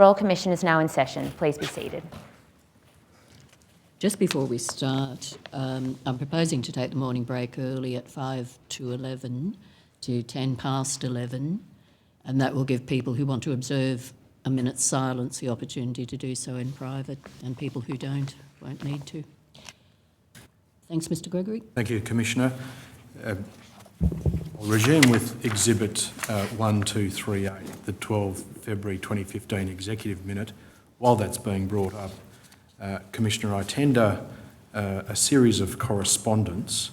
Royal Commission is now in session. Please be seated. Just before we start, I'm proposing to take the morning break early at 5 to 11 to 10 past 11, and that will give people who want to observe a minute's silence the opportunity to do so in private, and people who don't won't need to. Thanks, Mr Gregory. Thank you, Commissioner. I'll resume with Exhibit 1238, the 12 February 2015 Executive Minute. While that's being brought up, Commissioner, I tender a series of correspondence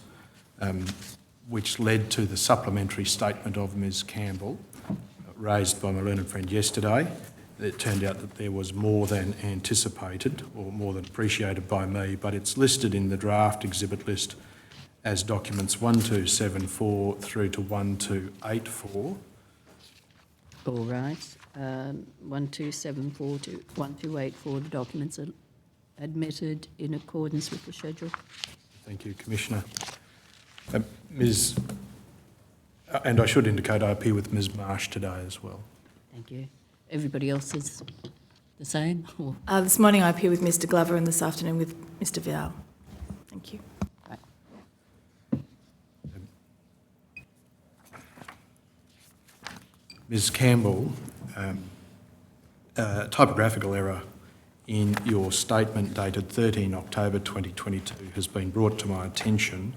which led to the supplementary statement of Ms Campbell raised by my learned friend yesterday. It turned out that there was more than anticipated or more than appreciated by me, but it's listed in the draft exhibit list as documents 1274 through to 1284. All right. 1274 to 1284, the documents are admitted in accordance with the schedule. Thank you, Commissioner. And I should indicate I appear with Ms Marsh today as well. Thank you. Everybody else is the same? Or? This morning I appear with Mr Glover and this afternoon with Mr Vidal. Thank you. Right. Ms Campbell, typographical error in your statement dated 13 October 2022 has been brought to my attention.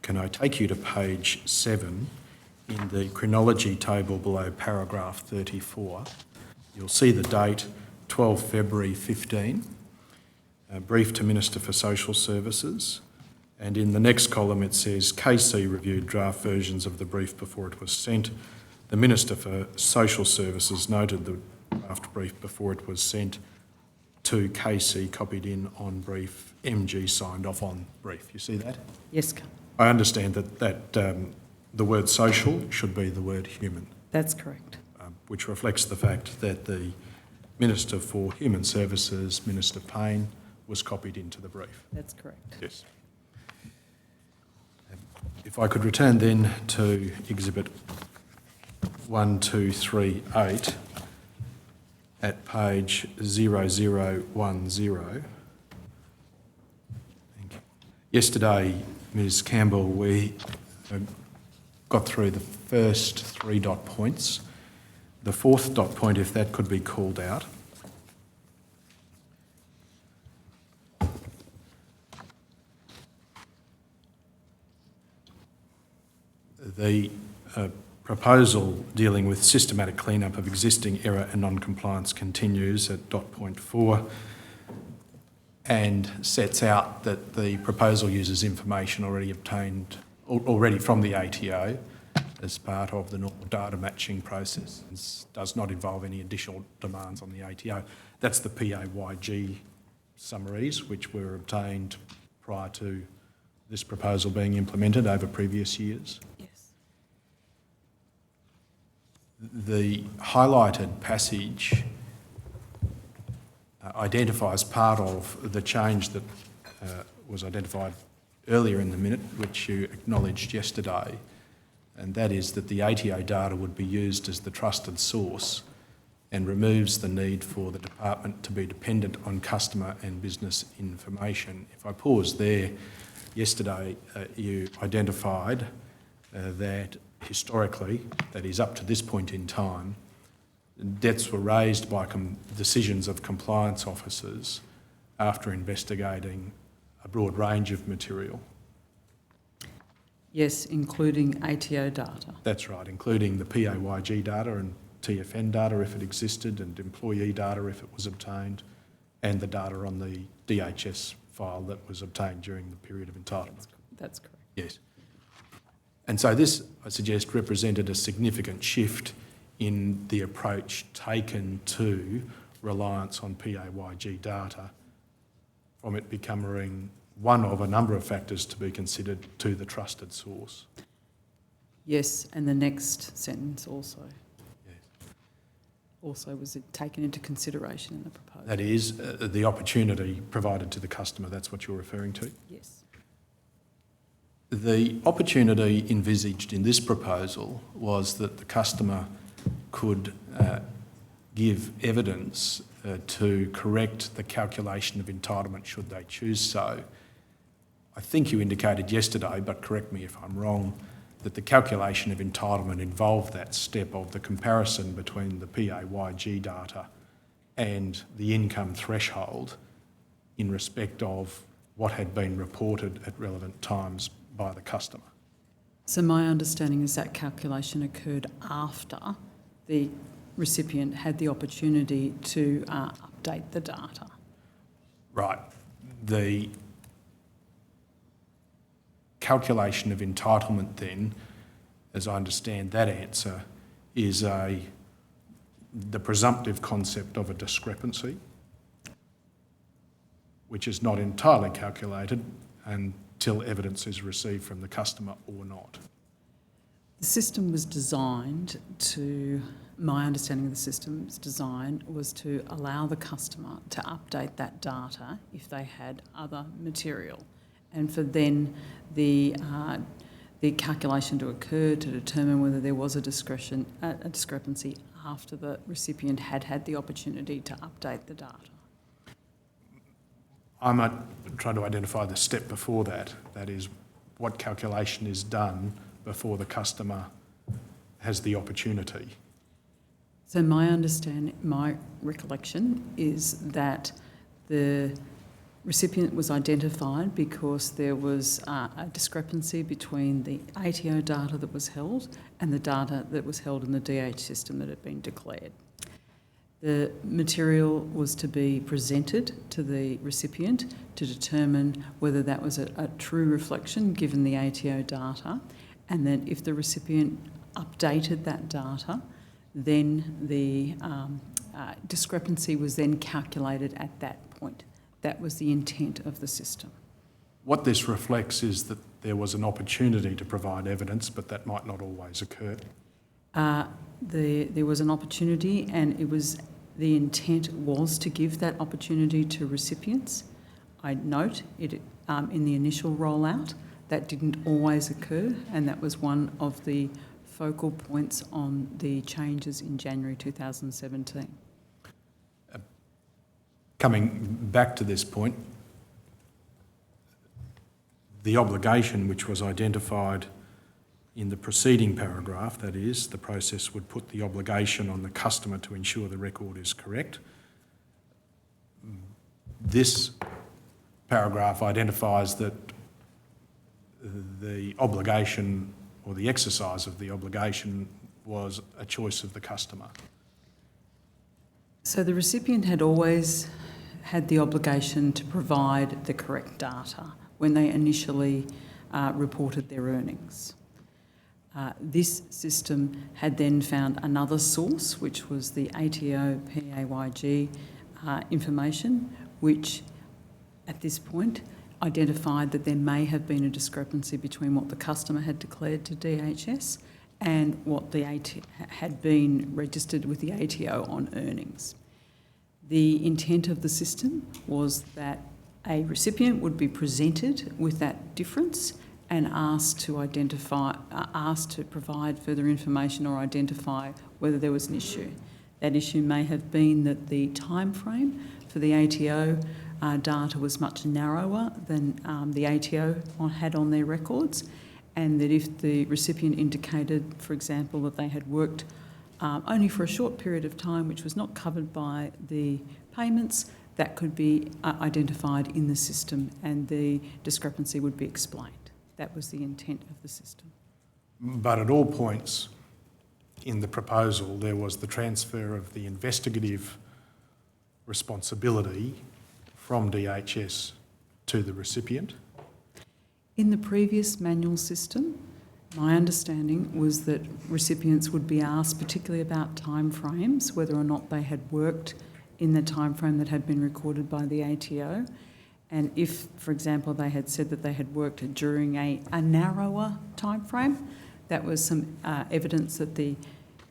Can I take you to page 7 in the chronology table below paragraph 34? You'll see the date 12 February 15, brief to Minister for Social Services, and in the next column it says KC reviewed draft versions of the brief before it was sent. The Minister for Social Services noted the draft brief before it was sent to KC, copied in on brief, MG signed off on brief. You see that? Yes. I understand that the word social should be the word human. That's correct. Which reflects the fact that the Minister for Human Services, Minister Payne, was copied into the brief. That's correct. Yes. If I could return then to Exhibit 1238 at page 0010. Thank you. Yesterday, Ms Campbell, we got through the first 3 dot points. The 4th dot point, if that could be called out. The proposal dealing with systematic clean-up of existing error and non-compliance continues at dot point 4 and sets out that the proposal uses information already obtained from the ATO as part of the normal data matching process. It does not involve any additional demands on the ATO. That's the PAYG summaries which were obtained prior to this proposal being implemented over previous years. Yes. The highlighted passage identifies part of the change that was identified earlier in the minute, which you acknowledged yesterday, and that is that the ATO data would be used as the trusted source and removes the need for the department to be dependent on customer and business information. If I pause there, yesterday you identified that historically, that is up to this point in time, debts were raised by decisions of compliance officers after investigating a broad range of material. Yes, including ATO data. That's right, including the PAYG data and TFN data if it existed, and employee data if it was obtained, and the data on the DHS file that was obtained during the period of entitlement. That's correct. Yes. And so this, I suggest, represented a significant shift in the approach taken to reliance on PAYG data, from it becoming one of a number of factors to be considered to the trusted source. Yes, and the next sentence also. Yes. Also was it taken into consideration in the proposal? That is, the opportunity provided to the customer, that's what you're referring to? Yes. The opportunity envisaged in this proposal was that the customer could give evidence to correct the calculation of entitlement should they choose so. I think you indicated yesterday, but correct me if I'm wrong, that the calculation of entitlement involved that step of the comparison between the PAYG data and the income threshold in respect of what had been reported at relevant times by the customer. So my understanding is that calculation occurred after the recipient had the opportunity to update the data. Right. The calculation of entitlement then, as I understand that answer, is the presumptive concept of a discrepancy, which is not entirely calculated until evidence is received from the customer or not. The system was designed to, my understanding of the system's design was to allow the customer to update that data if they had other material, and for then the calculation to occur to determine whether there was a discrepancy after the recipient had the opportunity to update the data. I might try to identify the step before that, that is what calculation is done before the customer has the opportunity. So my recollection is that the recipient was identified because there was a discrepancy between the ATO data that was held and the data that was held in the DH system that had been declared. The material was to be presented to the recipient to determine whether that was a true reflection given the ATO data, and then if the recipient updated that data, then the discrepancy was then calculated at that point. That was the intent of the system. What this reflects is that there was an opportunity to provide evidence, but that might not always occur. There was an opportunity, and the intent was to give that opportunity to recipients. I note it in the initial rollout that didn't always occur, and that was one of the focal points on the changes in January 2017. Coming back to this point, the obligation which was identified in the preceding paragraph, that is, the process would put the obligation on the customer to ensure the record is correct. This paragraph identifies that the obligation or the exercise of the obligation was a choice of the customer. So the recipient had always had the obligation to provide the correct data when they initially reported their earnings. This system had then found another source, which was the ATO PAYG information, which at this point identified that there may have been a discrepancy between what the customer had declared to DHS and what the had been registered with the ATO on earnings. The intent of the system was that a recipient would be presented with that difference and asked to provide further information or identify whether there was an issue. That issue may have been that the time frame for the ATO data was much narrower than the ATO had on their records, and that if the recipient indicated, for example, that they had worked only for a short period of time, which was not covered by the payments, that could be identified in the system and the discrepancy would be explained. That was the intent of the system. But at all points in the proposal, there was the transfer of the investigative responsibility from DHS to the recipient. In the previous manual system, my understanding was that recipients would be asked particularly about timeframes, whether or not they had worked in the timeframe that had been recorded by the ATO. And if, for example, they had said that they had worked during a narrower timeframe, that was some evidence that the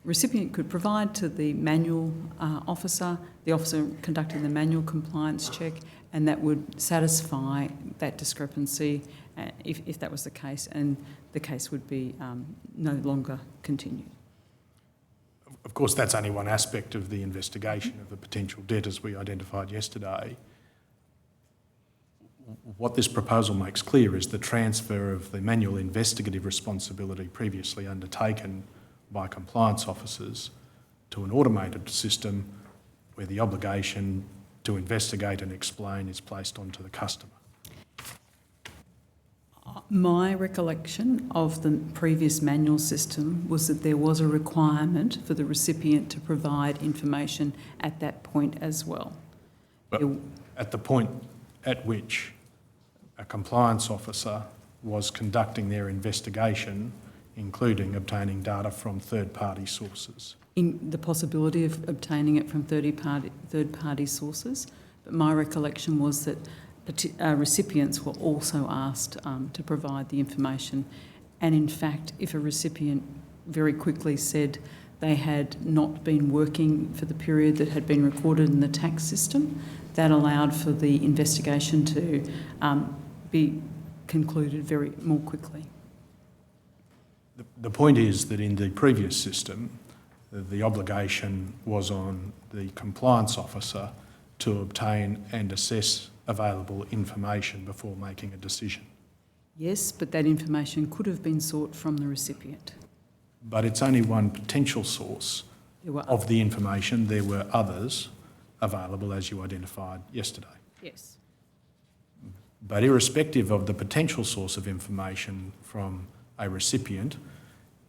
recipient could provide to the manual officer, the officer conducting the manual compliance check, and that would satisfy that discrepancy if that was the case, and the case would be no longer continued. Of course, that's only one aspect of the investigation of the potential debt as we identified yesterday. What this proposal makes clear is the transfer of the manual investigative responsibility previously undertaken by compliance officers to an automated system where the obligation to investigate and explain is placed onto the customer. My recollection of the previous manual system was that there was a requirement for the recipient to provide information at that point as well. But at the point at which a compliance officer was conducting their investigation, including obtaining data from third-party sources. In the possibility of obtaining it from third-party sources, but my recollection was that recipients were also asked to provide the information, and in fact, if a recipient very quickly said they had not been working for the period that had been recorded in the tax system, that allowed for the investigation to be concluded more quickly. The point is that in the previous system, the obligation was on the compliance officer to obtain and assess available information before making a decision. Yes, but that information could have been sought from the recipient. But it's only one potential source of the information. There were others available, as you identified yesterday. Yes. But irrespective of the potential source of information from a recipient,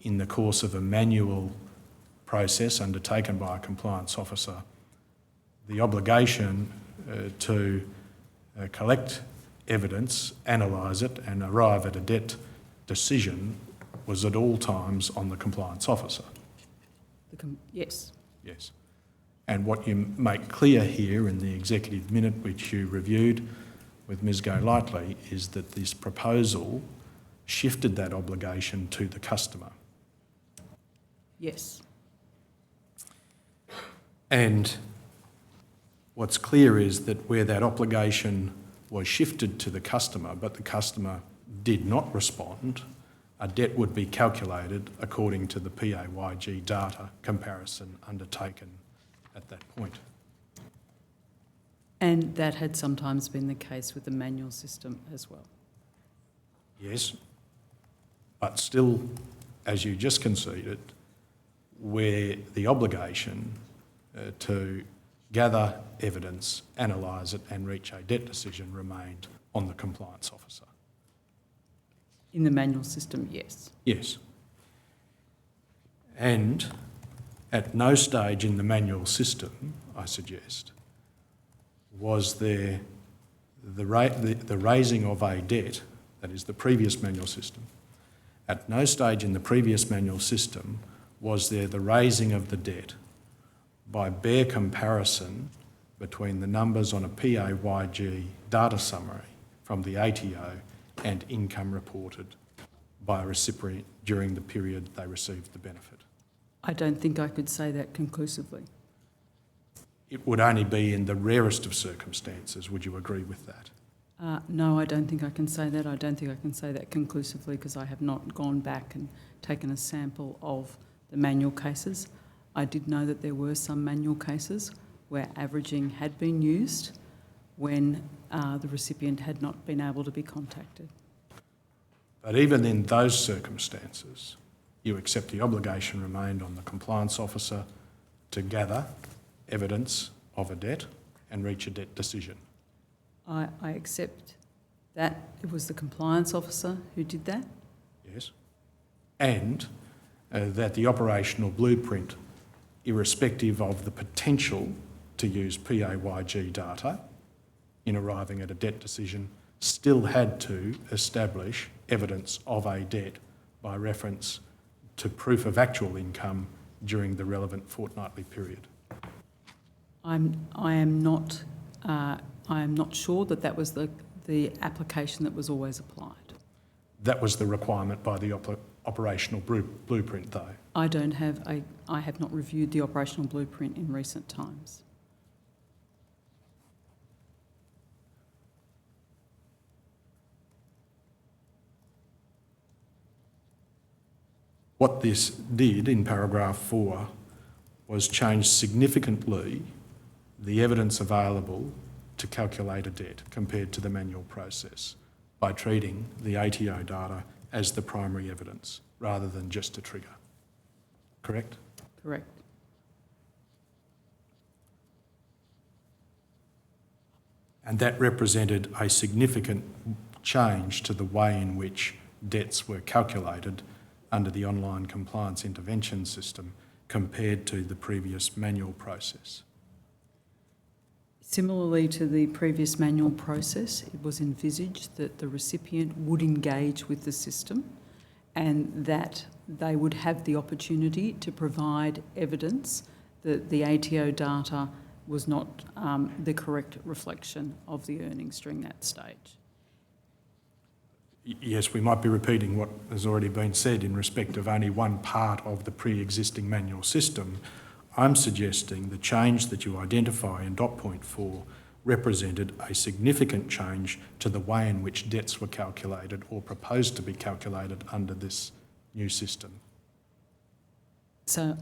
in the course of a manual process undertaken by a compliance officer, the obligation to collect evidence, analyse it and arrive at a debt decision was at all times on the compliance officer. Yes. Yes. And what you make clear here in the executive minute which you reviewed with Ms Golightly is that this proposal shifted that obligation to the customer. Yes. And what's clear is that where that obligation was shifted to the customer, but the customer did not respond, a debt would be calculated according to the PAYG data comparison undertaken at that point. And that had sometimes been the case with the manual system as well. Yes, but still, as you just conceded, where the obligation to gather evidence, analyse it and reach a debt decision remained on the compliance officer. In the manual system, yes. Yes. And at no stage in the manual system, I suggest, was there the raising of a debt, that is the previous manual system, at no stage in the previous manual system was there the raising of the debt by bare comparison between the numbers on a PAYG data summary from the ATO and income reported by a recipient during the period they received the benefit. I don't think I could say that conclusively. It would only be in the rarest of circumstances. Would you agree with that? No, I don't think I can say that. I don't think I can say that conclusively because I have not gone back and taken a sample of the manual cases. I did know that there were some manual cases where averaging had been used when the recipient had not been able to be contacted. But even in those circumstances, you accept the obligation remained on the compliance officer to gather evidence of a debt and reach a debt decision. I accept that it was the compliance officer who did that. Yes. And that the operational blueprint, irrespective of the potential to use PAYG data in arriving at a debt decision, still had to establish evidence of a debt by reference to proof of actual income during the relevant fortnightly period. I am not sure that that was the application that was always applied. That was the requirement by the operational blueprint, though. I have not reviewed the operational blueprint in recent times. What this did in paragraph 4 was change significantly the evidence available to calculate a debt compared to the manual process by treating the ATO data as the primary evidence rather than just a trigger. Correct? Correct. And that represented a significant change to the way in which debts were calculated under the online compliance intervention system compared to the previous manual process. Similarly to the previous manual process, it was envisaged that the recipient would engage with the system and that they would have the opportunity to provide evidence that the ATO data was not the correct reflection of the earnings during that stage. Yes, we might be repeating what has already been said in respect of only one part of the pre-existing manual system. I'm suggesting the change that you identify in dot point 4 represented a significant change to the way in which debts were calculated or proposed to be calculated under this new system. So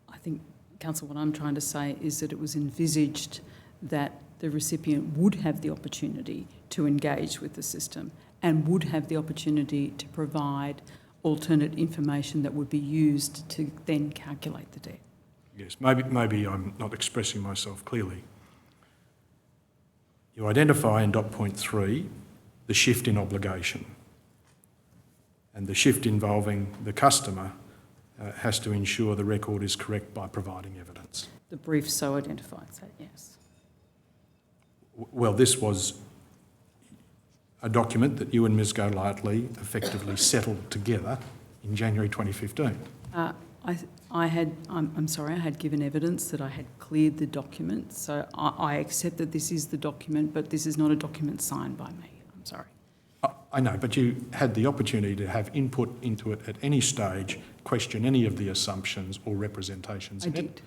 I think, Council, what I'm trying to say is that it was envisaged that the recipient would have the opportunity to engage with the system and would have the opportunity to provide alternate information that would be used to then calculate the debt. Yes, maybe I'm not expressing myself clearly. You identify in dot point 3 the shift in obligation, and the shift involving the customer has to ensure the record is correct by providing evidence. The brief so identifies that, yes. Well, this was a document that you and Ms Golightly effectively settled together in January 2015. I'm sorry, I had given evidence that I had cleared the document, so I accept that this is the document, but this is not a document signed by me. I'm sorry. I know, but you had the opportunity to have input into it at any stage, question any of the assumptions or representations in it. I did.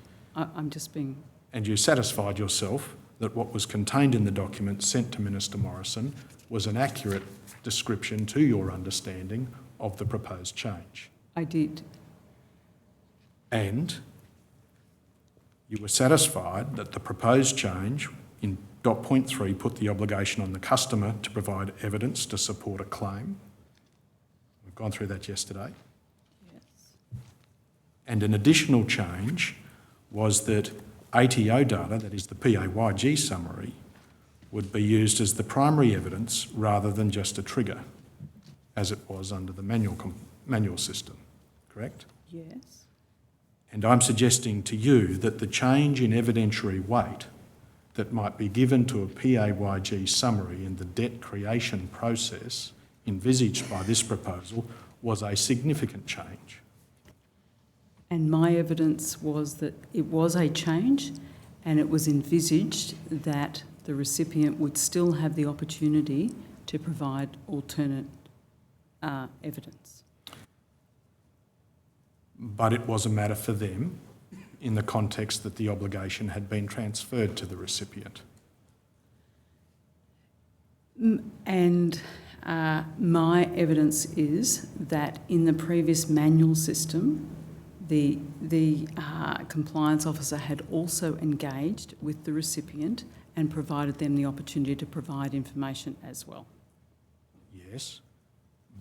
I'm just being... And you satisfied yourself that what was contained in the document sent to Minister Morrison was an accurate description to your understanding of the proposed change. I did. And you were satisfied that the proposed change in dot point 3 put the obligation on the customer to provide evidence to support a claim. We've gone through that yesterday. Yes. And an additional change was that ATO data, that is the PAYG summary, would be used as the primary evidence rather than just a trigger, as it was under the manual system, correct? Yes. And I'm suggesting to you that the change in evidentiary weight that might be given to a PAYG summary in the debt creation process envisaged by this proposal was a significant change. And my evidence was that it was a change and it was envisaged that the recipient would still have the opportunity to provide alternate evidence. But it was a matter for them in the context that the obligation had been transferred to the recipient. And my evidence is that in the previous manual system, the compliance officer had also engaged with the recipient and provided them the opportunity to provide information as well. Yes,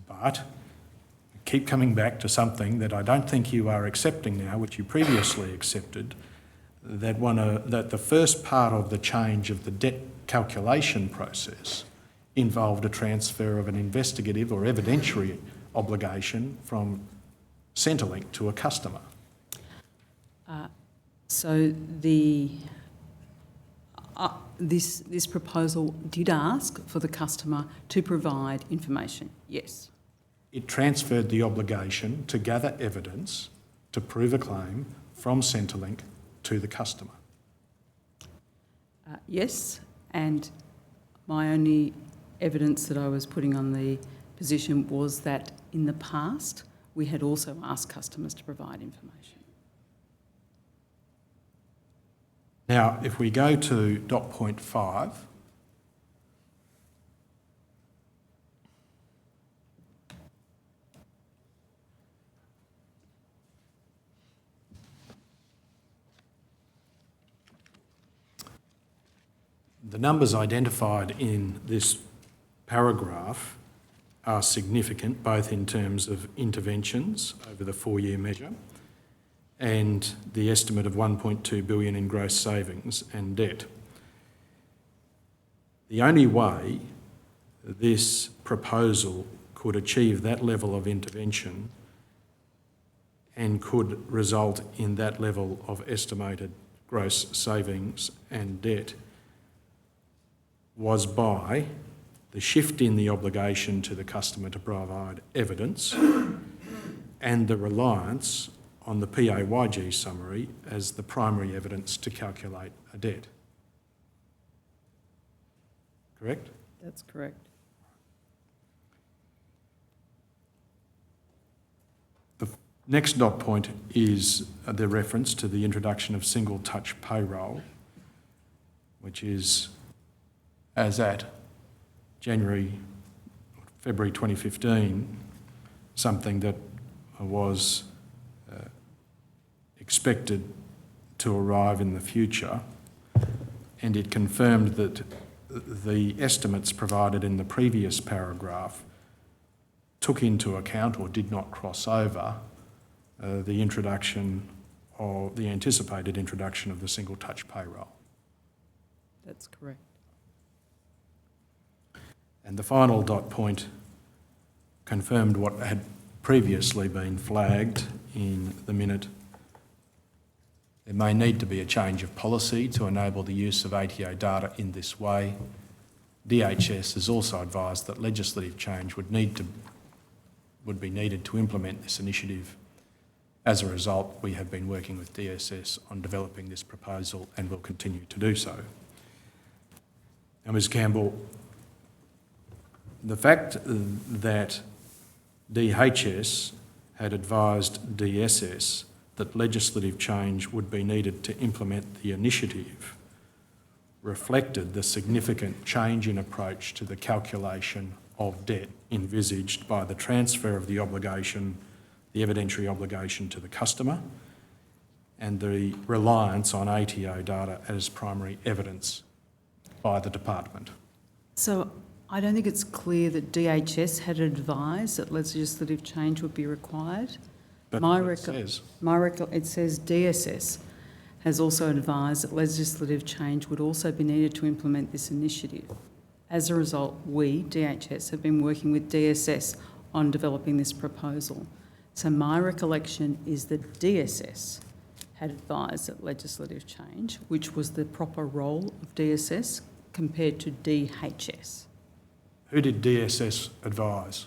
but I keep coming back to something that I don't think you are accepting now, which you previously accepted, that the first part of the change of the debt calculation process involved a transfer of an investigative or evidentiary obligation from Centrelink to a customer. So this proposal did ask for the customer to provide information, yes. It transferred the obligation to gather evidence to prove a claim from Centrelink to the customer. Yes, and my only evidence that I was putting on the position was that in the past we had also asked customers to provide information. Now, if we go to dot point 5, The numbers identified in this paragraph are significant, both in terms of interventions over the 4-year measure and the estimate of 1.2 billion in gross savings and debt. The only way this proposal could achieve that level of intervention and could result in that level of estimated gross savings and debt was by the shift in the obligation to the customer to provide evidence and the reliance on the PAYG summary as the primary evidence to calculate a debt. Correct? That's correct. The next dot point is the reference to the introduction of single touch payroll, which is as at February 2015, something that was expected to arrive in the future, and it confirmed that the estimates provided in the previous paragraph took into account or did not cross over the introduction or the anticipated introduction of the single touch payroll. That's correct. And the final dot point confirmed what had previously been flagged in the minute. There may need to be a change of policy to enable the use of ATO data in this way. DHS has also advised that legislative change would be needed to implement this initiative. As a result, we have been working with DSS on developing this proposal and will continue to do so. Now, Ms Campbell, the fact that DHS had advised DSS that legislative change would be needed to implement the initiative reflected the significant change in approach to the calculation of debt envisaged by the transfer of the obligation, the evidentiary obligation to the customer, and the reliance on ATO data as primary evidence by the department. So I don't think it's clear that DHS had advised that legislative change would be required. But it says It says DSS has also advised that legislative change would also be needed to implement this initiative. As a result, we, DHS, have been working with DSS on developing this proposal. So my recollection is that DSS had advised that legislative change, which was the proper role of DSS, compared to DHS. Who did DSS advise?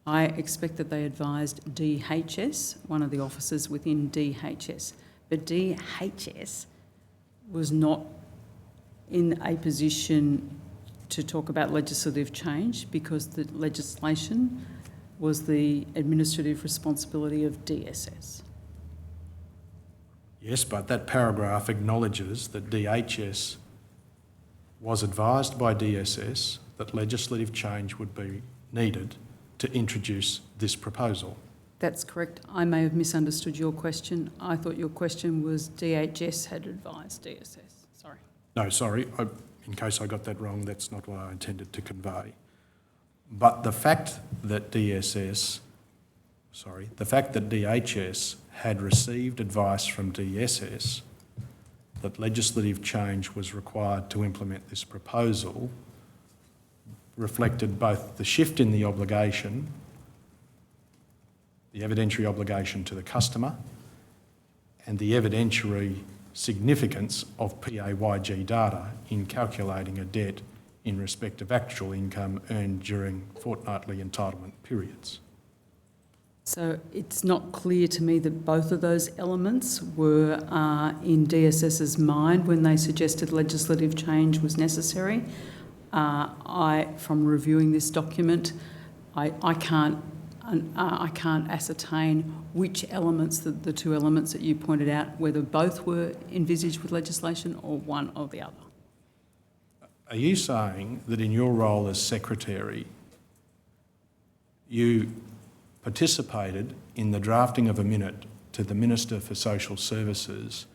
I expect that they advised DHS, one of the officers within DHS. But DHS was not in a position to talk about legislative change because the legislation was the administrative responsibility of DSS. Yes, but that paragraph acknowledges that DHS was advised by DSS that legislative change would be needed to introduce this proposal. That's correct. I may have misunderstood your question. I thought your question was DHS had advised DSS. Sorry. No, sorry, in case I got that wrong, that's not what I intended to convey. But the fact that DHS had received advice from DSS that legislative change was required to implement this proposal reflected both the shift in the obligation, the evidentiary obligation to the customer, and the evidentiary significance of PAYG data in calculating a debt in respect of actual income earned during fortnightly entitlement periods. So it's not clear to me that both of those elements were in DSS's mind when they suggested legislative change was necessary. From reviewing this document, I can't ascertain which elements, the two elements that you pointed out, whether both were envisaged with legislation or one or the other. Are you saying that in your role as secretary, you participated in the drafting of a minute to the Minister for Social Services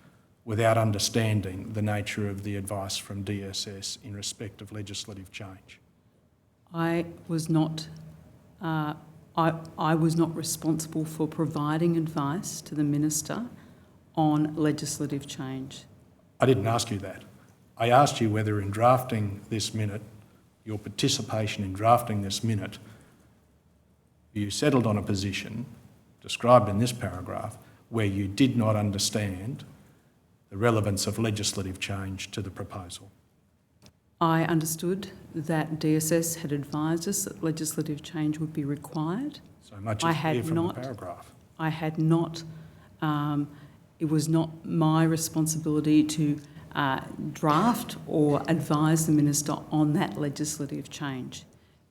without understanding the nature of the advice from DSS in respect of legislative change? I was not responsible for providing advice to the Minister on legislative change. I didn't ask you that. I asked you whether in drafting this minute, your participation in drafting this minute, you settled on a position described in this paragraph where you did not understand the relevance of legislative change to the proposal. I understood that DSS had advised us that legislative change would be required. So much is clear from the paragraph. I had not, it was not my responsibility to draft or advise the Minister on that legislative change.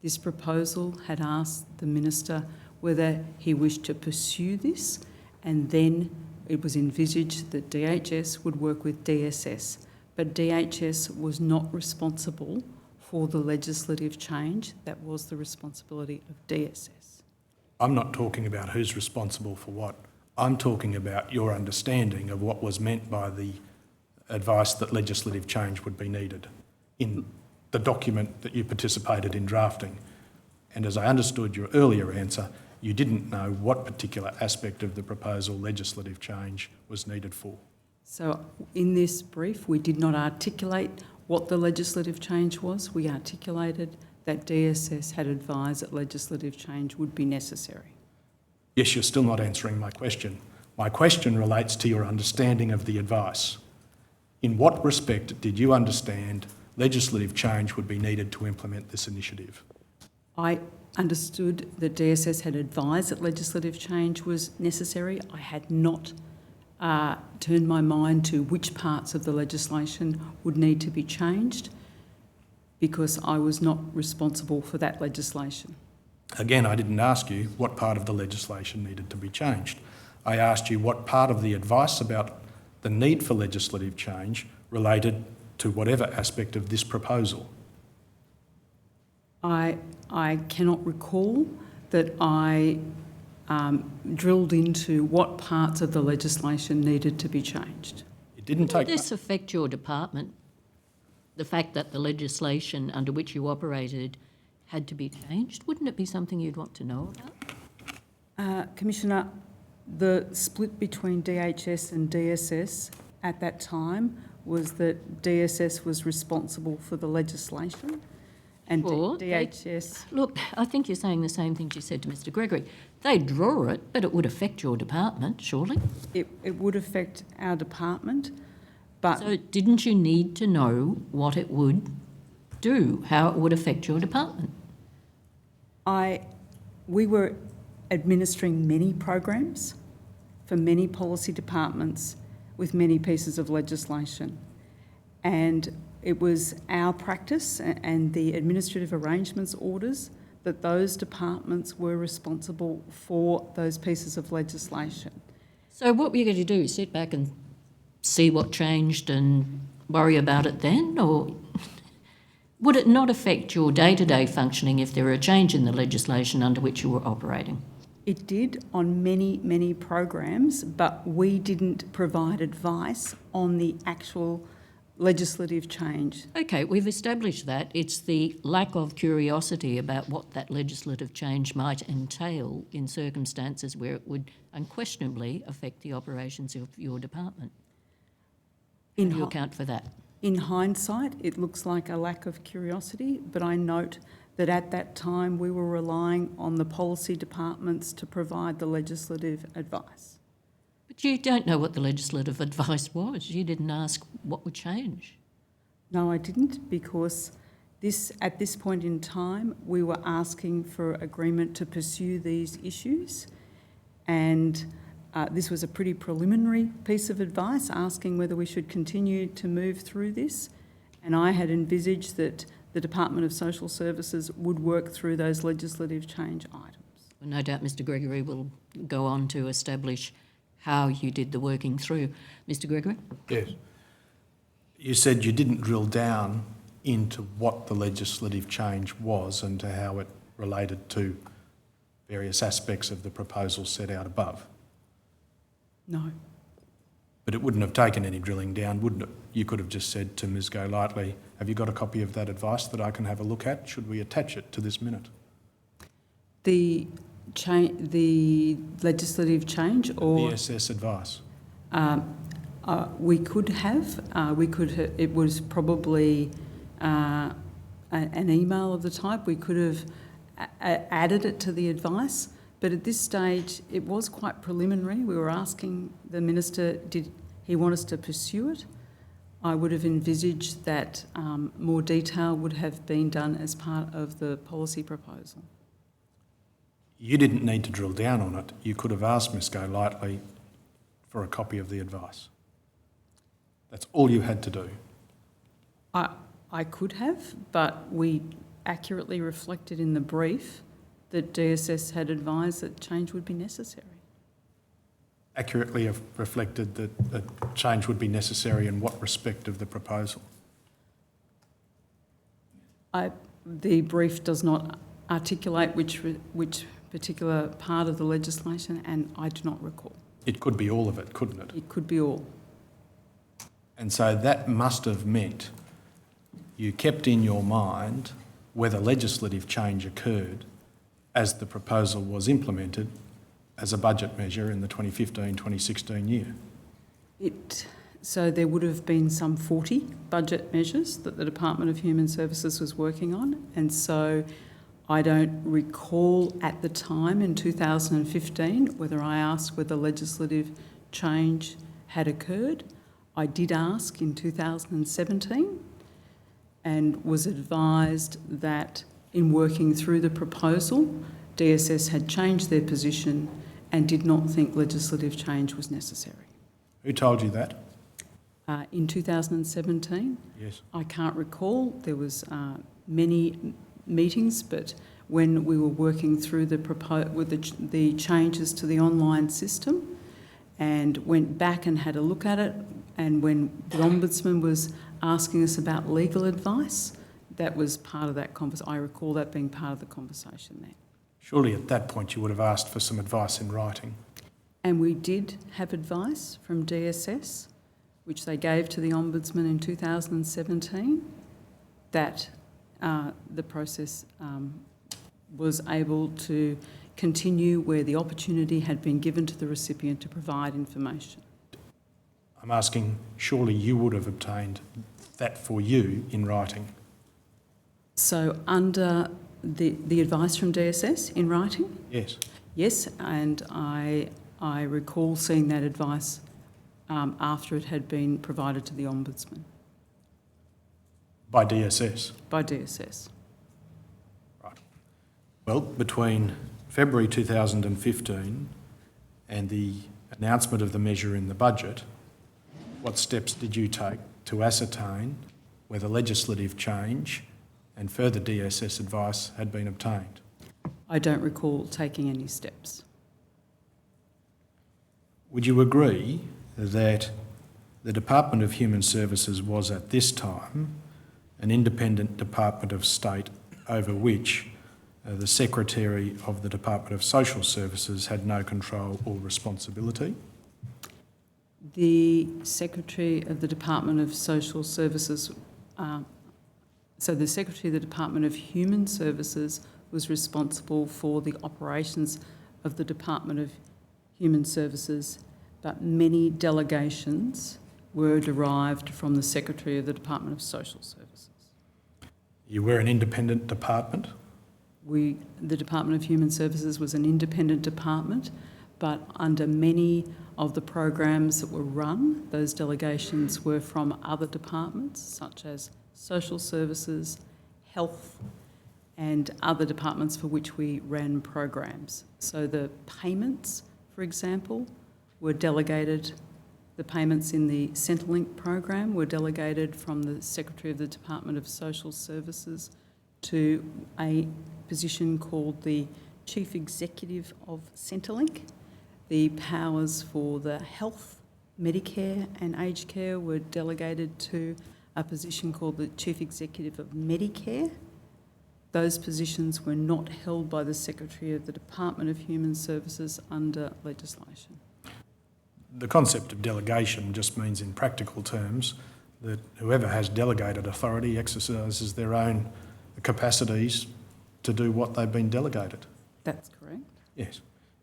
This proposal had asked the Minister whether he wished to pursue this, and then it was envisaged that DHS would work with DSS. But DHS was not responsible for the legislative change. That was the responsibility of DSS. I'm not talking about who's responsible for what. I'm talking about your understanding of what was meant by the advice that legislative change would be needed in the document that you participated in drafting. And as I understood your earlier answer, you didn't know what particular aspect of the proposal legislative change was needed for. So in this brief, we did not articulate what the legislative change was. We articulated that DSS had advised that legislative change would be necessary. Yes, you're still not answering my question. My question relates to your understanding of the advice. In what respect did you understand legislative change would be needed to implement this initiative? I understood that DSS had advised that legislative change was necessary. I had not turned my mind to which parts of the legislation would need to be changed because I was not responsible for that legislation. Again, I didn't ask you what part of the legislation needed to be changed. I asked you what part of the advice about the need for legislative change related to whatever aspect of this proposal. I cannot recall that I drilled into what parts of the legislation needed to be changed. It didn't Would take... this affect your department? The fact that the legislation under which you operated had to be changed? Wouldn't it be something you'd want to know about? Commissioner, the split between DHS and DSS at that time was that DSS was responsible for the legislation and Sure, DHS... Look, I think you're saying the same things you said to Mr Gregory. They draw it, but it would affect your department, surely? It would affect our department, but... So didn't you need to know what it would do, how it would affect your department? We were administering many programs for many policy departments with many pieces of legislation. And it was our practice and the administrative arrangements orders that those departments were responsible for those pieces of legislation. So what were you going to do, sit back and see what changed and worry about it then? Or would it not affect your day-to-day functioning if there were a change in the legislation under which you were operating? It did on many, many programs, but we didn't provide advice on the actual legislative change. Okay, we've established that. It's the lack of curiosity about what that legislative change might entail in circumstances where it would unquestionably affect the operations of your department. How do you account for that? In hindsight, it looks like a lack of curiosity, but I note that at that time we were relying on the policy departments to provide the legislative advice. But you don't know what the legislative advice was. You didn't ask what would change. No, I didn't, because at this point in time we were asking for agreement to pursue these issues, and this was a pretty preliminary piece of advice asking whether we should continue to move through this, and I had envisaged that the Department of Social Services would work through those legislative change items. Well, no doubt Mr Gregory will go on to establish how you did the working through. Mr Gregory? Yes. You said you didn't drill down into what the legislative change was and to how it related to various aspects of the proposal set out above. No. But it wouldn't have taken any drilling down, wouldn't it? You could have just said to Ms Golightly, have you got a copy of that advice that I can have a look at? Should we attach it to this minute? The legislative change or... DSS advice. We could have. It was probably an email of the type. We could have added it to the advice, but at this stage it was quite preliminary. We were asking the Minister, did he want us to pursue it? I would have envisaged that more detail would have been done as part of the policy proposal. You didn't need to drill down on it. You could have asked Ms Golightly for a copy of the advice. That's all you had to do. I could have, but we accurately reflected in the brief that DSS had advised that change would be necessary. Accurately have reflected that a change would be necessary in what respect of the proposal? The brief does not articulate which particular part of the legislation, and I do not recall. It could be all of it, couldn't it? It could be all. And so that must have meant you kept in your mind whether legislative change occurred as the proposal was implemented as a budget measure in the 2015-2016 year. So there would have been some 40 budget measures that the Department of Human Services was working on, and so I don't recall at the time in 2015 whether I asked whether legislative change had occurred. I did ask in 2017 and was advised that in working through the proposal, DSS had changed their position and did not think legislative change was necessary. Who told you that? In 2017? Yes. I can't recall. There was many meetings, but when we were working through the changes to the online system and went back and had a look at it, and when the Ombudsman was asking us about legal advice, that was part of that conversation. I recall that being part of the conversation there. Surely at that point you would have asked for some advice in writing. And we did have advice from DSS, which they gave to the Ombudsman in 2017, that the process was able to continue where the opportunity had been given to the recipient to provide information. I'm asking, surely you would have obtained that for you in writing? So under the advice from DSS in writing? Yes. Yes, and I recall seeing that advice after it had been provided to the Ombudsman. By DSS? By DSS. Right. Well, between February 2015 and the announcement of the measure in the budget, what steps did you take to ascertain whether legislative change and further DSS advice had been obtained? I don't recall taking any steps. Would you agree that the Department of Human Services was at this time an independent Department of State over which the Secretary of the Department of Social Services had no control or responsibility? The Secretary of the Department of Social Services, so the Secretary of the Department of Human Services was responsible for the operations of the Department of Human Services, but many delegations were derived from the Secretary of the Department of Social Services. You were an independent department? The Department of Human Services was an independent department, but under many of the programs that were run, those delegations were from other departments such as social services, health, and other departments for which we ran programs. So the payments, for example, were delegated. The payments in the Centrelink program were delegated from the Secretary of the Department of Social Services to a position called the Chief Executive of Centrelink. The powers for the health, Medicare and aged care were delegated to a position called the Chief Executive of Medicare. Those positions were not held by the Secretary of the Department of Human Services under legislation. the concept of delegation just means in practical terms that whoever has delegated authority exercises their own capacities to do what they've been delegated. That's correct. Yes.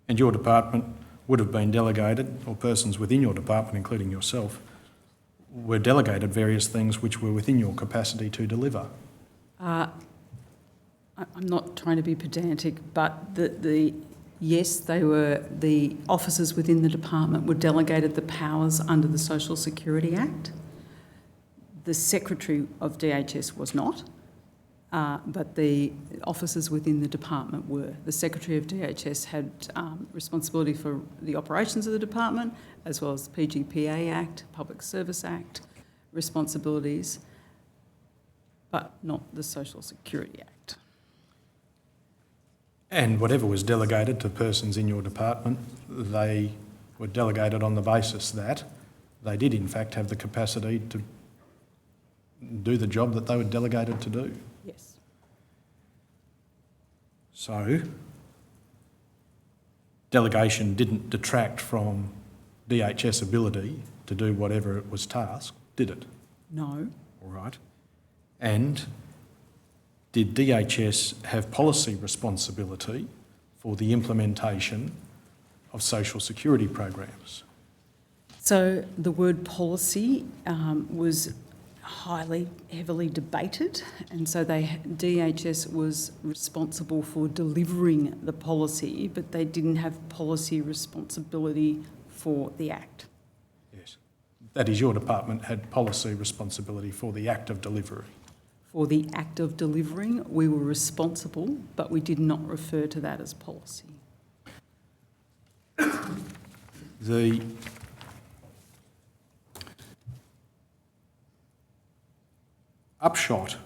And your department would have been delegated, or persons within your department, including yourself, were delegated various things which were within your capacity to deliver. I'm not trying to be pedantic, but yes, the officers within the department were delegated the powers under the Social Security Act. The Secretary of DHS was not, but the officers within the department were. The Secretary of DHS had responsibility for the operations of the department, as well as the PGPA Act, Public Service Act responsibilities, but not the Social Security Act. And whatever was delegated to persons in your department, they were delegated on the basis that they did in fact have the capacity to do the job that they were delegated to do. Yes. So, delegation didn't detract from DHS ability to do whatever it was tasked, did it? No. All right. And did DHS have policy responsibility for the implementation of social security programs? So the word policy was heavily debated, and so DHS was responsible for delivering the policy, but they didn't have policy responsibility for the Act. Yes. That is, your department had policy responsibility for the act of delivery. For the act of delivering, we were responsible, but we did not refer to that as policy. The upshot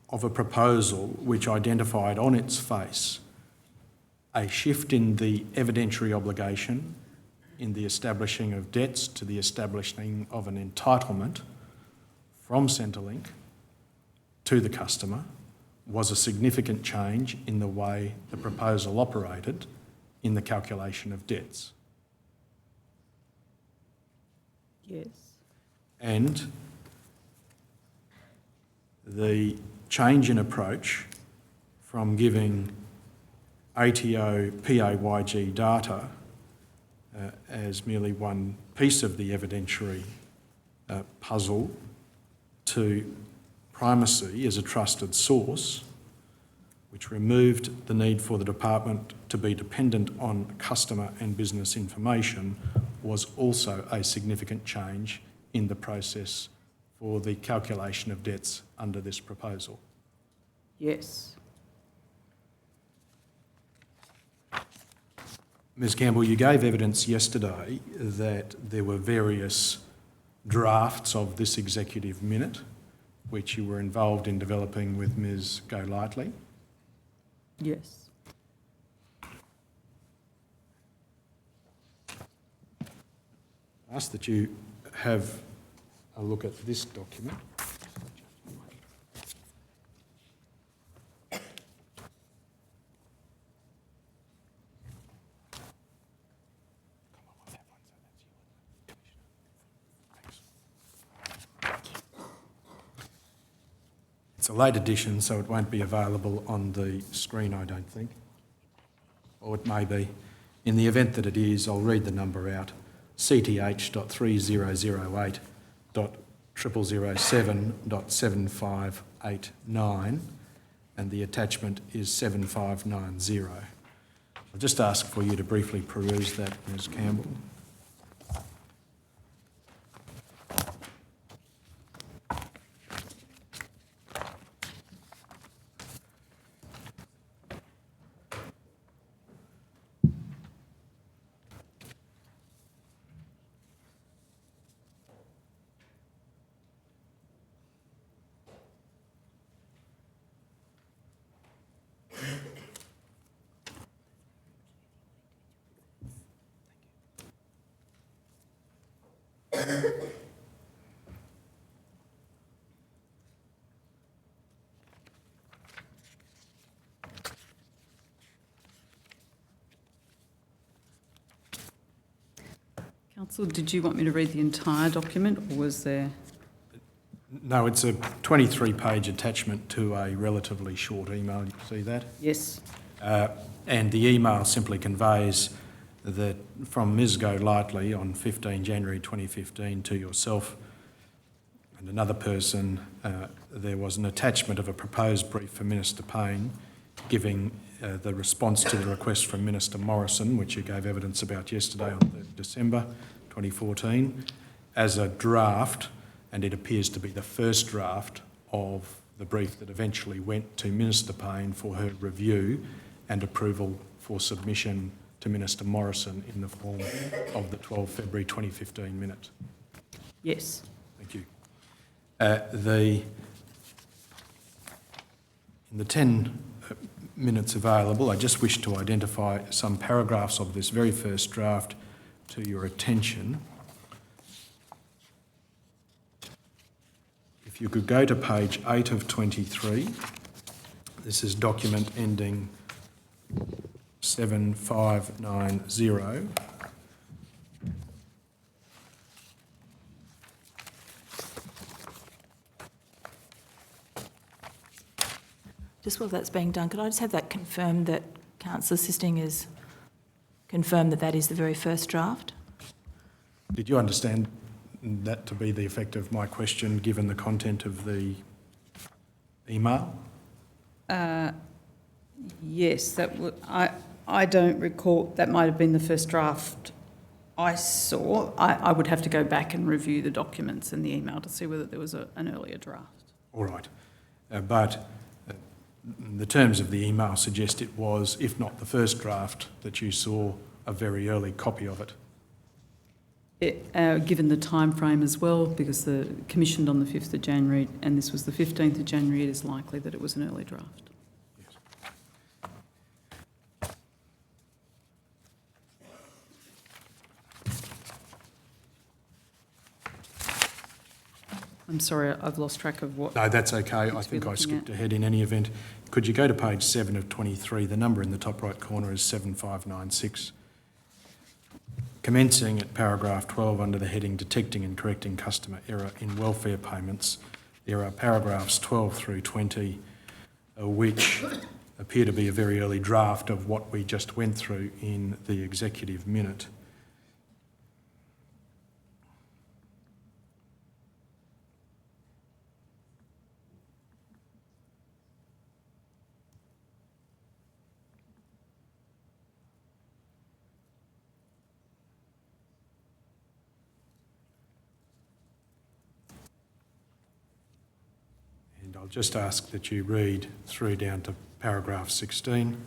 of a proposal which identified on its face a shift in the evidentiary obligation in the establishing of debts to the establishing of an entitlement from Centrelink to the customer was a significant change in the way the proposal operated in the calculation of debts. Yes. And the change in approach from giving ATO PAYG data as merely one piece of the evidentiary puzzle to primacy as a trusted source, which removed the need for the department to be dependent on customer and business information, was also a significant change in the process for the calculation of debts under this proposal. Yes. Ms Campbell, you gave evidence yesterday that there were various drafts of this executive minute which you were involved in developing with Ms Golightly. Yes. I ask that you have a look at this document. It's a late edition, so it won't be available on the screen, I don't think. Or it may be. In the event that it is, I'll read the number out. CTH.3008.0007.7589, and the attachment is 7590. I'll just ask for you to briefly peruse that, Ms Campbell. Council, did you want me to read the entire document, or was there... No, it's a 23-page attachment to a relatively short email. You see that? Yes. And the email simply conveys that from Ms Golightly on 15 January 2015 to yourself and another person, there was an attachment of a proposed brief for Minister Payne giving the response to the request from Minister Morrison, which you gave evidence about yesterday on 3rd December 2014, as a draft, and it appears to be the first draft of the brief that eventually went to Minister Payne for her review and approval for submission to Minister Morrison in the form of the 12 February 2015 minutes. Yes. Thank you. In the 10 minutes available, I just wish to identify some paragraphs of this very first draft to your attention. If you could go to page 8 of 23, this is document ending 7590. Just while that's being done, could I just have that confirmed that Councillor Sisting has confirmed that that is the very first draft? Did you understand that to be the effect of my question, given the content of the email? Yes, I don't recall. That might have been the first draft I saw. I would have to go back and review the documents and the email to see whether there was an earlier draft. All right. But the terms of the email suggest it was, if not the first draft, that you saw a very early copy of it. Given the time frame as well, because the commissioned on the 5th of January and this was the 15th of January, it is likely that it was an early draft. Yes. I'm sorry, I've lost track of what... No, that's okay. I think I skipped ahead in any event. Could you go to page 7 of 23? The number in the top right corner is 7596. Commencing at paragraph 12 under the heading Detecting and Correcting Customer Error in Welfare Payments, there are paragraphs 12 through 20 which appear to be a very early draft of what we just went through in the executive minute. And I'll just ask that you read through down to paragraph 16.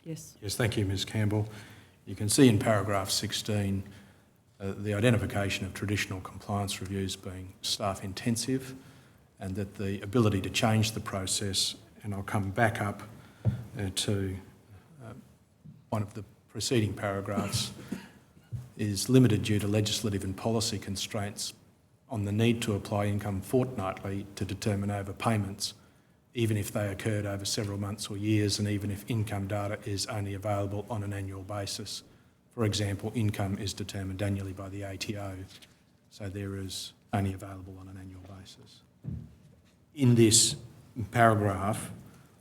Yes. Yes, thank you, Ms Campbell. You can see in paragraph 16 the identification of traditional compliance reviews being staff intensive and that the ability to change the process, and I'll come back up to one of the preceding paragraphs, is limited due to legislative and policy constraints on the need to apply income fortnightly to determine overpayments, even if they occurred over several months or years, and even if income data is only available on an annual basis. For example, income is determined annually by the ATO, so there is only available on an annual basis. In this paragraph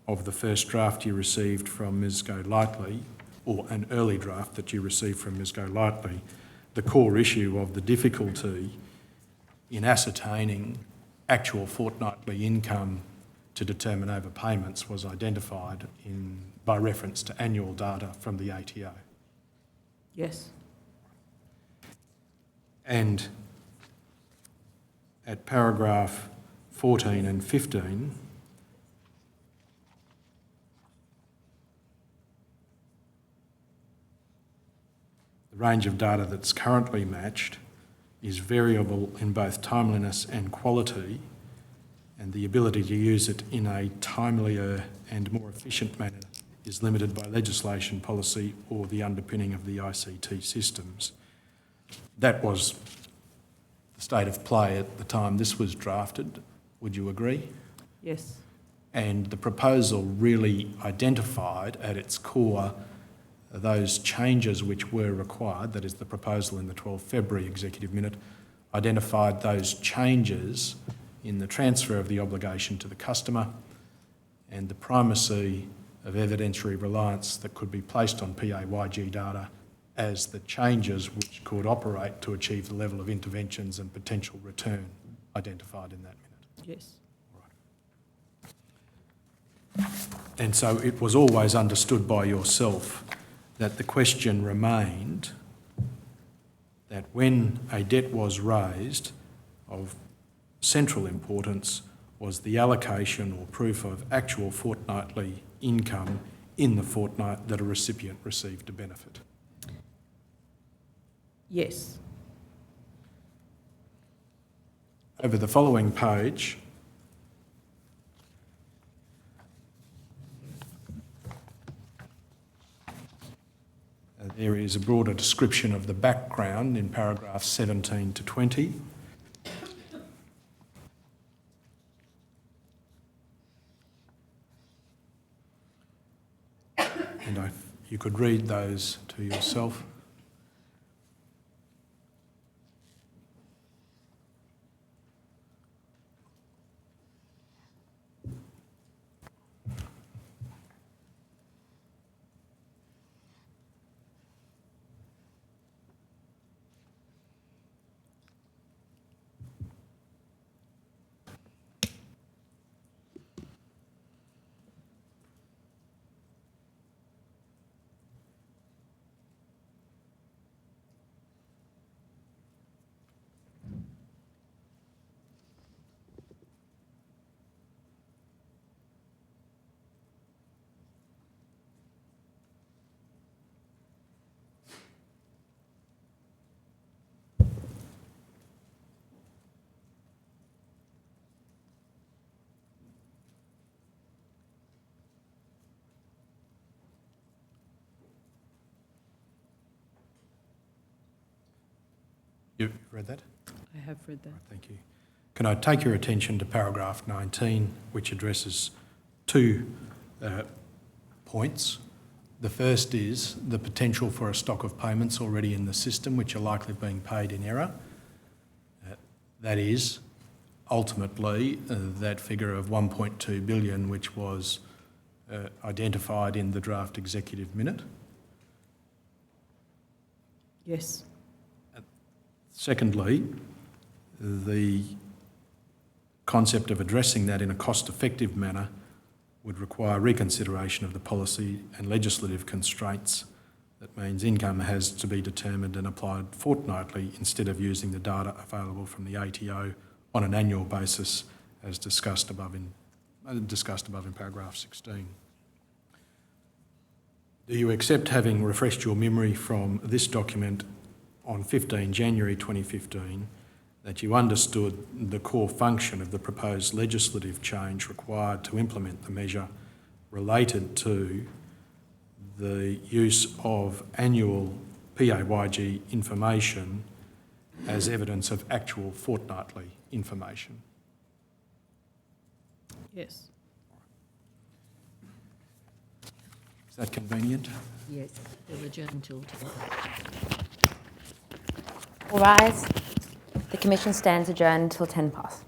of the first draft you received from Ms Golightly, or an early draft that you received from Ms Golightly, the core issue of the difficulty in ascertaining actual fortnightly income to determine overpayments was identified by reference to annual data from the ATO. Yes. And at paragraph 14 and 15, the range of data that's currently matched is variable in both timeliness and quality, and the ability to use it in a timelier and more efficient manner is limited by legislation, policy, or the underpinning of the ICT systems. That was the state of play at the time this was drafted. Would you agree? Yes. And the proposal really identified at its core those changes which were required, that is the proposal in the 12 February Executive Minute, identified those changes in the transfer of the obligation to the customer and the primacy of evidentiary reliance that could be placed on PAYG data as the changes which could operate to achieve the level of interventions and potential return identified in that minute. Yes. And so it was always understood by yourself that the question remained that when a debt was raised, of central importance was the allocation or proof of actual fortnightly income in the fortnight that a recipient received a benefit. Yes. Over the following page, there is a broader description of the background in paragraphs 17 to 20. And you could read those to yourself. You've read that? I have read that. Right, thank you. Can I take your attention to paragraph 19, which addresses two points. The first is the potential for a stock of payments already in the system, which are likely being paid in error. That is, ultimately, that figure of 1.2 billion, which was identified in the draft executive minute. Yes. Secondly, the concept of addressing that in a cost-effective manner would require reconsideration of the policy and legislative constraints. That means income has to be determined and applied fortnightly instead of using the data available from the ATO on an annual basis, as discussed above in paragraph 16. Do you accept, having refreshed your memory from this document on 15 January 2015, that you understood the core function of the proposed legislative change required to implement the measure related to the use of annual PAYG information as evidence of actual fortnightly information? Yes. Is that convenient? Yes, we'll adjourn until 10. All rise. The Commission stands adjourned until 10 past.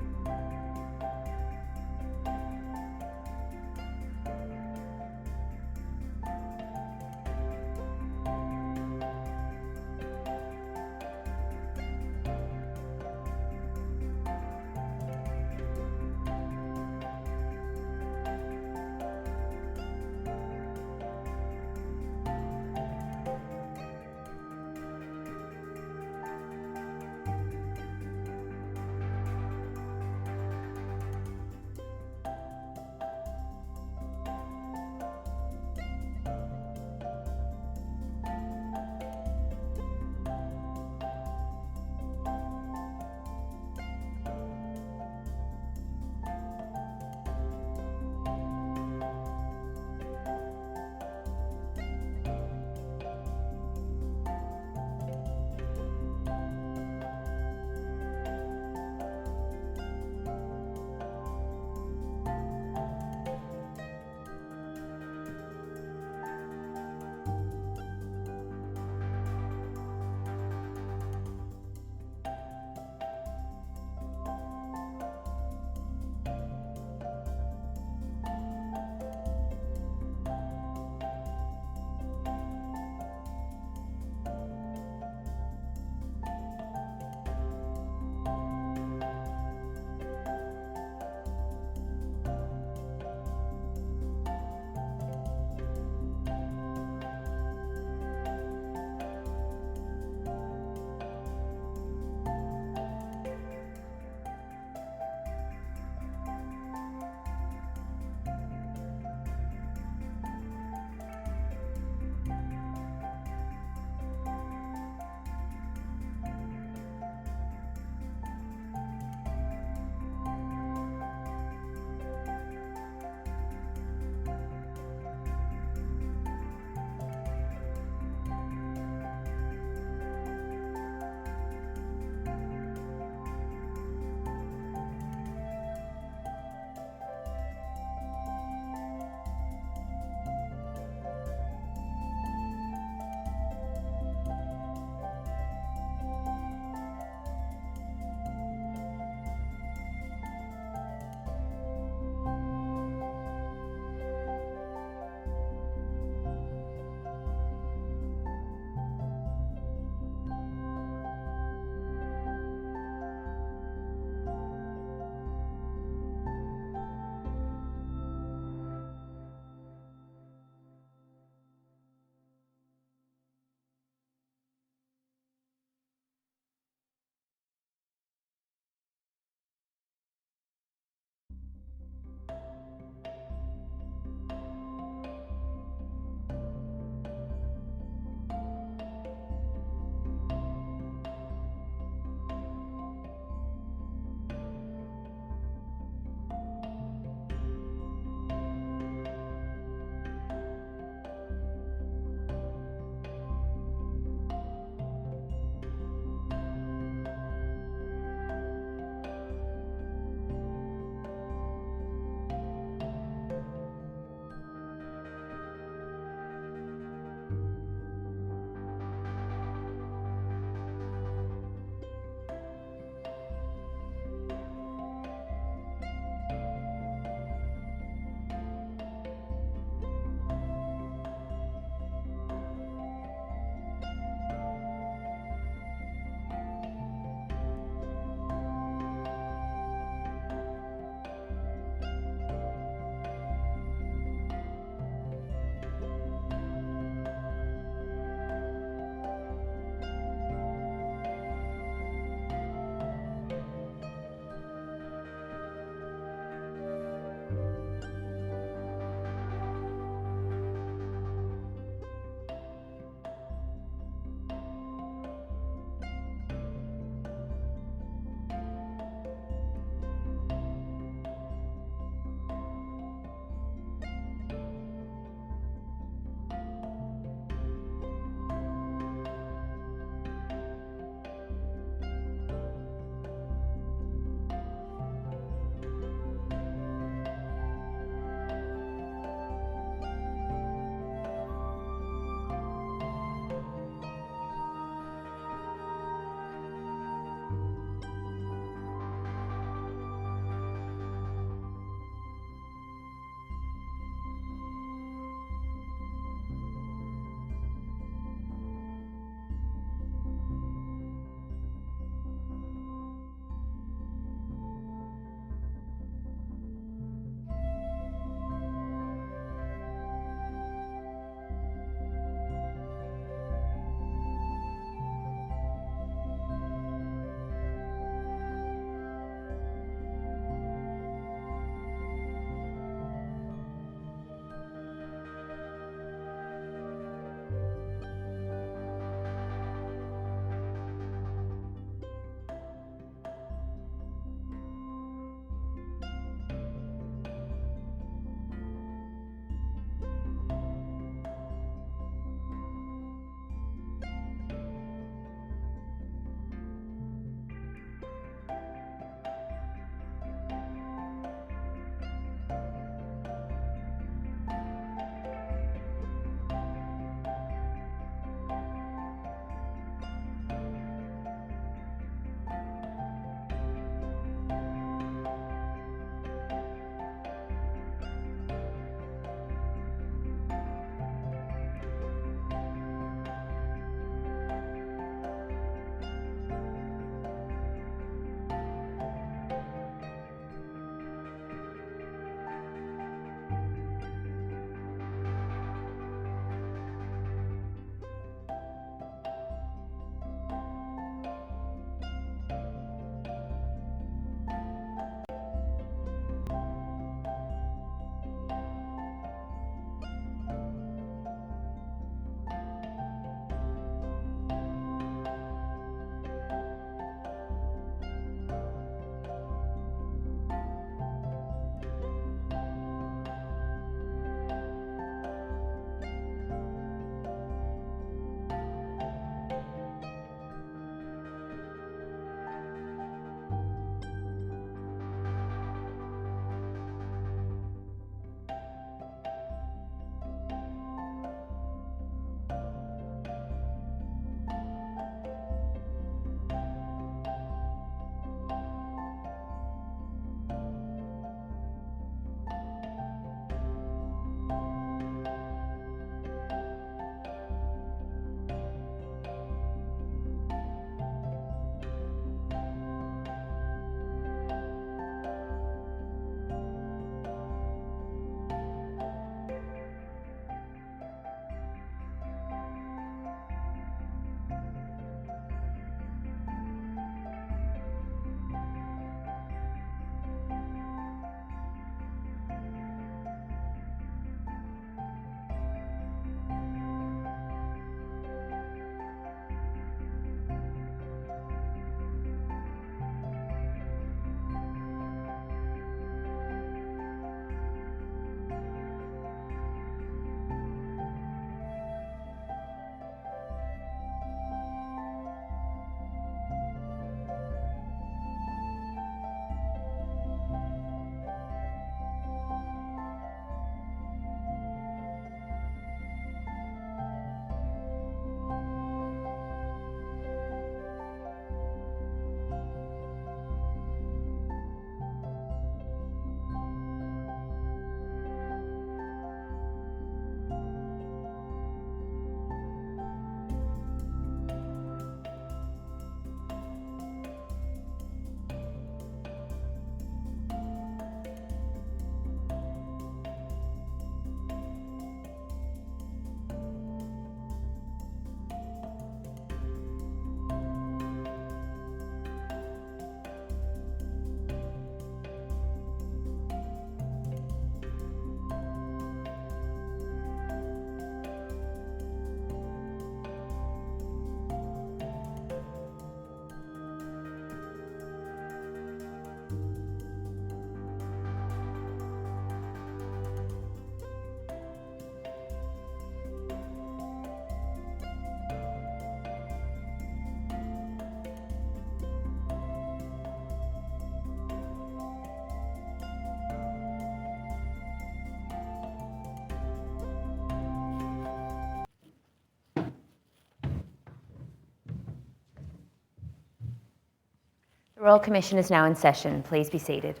The Royal Commission is now in session. Please be seated.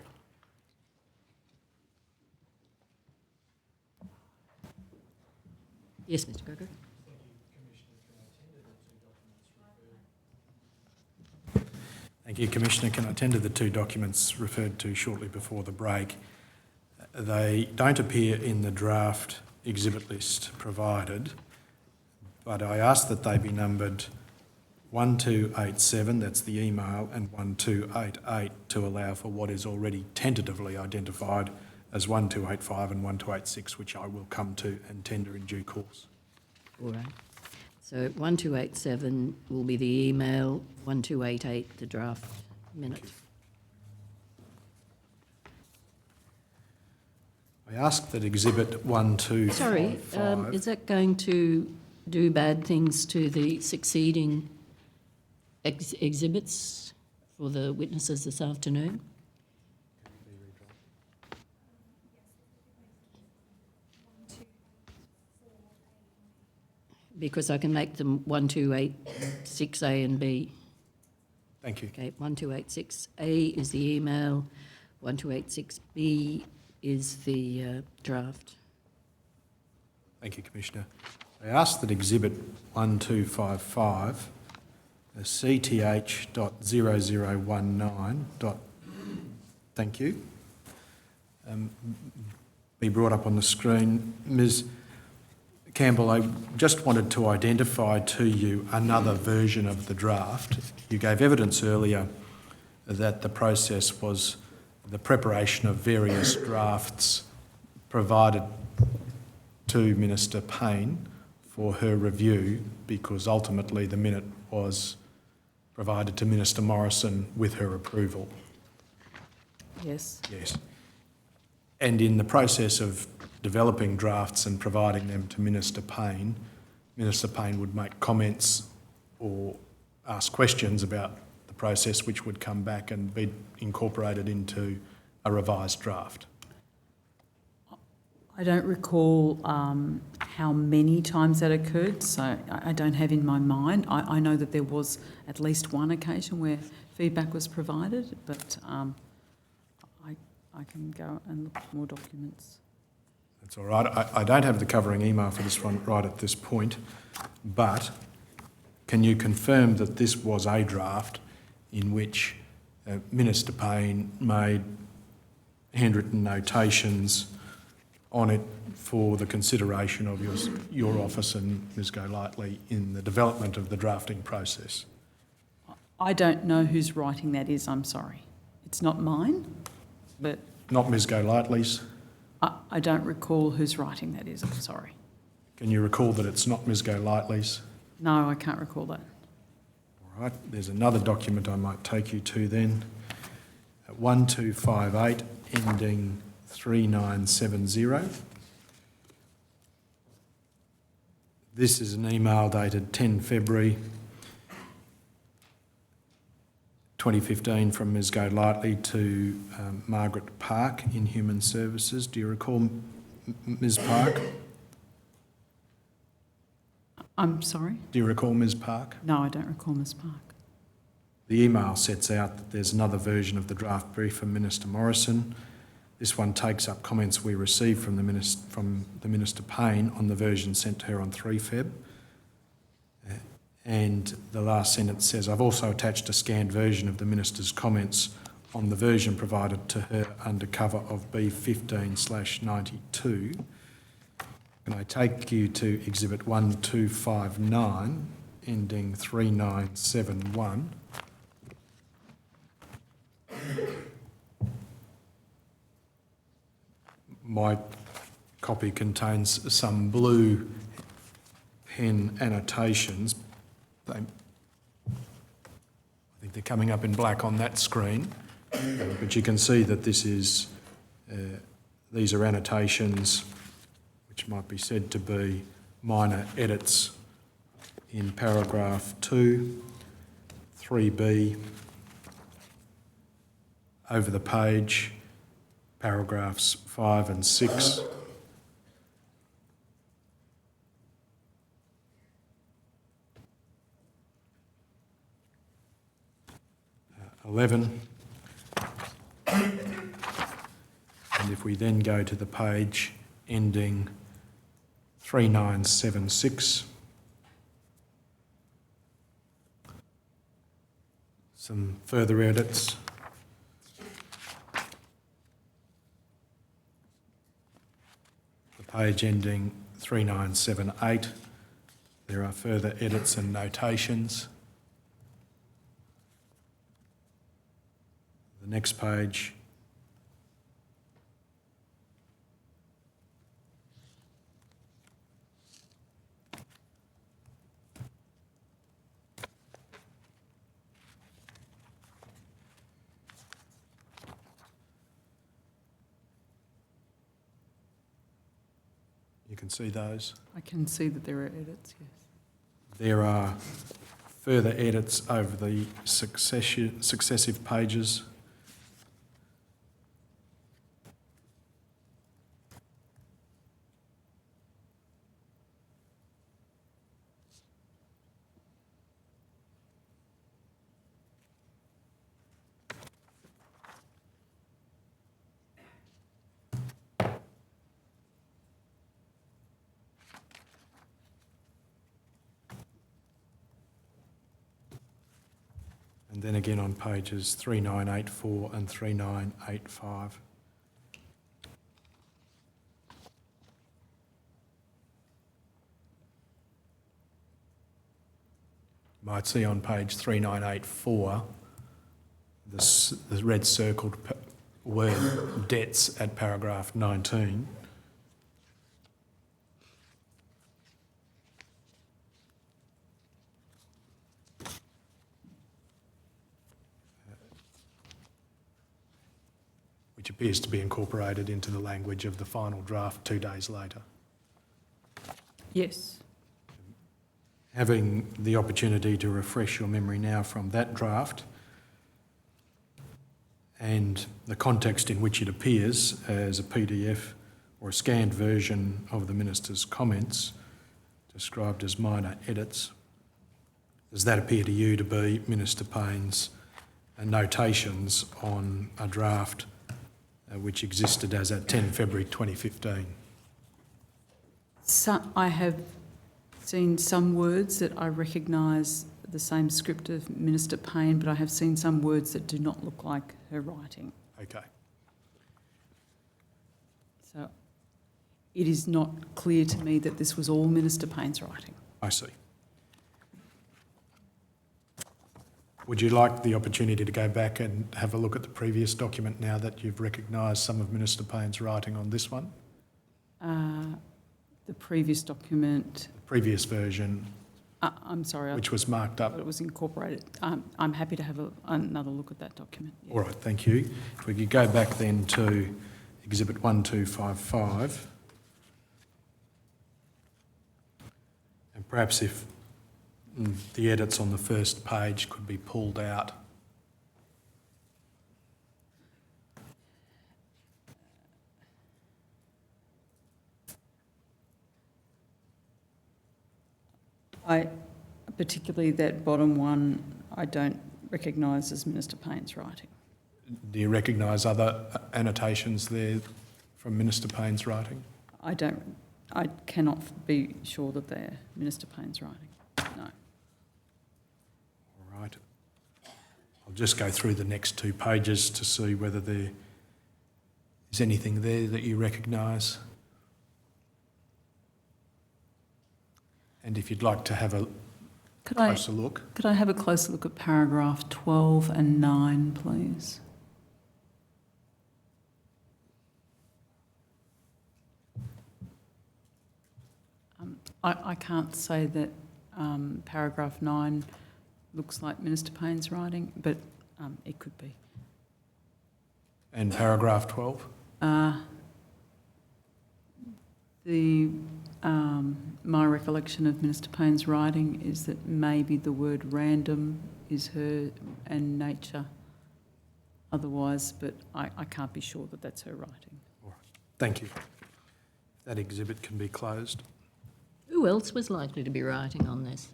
Yes, Mr Gregory. Thank you, Commissioner. Can I tender the two documents referred to shortly before the break? They don't appear in the draft exhibit list provided, but I ask that they be numbered 1287, that's the email, and 1288 to allow for what is already tentatively identified as 1285 and 1286, which I will come to and tender in due course. All right. So 1287 will be the email, 1288 the draft minute. I ask that exhibit 1255... Sorry, is that going to do bad things to the succeeding exhibits for the witnesses this afternoon? Because I can make them 1286A and B. Thank you. Okay, 1286A is the email, 1286B is the draft. Thank you, Commissioner. I ask that exhibit 1255, CTH.0019. Thank you. Be brought up on the screen. Ms. Campbell, I just wanted to identify to you another version of the draft. You gave evidence earlier that the process was the preparation of various drafts provided to Minister Payne for her review, because ultimately the minute was provided to Minister Morrison with her approval. Yes. Yes. And in the process of developing drafts and providing them to Minister Payne would make comments or ask questions about the process, which would come back and be incorporated into a revised draft. I don't recall how many times that occurred, so I don't have in my mind. I know that there was at least one occasion where feedback was provided, but I can go and look at more documents. That's all right. I don't have the covering email for this one right at this point, but can you confirm that this was a draft in which Minister Payne made handwritten notations on it for the consideration of your office and Ms Golightly in the development of the drafting process? I don't know whose writing that is, I'm sorry. It's not mine, but... Not Ms Golightly's? I don't recall whose writing that is, I'm sorry. Can you recall that it's not Ms Golightly's? No, I can't recall that. All right, there's another document I might take you to then. 1258 ending 3970. This is an email dated 10 February 2015 from Ms Golightly to Margaret Park in Human Services. Do you recall Ms Park? I'm sorry? Do you recall Ms Park? No, I don't recall Ms Park. The email sets out that there's another version of the draft brief from Minister Morrison. This one takes up comments we received from the Minister Payne on the version sent to her on 3 Feb. And the last sentence says, I've also attached a scanned version of the Minister's comments on the version provided to her under cover of B15/92. And I take you to Exhibit 1259, ending 3971. My copy contains some blue pen annotations. I think they're coming up in black on that screen, but you can see that these are annotations which might be said to be minor edits in paragraph 2, 3B, over the page, paragraphs 5 and 6, 11. And if we then go to the page ending 3976, some further edits. The page ending 3978, there are further edits and notations. The next page, you can see those. I can see that there are edits, yes. There are further edits over the successive pages. And then again on pages 3984 and 3985. You might see on page 3984 the red circled word debts at paragraph 19. Which appears to be incorporated into the language of the final draft 2 days later. Yes. Having the opportunity to refresh your memory now from that draft and the context in which it appears as a PDF or a scanned version of the Minister's comments described as minor edits, does that appear to you to be Minister Payne's notations on a draft which existed as at 10 February 2015? So I have seen some words that I recognise the same script of Minister Payne, but I have seen some words that do not look like her writing. Okay. So it is not clear to me that this was all Minister Payne's writing. I see. Would you like the opportunity to go back and have a look at the previous document now that you've recognised some of Minister Payne's writing on this one? The previous document... The previous version, I'm sorry. which was marked up. It was incorporated. I'm happy to have another look at that document. Yes. All right, thank you. If we could go back then to Exhibit 1255. And perhaps if the edits on the first page could be pulled out. Particularly that bottom one, I don't recognise as Minister Payne's writing. Do you recognise other annotations there from Minister Payne's writing? I cannot be sure that they're Minister Payne's writing, no. All right. I'll just go through the next 2 pages to see whether there is anything there that you recognise. And if you'd like to have a closer look. Could I have a closer look at paragraph 12 and 9, please? I can't say that paragraph 9 looks like Minister Payne's writing, but it could be. And paragraph 12? My recollection of Minister Payne's writing is that maybe the word random is her and nature otherwise, but I can't be sure that that's her writing. All right. Thank you. That exhibit can be closed. Who else was likely to be writing on this?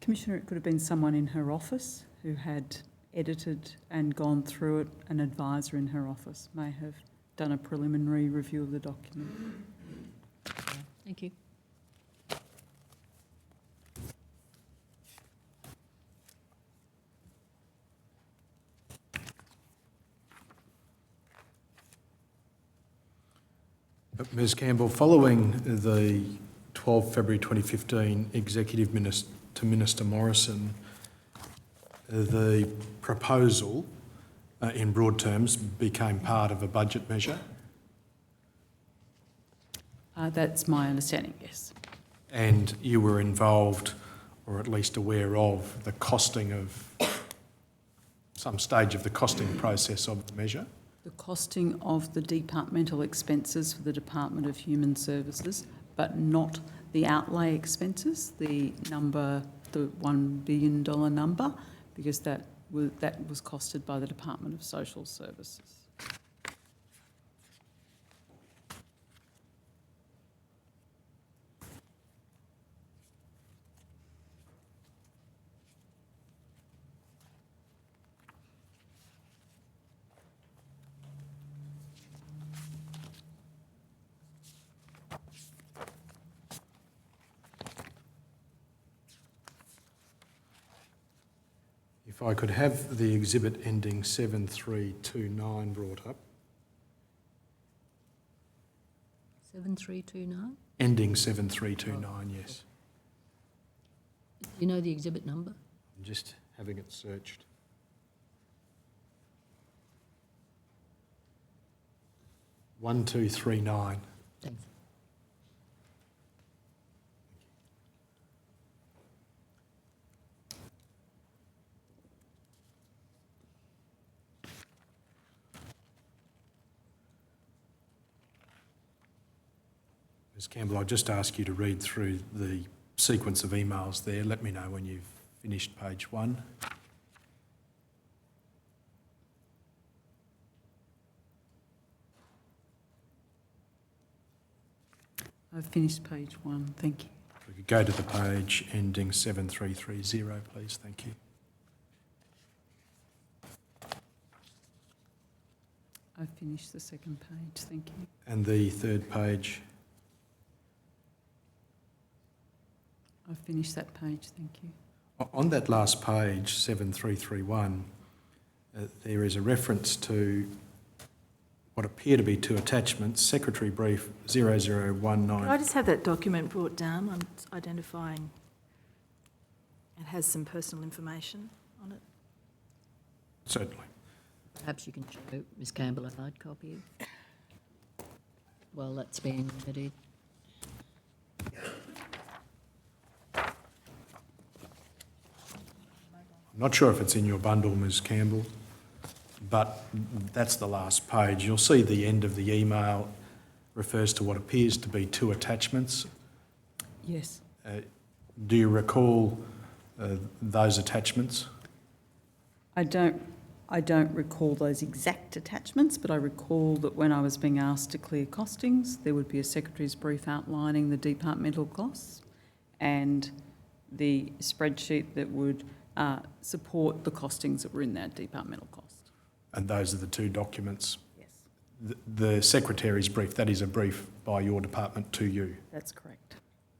Commissioner, it could have been someone in her office who had edited and gone through it, an advisor in her office may have done a preliminary review of the document. Thank you. Ms Campbell, following the 12 February 2015 Executive to Minister Morrison, the proposal, in broad terms, became part of a budget measure. That's my understanding, yes. And you were involved, or at least aware of, the costing of, some stage of the costing process of the measure? The costing of the departmental expenses for the Department of Human Services, but not the outlay expenses, the number, the $1 billion number, because that was costed by the Department of Social Services. If I could have the exhibit ending 7329 brought up. 7329? Ending 7329, yes. Do you know the exhibit number? I'm just having it searched. One, 2, 3, 9. Thanks. Ms Campbell, I'll just ask you to read through the sequence of emails there. Let me know when you've finished page 1. I've finished page 1, thank you. If we could go to the page ending 7330, please. Thank you. I've finished the second page, thank you. And the third page. I've finished that page, thank you. On that last page, 7331, there is a reference to what appear to be 2 attachments, Secretary Brief 0019. Could I just have that document brought down? I'm identifying. It has some personal information on it. Certainly. Perhaps you can show Ms Campbell a hard copy while that's being readied. I'm not sure if it's in your bundle, Ms Campbell, but that's the last page. You'll see the end of the email refers to what appears to be 2 attachments. Yes. Do you recall those attachments? I don't recall those exact attachments, but I recall that when I was being asked to clear costings, there would be a secretary's brief outlining the departmental costs and the spreadsheet that would support the costings that were in that departmental cost. And those are the 2 documents? Yes. The Secretary's brief, that is a brief by your department to you? That's correct.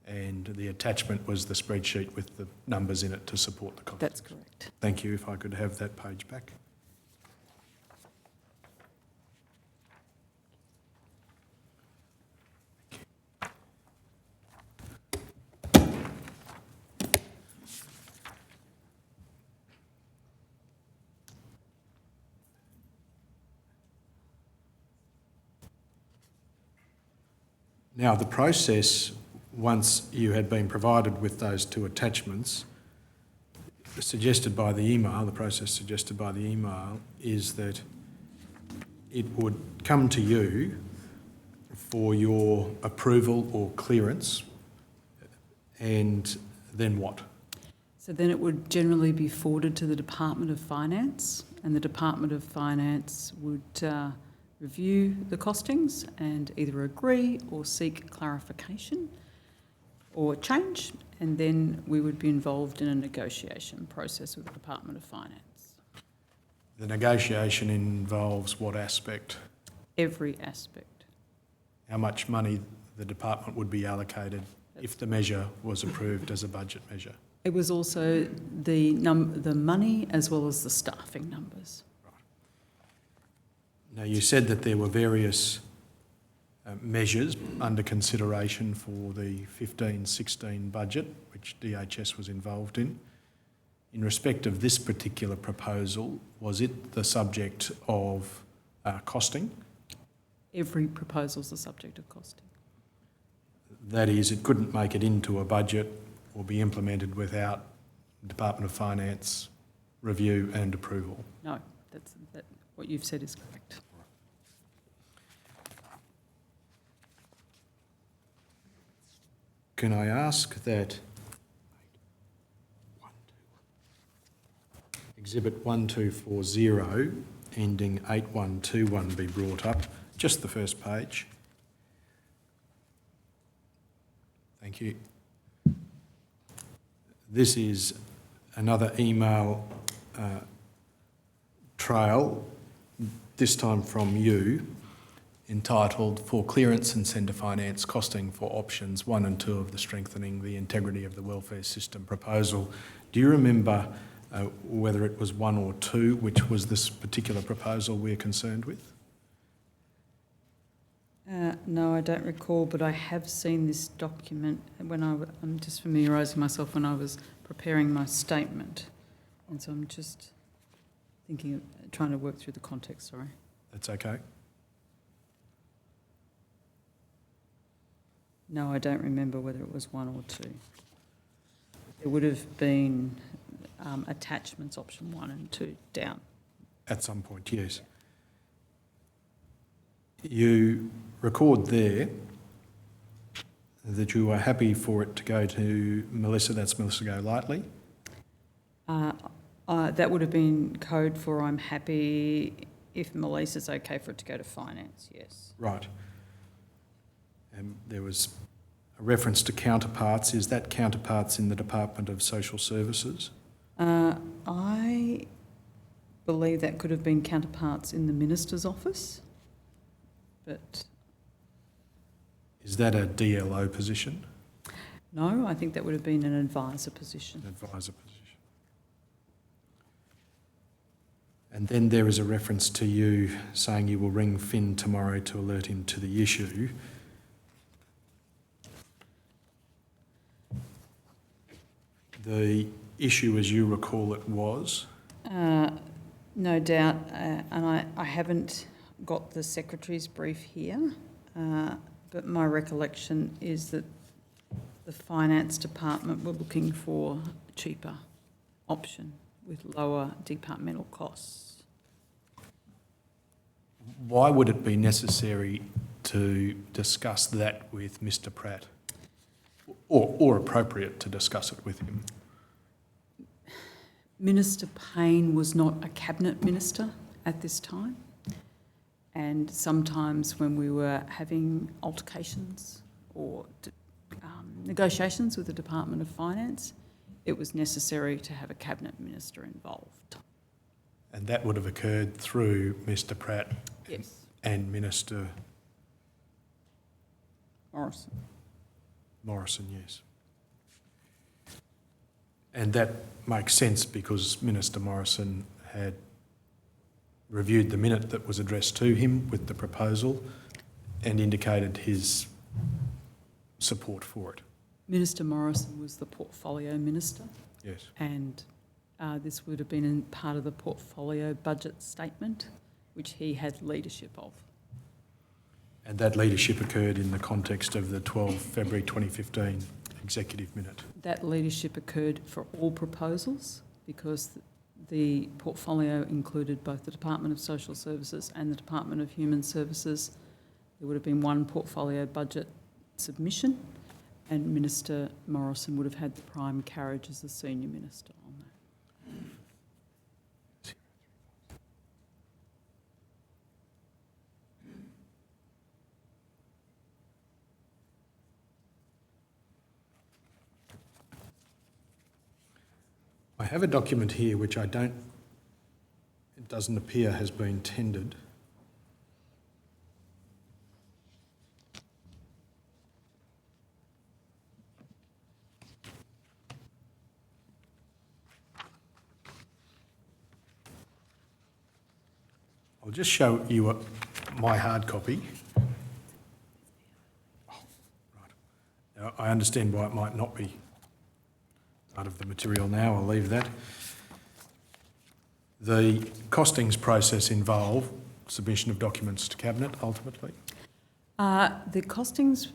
And the attachment was the spreadsheet with the numbers in it to support the costings? That's correct. Thank you. If I could have that page back. Now, the process, once you had been provided with those 2 attachments, suggested by the email, the process suggested by the email, is that it would come to you for your approval or clearance, and then what? So then it would generally be forwarded to the Department of Finance, and the Department of Finance would review the costings and either agree or seek clarification or change, and then we would be involved in a negotiation process with the Department of Finance. The negotiation involves what aspect? Every aspect. How much money the department would be allocated if the measure was approved as a budget measure? It was also the money as well as the staffing numbers. Now, you said that there were various measures under consideration for the 15-16 budget, which DHS was involved in. In respect of this particular proposal, was it the subject of costing? Every proposal is the subject of costing. That is, it couldn't make it into a budget or be implemented without Department of Finance review and approval. No, what you've said is correct. Can I ask that Exhibit 1240 ending 8121 be brought up? Just the first page. Thank you. This is another email trail, this time from you, entitled "For Clearance and Centre Finance Costing for Options 1 and 2 of the Strengthening the Integrity of the Welfare System proposal." Do you remember whether it was 1 or 2, which was this particular proposal we're concerned with? No, I don't recall, but I have seen this document when I'm just familiarising myself when I was preparing my statement. And so I'm just trying to work through the context, sorry. That's okay. No, I don't remember whether it was 1 or 2. There would have been attachments, option 1 and 2 down. At some point, yes. You record there that you are happy for it to go to Melissa, that's Melissa Golightly. That would have been code for I'm happy if Melissa's okay for it to go to finance, yes. Right. There was a reference to counterparts. Is that counterparts in the Department of Social Services? I believe that could have been counterparts in the Minister's office, but... Is that a DLO position? No, I think that would have been an advisor position. An advisor position. And then there is a reference to you saying you will ring Finn tomorrow to alert him to the issue. The issue, as you recall it, was? No doubt, and I haven't got the Secretary's brief here, but my recollection is that the Finance Department were looking for a cheaper option with lower departmental costs. Why would it be necessary to discuss that with Mr. Pratt? Or appropriate to discuss it with him? Minister Payne was not a cabinet minister at this time, and sometimes when we were having altercations or negotiations with the Department of Finance, it was necessary to have a cabinet minister involved. And that would have occurred through Mr. Pratt? Yes. And Minister Morrison, yes. And that makes sense because Minister Morrison had reviewed the minute that was addressed to him with the proposal and indicated his support for it. Minister Morrison was the portfolio minister. Yes. And this would have been in part of the portfolio budget statement, which he had leadership of. And that leadership occurred in the context of the 12 February 2015 executive minute. That leadership occurred for all proposals because the portfolio included both the Department of Social Services and the Department of Human Services. There would have been one portfolio budget submission, and Minister Morrison would have had the prime carriage as the senior minister on that. I have a document here which I don't doesn't appear has been tendered. I'll just show you my hard copy. Oh, right. Now, I understand why it might not be part of the material now. I'll leave that. The costings process involve submission of documents to Cabinet ultimately. The costings,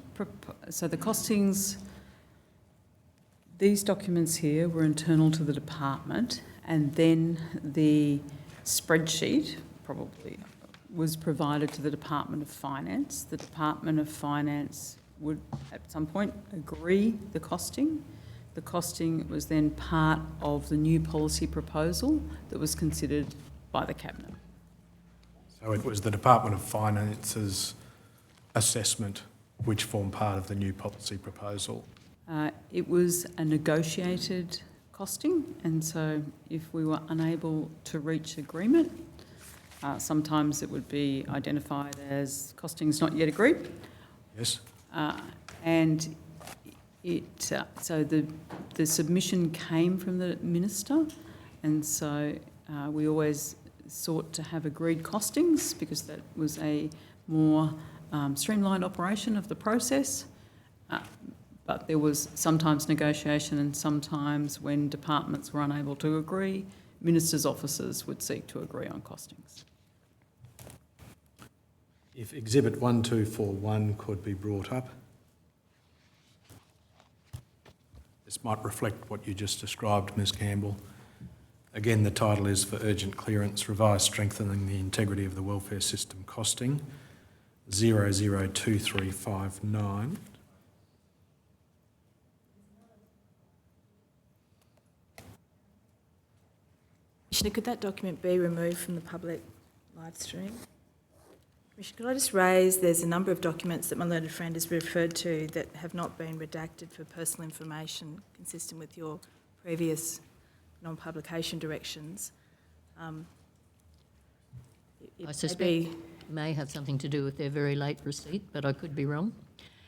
these documents here were internal to the department, and then the spreadsheet probably was provided to the Department of Finance. The Department of Finance would at some point agree the costing. The costing was then part of the new policy proposal that was considered by the Cabinet. So it was the Department of Finance's assessment which formed part of the new policy proposal. It was a negotiated costing, and so if we were unable to reach agreement, sometimes it would be identified as costings not yet agreed. Yes. And so the submission came from the Minister, and so we always sought to have agreed costings because that was a more streamlined operation of the process. But there was sometimes negotiation, and sometimes when departments were unable to agree, Ministers' offices would seek to agree on costings. If Exhibit 1241 could be brought up. This might reflect what you just described, Ms Campbell. Again, the title is For Urgent Clearance, Revised Strengthening the Integrity of the Welfare System Costing, 002359. Commissioner, could that document be removed from the public live stream? Commissioner, could I just raise, there's a number of documents that my learned friend has referred to that have not been redacted for personal information consistent with your previous non-publication directions. I suspect may have something to do with their very late receipt, but I could be wrong.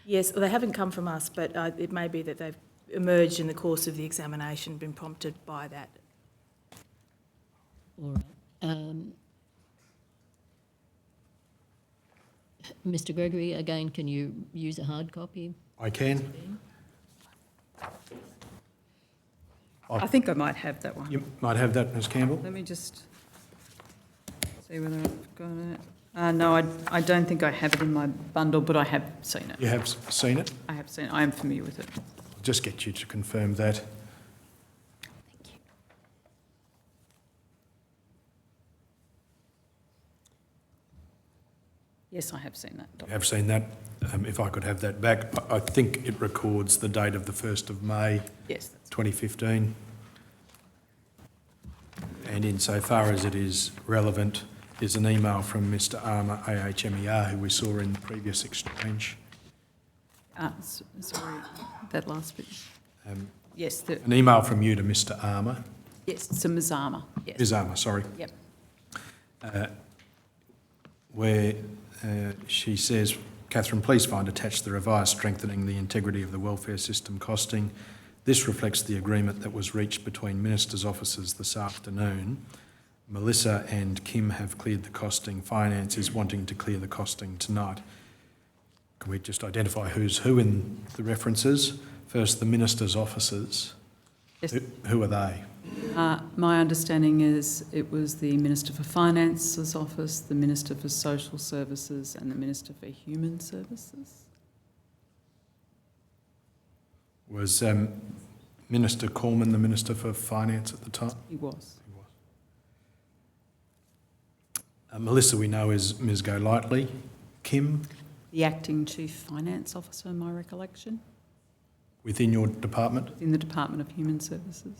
Yes, well, they haven't come from us, but it may be that they've emerged in the course of the examination, been prompted by that. All right. Mr Gregory, again, can you use a hard copy? I can. I think I might have that one. You might have that, Ms Campbell. Let me just see whether I've got it. No, I don't think I have it in my bundle, but I have seen it. You have seen it? I have seen it. I am familiar with it. I'll just get you to confirm that. Thank you. Yes, I have seen that. You have seen that. If I could have that back. I think it records the date of the 1st of May Yes. 2015. And insofar as it is relevant, is an email from Mr Armour, AHMER, who we saw in the previous exchange. Sorry, that last bit. Yes, An email from you to Mr Armour. yes, to Ms Armour. Yes. Ms Armour, sorry. Yep. Where she says, Kathryn, please find attached the revised strengthening the integrity of the welfare system costing. This reflects the agreement that was reached between Ministers' offices this afternoon. Melissa and Kim have cleared the costing. Finance is wanting to clear the costing tonight. Can we just identify who's who in the references? First, the Ministers' offices. Yes. Who are they? My understanding is it was the Minister for Finance's office, the Minister for Social Services and the Minister for Human Services. Was Minister Cormann the Minister for Finance at the time? He was. Melissa, we know, is Ms Golightly. Kim, The Acting Chief Finance Officer, in my recollection, within your department. in the Department of Human Services.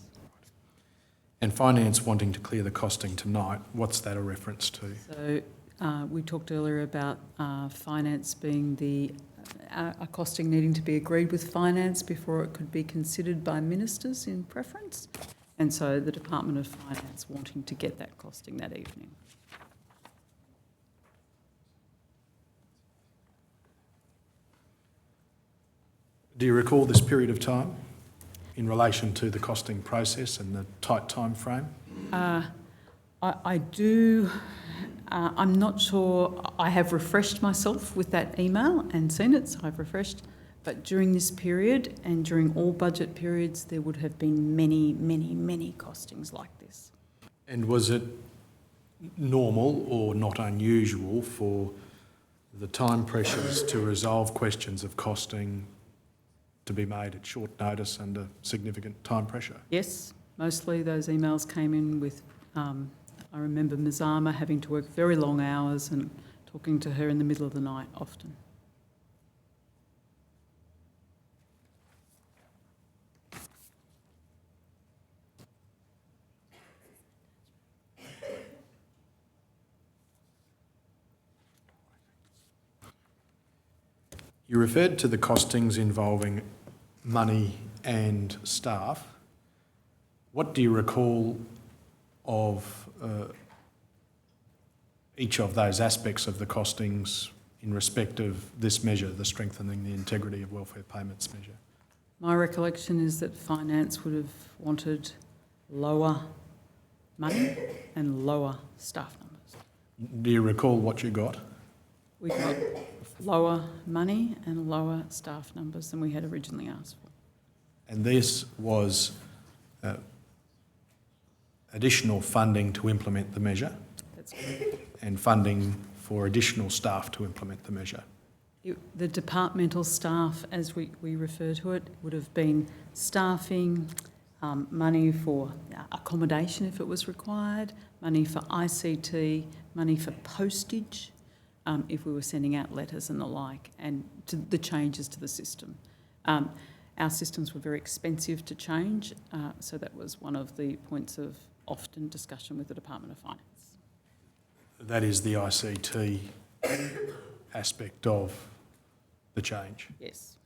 And Finance wanting to clear the costing tonight. What's that a reference to? So we talked earlier about Finance being a costing needing to be agreed with Finance before it could be considered by Ministers in preference. And so the Department of Finance wanting to get that costing that evening. Do you recall this period of time in relation to the costing process and the tight time frame? I do. I'm not sure. I have refreshed myself with that email and seen it, so I've refreshed. But during this period and during all budget periods, there would have been many, many, many costings like this. And was it normal or not unusual for the time pressures to resolve questions of costing to be made at short notice under significant time pressure? Yes, mostly those emails came in with, I remember Mazama having to work very long hours and talking to her in the middle of the night often. You referred to the costings involving money and staff. What do you recall of each of those aspects of the costings in respect of this measure, the strengthening the integrity of welfare payments measure? My recollection is that Finance would have wanted lower money and lower staff numbers. Do you recall what you got? We got lower money and lower staff numbers than we had originally asked for. And this was additional funding to implement the measure That's correct. and funding for additional staff to implement the measure. The departmental staff, as we refer to it, would have been staffing, money for accommodation if it was required, money for ICT, money for postage if we were sending out letters and the like, and to the changes to the system. Our systems were very expensive to change, so that was one of the points of often discussion with the Department of Finance. That is the ICT aspect of the change. Yes.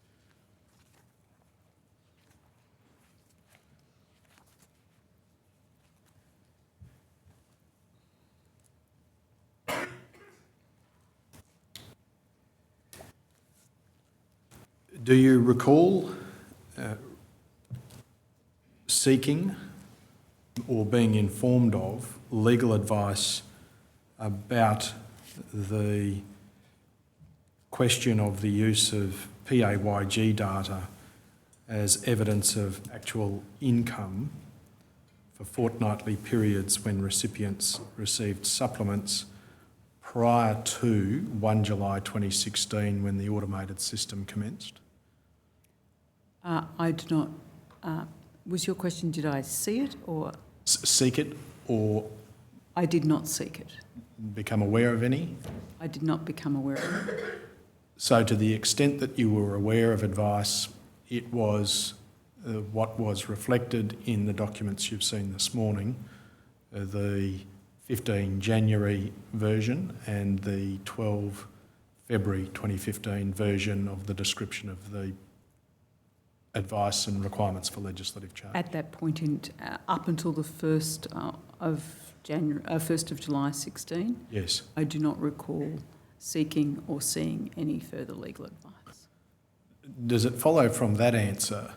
Do you recall seeking or being informed of legal advice about the question of the use of PAYG data as evidence of actual income for fortnightly periods when recipients received supplements prior to 1 July 2016 when the automated system commenced? I do not. Was your question, did I see it or? Seek it or I did not seek it. become aware of any? I did not become aware of it. So to the extent that you were aware of advice, it was what was reflected in the documents you've seen this morning, the 15 January version and the 12 February 2015 version of the description of the advice and requirements for legislative change. At that point, up until the 1st of July 16, Yes. I do not recall seeking or seeing any further legal advice. Does it follow from that answer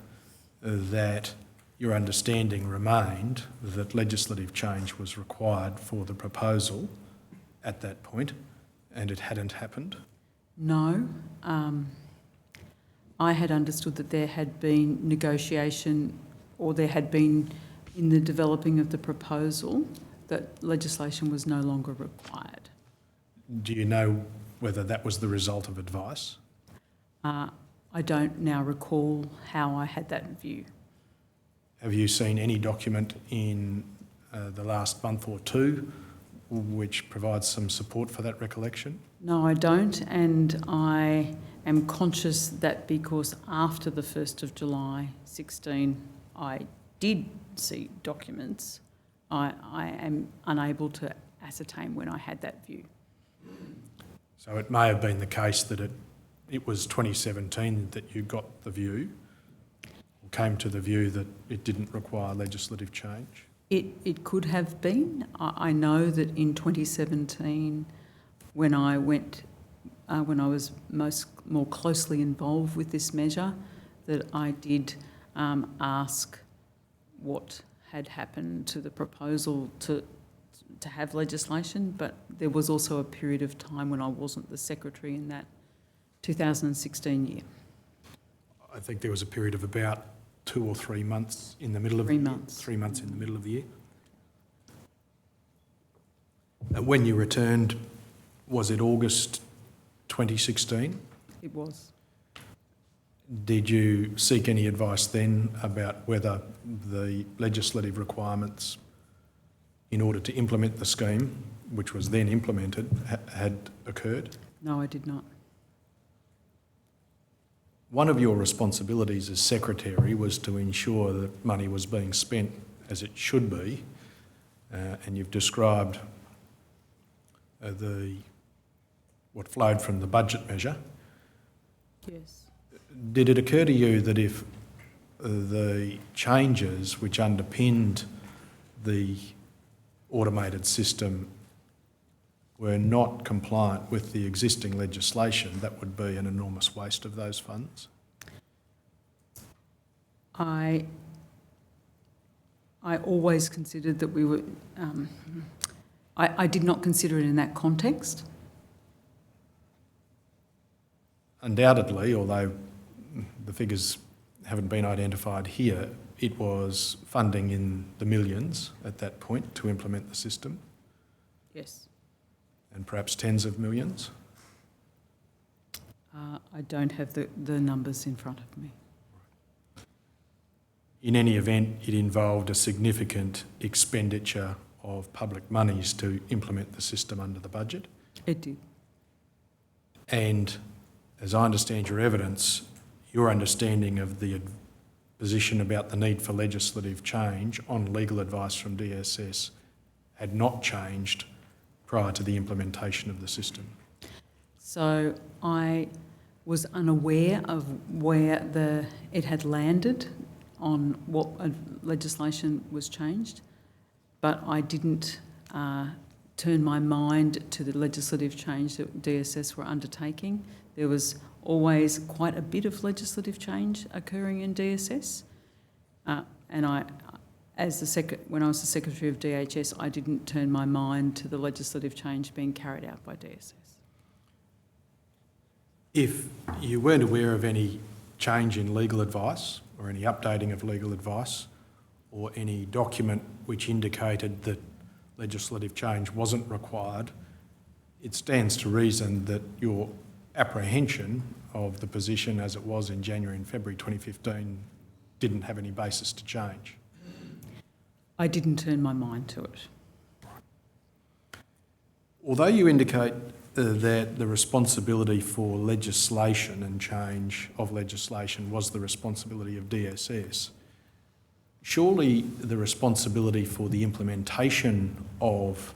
that your understanding remained that legislative change was required for the proposal at that point and it hadn't happened? No. I had understood that there had been negotiation or there had been in the developing of the proposal that legislation was no longer required. Do you know whether that was the result of advice? I don't now recall how I had that view. Have you seen any document in the last month or two which provides some support for that recollection? No, I don't, and I am conscious that because after the 1st of July 16 I did see documents, I am unable to ascertain when I had that view. So it may have been the case that it was 2017 that you got the view, came to the view that it didn't require legislative change? It could have been. I know that in 2017, when I was more closely involved with this measure, that I did ask what had happened to the proposal to have legislation, but there was also a period of time when I wasn't the secretary in that 2016 year. I think there was a period of about 2 or 3 months in the middle of 3 the year. months. 3 months in the middle of the year. When you returned, was it August 2016? It was. Did you seek any advice then about whether the legislative requirements in order to implement the scheme, which was then implemented, had occurred? No, I did not. One of your responsibilities as secretary was to ensure that money was being spent as it should be, and you've described what flowed from the budget measure. Yes. Did it occur to you that if the changes which underpinned the automated system were not compliant with the existing legislation, that would be an enormous waste of those funds? I always considered that we were... I did not consider it in that context. Undoubtedly, although the figures haven't been identified here, it was funding in the millions at that point to implement the system, Yes. and perhaps tens of millions. I don't have the numbers in front of me. In any event, it involved a significant expenditure of public monies to implement the system under the budget. It did. And as I understand your evidence, your understanding of the position about the need for legislative change on legal advice from DSS had not changed prior to the implementation of the system. So I was unaware of where it had landed on what legislation was changed, but I didn't turn my mind to the legislative change that DSS were undertaking. There was always quite a bit of legislative change occurring in DSS, and when I was the Secretary of DHS, I didn't turn my mind to the legislative change being carried out by DSS. If you weren't aware of any change in legal advice or any updating of legal advice or any document which indicated that legislative change wasn't required, it stands to reason that your apprehension of the position as it was in January and February 2015 didn't have any basis to change. I didn't turn my mind to it. Although you indicate that the responsibility for legislation and change of legislation was the responsibility of DSS, surely the responsibility for the implementation of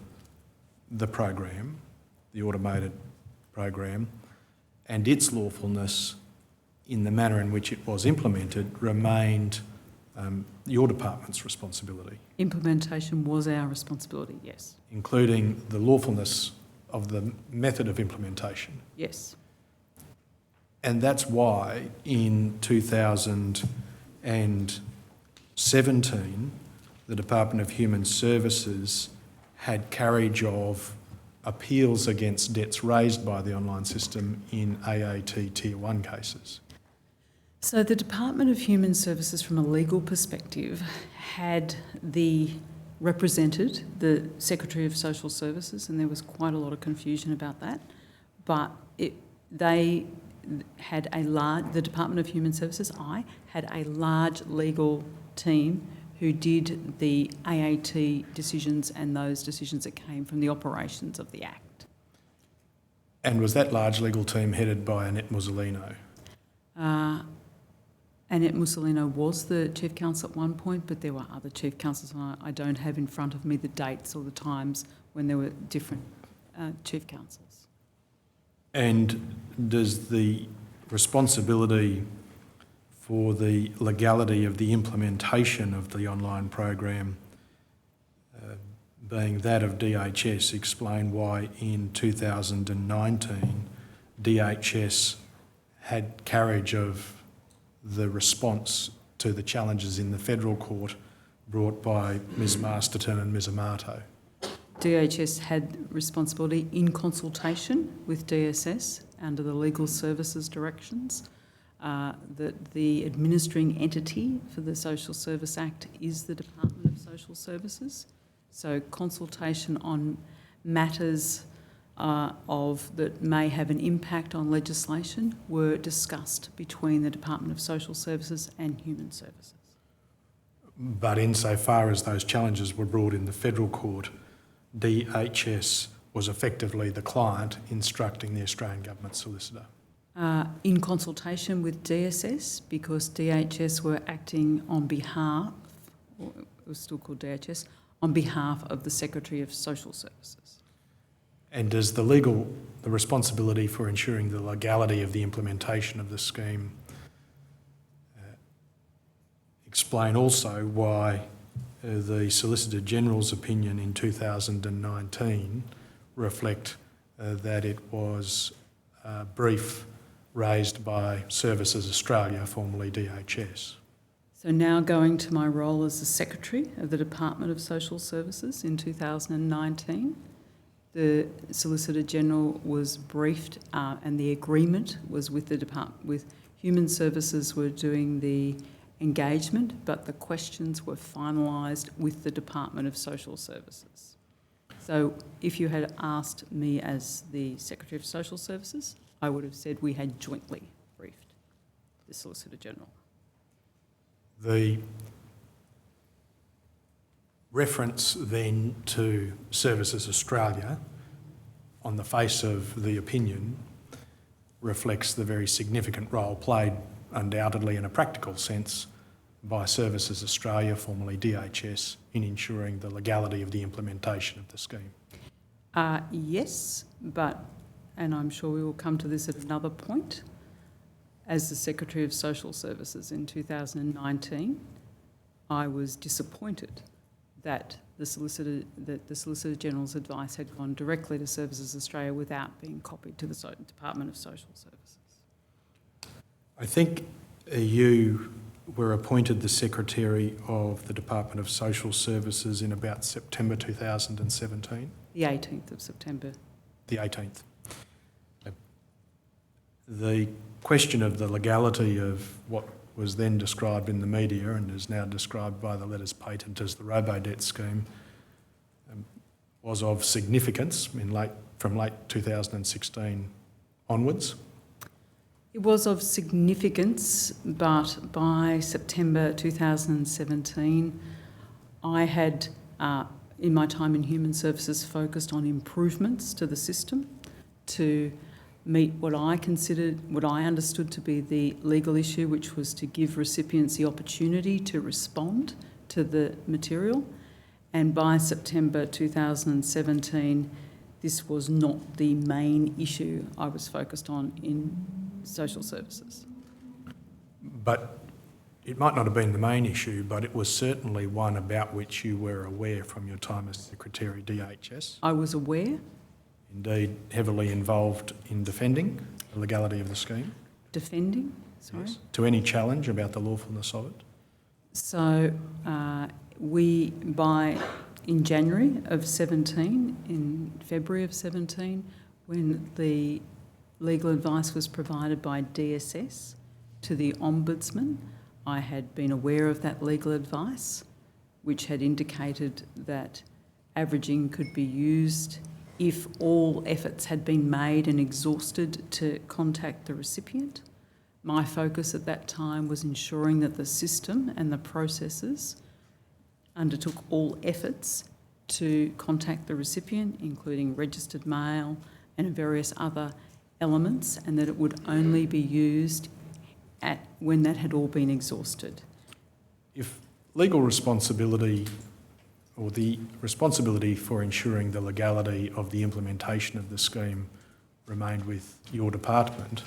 the program, the automated program, and its lawfulness in the manner in which it was implemented remained your department's responsibility. Implementation was our responsibility, yes. Including the lawfulness of the method of implementation. Yes. And that's why in 2017, the Department of Human Services had carriage of appeals against debts raised by the online system in AAT Tier 1 cases. So the Department of Human Services, from a legal perspective, had represented the Secretary of Social Services, and there was quite a lot of confusion about that. But the Department of Human Services, had a large legal team who did the AAT decisions and those decisions that came from the operations of the Act. And was that large legal team headed by Annette Musolino? Annette Musolino was the Chief Counsel at one point, but there were other Chief Counsels, and I don't have in front of me the dates or the times when there were different Chief Counsels. And does the responsibility for the legality of the implementation of the online program being that of DHS, explain why in 2019 DHS had carriage of the response to the challenges in the federal court brought by Ms Masterton and Ms Amato. DHS had responsibility in consultation with DSS under the Legal Services Directions. That the administering entity for the Social Service Act is the Department of Social Services. So consultation on matters that may have an impact on legislation were discussed between the Department of Social Services and Human Services. But insofar as those challenges were brought in the federal court, DHS was effectively the client instructing the Australian Government solicitor. In consultation with DSS, because DHS were acting on behalf, or it was still called DHS, on behalf of the Secretary of Social Services. And does the responsibility for ensuring the legality of the implementation of the scheme explain also why the Solicitor General's opinion in 2019 reflect that it was a brief raised by Services Australia, formerly DHS? So now going to my role as the Secretary of the Department of Social Services in 2019, the Solicitor General was briefed and the agreement was with the Department, with Human Services were doing the engagement, but the questions were finalised with the Department of Social Services. So if you had asked me as the Secretary of Social Services, I would have said we had jointly briefed the Solicitor General. The reference then to Services Australia on the face of the opinion reflects the very significant role played undoubtedly in a practical sense by Services Australia, formerly DHS, in ensuring the legality of the implementation of the scheme. Yes, but, and I'm sure we will come to this at another point, as the Secretary of Social Services in 2019, I was disappointed that the Solicitor General's advice had gone directly to Services Australia without being copied to the Department of Social Services. I think you were appointed the Secretary of the Department of Social Services in about September 2017. The 18th of September. The 18th. The question of the legality of what was then described in the media and is now described by the letters patent as the Robodebt scheme was of significance from late 2016 onwards. It was of significance, but by September 2017, I had, in my time in Human Services, focused on improvements to the system to meet what I understood to be the legal issue, which was to give recipients the opportunity to respond to the material. And by September 2017, this was not the main issue I was focused on in social services. But it might not have been the main issue, but it was certainly one about which you were aware from your time as Secretary DHS. I was aware. Indeed, heavily involved in defending the legality of the scheme. Defending, sorry? Yes. To any challenge about the lawfulness of it. So in January of 17, in February of 17, when the legal advice was provided by DSS to the Ombudsman, I had been aware of that legal advice, which had indicated that averaging could be used if all efforts had been made and exhausted to contact the recipient. My focus at that time was ensuring that the system and the processes undertook all efforts to contact the recipient, including registered mail and various other elements, and that it would only be used when that had all been exhausted. If legal responsibility or the responsibility for ensuring the legality of the implementation of the scheme remained with your department,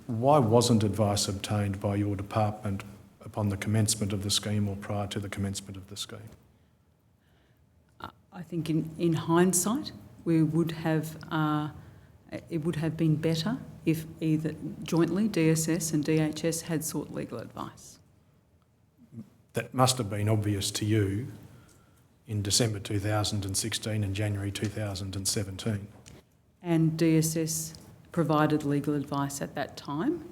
Why wasn't advice obtained by your department upon the commencement of the scheme or prior to the commencement of the scheme? I think in hindsight, we would have, it would have been better if either jointly DSS and DHS had sought legal advice. That must have been obvious to you in December 2016 and January 2017. And DSS provided legal advice at that time.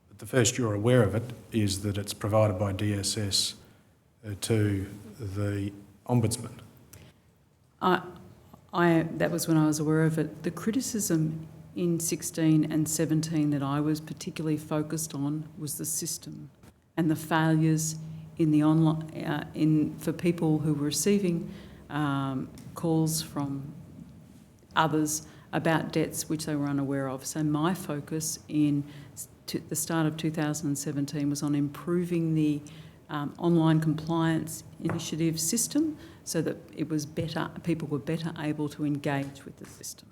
But the first you're aware of it is that it's provided by DSS to the Ombudsman. That was when I was aware of it. The criticism in 16 and 17 that I was particularly focused on was the system and the failures in the online, for people who were receiving calls from others about debts which they were unaware of. So my focus in the start of 2017 was on improving the online compliance initiative system so that it was better, people were better able to engage with the system.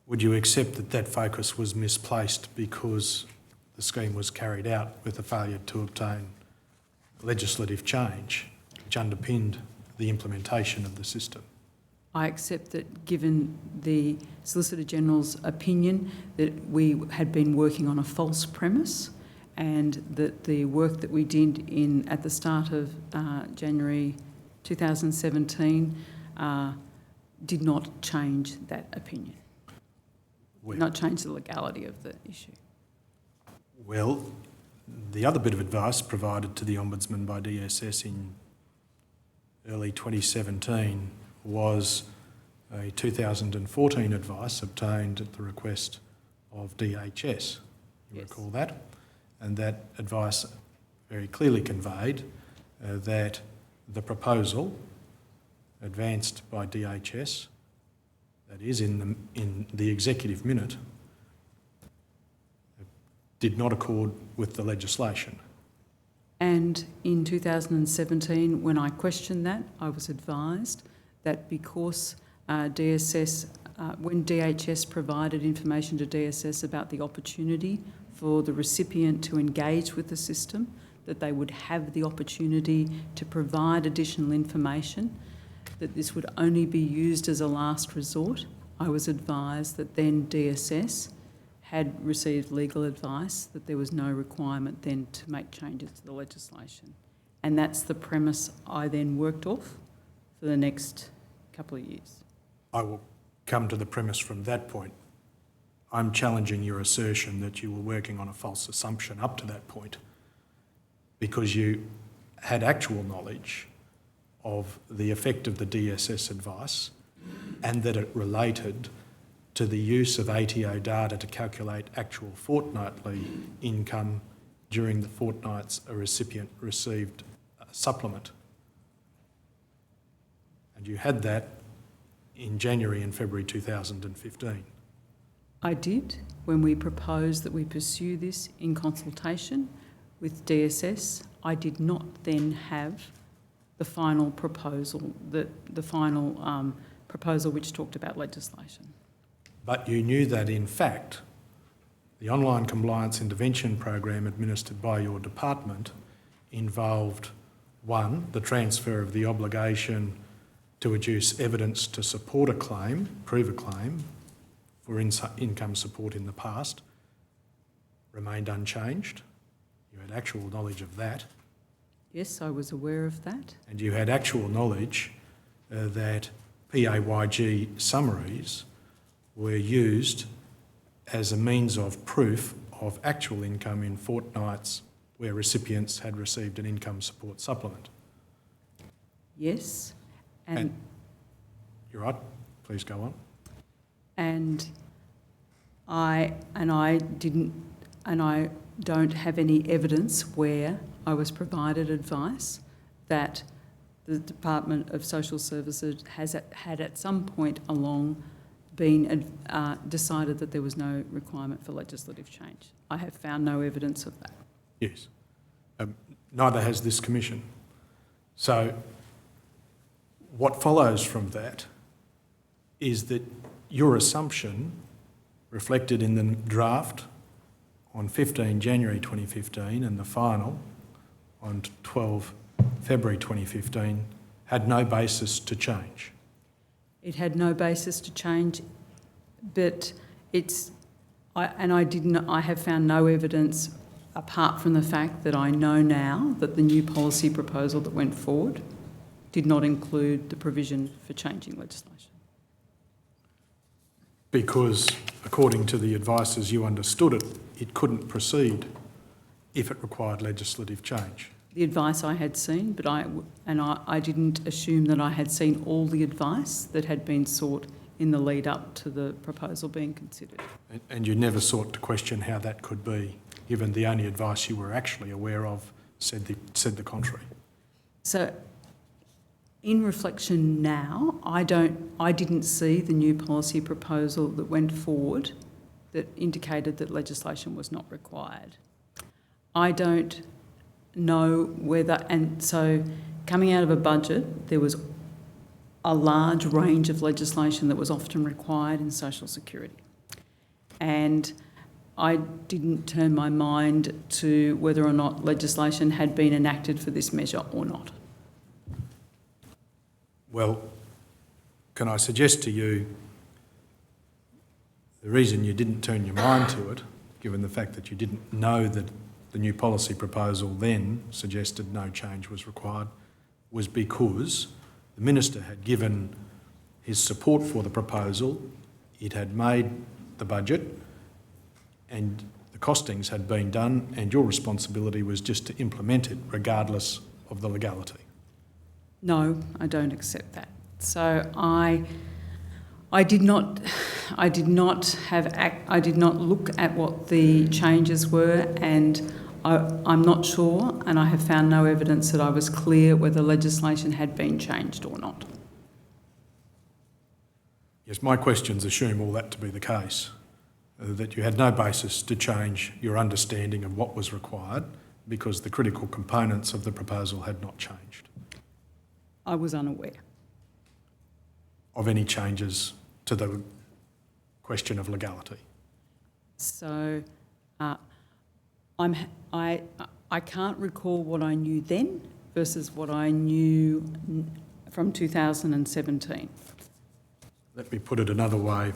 Would you accept that that focus was misplaced because the scheme was carried out with a failure to obtain legislative change which underpinned the implementation of the system? I accept that given the Solicitor General's opinion that we had been working on a false premise and that the work that we did at the start of January 2017 did not change that opinion, not change the legality of the issue. Well, the other bit of advice provided to the Ombudsman by DSS in early 2017 was a 2014 advice obtained at the request of DHS. You recall that? And that advice very clearly conveyed that the proposal advanced by DHS, that is in the executive minute, did not accord with the legislation. And in 2017, when I questioned that, I was advised that because when DHS provided information to DSS about the opportunity for the recipient to engage with the system, that they would have the opportunity to provide additional information, that this would only be used as a last resort. I was advised that then DSS had received legal advice that there was no requirement then to make changes to the legislation. And that's the premise I then worked off for the next couple of years. I will come to the premise from that point. I'm challenging your assertion that you were working on a false assumption up to that point because you had actual knowledge of the effect of the DSS advice and that it related to the use of ATO data to calculate actual fortnightly income during the fortnights a recipient received a supplement. And you had that in January and February 2015. I did when we proposed that we pursue this in consultation with DSS. I did not then have the final proposal, the final proposal which talked about legislation. But you knew that, in fact, the online compliance intervention program administered by your department involved, one, the transfer of the obligation to adduce evidence to support a claim, prove a claim for income support in the past, remained unchanged. You had actual knowledge of that. Yes, I was aware of that. And you had actual knowledge that PAYG summaries were used as a means of proof of actual income in fortnights where recipients had received an income support supplement. Yes. And you're right, please go on. And I don't have any evidence where I was provided advice that the Department of Social Services had at some point along decided that there was no requirement for legislative change. I have found no evidence of that. Yes. Neither has this Commission. So what follows from that is that your assumption reflected in the draft on 15 January 2015 and the final on 12 February 2015 had no basis to change. It had no basis to change, but I have found no evidence apart from the fact that I know now that the new policy proposal that went forward did not include the provision for changing legislation. Because, according to the advice as you understood it, it couldn't proceed if it required legislative change. The advice I had seen, but I didn't assume that I had seen all the advice that had been sought in the lead up to the proposal being considered. And you never sought to question how that could be, given the only advice you were actually aware of said the contrary. So, in reflection now, I didn't see the new policy proposal that went forward that indicated that legislation was not required. I don't know whether, and so coming out of a budget, there was a large range of legislation that was often required in social security. And I didn't turn my mind to whether or not legislation had been enacted for this measure or not. Well, can I suggest to you the reason you didn't turn your mind to it, given the fact that you didn't know that the new policy proposal then suggested no change was required, was because the Minister had given his support for the proposal, it had made the budget, and the costings had been done, and your responsibility was just to implement it regardless of the legality. No, I don't accept that. So I did not look at what the changes were, and I'm not sure, and I have found no evidence that I was clear whether legislation had been changed or not. Yes, my questions assume all that to be the case, that you had no basis to change your understanding of what was required because the critical components of the proposal had not changed. I was unaware. Of any changes to the question of legality. So I can't recall what I knew then versus what I knew from 2017. Let me put it another way.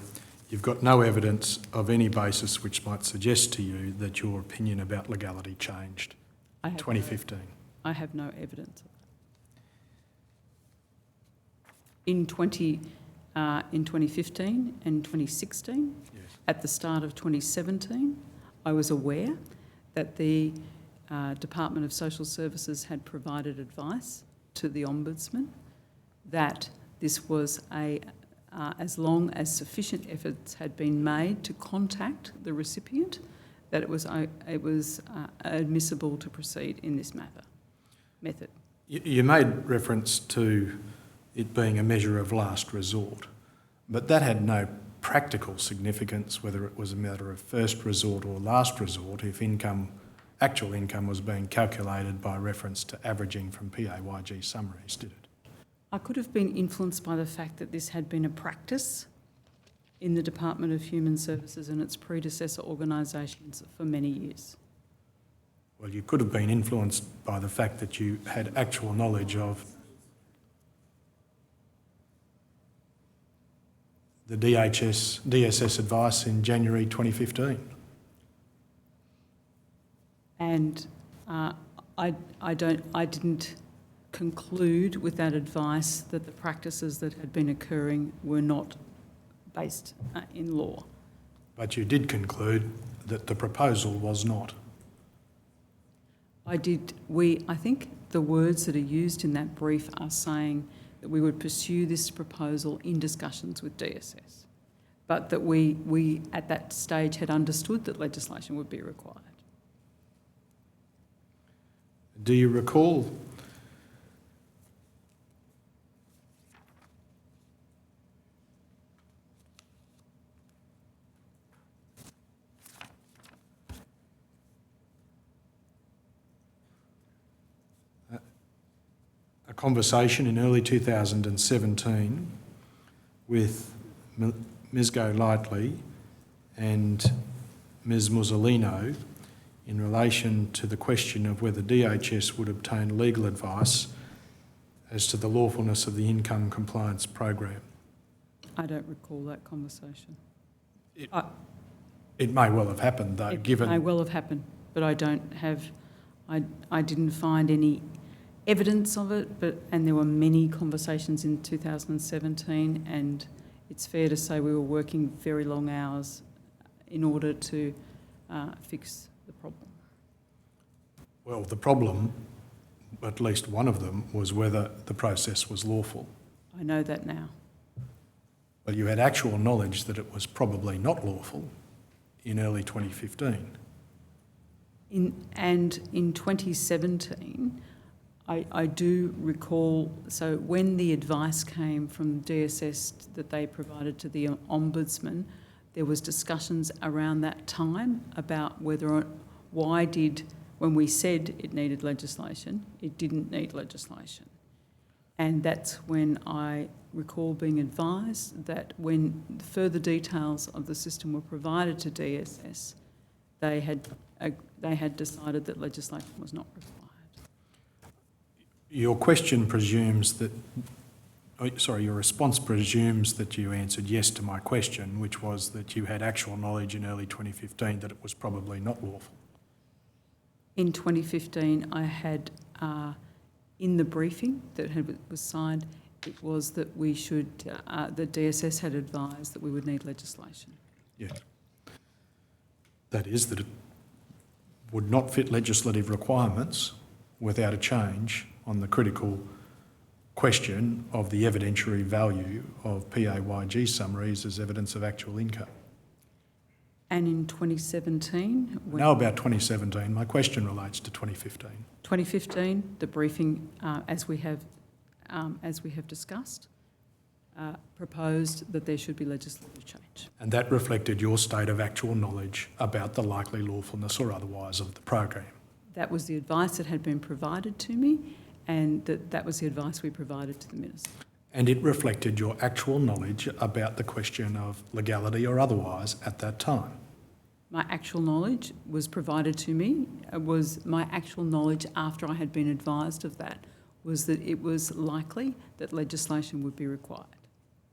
You've got no evidence of any basis which might suggest to you that your opinion about legality changed in 2015. I have no evidence of that. In 2015 and 2016, Yes. at the start of 2017, I was aware that the Department of Social Services had provided advice to the Ombudsman that this was as long as sufficient efforts had been made to contact the recipient, that it was admissible to proceed in this method. You made reference to it being a measure of last resort, but that had no practical significance whether it was a matter of first resort or last resort if actual income was being calculated by reference to averaging from PAYG summaries, did it? I could have been influenced by the fact that this had been a practice in the Department of Human Services and its predecessor organisations for many years. Well, you could have been influenced by the fact that you had actual knowledge of the DSS advice in January 2015. And I didn't conclude with that advice that the practices that had been occurring were not based in law. But you did conclude that the proposal was not. I think the words that are used in that brief are saying that we would pursue this proposal in discussions with DSS, but that we at that stage had understood that legislation would be required. Do you recall a conversation in early 2017 with Ms Golightly and Ms Musolino in relation to the question of whether DHS would obtain legal advice as to the lawfulness of the income compliance program. I don't recall that conversation. It may well have happened, though, given... It may well have happened, but I don't have... I didn't find any evidence of it, and there were many conversations in 2017, and it's fair to say we were working very long hours in order to fix the problem. Well, the problem, at least one of them, was whether the process was lawful. I know that now. But you had actual knowledge that it was probably not lawful in early 2015. In 2017, I do recall, so when the advice came from DSS that they provided to the Ombudsman, there was discussions around that time about when we said it needed legislation, it didn't need legislation. And that's when I recall being advised that when further details of the system were provided to DSS, they had decided that legislation was not required. Your question presumes that... your response presumes that you answered yes to my question, which was that you had actual knowledge in early 2015 that it was probably not lawful. In 2015, I had, in the briefing that was signed, it was that we should, that DSS had advised that we would need legislation. Yeah. That is, that it would not fit legislative requirements without a change on the critical question of the evidentiary value of PAYG summaries as evidence of actual income. And in 2017... Know about 2017. My question relates to 2015. 2015, the briefing, as we have discussed, proposed that there should be legislative change. And that reflected your state of actual knowledge about the likely lawfulness or otherwise of the program. That was the advice that had been provided to me, and that was the advice we provided to the Minister. And it reflected your actual knowledge about the question of legality or otherwise at that time. My actual knowledge was provided to me, my actual knowledge after I had been advised of that, was that it was likely that legislation would be required.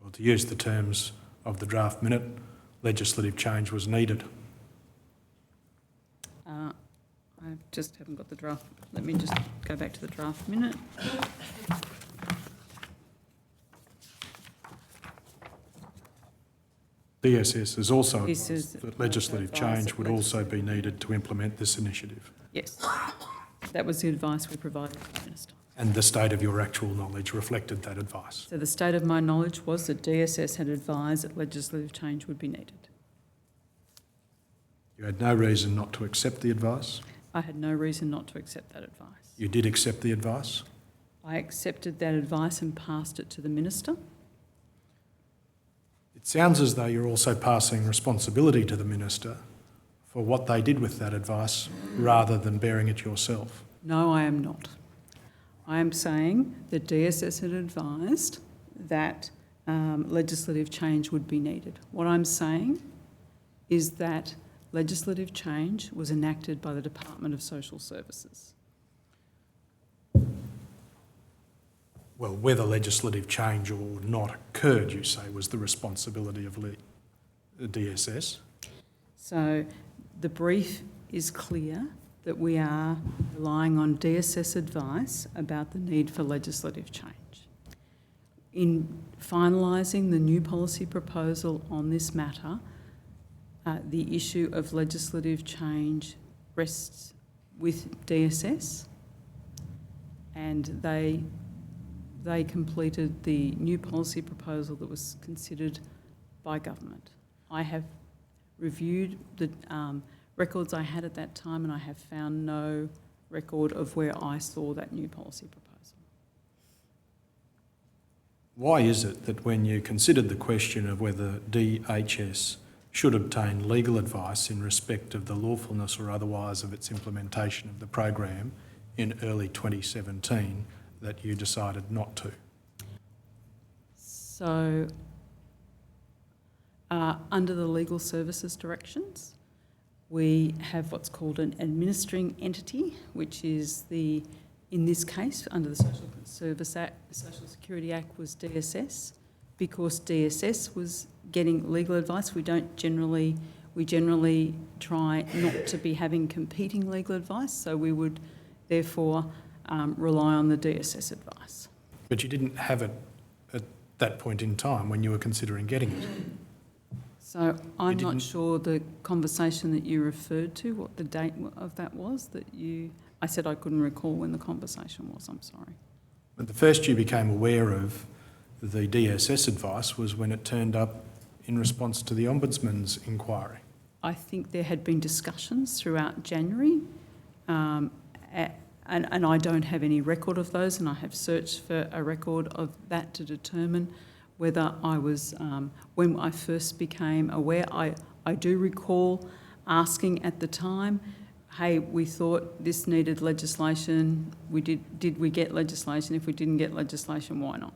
Well, to use the terms of the draft minute, legislative change was needed. I just haven't got the draft. Let me just go back to the draft minute. DSS has also advised that legislative change would also be needed to implement this initiative. Yes, that was the advice we provided to the Minister. And the state of your actual knowledge reflected that advice. So the state of my knowledge was that DSS had advised that legislative change would be needed. You had no reason not to accept the advice? I had no reason not to accept that advice. You did accept the advice? I accepted that advice and passed it to the Minister. It sounds as though you're also passing responsibility to the Minister for what they did with that advice rather than bearing it yourself. No, I am not. I am saying that DSS had advised that legislative change would be needed. What I'm saying is that legislative change was enacted by the Department of Social Services. Well, whether legislative change or not occurred, you say, was the responsibility of the DSS? So the brief is clear that we are relying on DSS advice about the need for legislative change. In finalising the new policy proposal on this matter, the issue of legislative change rests with DSS, and they completed the new policy proposal that was considered by government. I have reviewed the records I had at that time, and I have found no record of where I saw that new policy proposal. Why is it that when you considered the question of whether DHS should obtain legal advice in respect of the lawfulness or otherwise of its implementation of the program in early 2017, that you decided not to? So Under the legal services directions, we have what's called an administering entity, which is in this case, under the Social Service Act, the Social Security Act was DSS. Because DSS was getting legal advice, we generally try not to be having competing legal advice, so we would therefore rely on the DSS advice. But you didn't have it at that point in time when you were considering getting it. So I'm not sure the conversation that you referred to, what the date of that was I said I couldn't recall when the conversation was, I'm sorry. But the first you became aware of the DSS advice was when it turned up in response to the Ombudsman's inquiry. I think there had been discussions throughout January, and I don't have any record of those, and I have searched for a record of that to determine whether I was, when I first became aware, I do recall asking at the time, hey, we thought this needed legislation. Did we get legislation? If we didn't get legislation, why not?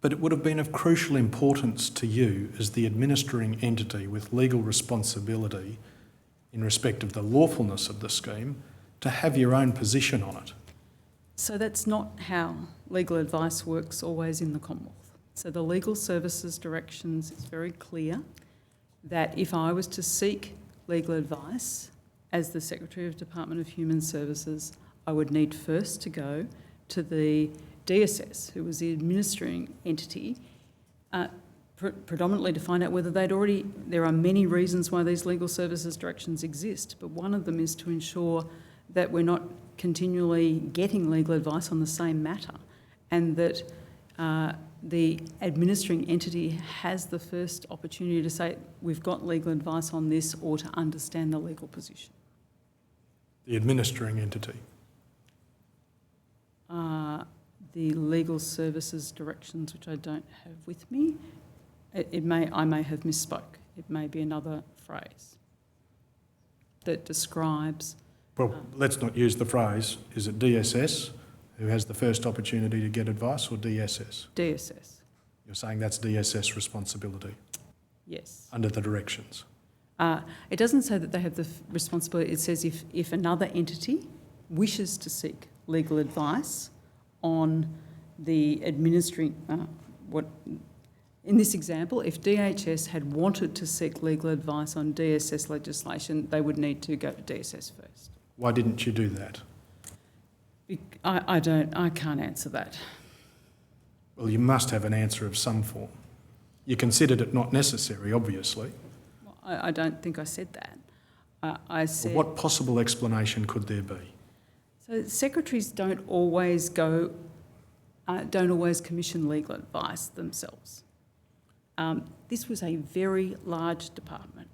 But it would have been of crucial importance to you as the administering entity with legal responsibility in respect of the lawfulness of the scheme to have your own position on it. So that's not how legal advice works always in the Commonwealth. So the legal services directions is very clear that if I was to seek legal advice as the Secretary of Department of Human Services, I would need first to go to the DSS, who was the administering entity, predominantly to find out whether there are many reasons why these legal services directions exist, but one of them is to ensure that we're not continually getting legal advice on the same matter, and that the administering entity has the first opportunity to say, we've got legal advice on this, or to understand the legal position. The administering entity? The legal services directions, which I don't have with me, I may have misspoke. It may be another phrase that describes... Well, let's not use the phrase. Is it DSS who has the first opportunity to get advice, or DSS? DSS. You're saying that's DSS responsibility? Yes. Under the directions? It doesn't say that they have the responsibility. It says if another entity wishes to seek legal advice on the administering... in this example, if DHS had wanted to seek legal advice on DSS legislation, they would need to go to DSS first. Why didn't you do that? I can't answer that. Well, you must have an answer of some form. You considered it not necessary, obviously. I don't think I said that. I said... Well, what possible explanation could there be? So secretaries don't always commission legal advice themselves. This was a very large department,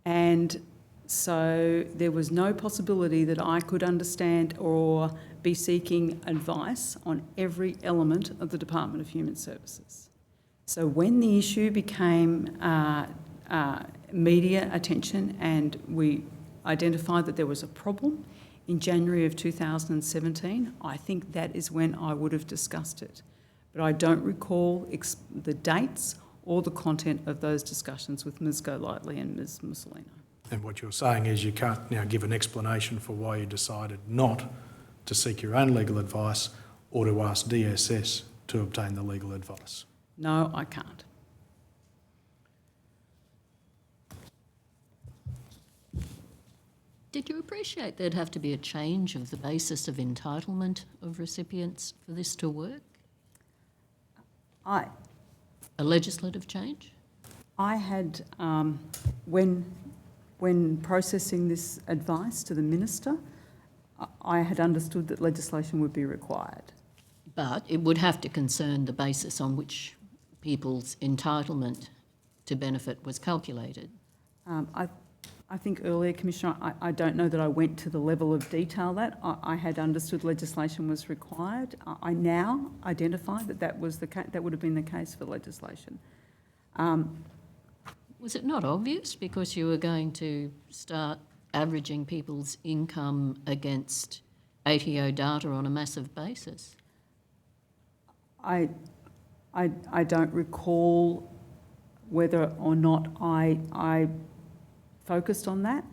and so there was no possibility that I could understand or be seeking advice on every element of the Department of Human Services. So when the issue became media attention and we identified that there was a problem in January of 2017, I think that is when I would have discussed it. But I don't recall the dates or the content of those discussions with Ms Golightly and Ms Mussolino. And what you're saying is you can't now give an explanation for why you decided not to seek your own legal advice or to ask DSS to obtain the legal advice. No, I can't. Did you appreciate there'd have to be a change of the basis of entitlement of recipients for this to work? A legislative change? I had, when processing this advice to the Minister, I had understood that legislation would be required. But it would have to concern the basis on which people's entitlement to benefit was calculated. I think earlier, Commissioner, I don't know that I went to the level of detail that I had understood legislation was required. I now identify that that would have been the case for legislation. Was it not obvious because you were going to start averaging people's income against ATO data on a massive basis? I don't recall whether or not I focused on that.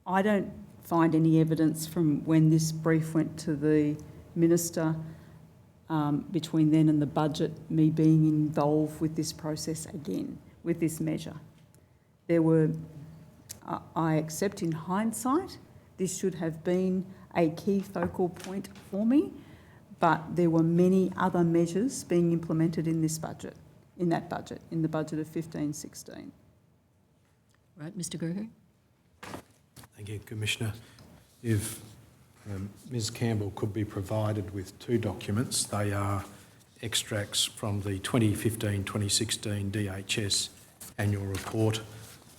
I don't find any evidence from when this brief went to the Minister between then and the budget, me being involved with this process again, with this measure. There were, I accept in hindsight, this should have been a key focal point for me, but there were many other measures being implemented in this budget, in the budget of 15-16. Right, Mr Gregory? Thank you, Commissioner. If Ms Campbell could be provided with two documents, they are extracts from the 2015-2016 DHS annual report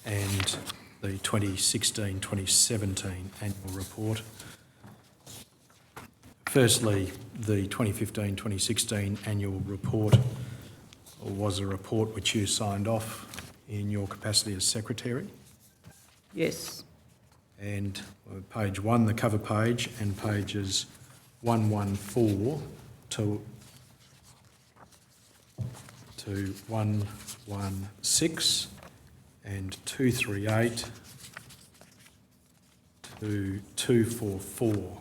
and the 2016-2017 annual report. Firstly, the 2015-2016 annual report was a report which you signed off in your capacity as Secretary. Yes. And page 1, the cover page, and pages 114 to 116 and 238 to 244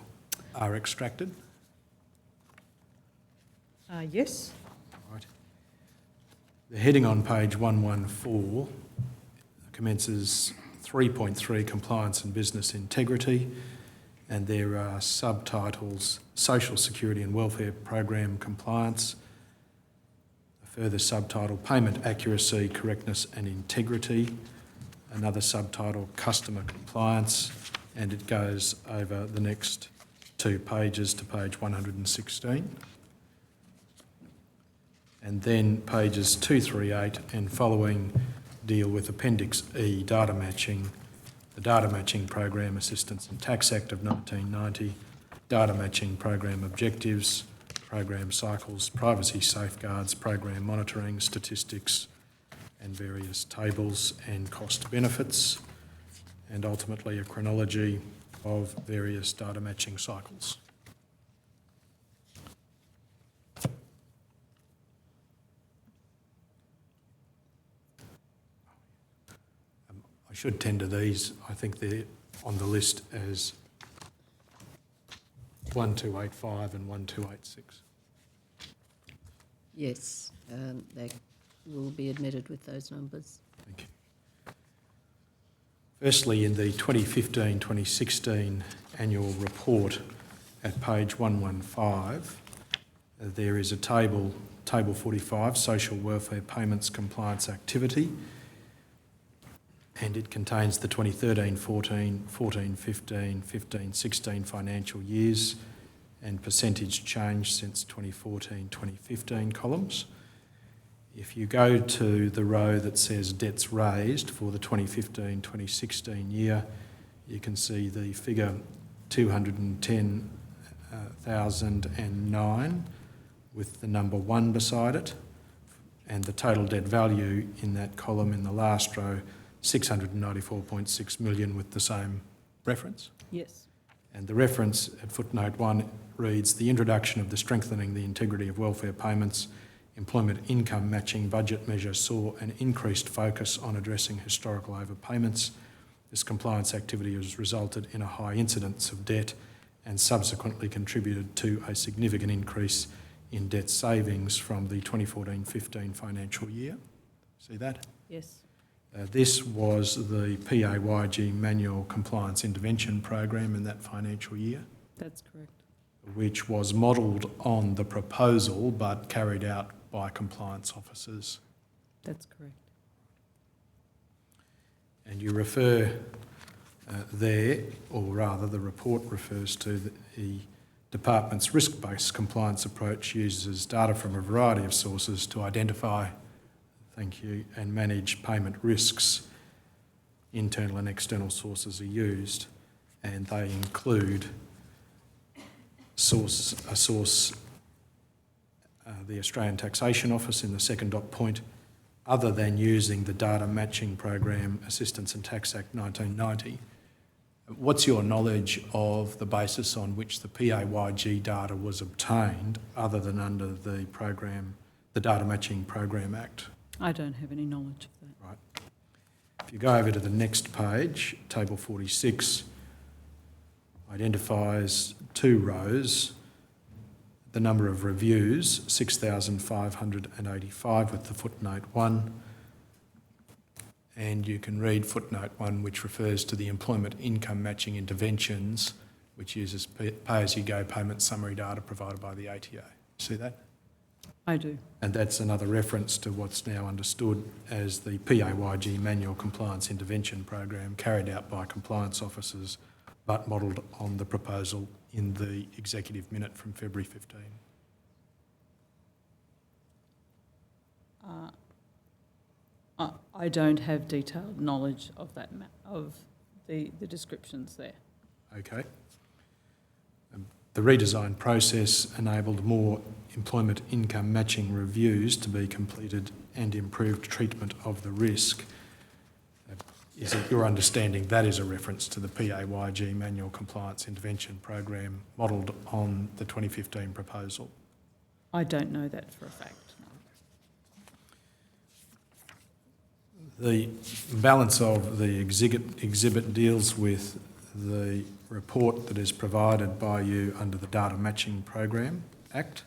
are extracted. Yes. Right. The heading on page 114 commences 3.3 Compliance and Business Integrity, and there are subtitles Social Security and Welfare Program Compliance, a further subtitle Payment Accuracy, Correctness and Integrity, another subtitle Customer Compliance, and it goes over the next 2 pages to page 116. And then pages 238 and following deal with Appendix E, data matching, the Data Matching Program Assistance and Tax Act of 1990, Data Matching Program Objectives, Program Cycles, Privacy Safeguards, Program Monitoring, Statistics, and various tables and cost benefits, and ultimately a chronology of various data matching cycles. I should tender these. I think they're on the list as 1285 and 1286. Yes, they will be admitted with those numbers. Thank you. Firstly, in the 2015-2016 annual report at page 115, there is a table 45, Social Welfare Payments Compliance Activity, and it contains the 2013-14, 14-15, 15-16 financial years and percentage change since 2014-2015 columns. If you go to the row that says debts raised for the 2015-2016 year, you can see the figure 210,009 with the number 1 beside it, and the total debt value in that column in the last row, 694.6 million with the same reference. Yes. And the reference at footnote 1 reads, the introduction of the Strengthening the Integrity of Welfare Payments Employment Income Matching budget measure saw an increased focus on addressing historical overpayments. This compliance activity has resulted in a high incidence of debt and subsequently contributed to a significant increase in debt savings from the 2014-15 financial year. See that? Yes. This was the PAYG Manual Compliance Intervention Program in that financial year. That's correct. Which was modelled on the proposal but carried out by compliance officers. That's correct. And you refer there, or rather the report refers to the department's risk-based compliance approach uses data from a variety of sources to identify, thank you, and manage payment risks. Internal and external sources are used, and they include the Australian Taxation Office in the second dot point, other than using the Data Matching Program Assistance and Tax Act 1990. What's your knowledge of the basis on which the PAYG data was obtained, other than under the program, the Data Matching Program Act? I don't have any knowledge of that. Right. If you go over to the next page, table 46 identifies 2 rows, the number of reviews, 6,585 with the footnote 1, and you can read footnote 1, which refers to the employment income matching interventions, which uses pay-as-you-go payment summary data provided by the ATO. See that? I do. And that's another reference to what's now understood as the PAYG Manual Compliance Intervention Program carried out by compliance officers, but modelled on the proposal in the executive minute from February 15. I don't have detailed knowledge of that, of the descriptions there. Okay. The redesign process enabled more employment income matching reviews to be completed and improved treatment of the risk. Is it your understanding that is a reference to the PAYG Manual Compliance Intervention Program modelled on the 2015 proposal? I don't know that for a fact. The balance of the exhibit deals with the report that is provided by you under the Data Matching Program Act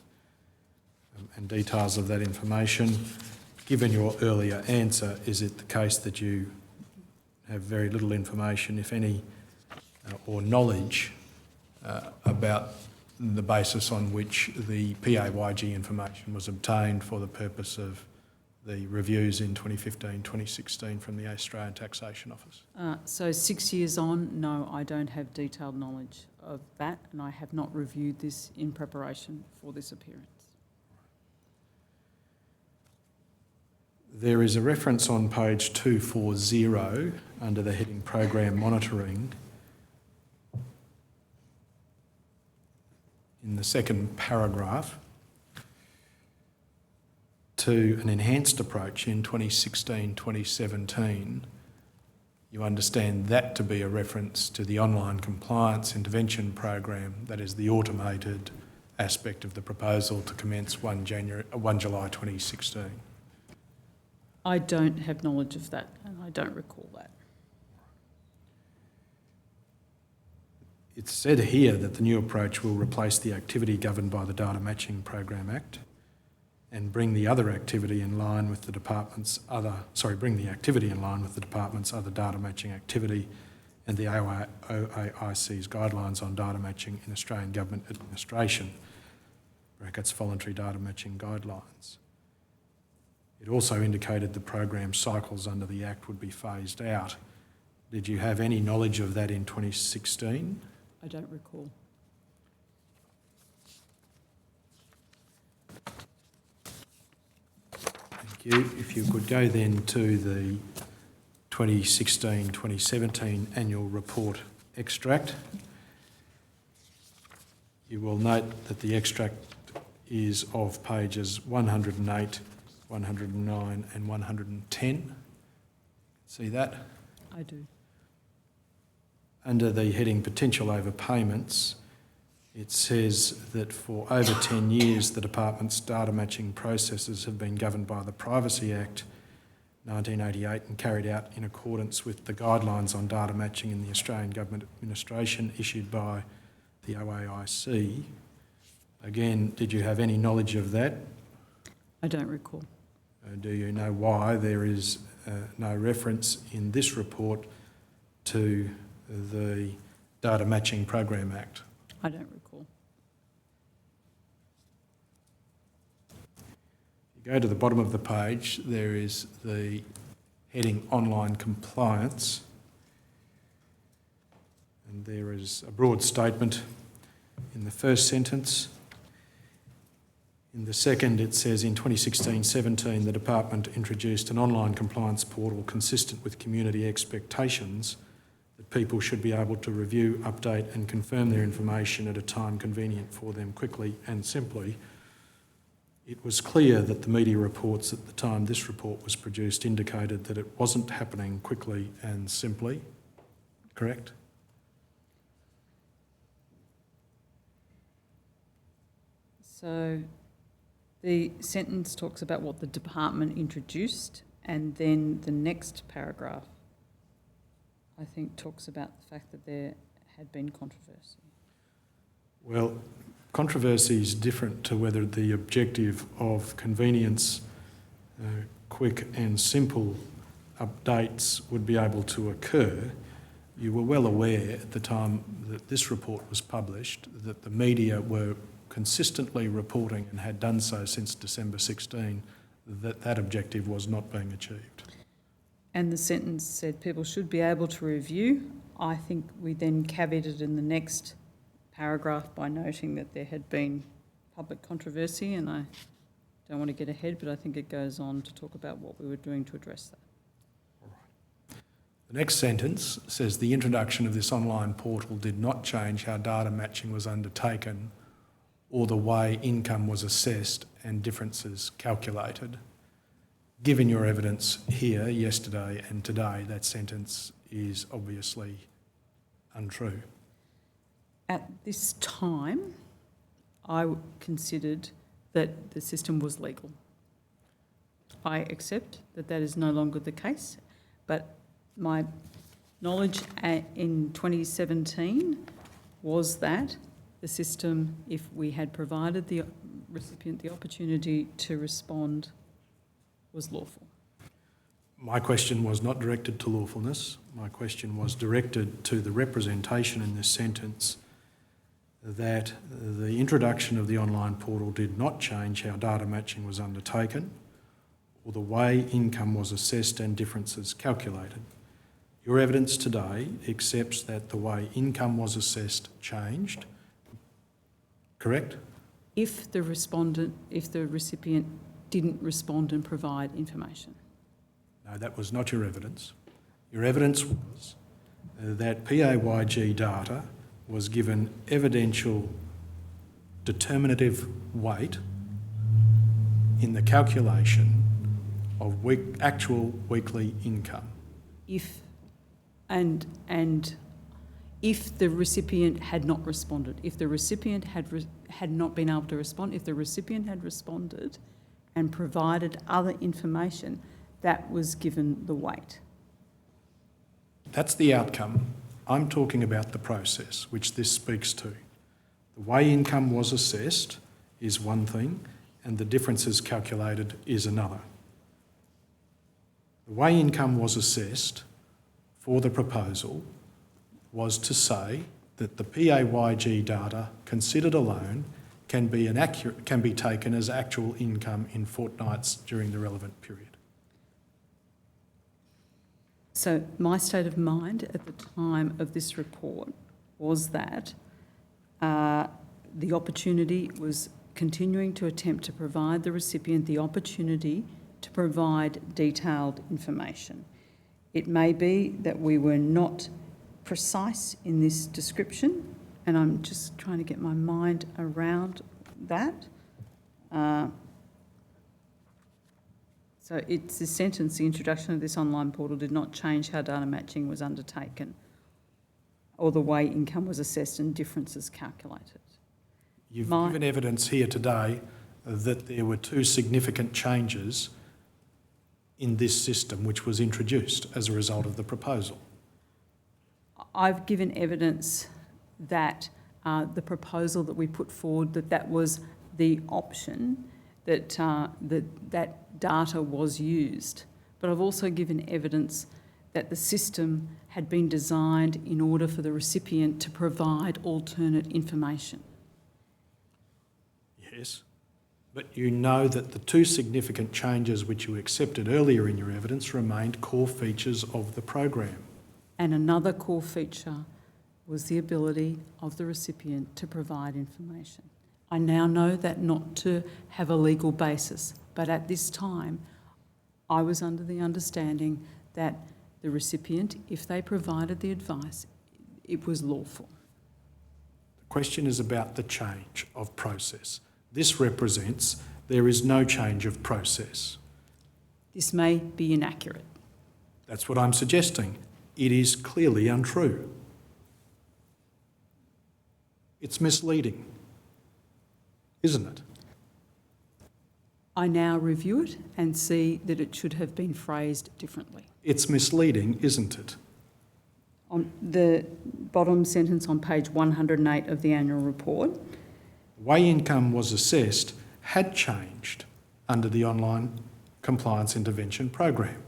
and details of that information. Given your earlier answer, is it the case that you have very little information, if any, or knowledge about the basis on which the PAYG information was obtained for the purpose of the reviews in 2015-2016 from the Australian Taxation Office? So 6 years on, no, I don't have detailed knowledge of that, and I have not reviewed this in preparation for this appearance. There is a reference on page 240 under the heading Program Monitoring in the second paragraph to an enhanced approach in 2016-2017. You understand that to be a reference to the online compliance intervention program, that is the automated aspect of the proposal to commence 1 July 2016. I don't have knowledge of that, and I don't recall that. It's said here that the new approach will replace the activity governed by the Data Matching Program Act and bring the activity in line with the department's other data matching activity and the OAIC's guidelines on data matching in Australian Government Administration, brackets voluntary data matching guidelines. It also indicated the program cycles under the Act would be phased out. Did you have any knowledge of that in 2016? I don't recall. Thank you. If you could go then to the 2016-2017 annual report extract. You will note that the extract is of pages 108, 109 and 110. See that? I do. Under the heading Potential Overpayments, it says that for over 10 years the Department's data matching processes have been governed by the Privacy Act 1988 and carried out in accordance with the guidelines on data matching in the Australian Government Administration issued by the OAIC. Again, did you have any knowledge of that? I don't recall. Do you know why there is no reference in this report to the Data Matching Program Act? I don't recall. If you go to the bottom of the page, there is the heading Online Compliance, and there is a broad statement in the first sentence. In the second, it says in 2016-17, the Department introduced an online compliance portal consistent with community expectations that people should be able to review, update and confirm their information at a time convenient for them quickly and simply. It was clear that the media reports at the time this report was produced indicated that it wasn't happening quickly and simply, correct? So The sentence talks about what the department introduced, and then the next paragraph, I think, talks about the fact that there had been controversy. Well, controversy is different to whether the objective of convenience, quick and simple updates would be able to occur. You were well aware at the time that this report was published that the media were consistently reporting, and had done so since December 16, that that objective was not being achieved. And the sentence said people should be able to review. I think we then caveated in the next paragraph by noting that there had been public controversy, and I don't want to get ahead, but I think it goes on to talk about what we were doing to address that. The next sentence says the introduction of this online portal did not change how data matching was undertaken or the way income was assessed and differences calculated. Given your evidence here yesterday and today, that sentence is obviously untrue. At this time, I considered that the system was legal. I accept that that is no longer the case, but my knowledge in 2017 was that the system, if we had provided the recipient the opportunity to respond, was lawful. My question was not directed to lawfulness. My question was directed to the representation in this sentence that the introduction of the online portal did not change how data matching was undertaken or the way income was assessed and differences calculated. Your evidence today accepts that the way income was assessed changed, correct? If the recipient didn't respond and provide information. No, that was not your evidence. Your evidence was that PAYG data was given evidential determinative weight in the calculation of actual weekly income. If the recipient had not responded, if the recipient had not been able to respond, if the recipient had responded and provided other information, that was given the weight. That's the outcome. I'm talking about the process, which this speaks to. The way income was assessed is one thing, and the differences calculated is another. The way income was assessed for the proposal was to say that the PAYG data considered alone can be taken as actual income in fortnights during the relevant period. So my state of mind at the time of this report was that the opportunity was continuing to attempt to provide the recipient the opportunity to provide detailed information. It may be that we were not precise in this description, and I'm just trying to get my mind around that. So it's the sentence, the introduction of this online portal did not change how data matching was undertaken or the way income was assessed and differences calculated. You've given evidence here today that there were two significant changes in this system which was introduced as a result of the proposal. I've given evidence that the proposal that we put forward, that was the option, that that data was used. But I've also given evidence that the system had been designed in order for the recipient to provide alternate information. Yes, but you know that the two significant changes which you accepted earlier in your evidence remained core features of the program. And another core feature was the ability of the recipient to provide information. I now know that not to have a legal basis, but at this time, I was under the understanding that the recipient, if they provided the advice, it was lawful. The question is about the change of process. This represents there is no change of process. This may be inaccurate. That's what I'm suggesting. It is clearly untrue. It's misleading, isn't it? I now review it and see that it should have been phrased differently. It's misleading, isn't it? On the bottom sentence on page 108 of the annual report, The way income was assessed had changed under the online compliance intervention program.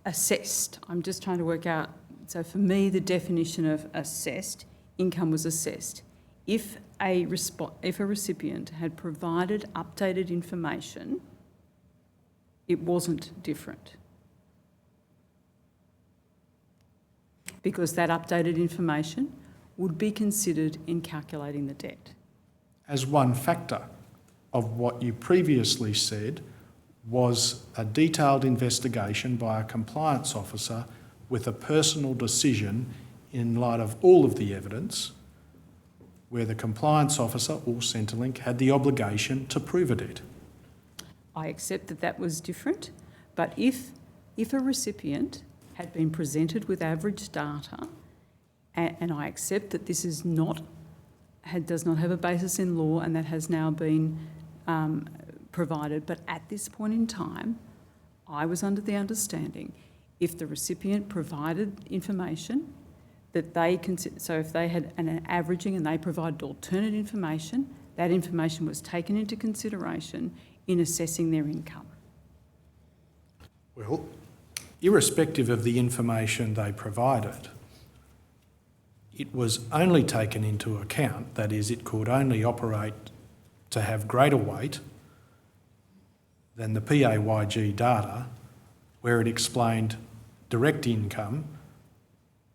Assessed, I'm just trying to work out, so for me the definition of assessed, income was assessed. If a recipient had provided updated information, it wasn't different. Because that updated information would be considered in calculating the debt. As one factor of what you previously said was a detailed investigation by a compliance officer with a personal decision in light of all of the evidence, where the compliance officer or Centrelink had the obligation to prove a debt. I accept that that was different, but if a recipient had been presented with average data, and I accept that this does not have a basis in law and that has now been provided, but at this point in time, I was under the understanding if the recipient provided information that they consider, so if they had an averaging and they provided alternate information, that information was taken into consideration in assessing their income. Well, irrespective of the information they provided, it was only taken into account, that is, it could only operate to have greater weight than the PAYG data, where it explained direct income,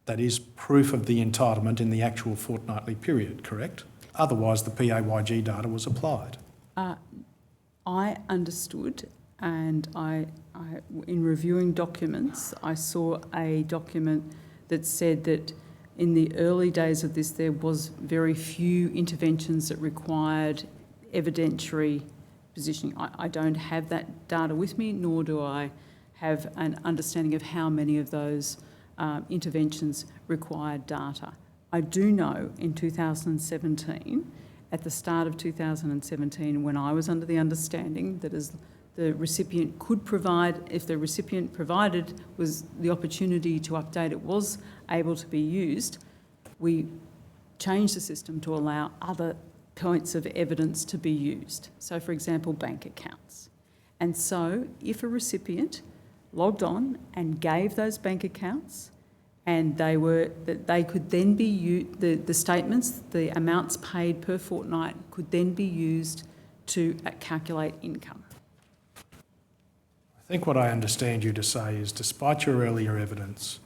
that is, proof of the entitlement in the actual fortnightly period, correct? Otherwise, the PAYG data was applied. I understood, and I, in reviewing documents, I saw a document that said that in the early days of this, there was very few interventions that required evidentiary positioning. I don't have that data with me, nor do I have an understanding of how many of those interventions required data. I do know in 2017, at the start of 2017, when I was under the understanding that as the recipient could provide, if the recipient provided was the opportunity to update it was able to be used, we changed the system to allow other points of evidence to be used. So, for example, bank accounts. And so if a recipient logged on and gave those bank accounts and they could then be used, the statements, the amounts paid per fortnight could then be used to calculate income. I think what I understand you to say is, despite your earlier evidence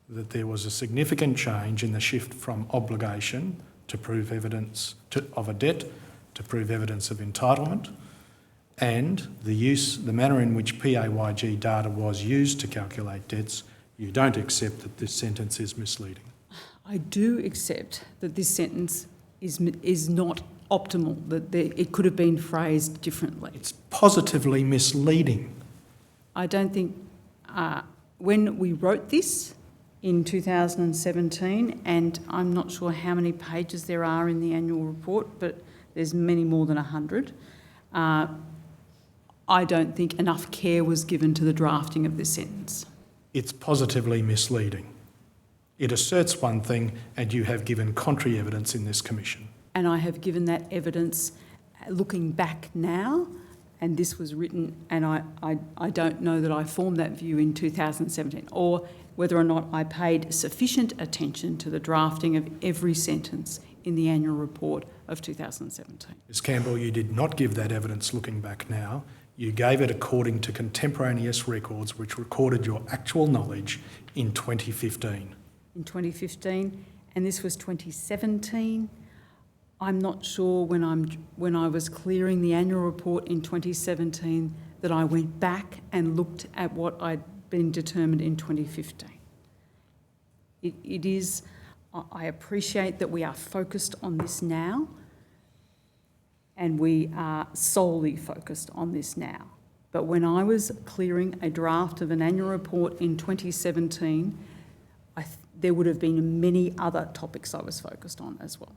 that there was a significant change in the shift from obligation to prove evidence of a debt to prove evidence of entitlement, and the manner in which PAYG data was used to calculate debts, you don't accept that this sentence is misleading. I do accept that this sentence is not optimal, that it could have been phrased differently. It's positively misleading. I don't think, when we wrote this in 2017, and I'm not sure how many pages there are in the annual report, but there's many more than 100, I don't think enough care was given to the drafting of this sentence. It's positively misleading. It asserts one thing, and you have given contrary evidence in this commission. And I have given that evidence looking back now, and this was written, and I don't know that I formed that view in 2017, or whether or not I paid sufficient attention to the drafting of every sentence in the annual report of 2017. Ms Campbell, you did not give that evidence looking back now. You gave it according to contemporaneous records which recorded your actual knowledge in 2015. In 2015, and this was 2017. I'm not sure when I was clearing the annual report in 2017 that I went back and looked at what I'd been determined in 2015. It is, I appreciate that we are focused on this now, and we are solely focused on this now. But when I was clearing a draft of an annual report in 2017, there would have been many other topics I was focused on as well.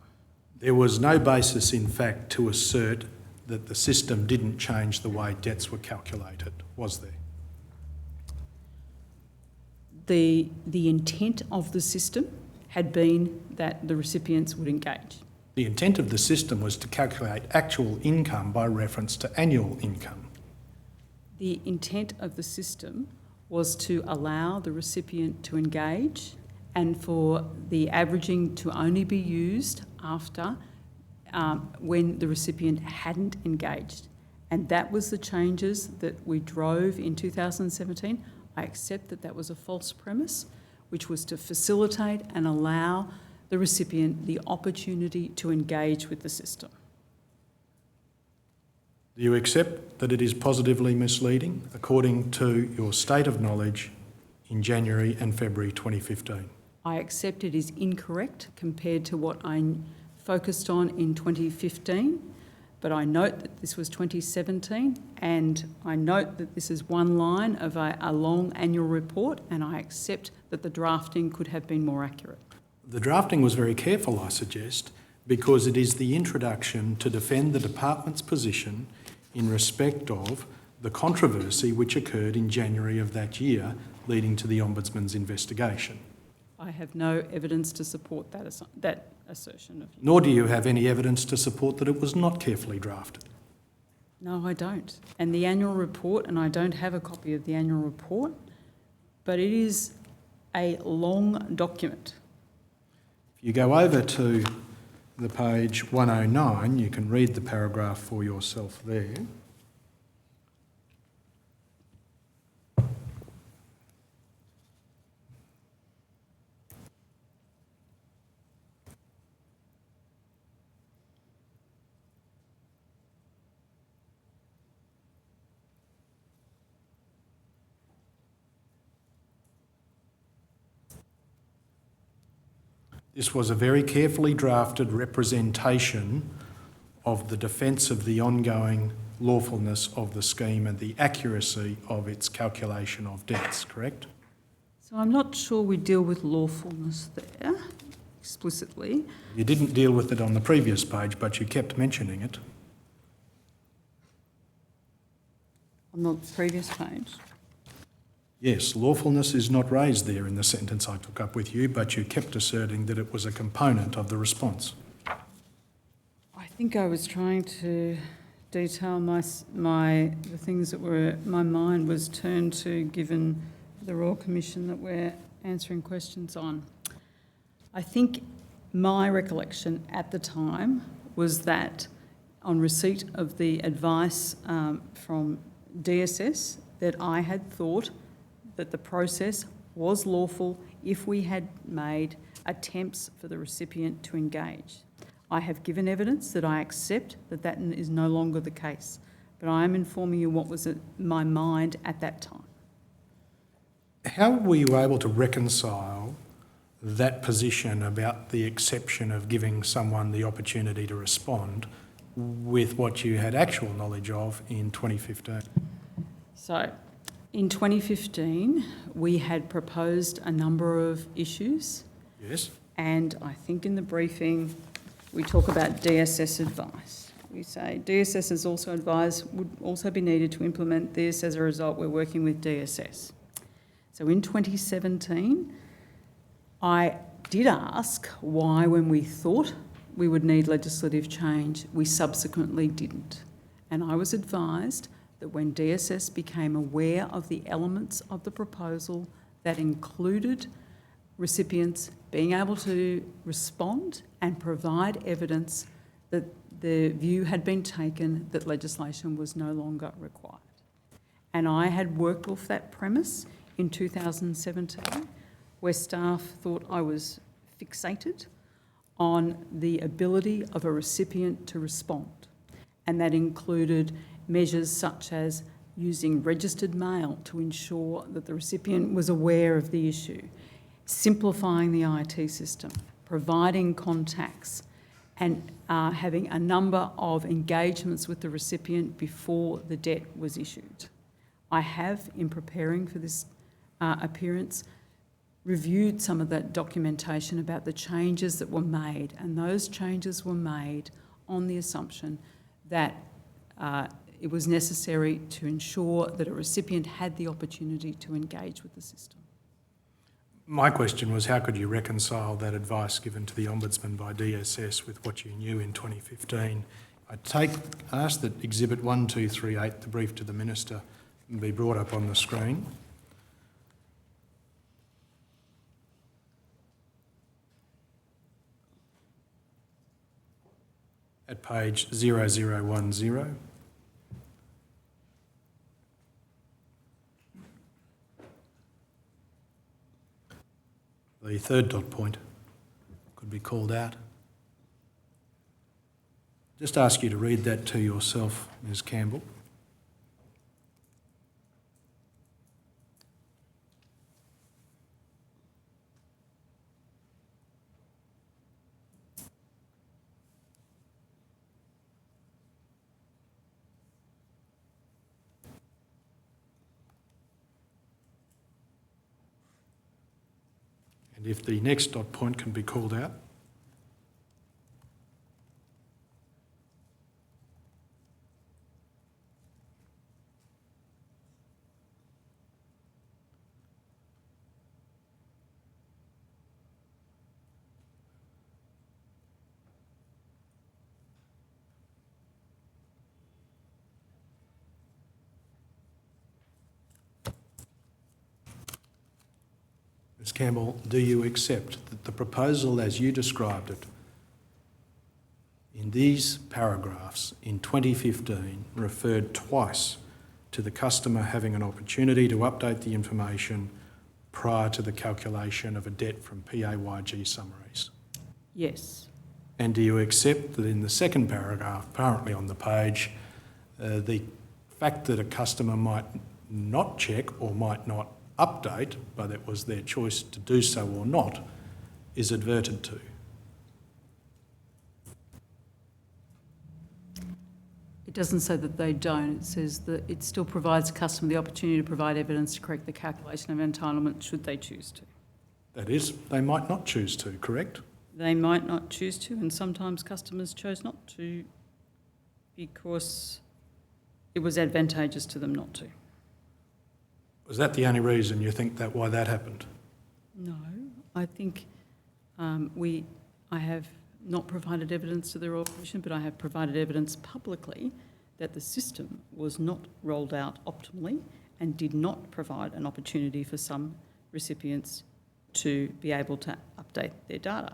There was no basis, in fact, to assert that the system didn't change the way debts were calculated, was there? The intent of the system had been that the recipients would engage. The intent of the system was to calculate actual income by reference to annual income. The intent of the system was to allow the recipient to engage and for the averaging to only be used after when the recipient hadn't engaged. And that was the changes that we drove in 2017. I accept that that was a false premise, which was to facilitate and allow the recipient the opportunity to engage with the system. Do you accept that it is positively misleading according to your state of knowledge in January and February 2015? I accept it is incorrect compared to what I focused on in 2015, but I note that this was 2017 and I note that this is one line of a long annual report, and I accept that the drafting could have been more accurate. The drafting was very careful, I suggest, because it is the introduction to defend the department's position in respect of the controversy which occurred in January of that year leading to the Ombudsman's investigation. I have no evidence to support that assertion of you. Nor do you have any evidence to support that it was not carefully drafted. No, I don't. And the annual report, and I don't have a copy of the annual report, but it is a long document. If you go over to the page 109, you can read the paragraph for yourself there. This was a very carefully drafted representation of the defence of the ongoing lawfulness of the scheme and the accuracy of its calculation of debts, correct? So I'm not sure we deal with lawfulness there explicitly. You didn't deal with it on the previous page, but you kept mentioning it. On the previous page. Yes, lawfulness is not raised there in the sentence I took up with you, but you kept asserting that it was a component of the response. I think I was trying to detail the things that were, my mind was turned to given the Royal Commission that we're answering questions on. I think my recollection at the time was that on receipt of the advice from DSS that I had thought that the process was lawful if we had made attempts for the recipient to engage. I have given evidence that I accept that that is no longer the case, but I am informing you what was in my mind at that time. How were you able to reconcile that position about the exception of giving someone the opportunity to respond with what you had actual knowledge of in 2015? So, in 2015, we had proposed a number of issues. Yes. And I think in the briefing, we talk about DSS advice. We say DSS has also advised would also be needed to implement this. As a result, we're working with DSS. So in 2017, I did ask why, when we thought we would need legislative change, we subsequently didn't. And I was advised that when DSS became aware of the elements of the proposal that included recipients being able to respond and provide evidence, that the view had been taken that legislation was no longer required. And I had worked off that premise in 2017, where staff thought I was fixated on the ability of a recipient to respond. And that included measures such as using registered mail to ensure that the recipient was aware of the issue, simplifying the IT system, providing contacts, and having a number of engagements with the recipient before the debt was issued. I have, in preparing for this appearance, reviewed some of that documentation about the changes that were made, and those changes were made on the assumption that it was necessary to ensure that a recipient had the opportunity to engage with the system. My question was, how could you reconcile that advice given to the Ombudsman by DSS with what you knew in 2015? I ask that Exhibit 1238, the brief to the Minister, be brought up on the screen. At page 0010. The third dot point could be called out. Just ask you to read that to yourself, Ms. Campbell. And if the next dot point can be called out. Ms. Campbell, do you accept that the proposal as you described it in these paragraphs in 2015 referred twice to the customer having an opportunity to update the information prior to the calculation of a debt from PAYG summaries? Yes. And do you accept that in the second paragraph, apparently on the page, the fact that a customer might not check or might not update, but it was their choice to do so or not, is adverted to? It doesn't say that they don't. It says that it still provides the customer the opportunity to provide evidence to correct the calculation of entitlement should they choose to. That is, they might not choose to, correct? They might not choose to, and sometimes customers chose not to because it was advantageous to them not to. Was that the only reason you think that why that happened? No, I think I have not provided evidence to the Royal Commission, but I have provided evidence publicly that the system was not rolled out optimally and did not provide an opportunity for some recipients to be able to update their data.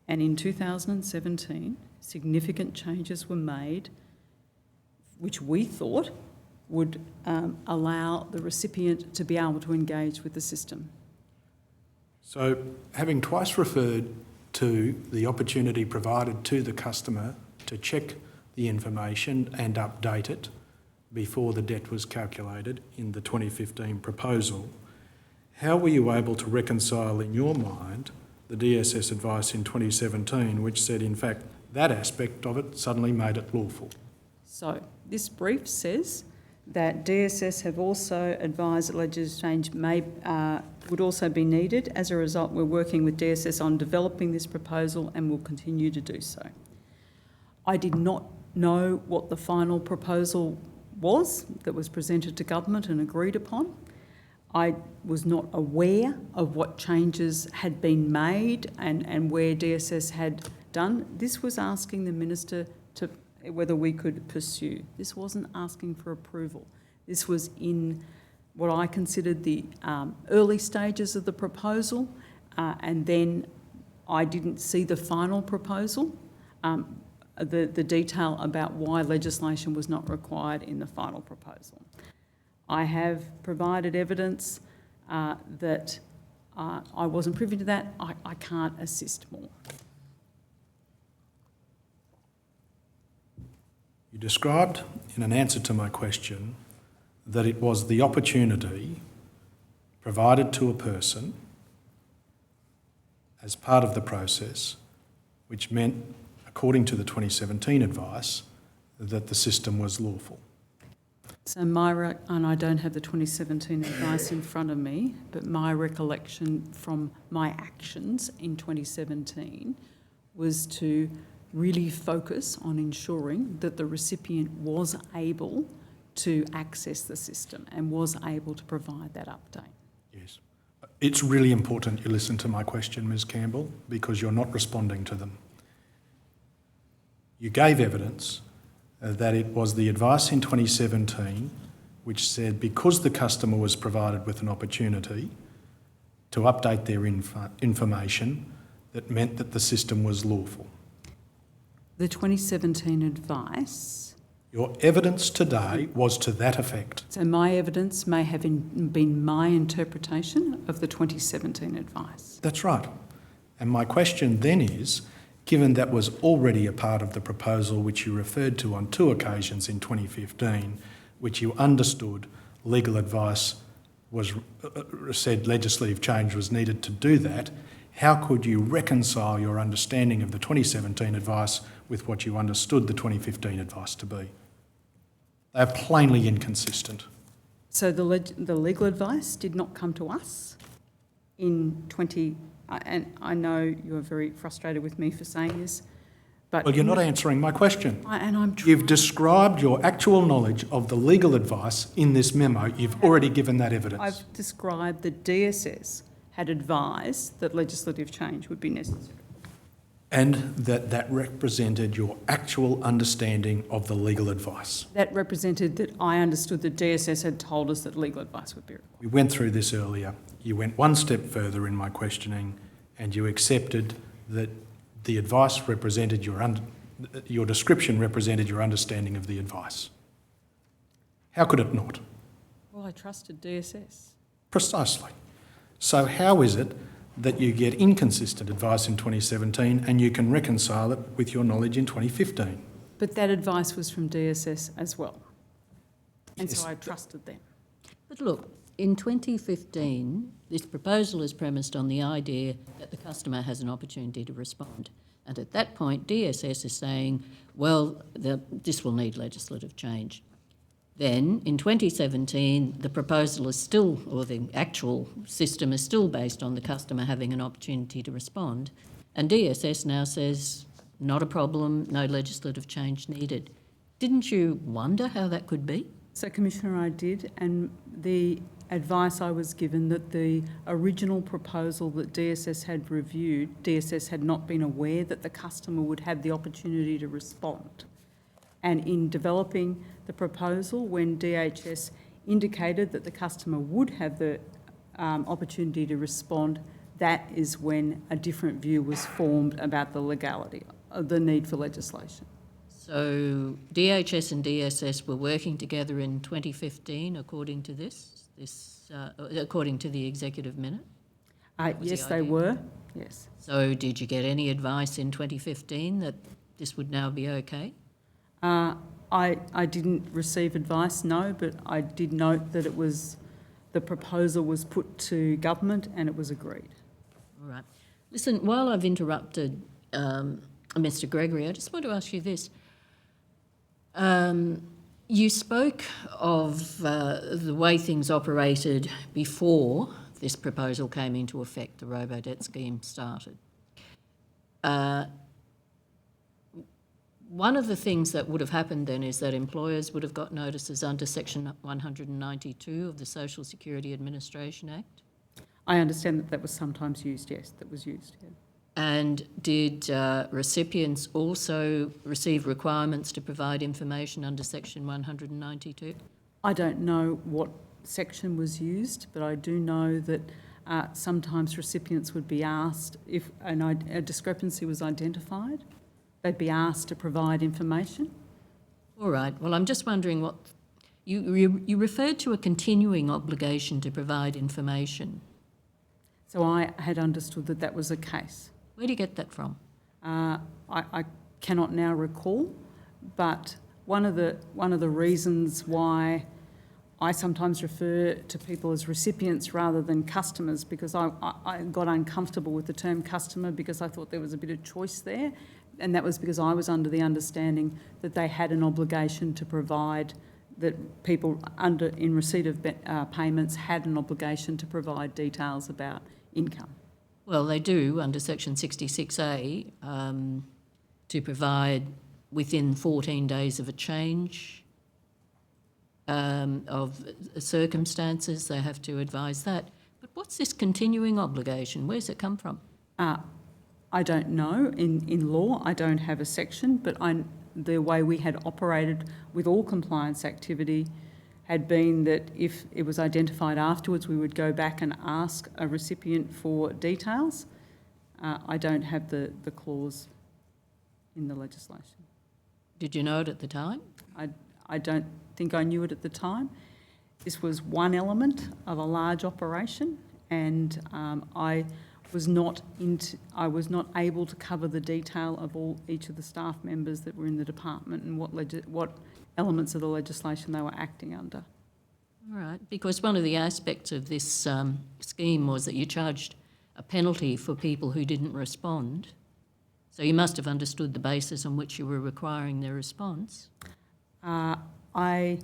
And in 2017, significant changes were made, which we thought would allow the recipient to be able to engage with the system. So, having twice referred to the opportunity provided to the customer to check the information and update it before the debt was calculated in the 2015 proposal, how were you able to reconcile in your mind the DSS advice in 2017, which said, in fact, that aspect of it suddenly made it lawful? So, this brief says that DSS have also advised that legislation would also be needed. As a result, we're working with DSS on developing this proposal and will continue to do so. I did not know what the final proposal was that was presented to government and agreed upon. I was not aware of what changes had been made and where DSS had done. This was asking the Minister to whether we could pursue. This wasn't asking for approval. This was in what I considered the early stages of the proposal, and then I didn't see the final proposal, the detail about why legislation was not required in the final proposal. I have provided evidence that I wasn't privy to that. I can't assist more. You described in an answer to my question that it was the opportunity provided to a person as part of the process, which meant, according to the 2017 advice, that the system was lawful. So and I don't have the 2017 advice in front of me, but my recollection from my actions in 2017 was to really focus on ensuring that the recipient was able to access the system and was able to provide that update. Yes. It's really important you listen to my question, Ms Campbell, because you're not responding to them. You gave evidence that it was the advice in 2017 which said because the customer was provided with an opportunity to update their information, that meant that the system was lawful. The 2017 advice... Your evidence today was to that effect. So my evidence may have been my interpretation of the 2017 advice. That's right. And my question then is, given that was already a part of the proposal which you referred to on 2 occasions in 2015, which you understood legal advice was said legislative change was needed to do that, how could you reconcile your understanding of the 2017 advice with what you understood the 2015 advice to be? They are plainly inconsistent. So the legal advice did not come to us in 20... And I know you're very frustrated with me for saying this, but... Well, you're not answering my question. I'm You've described your actual knowledge of the legal advice in this memo. You've already given that evidence. I've described that DSS had advised that legislative change would be necessary. And that represented your actual understanding of the legal advice. That represented that I understood that DSS had told us that legal advice would be required. We went through this earlier. You went one step further in my questioning and you accepted that the advice represented your description represented your understanding of the advice. How could it not? Well, I trusted DSS. Precisely. So how is it that you get inconsistent advice in 2017 and you can reconcile it with your knowledge in 2015? But that advice was from DSS as well. And Yes. so I trusted them. But look, in 2015, this proposal is premised on the idea that the customer has an opportunity to respond. And at that point, DSS is saying, well, this will need legislative change. Then, in 2017, the proposal is still, or the actual system is still based on the customer having an opportunity to respond. And DSS now says, not a problem, no legislative change needed. Didn't you wonder how that could be? So, Commissioner, I did, and the advice I was given that the original proposal that DSS had reviewed, DSS had not been aware that the customer would have the opportunity to respond. And in developing the proposal, when DHS indicated that the customer would have the opportunity to respond, that is when a different view was formed about the legality, the need for legislation. So DHS and DSS were working together in 2015, according to according to the executive minute? Yes, the they idea? were, yes. So did you get any advice in 2015 that this would now be okay? I didn't receive advice, no, but I did note that the proposal was put to government and it was agreed. All right. Listen, while I've interrupted Mr. Gregory, I just want to ask you this. You spoke of the way things operated before this proposal came into effect, the Robodebt scheme started. One of the things that would have happened then is that employers would have got notices under Section 192 of the Social Security Administration Act. I understand that was sometimes used, yes, that was used. Yeah. And did recipients also receive requirements to provide information under Section 192? I don't know what section was used, but I do know that sometimes recipients would be asked if a discrepancy was identified. They'd be asked to provide information. All right. Well, I'm just wondering what... You referred to a continuing obligation to provide information. So I had understood that that was the case. Where do you get that from? I cannot now recall, but one of the reasons why I sometimes refer to people as recipients rather than customers, because I got uncomfortable with the term customer because I thought there was a bit of choice there, and that was because I was under the understanding that they had an obligation to provide that people in receipt of payments had an obligation to provide details about income. Well, they do under section 66A to provide within 14 days of a change of circumstances. They have to advise that. But what's this continuing obligation? Where's it come from? I don't know. In law, I don't have a section, but the way we had operated with all compliance activity had been that if it was identified afterwards, we would go back and ask a recipient for details. I don't have the clause in the legislation. Did you know it at the time? I don't think I knew it at the time. This was one element of a large operation, and I was not able to cover the detail of each of the staff members that were in the department and what elements of the legislation they were acting under. All right, because one of the aspects of this scheme was that you charged a penalty for people who didn't respond. So you must have understood the basis on which you were requiring their response. I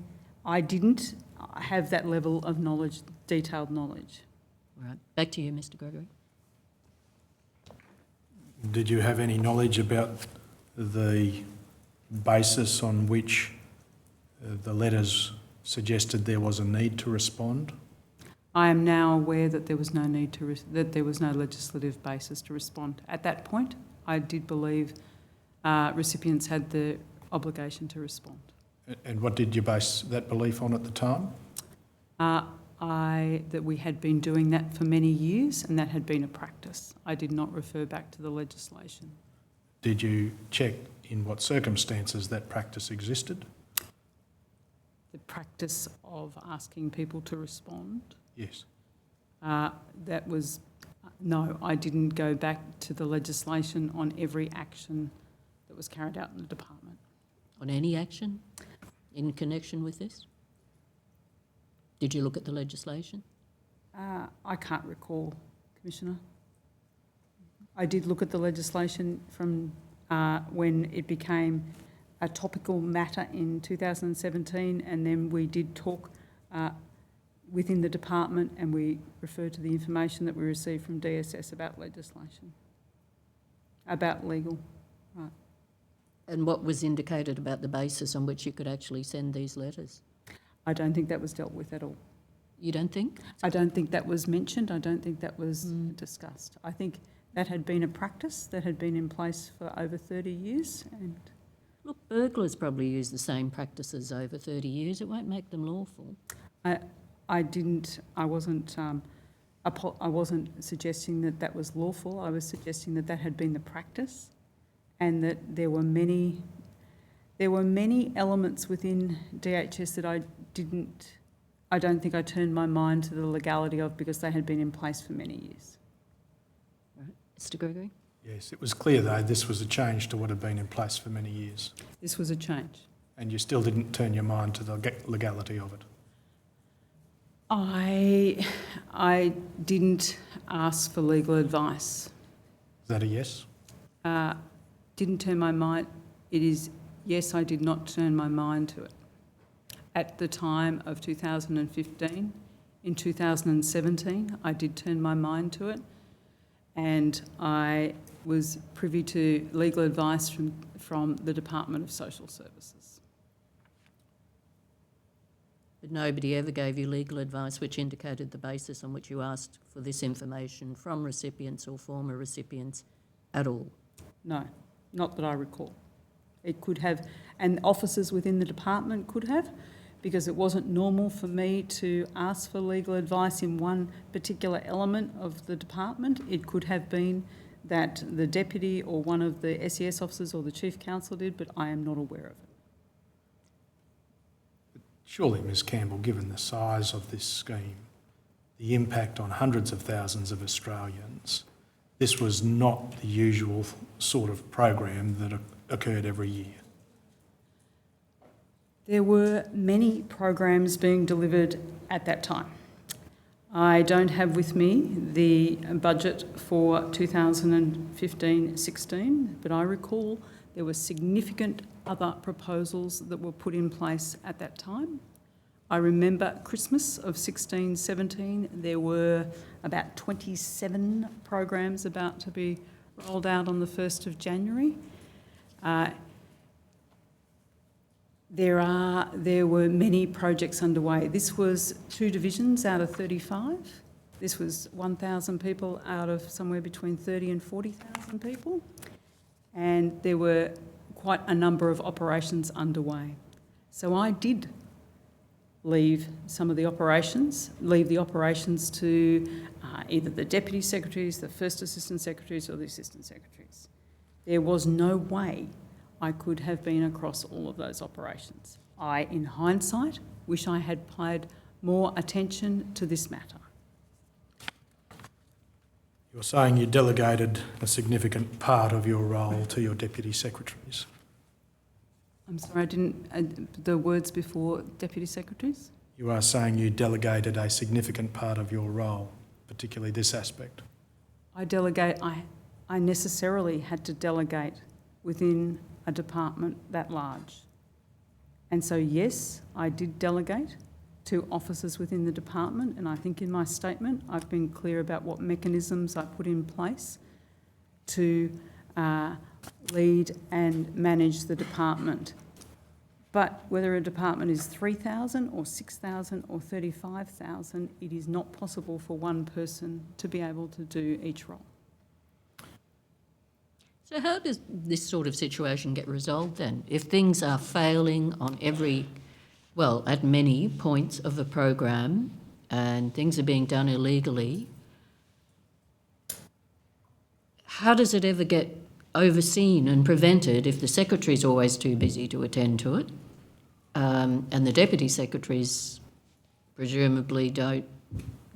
didn't have that level of knowledge, detailed knowledge. All right, back to you, Mr. Gregory. Did you have any knowledge about the basis on which the letters suggested there was a need to respond? I am now aware that there was no need that there was no legislative basis to respond. At that point, I did believe recipients had the obligation to respond. And what did you base that belief on at the time? That we had been doing that for many years and that had been a practice. I did not refer back to the legislation. Did you check in what circumstances that practice existed? The practice of asking people to respond? Yes. That was, no, I didn't go back to the legislation on every action that was carried out in the department. On any action in connection with this? Did you look at the legislation? I can't recall, Commissioner. I did look at the legislation from when it became a topical matter in 2017, and then we did talk within the department and we referred to the information that we received from DSS about legislation, about legal. Right. And what was indicated about the basis on which you could actually send these letters? I don't think that was dealt with at all. You don't think? I don't think that was mentioned. I don't think that was discussed. I think that had been a practice that had been in place for over 30 years. And look, burglars probably use the same practices over 30 years. It won't make them lawful. I wasn't suggesting that that was lawful. I was suggesting that that had been the practice, and that there were many elements within DHS that I don't think I turned my mind to the legality of, because they had been in place for many years. Right. Mr. Gregory? Yes, it was clear though this was a change to what had been in place for many years. This was a change. And you still didn't turn your mind to the legality of it? I didn't ask for legal advice. Is that a yes? Didn't turn my mind. It is, yes, I did not turn my mind to it. At the time of 2015, in 2017, I did turn my mind to it, and I was privy to legal advice from the Department of Social Services. But nobody ever gave you legal advice which indicated the basis on which you asked for this information from recipients or former recipients at all? No, not that I recall. It could have, and officers within the department could have, because it wasn't normal for me to ask for legal advice in one particular element of the department. It could have been that the deputy or one of the SES officers or the chief counsel did, but I am not aware of it. Surely, Ms Campbell, given the size of this scheme, the impact on hundreds of thousands of Australians, this was not the usual sort of program that occurred every year. There were many programs being delivered at that time. I don't have with me the budget for 2015-16, but I recall there were significant other proposals that were put in place at that time. I remember Christmas of 16-17, there were about 27 programs about to be rolled out on the 1st of January. There were many projects underway. This was 2 divisions out of 35. This was 1,000 people out of somewhere between 30 and 40,000 people. And there were quite a number of operations underway. So I did leave the operations to either the deputy secretaries, the first assistant secretaries or the assistant secretaries. There was no way I could have been across all of those operations. I, in hindsight, wish I had paid more attention to this matter. You're saying you delegated a significant part of your role to your deputy secretaries. I'm sorry, I didn't, the words before deputy secretaries? You are saying you delegated a significant part of your role, particularly this aspect. I necessarily had to delegate within a department that large. And so, yes, I did delegate to officers within the department, and I think in my statement I've been clear about what mechanisms I put in place to lead and manage the department. But whether a department is 3,000 or 6,000 or 35,000, it is not possible for one person to be able to do each role. So how does this sort of situation get resolved then? If things are failing on at many points of a program and things are being done illegally, how does it ever get overseen and prevented if the secretary's always too busy to attend to it, and the deputy secretaries presumably don't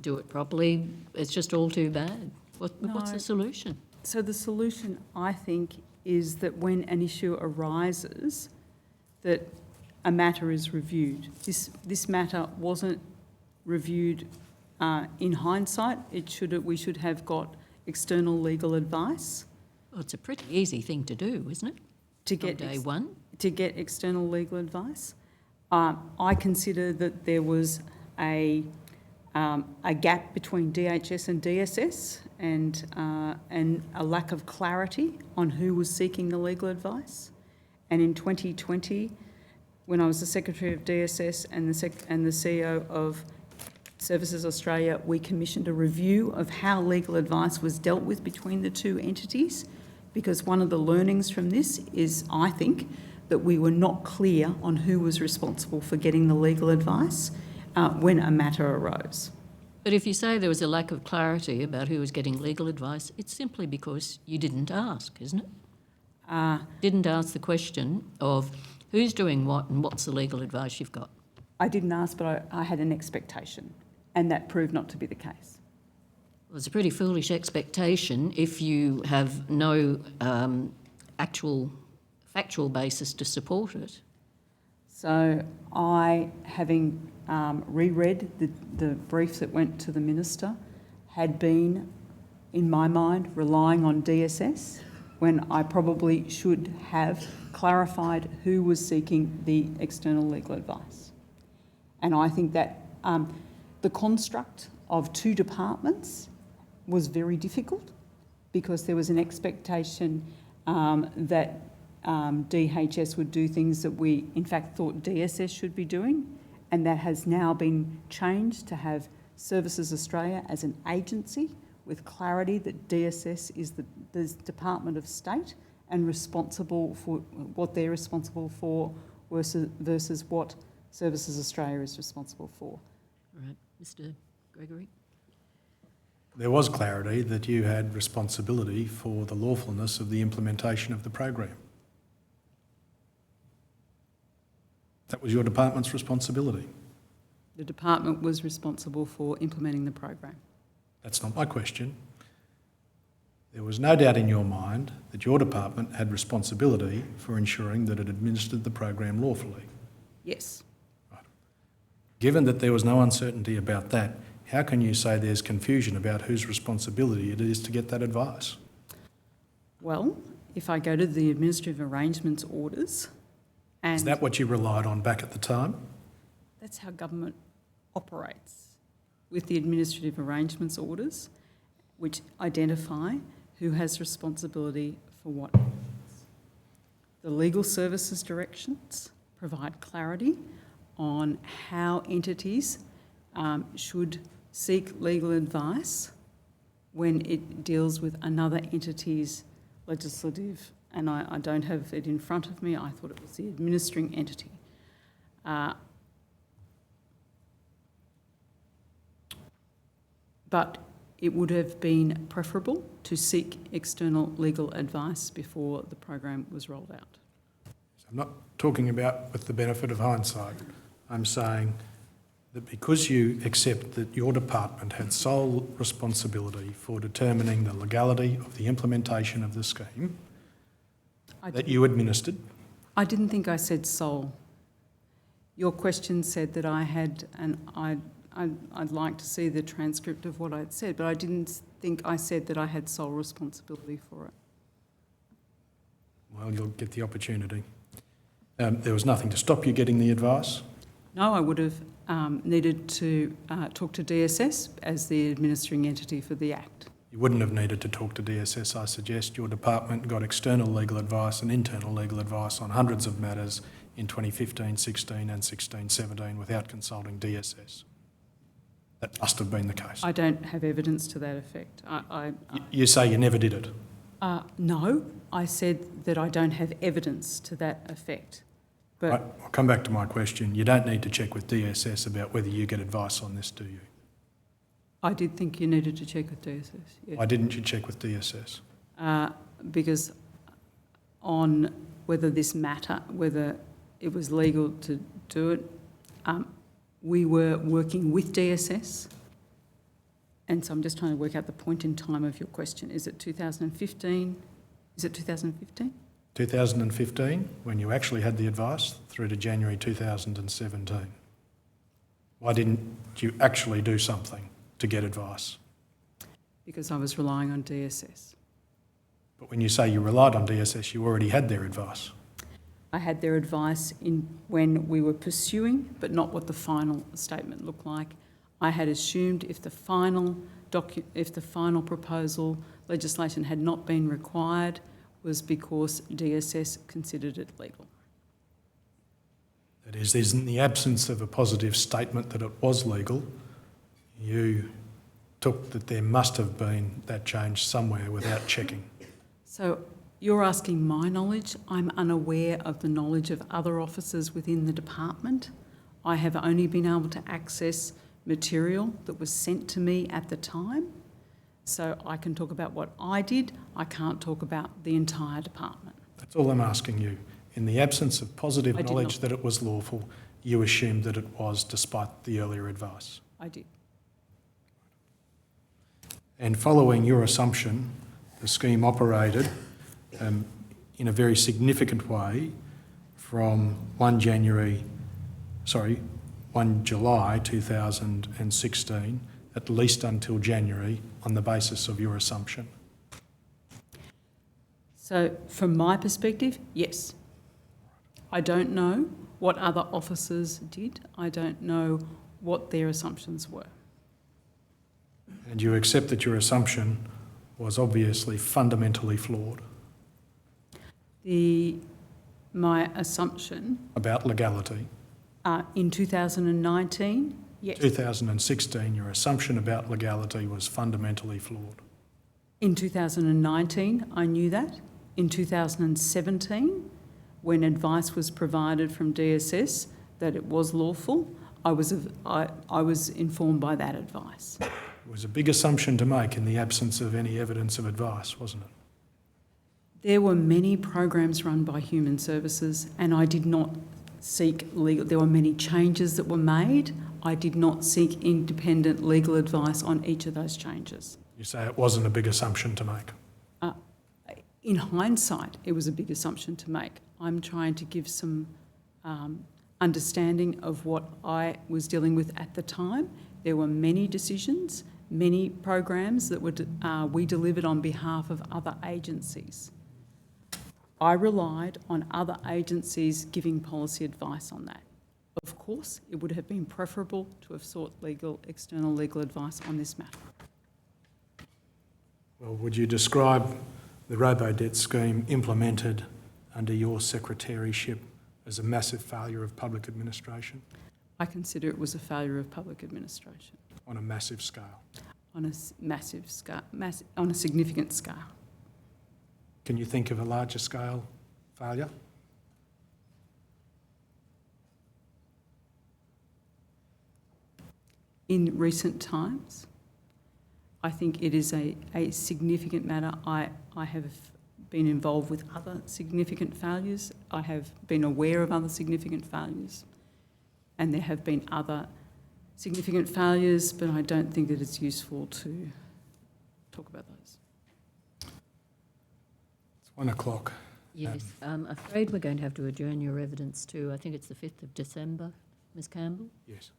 do it properly? It's just all too bad. What's the solution? So the solution, I think, is that when an issue arises, that a matter is reviewed. This matter wasn't reviewed in hindsight. We should have got external legal advice. Well, it's a pretty easy thing to do, isn't it? To get external legal advice. I consider that there was a gap between DHS and DSS and a lack of clarity on who was seeking the legal advice. And in 2020, when I was the Secretary of DSS and the CEO of Services Australia, we commissioned a review of how legal advice was dealt with between the two entities, because one of the learnings from this is, I think, that we were not clear on who was responsible for getting the legal advice when a matter arose. But if you say there was a lack of clarity about who was getting legal advice, it's simply because you didn't ask, isn't it? Didn't ask the question of who's doing what and what's the legal advice you've got. I didn't ask, but I had an expectation, and that proved not to be the case. Well, it's a pretty foolish expectation if you have no actual factual basis to support it. So I, having reread the brief that went to the Minister, had been, in my mind, relying on DSS when I probably should have clarified who was seeking the external legal advice. And I think that the construct of 2 departments was very difficult, because there was an expectation that DHS would do things that we in fact thought DSS should be doing, and that has now been changed to have Services Australia as an agency with clarity that DSS is the Department of State and responsible for what they're responsible for versus what Services Australia is responsible for. All right, Mr. Gregory. There was clarity that you had responsibility for the lawfulness of the implementation of the program. That was your department's responsibility. The department was responsible for implementing the program. That's not my question. There was no doubt in your mind that your department had responsibility for ensuring that it administered the program lawfully. Yes. Right. Given that there was no uncertainty about that, how can you say there's confusion about whose responsibility it is to get that advice? Well, if I go to the administrative arrangements orders And Is that what you relied on back at the time? that's how government operates, with the administrative arrangements orders, which identify who has responsibility for what. The legal services directions provide clarity on how entities should seek legal advice when it deals with another entity's legislative, and I don't have it in front of me, I thought it was the administering entity. But it would have been preferable to seek external legal advice before the program was rolled out. I'm not talking about with the benefit of hindsight. I'm saying that because you accept that your department had sole responsibility for determining the legality of the implementation of the scheme that you administered. I didn't think I said sole. Your question said that I had, and I'd like to see the transcript of what I'd said, but I didn't think I said that I had sole responsibility for it. Well, you'll get the opportunity. There was nothing to stop you getting the advice. No, I would have needed to talk to DSS as the administering entity for the Act. You wouldn't have needed to talk to DSS, I suggest. Your department got external legal advice and internal legal advice on hundreds of matters in 2015, 16 and 16, 17 without consulting DSS. That must have been the case. I don't have evidence to that effect. You say you never did it. No, I said that I don't have evidence to that effect. But I'll come back to my question. You don't need to check with DSS about whether you get advice on this, do you? I did think you needed to check with DSS, yes. Why didn't you check with DSS? Because on whether this matter, whether it was legal to do it, we were working with DSS, and so I'm just trying to work out the point in time of your question. Is it 2015? Is it 2015? 2015, when you actually had the advice, through to January 2017. Why didn't you actually do something to get advice? Because I was relying on DSS. But when you say you relied on DSS, you already had their advice. I had their advice when we were pursuing, but not what the final statement looked like. I had assumed if the final proposal legislation had not been required was because DSS considered it legal. That is, in the absence of a positive statement that it was legal, you took that there must have been that change somewhere without checking. So you're asking my knowledge. I'm unaware of the knowledge of other officers within the department. I have only been able to access material that was sent to me at the time. So I can talk about what I did. I can't talk about the entire department. That's all I'm asking you. In the absence of positive I did knowledge not. that it was lawful, you assumed that it was despite the earlier advice. I did. And following your assumption, the scheme operated in a very significant way from 1 July 2016, at least until January, on the basis of your assumption. So from my perspective, yes. I don't know what other officers did. I don't know what their assumptions were. And you accept that your assumption was obviously fundamentally flawed. My assumption About legality. in 2019, yes. 2016, your assumption about legality was fundamentally flawed. In 2019, I knew that. In 2017, when advice was provided from DSS that it was lawful, I was informed by that advice. It was a big assumption to make in the absence of any evidence of advice, wasn't it? There were many programs run by Human Services, and I did not seek legal. There were many changes that were made. I did not seek independent legal advice on each of those changes. You say it wasn't a big assumption to make. In hindsight, it was a big assumption to make. I'm trying to give some understanding of what I was dealing with at the time. There were many decisions, many programs that we delivered on behalf of other agencies. I relied on other agencies giving policy advice on that. Of course, it would have been preferable to have sought external legal advice on this matter. Well, would you describe the Robodebt scheme implemented under your secretaryship as a massive failure of public administration? I consider it was a failure of public administration On a massive scale. on a massive scale, on a significant scale. Can you think of a larger scale failure? In recent times, I think it is a significant matter. I have been involved with other significant failures. I have been aware of other significant failures, and there have been other significant failures, but I don't think that it's useful to talk about those. It's 1 o'clock. Yes, I'm afraid we're going to have to adjourn your evidence to, I think it's the 5th of December, Ms Campbell. Yes.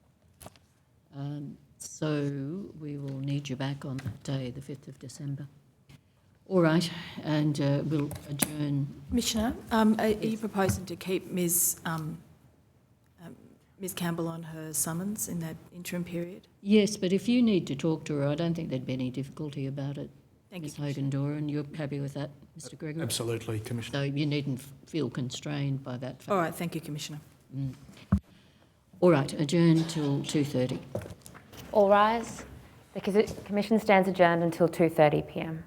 So we will need you back on that day, the 5th of December. All right, and we'll adjourn. Commissioner, are you proposing to keep Ms Campbell on her summons in that interim period? Yes, but if you need to talk to her, I don't think there'd be any difficulty about it. Thank you, Ms Commissioner. Hogan-Doran, you're happy with that, Mr Gregory? Absolutely, Commissioner. So you needn't feel constrained by that fact. All right, thank you, Commissioner. All right, adjourn till 2:30. All rise. The Commission stands adjourned until 2:30 p.m.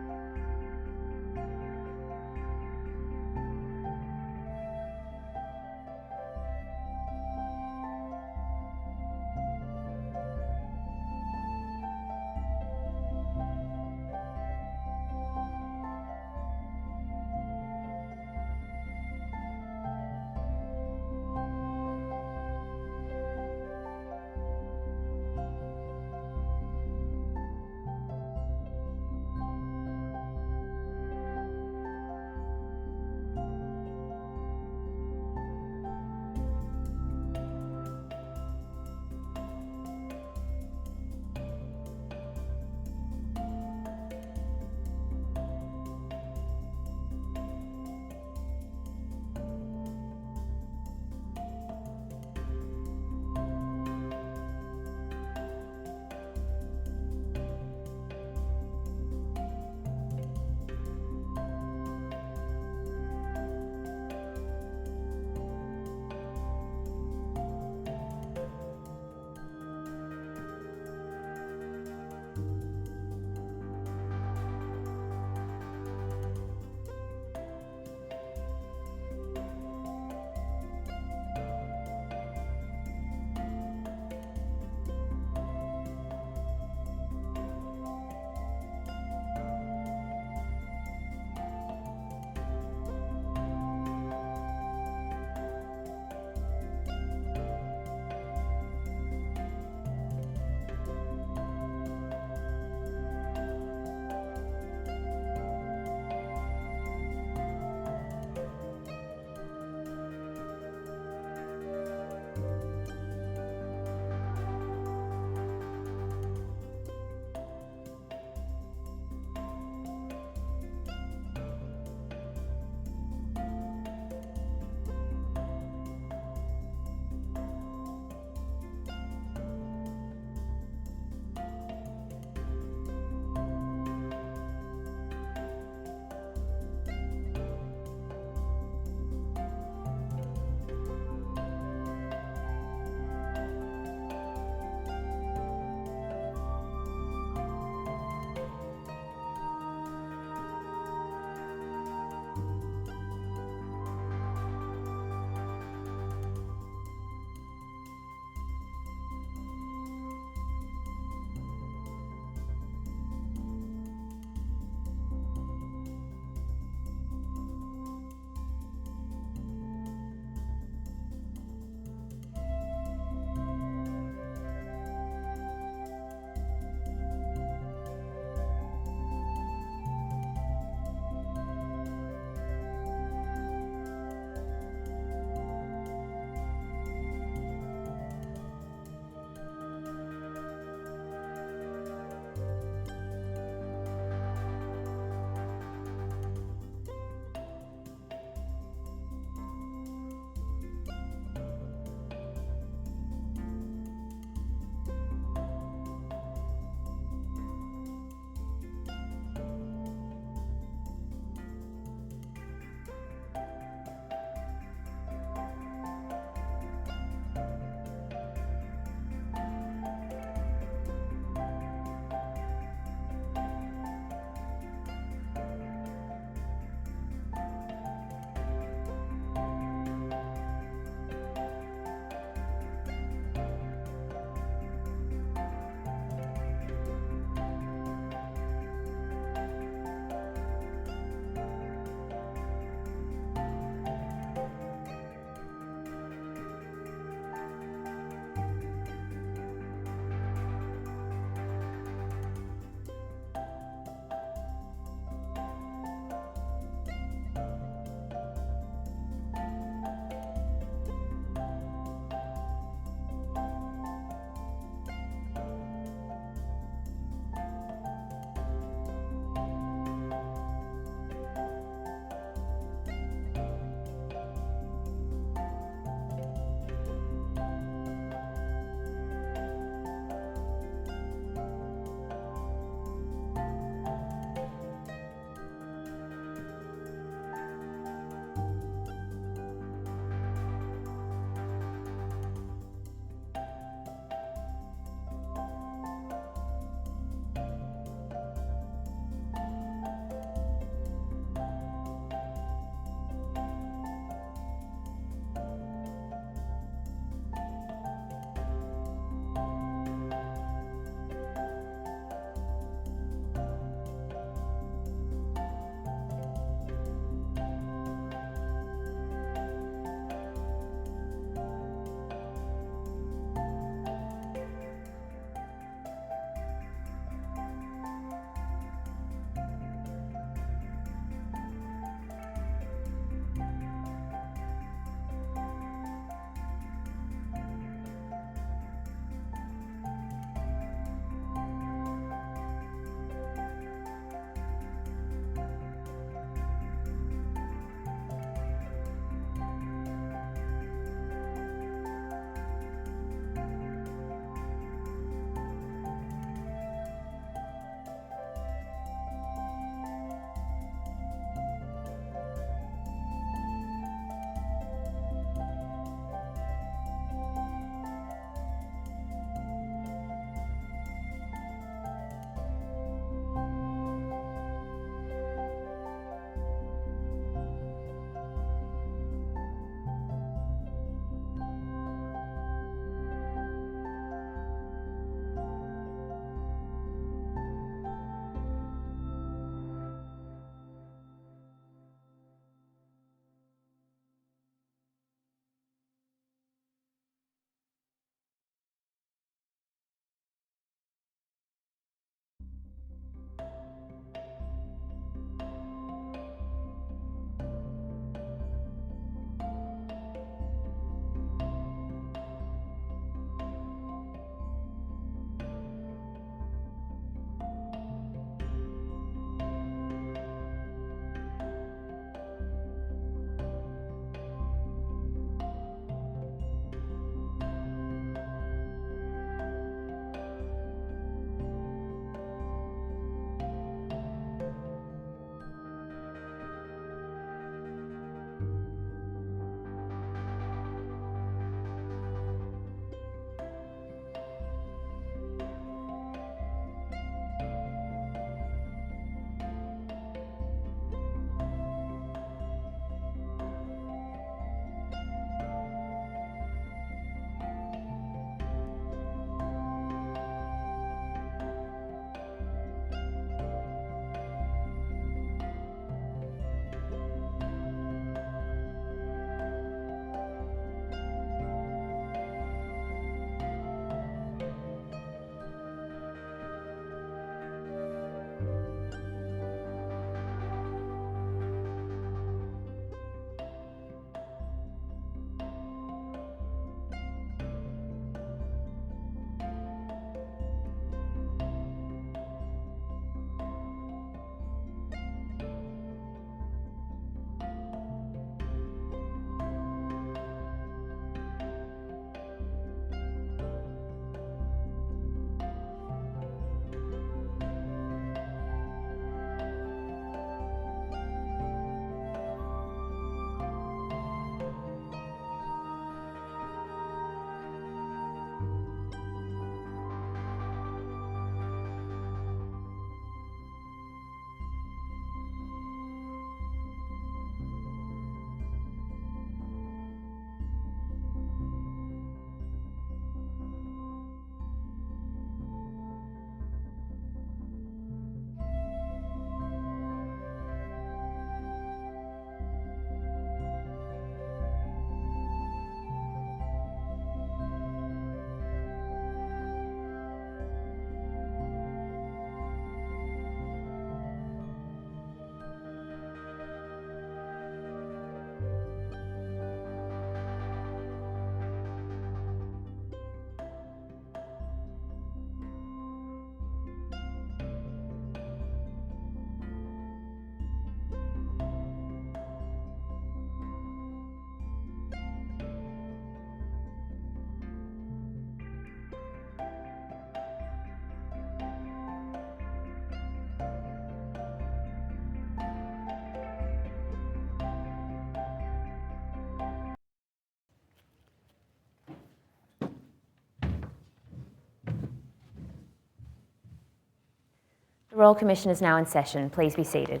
The Royal Commission is now in session. Please be seated.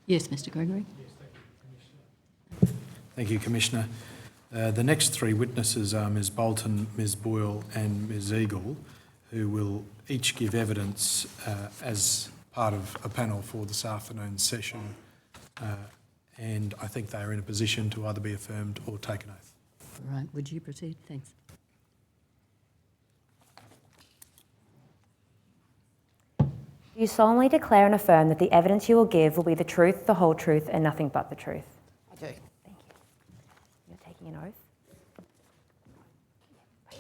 Yes, Mr Gregory. Thank you, Commissioner. The next three witnesses are Ms Bolton, Ms Boyle and Ms Eagle, who will each give evidence as part of a panel for this afternoon's session, and I think they are in a position to either be affirmed or take an oath. All right, would you proceed? Thanks. Do you solemnly declare and affirm that the evidence you will give will be the truth, the whole truth, and nothing but the truth? I do. Thank you. You're taking an oath.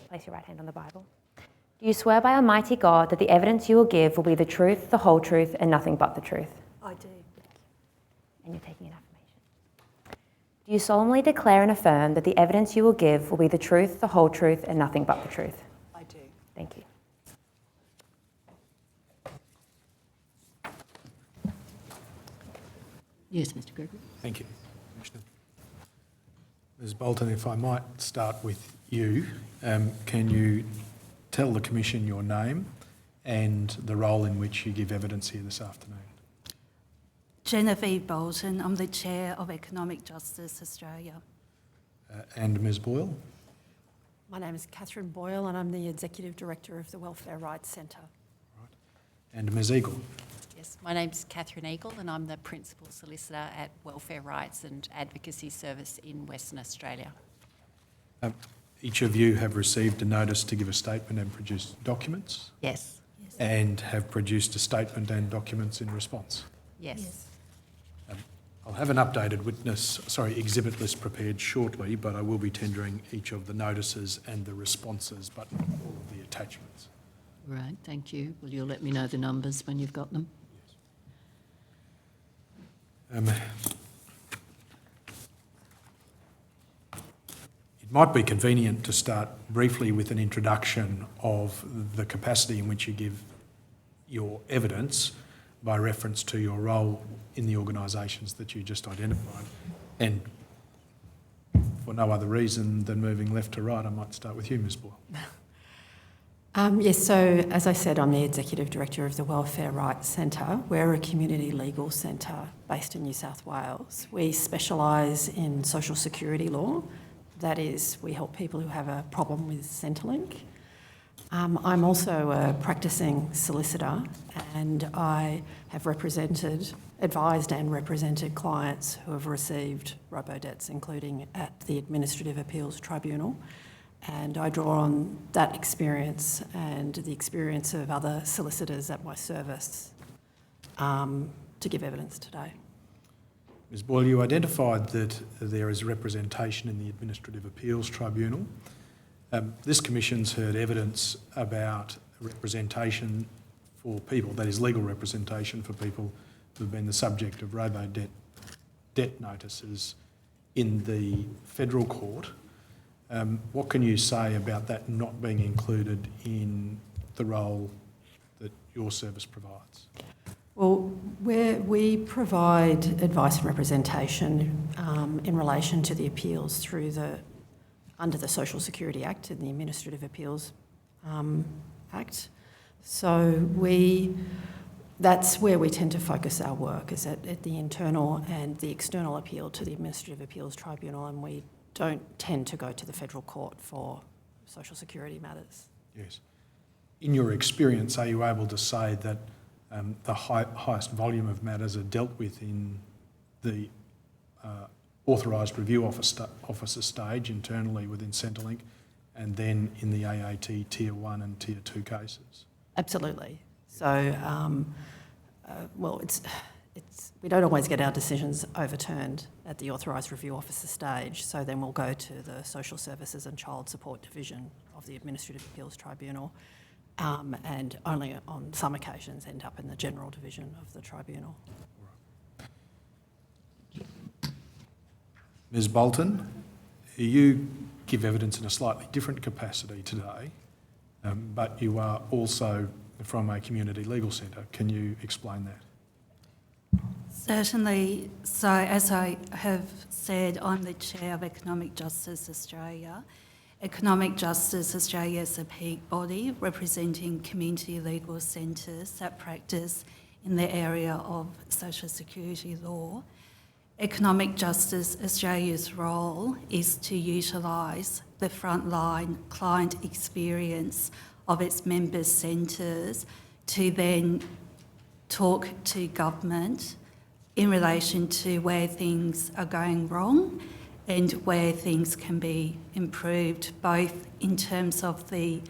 Place your right hand on the Bible. Do you swear by Almighty God that the evidence you will give will be the truth, the whole truth, and nothing but the truth? I do. And you're taking an affirmation. Do you solemnly declare and affirm that the evidence you will give will be the truth, the whole truth, and nothing but the truth? I do. Thank you. Yes, Mr Gregory. Thank you, Commissioner. Ms Bolton, if I might start with you, can you tell the Commission your name and the role in which you give evidence here this afternoon? Genevieve Bolton. I'm the Chair of Economic Justice Australia. And Ms Boyle? My name is Kathryn Boyle and I'm the Executive Director of the Welfare Rights Centre. Right. And Ms Eagle? Yes, my name's Kathryn Eagle and I'm the Principal Solicitor at Welfare Rights and Advocacy Service in Western Australia. Each of you have received a notice to give a statement and produce documents? Yes. And have produced a statement and documents in response? Yes. I'll have an updated exhibit list prepared shortly, but I will be tendering each of the notices and the responses, but not all of the attachments. Right, thank you. Will you let me know the numbers when you've got them? It might be convenient to start briefly with an introduction of the capacity in which you give your evidence by reference to your role in the organisations that you just identified. And for no other reason than moving left to right, I might start with you, Ms Boyle. Yes, so as I said, I'm the Executive Director of the Welfare Rights Centre. We're a community legal centre based in New South Wales. We specialise in social security law. That is, we help people who have a problem with Centrelink. I'm also a practising solicitor and I have advised and represented clients who have received Robodebts, including at the Administrative Appeals Tribunal. And I draw on that experience and the experience of other solicitors at my service to give evidence today. Ms Boyle, you identified that there is representation in the Administrative Appeals Tribunal. This Commission's heard evidence about representation for people, that is legal representation for people who have been the subject of Robodebt debt notices in the federal court. What can you say about that not being included in the role that your service provides? Well, we provide advice and representation in relation to the appeals under the Social Security Act and the Administrative Appeals Act. So that's where we tend to focus our work, is at the internal and the external appeal to the Administrative Appeals Tribunal, and we don't tend to go to the federal court for social security matters. Yes. In your experience, are you able to say that the highest volume of matters are dealt with in the authorised review officer stage internally within Centrelink, and then in the AAT Tier 1 and Tier 2 cases? Absolutely. So, we don't always get our decisions overturned at the authorised review officer stage, so then we'll go to the Social Services and Child Support Division of the Administrative Appeals Tribunal, and only on some occasions end up in the General Division of the Tribunal. Ms Bolton, you give evidence in a slightly different capacity today, but you are also from a community legal centre. Can you explain that? Certainly. So as I have said, I'm the Chair of Economic Justice Australia, Economic Justice Australia is a peak body representing community legal centres that practice in the area of social security law. Economic Justice Australia's role is to utilise the frontline client experience of its member centres to then talk to government in relation to where things are going wrong and where things can be improved, both in terms of the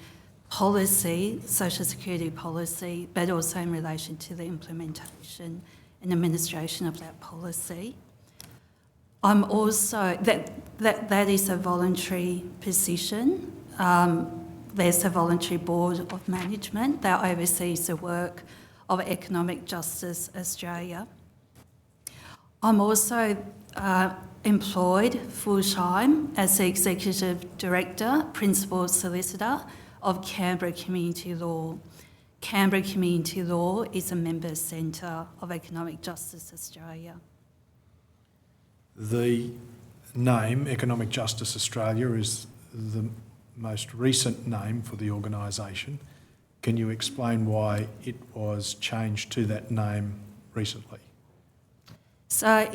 policy, social security policy, but also in relation to the implementation and administration of that policy. I'm also, that is a voluntary position. There's a voluntary board of management that oversees the work of Economic Justice Australia. I'm also employed full-time as the Executive Director, Principal Solicitor of Canberra Community Law. Canberra Community Law is a member centre of Economic Justice Australia. The name Economic Justice Australia is the most recent name for the organisation. Can you explain why it was changed to that name recently? So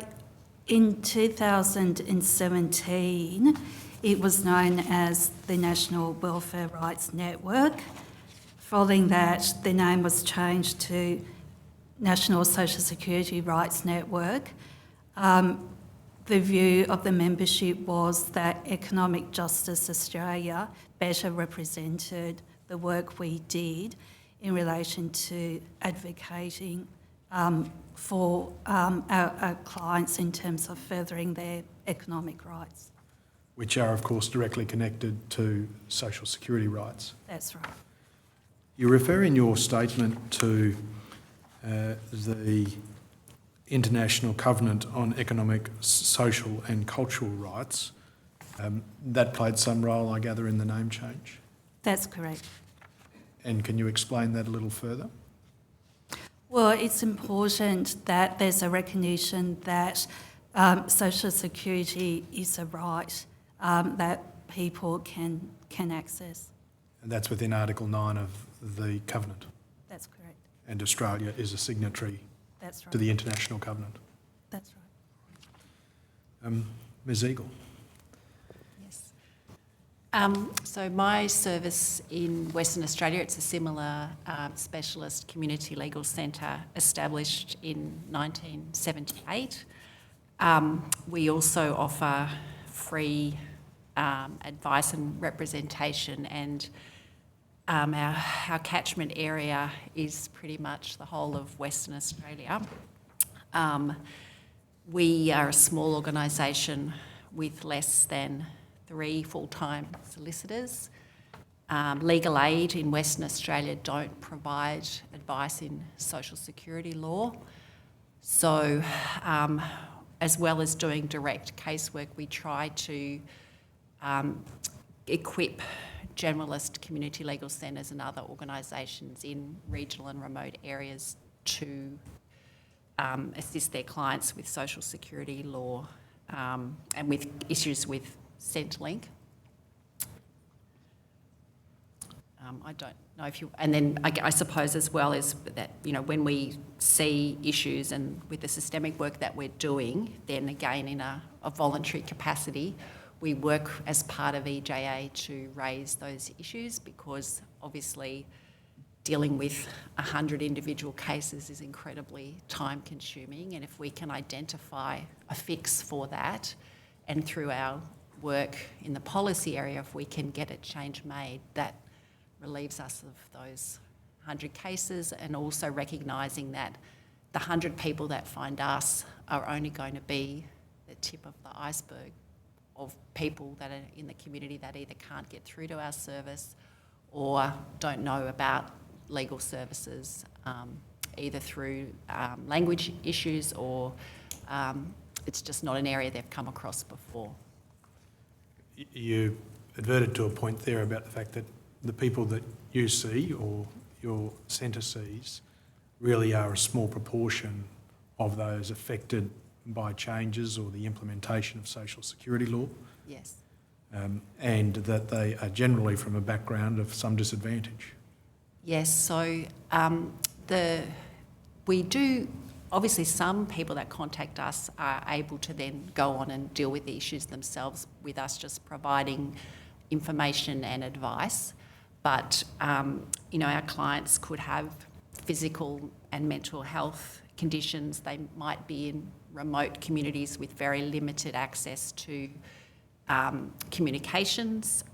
in 2017, it was known as the National Welfare Rights Network. Following that, the name was changed to National Social Security Rights Network. The view of the membership was that Economic Justice Australia better represented the work we did in relation to advocating for our clients in terms of furthering their economic rights. Which are, of course, directly connected to social security rights. That's right. You refer in your statement to the International Covenant on Economic, Social and Cultural Rights. That played some role, I gather, in the name change. That's correct. And can you explain that a little further? Well, it's important that there's a recognition that social security is a right that people can access. And that's within Article 9 of the Covenant. That's correct. And Australia is a signatory That's right. to the International Covenant. That's right. Ms Eagle. Yes. So my service in Western Australia, it's a similar specialist community legal centre established in 1978. We also offer free advice and representation, and our catchment area is pretty much the whole of Western Australia. We are a small organisation with less than 3 full-time solicitors. Legal aid in Western Australia don't provide advice in social security law. So as well as doing direct casework, we try to equip generalist community legal centres and other organisations in regional and remote areas to assist their clients with social security law and with issues with Centrelink. I don't know if you... And then I suppose as well is that, you know, when we see issues and with the systemic work that we're doing, then again in a voluntary capacity, we work as part of EJA to raise those issues, because obviously dealing with 100 individual cases is incredibly time consuming, and if we can identify a fix for that, and through our work in the policy area, if we can get a change made, that relieves us of those 100 cases, and also recognising that the 100 people that find us are only going to be the tip of the iceberg of people that are in the community that either can't get through to our service or don't know about legal services, either through language issues or it's just not an area they've come across before. You adverted to a point there about the fact that the people that you see or your centre sees really are a small proportion of those affected by changes or the implementation of social security law. Yes. and that they are generally from a background of some disadvantage. Yes, so we do, obviously some people that contact us are able to then go on and deal with the issues themselves with us just providing information and advice. But, our clients could have physical and mental health conditions. They might be in remote communities with very limited access to communications.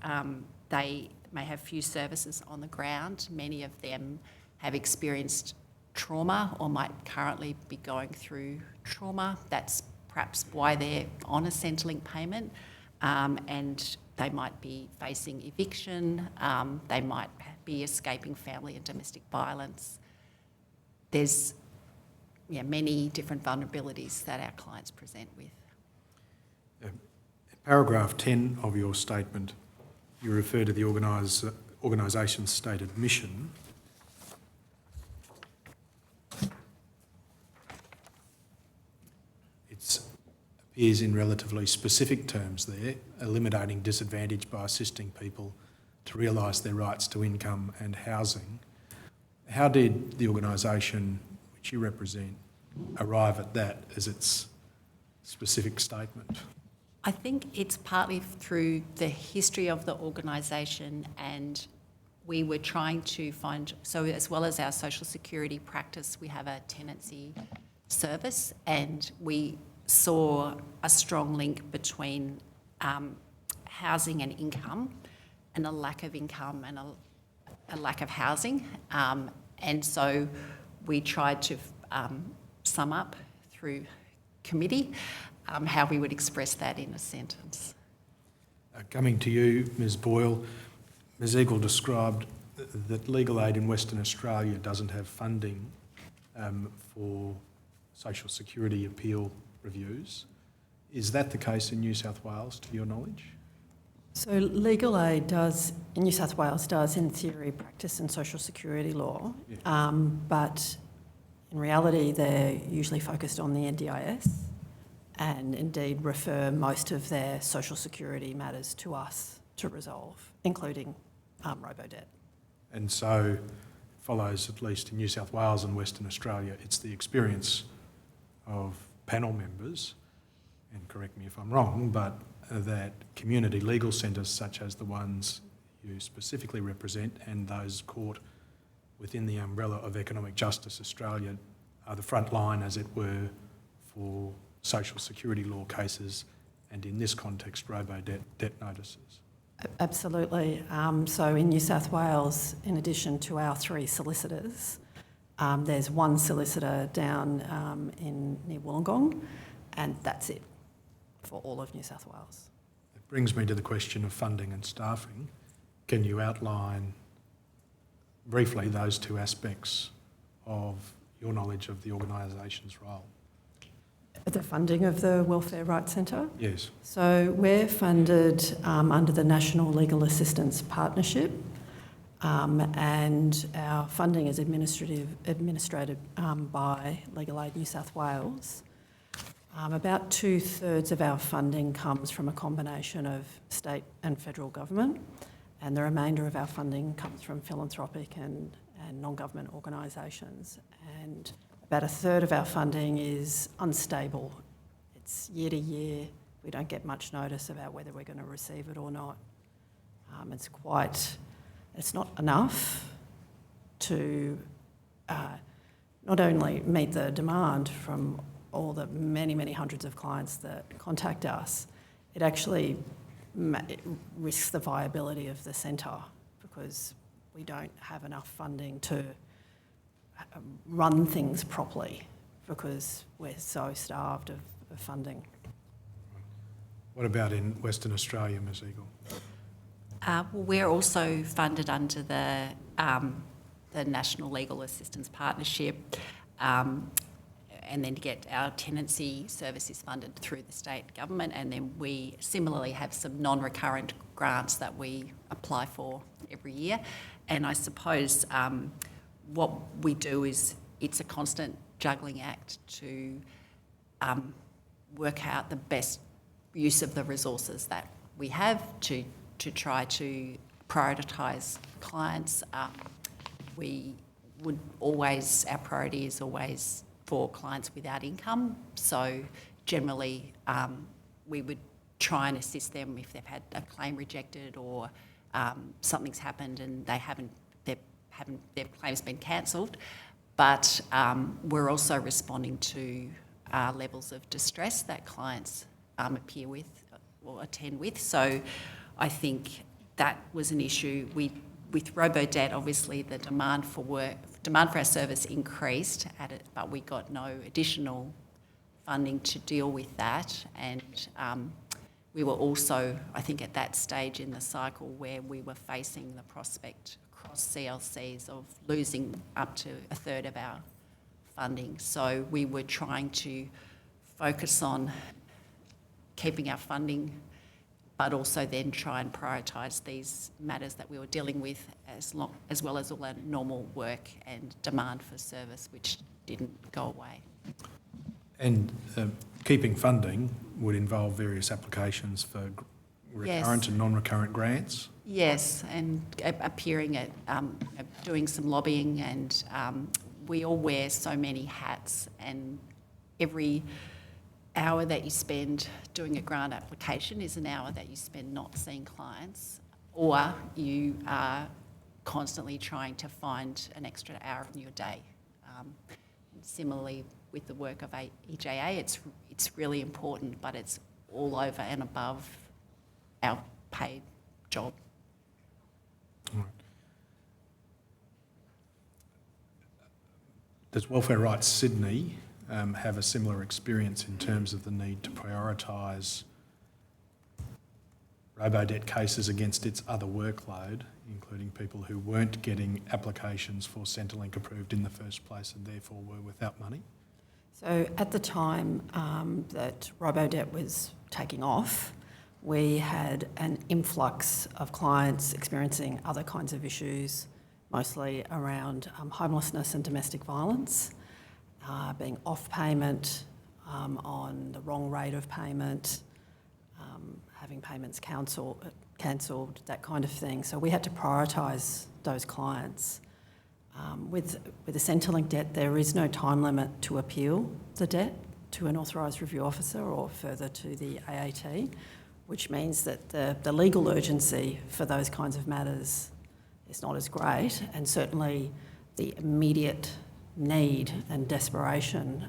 They may have few services on the ground. Many of them have experienced trauma or might currently be going through trauma. That's perhaps why they're on a Centrelink payment, and they might be facing eviction. They might be escaping family and domestic violence. There's many different vulnerabilities that our clients present with. In paragraph 10 of your statement, you refer to the organisation's stated mission. It appears in relatively specific terms there, eliminating disadvantage by assisting people to realise their rights to income and housing. How did the organisation which you represent arrive at that as its specific statement? I think it's partly through the history of the organisation, and we were trying to find, so as well as our social security practice, we have a tenancy service, and we saw a strong link between housing and income, and a lack of income and a lack of housing. And so we tried to sum up through committee how we would express that in a sentence. Coming to you, Ms Boyle, Ms Eagle described that legal aid in Western Australia doesn't have funding for social security appeal reviews. Is that the case in New South Wales, to your knowledge? So legal aid does, in New South Wales, does in theory practice in social security law, but in reality they're usually focused on the NDIS and indeed refer most of their social security matters to us to resolve, including Robodebt. And so it follows, at least in New South Wales and Western Australia, it's the experience of panel members, and correct me if I'm wrong, but that community legal centres such as the ones you specifically represent and those caught within the umbrella of Economic Justice Australia are the front line, as it were, for social security law cases, and in this context, Robodebt notices. Absolutely. So in New South Wales, in addition to our 3 solicitors, there's 1 solicitor down near Wollongong, and that's it for all of New South Wales. It brings me to the question of funding and staffing. Can you outline briefly those 2 aspects of your knowledge of the organisation's role? The funding of the Welfare Rights Centre? Yes. So we're funded under the National Legal Assistance Partnership, and our funding is administrated by Legal Aid New South Wales. About 2/3 of our funding comes from a combination of state and federal government, and the remainder of our funding comes from philanthropic and non-government organisations. And about 1/3 of our funding is unstable. It's year to year. We don't get much notice about whether we're going to receive it or not. It's not enough to not only meet the demand from all the many, many hundreds of clients that contact us, it actually risks the viability of the centre because we don't have enough funding to run things properly because we're so starved of funding. What about in Western Australia, Ms Eagle? We're also funded under the National Legal Assistance Partnership, and then to get our tenancy services funded through the state government, and then we similarly have some non-recurrent grants that we apply for every year. And I suppose what we do is it's a constant juggling act to work out the best use of the resources that we have to try to prioritise clients. We would always, our priority is always for clients without income. So generally, we would try and assist them if they've had a claim rejected or something's happened and their claim's been cancelled. But we're also responding to levels of distress that clients appear with or attend with. So I think that was an issue. With Robodebt, obviously the demand for our service increased but we got no additional funding to deal with that. And we were also, I think, at that stage in the cycle where we were facing the prospect across CLCs of losing up to a third of our funding. So we were trying to focus on keeping our funding, but also then try and prioritise these matters that we were dealing with as well as all our normal work and demand for service, which didn't go away. And keeping funding would involve various applications for recurrent and non-recurrent grants? Yes, and appearing at doing some lobbying, and we all wear so many hats, and every hour that you spend doing a grant application is an hour that you spend not seeing clients, or you are constantly trying to find an extra hour in your day. Similarly, with the work of EJA, it's really important, but it's all over and above our paid job. Right. Does Welfare Rights Sydney have a similar experience in terms of the need to prioritise Robodebt cases against its other workload, including people who weren't getting applications for Centrelink approved in the first place and therefore were without money? So at the time that Robodebt was taking off, we had an influx of clients experiencing other kinds of issues, mostly around homelessness and domestic violence, being off payment, on the wrong rate of payment, having payments cancelled, that kind of thing. So we had to prioritise those clients. With the Centrelink debt, there is no time limit to appeal the debt to an authorised review officer or further to the AAT, which means that the legal urgency for those kinds of matters is not as great, and certainly the immediate need and desperation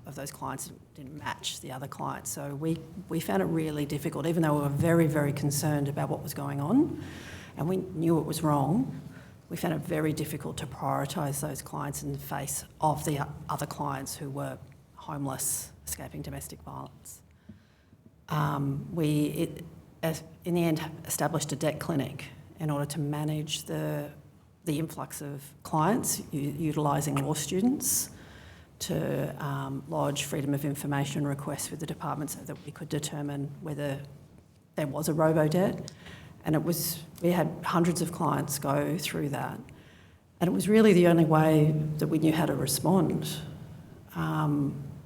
of those clients didn't match the other clients. So we found it really difficult, even though we were very, very concerned about what was going on and we knew it was wrong. We found it very difficult to prioritise those clients in the face of the other clients who were homeless, escaping domestic violence. In the end, established a debt clinic in order to manage the influx of clients, utilising law students to lodge freedom of information requests with the department so that we could determine whether there was a Robodebt. And we had hundreds of clients go through that. And it was really the only way that we knew how to respond,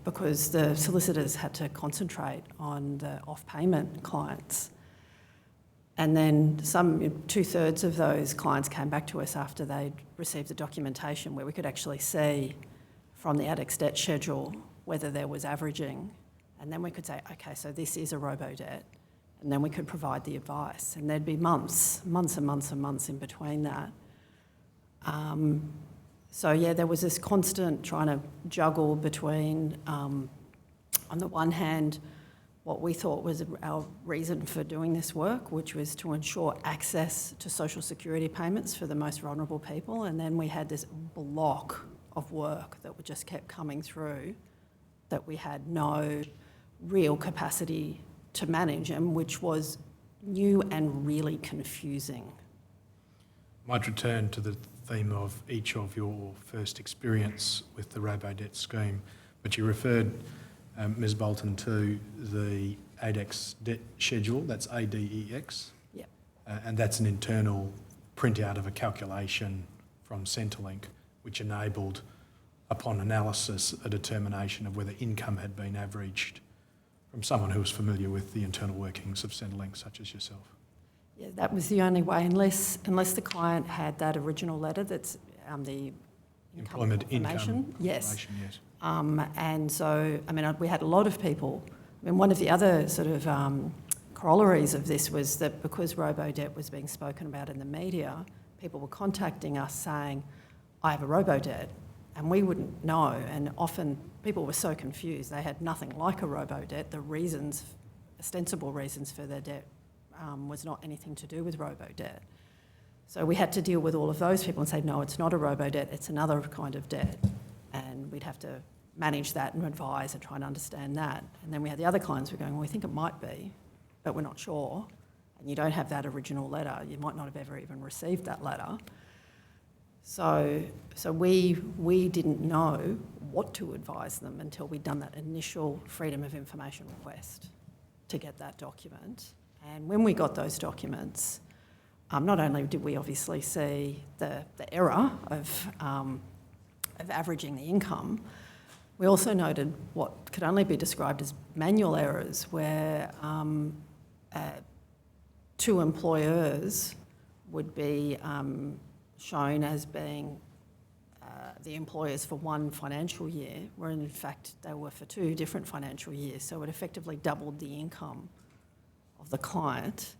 because the solicitors had to concentrate on the off-payment clients. And then 2/3 of those clients came back to us after they'd received the documentation where we could actually see from the ADEX debt schedule whether there was averaging. And then we could say, okay, so this is a Robodebt. And then we could provide the advice. And there'd be months and months and months in between that. So yeah, there was this constant trying to juggle between, on the one hand, what we thought was our reason for doing this work, which was to ensure access to social security payments for the most vulnerable people. And then we had this block of work that just kept coming through that we had no real capacity to manage, and which was new and really confusing. Might return to the theme of each of your first experience with the Robodebt scheme, but you referred, Ms Bolton, to the ADEX debt schedule, that's ADEX, Yep. And that's an internal printout of a calculation from Centrelink which enabled, upon analysis, a determination of whether income had been averaged From someone who was familiar with the internal workings of Centrelink, such as yourself. Yeah, that was the only way, unless the client had that original letter that's the Employment information. income Yes. information, yes. And so, I mean, we had a lot of people. I mean, one of the other sort of corollaries of this was that because Robodebt was being spoken about in the media, people were contacting us saying, I have a Robodebt, and we wouldn't know. And often people were so confused. They had nothing like a Robodebt. The reasons, ostensible reasons for their debt was not anything to do with Robodebt. So we had to deal with all of those people and say, no, it's not a Robodebt, it's another kind of debt. And we'd have to manage that and advise and try and understand that. And then we had the other clients who were going, well, we think it might be, but we're not sure. And you don't have that original letter. You might not have ever even received that letter. So we didn't know what to advise them until we'd done that initial Freedom of Information request to get that document. And when we got those documents, not only did we obviously see the error of averaging the income, we also noted what could only be described as manual errors, where two employers would be shown as being the employers for one financial year, where in fact they were for two different financial years. So it effectively doubled the income of the client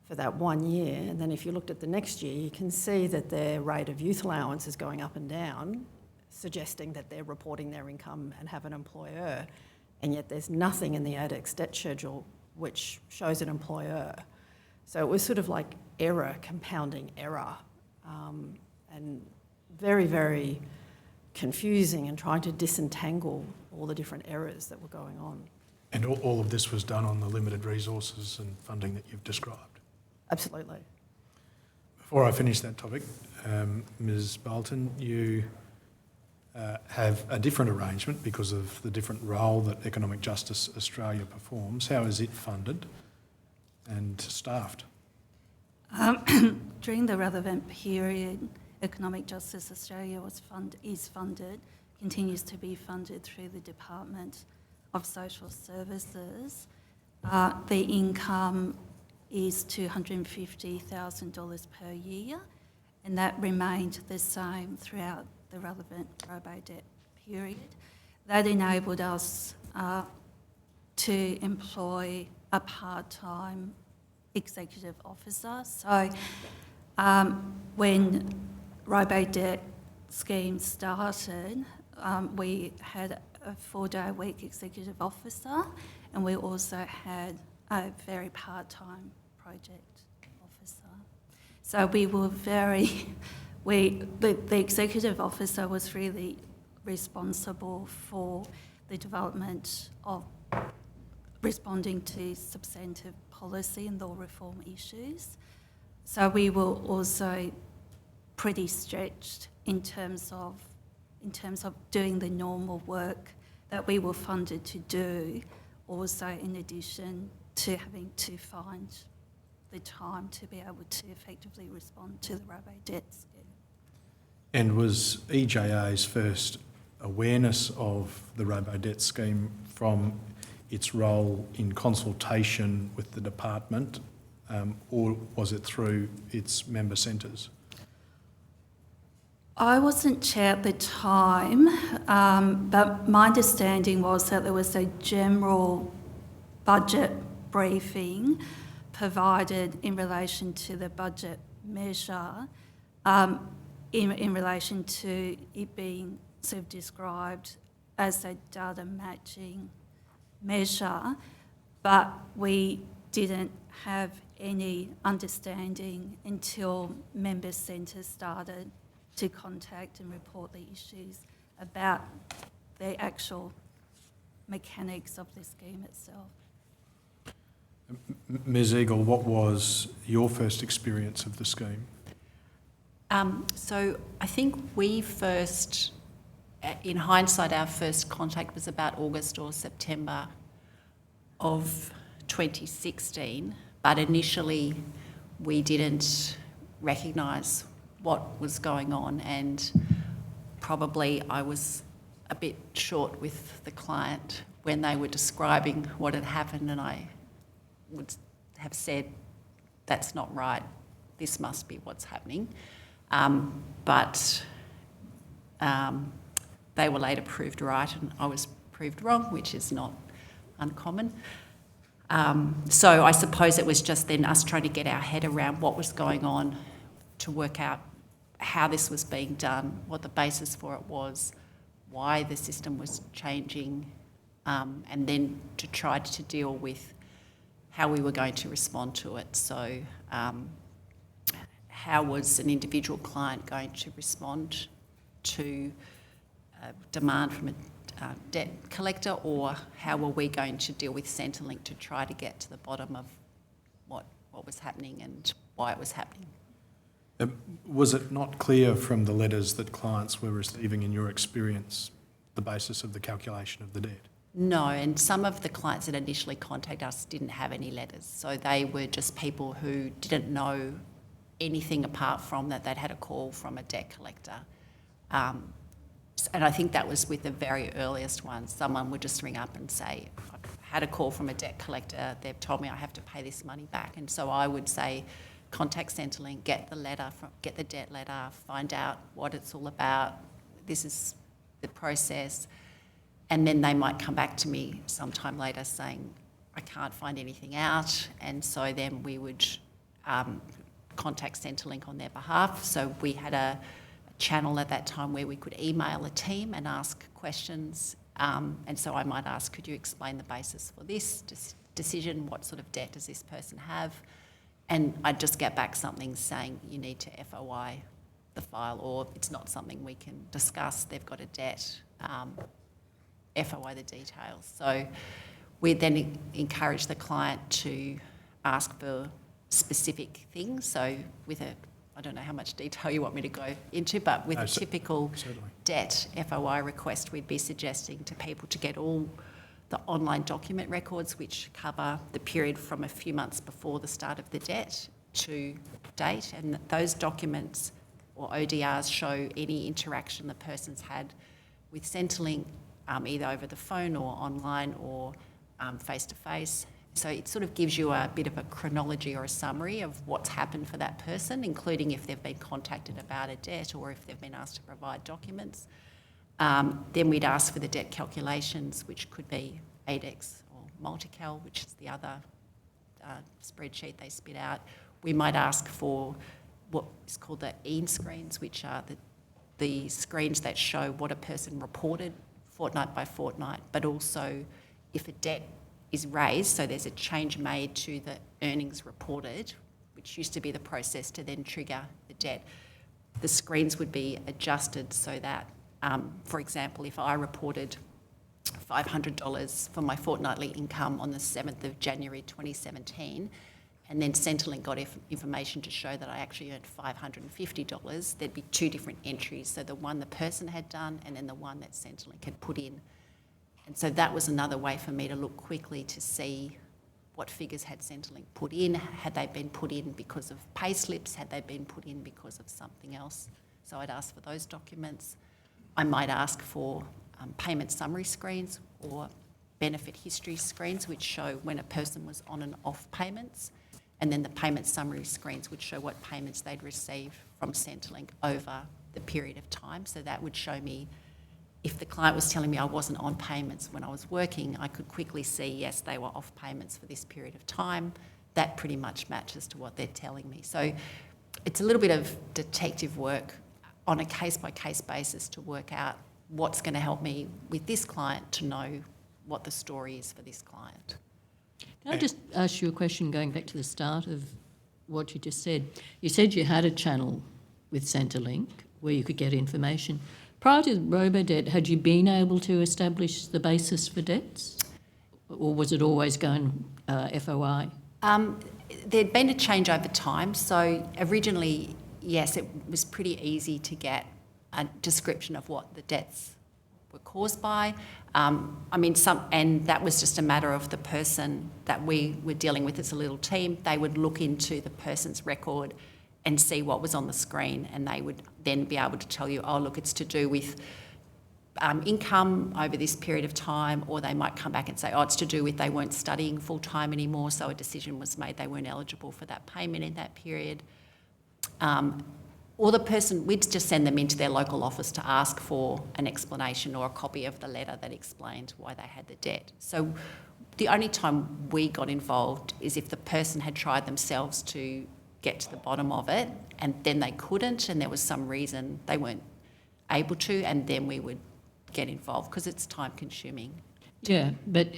for that 1 year. And then if you looked at the next year, you can see that their rate of youth allowance is going up and down, suggesting that they're reporting their income and have an employer. And yet there's nothing in the ADEX debt schedule which shows an employer. So it was sort of like error compounding error, and very, very confusing, and trying to disentangle all the different errors that were going on. And all of this was done on the limited resources and funding that you've described? Absolutely. Before I finish that topic, Ms Bolton, you have a different arrangement because of the different role that Economic Justice Australia performs. How is it funded and staffed? During the relevant period, Economic Justice Australia continues to be funded through the Department of Social Services. The income is $250,000 per year, and that remained the same throughout the relevant Robodebt period. That enabled us to employ a part-time executive officer. So when Robodebt scheme started, we had a 4-day-a-week executive officer, and we also had a very part-time project officer. So we were the executive officer was really responsible for the development of responding to substantive policy and law reform issues. So we were also pretty stretched in terms of doing the normal work that we were funded to do, also in addition to having to find the time to be able to effectively respond to the Robodebt scheme. And was EJA's first awareness of the Robodebt scheme from its role in consultation with the department, or was it through its member centres? I wasn't chair at the time, but my understanding was that there was a general budget briefing provided in relation to the budget measure, in relation to it being sort of described as a data matching measure, but we didn't have any understanding until member centres started to contact and report the issues about the actual mechanics of the scheme itself. Ms Eagle, what was your first experience of the scheme? So I think we first, in hindsight, our first contact was about August or September of 2016, but initially we didn't recognise what was going on, and probably I was a bit short with the client when they were describing what had happened, and I would have said, that's not right, this must be what's happening. But they were later proved right and I was proved wrong, which is not uncommon. So I suppose it was just then us trying to get our head around what was going on, to work out how this was being done, what the basis for it was, why the system was changing, and then to try to deal with how we were going to respond to it. So how was an individual client going to respond to demand from a debt collector, or how were we going to deal with Centrelink to try to get to the bottom of what was happening and why it was happening. Was it not clear from the letters that clients were receiving, in your experience, the basis of the calculation of the debt? No, and some of the clients that initially contacted us didn't have any letters. So they were just people who didn't know anything apart from that they'd had a call from a debt collector. And I think that was with the very earliest ones. Someone would just ring up and say, I've had a call from a debt collector, they've told me I have to pay this money back. And so I would say, contact Centrelink, get the debt letter, find out what it's all about, this is the process. And then they might come back to me sometime later saying, I can't find anything out. And so then we would contact Centrelink on their behalf. So we had a channel at that time where we could email a team and ask questions. And so I might ask, could you explain the basis for this decision? What sort of debt does this person have? And I'd just get back something saying you need to FOI the file, or it's not something we can discuss, they've got a debt, FOI the details. So we then encourage the client to ask for specific things. So with I don't know how much detail you want me to go into, but with a typical debt FOI request, we'd be suggesting to people to get all the online document records which cover the period from a few months before the start of the debt to date, and those documents or ODRs show any interaction the person's had with Centrelink, either over the phone or online or face-to-face. So it sort of gives you a bit of a chronology or a summary of what's happened for that person, including if they've been contacted about a debt or if they've been asked to provide documents. Then we'd ask for the debt calculations, which could be ADEX or Multical, which is the other spreadsheet they spit out. We might ask for what is called the EAN screens, which are the screens that show what a person reported fortnight by fortnight, but also if a debt is raised, so there's a change made to the earnings reported, which used to be the process to then trigger the debt. The screens would be adjusted so that, for example, if I reported $500 for my fortnightly income on the 7th of January 2017, and then Centrelink got information to show that I actually earned $550, there'd be two different entries. So the one the person had done and then the one that Centrelink had put in. And so that was another way for me to look quickly to see what figures had Centrelink put in. Had they been put in because of pay slips? Had they been put in because of something else? So I'd ask for those documents. I might ask for payment summary screens or benefit history screens, which show when a person was on and off payments. And then the payment summary screens would show what payments they'd received from Centrelink over the period of time. So that would show me, if the client was telling me I wasn't on payments when I was working, I could quickly see, yes, they were off payments for this period of time. That pretty much matches to what they're telling me. So it's a little bit of detective work on a case-by-case basis to work out what's going to help me with this client to know what the story is for this client. Can I just ask you a question going back to the start of what you just said? You said you had a channel with Centrelink where you could get information. Prior to Robodebt, had you been able to establish the basis for debts? Or was it always going FOI? There'd been a change over time. So originally, yes, it was pretty easy to get a description of what the debts were caused by. And that was just a matter of the person that we were dealing with as a little team. They would look into the person's record and see what was on the screen, and they would then be able to tell you, oh, look, it's to do with income over this period of time, or they might come back and say, oh, it's to do with they weren't studying full-time anymore, so a decision was made they weren't eligible for that payment in that period. Or the person, we'd just send them into their local office to ask for an explanation or a copy of the letter that explained why they had the debt. So the only time we got involved is if the person had tried themselves to get to the bottom of it and then they couldn't and there was some reason they weren't able to, and then we would get involved because it's time consuming. Yeah, but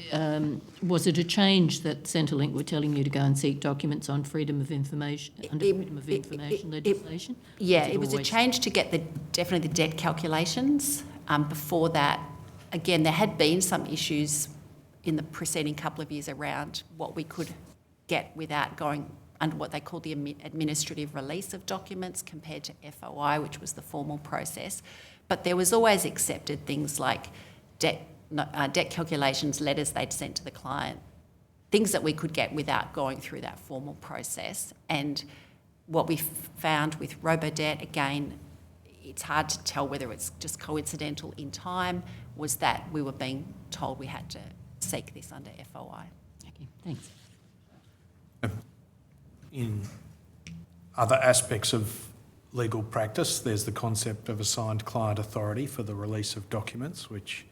was it a change that Centrelink were telling you to go and seek documents on freedom of information, under freedom of information legislation? It was a change to get definitely the debt calculations. Before that, again, there had been some issues in the preceding couple of years around what we could get without going under what they call the administrative release of documents compared to FOI, which was the formal process. But there was always accepted things like debt calculations, letters they'd sent to the client, things that we could get without going through that formal process. And what we found with Robodebt, again, it's hard to tell whether it's just coincidental in time, was that we were being told we had to seek this under FOI. Okay, thanks. In other aspects of legal practice, there's the concept of assigned client authority for the release of documents, which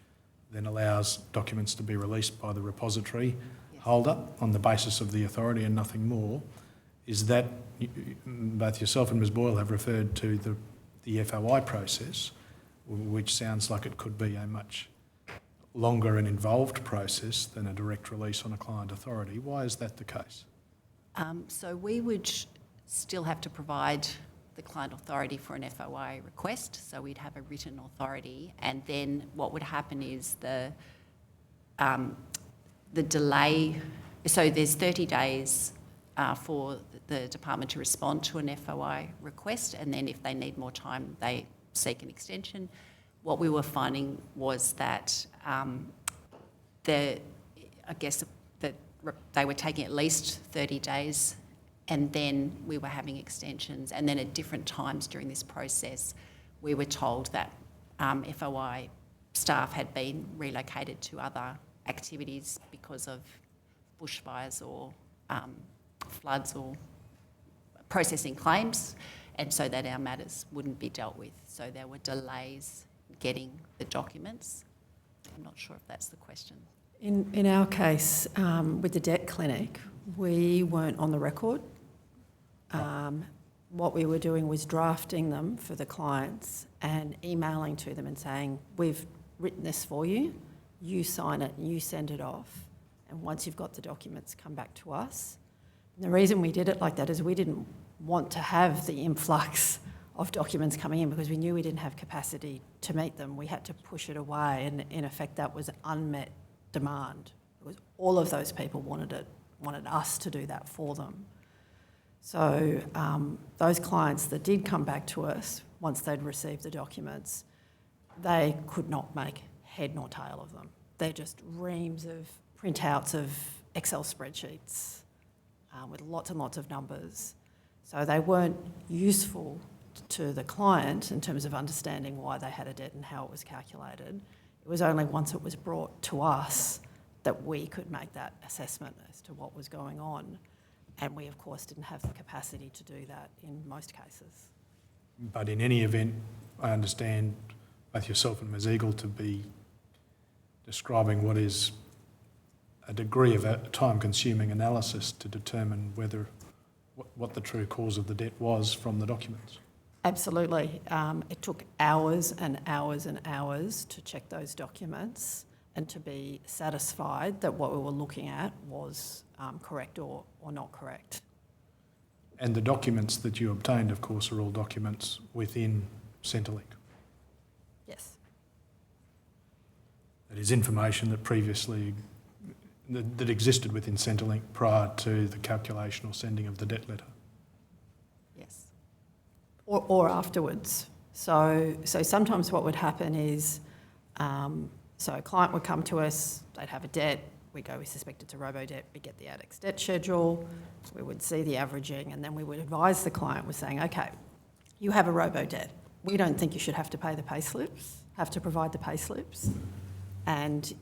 then allows documents to be released by the repository holder on the basis of the authority and nothing more. Is that, both yourself and Ms Boyle have referred to the FOI process, which sounds like it could be a much longer and involved process than a direct release on a client authority. Why is that the case? So we would still have to provide the client authority for an FOI request, so we'd have a written authority, and then what would happen is the delay, so there's 30 days for the department to respond to an FOI request, and then if they need more time, they seek an extension. What we were finding was that they were taking at least 30 days, and then we were having extensions, and then at different times during this process we were told that FOI staff had been relocated to other activities because of bushfires or floods or processing claims, and so that our matters wouldn't be dealt with. So there were delays getting the documents. I'm not sure if that's the question. In our case, with the debt clinic, we weren't on the record. What we were doing was drafting them for the clients and emailing to them and saying, we've written this for you, you sign it, you send it off, and once you've got the documents, come back to us. And the reason we did it like that is we didn't want to have the influx of documents coming in because we knew we didn't have capacity to meet them. We had to push it away, and in effect that was unmet demand. Because all of those people wanted us to do that for them. So those clients that did come back to us once they'd received the documents, they could not make head nor tail of them. They're just reams of printouts of Excel spreadsheets with lots and lots of numbers. So they weren't useful to the client in terms of understanding why they had a debt and how it was calculated. It was only once it was brought to us that we could make that assessment as to what was going on. And we, of course, didn't have the capacity to do that in most cases. But in any event, I understand both yourself and Ms Eagle to be describing what is a degree of a time-consuming analysis to determine what the true cause of the debt was from the documents. Absolutely. It took hours and hours and hours to check those documents and to be satisfied that what we were looking at was correct or not correct. And the documents that you obtained, of course, are all documents within Centrelink. Yes. That is information that previously that existed within Centrelink prior to the calculation or sending of the debt letter. Yes. Or afterwards. So sometimes what would happen is, so a client would come to us, they'd have a debt, we go, we suspect it's a Robodebt, we get the ADEX debt schedule, we would see the averaging, and then we would advise the client with saying, okay, you have a Robodebt. We don't think you should have to pay the pay slips. have to provide the pay slips. And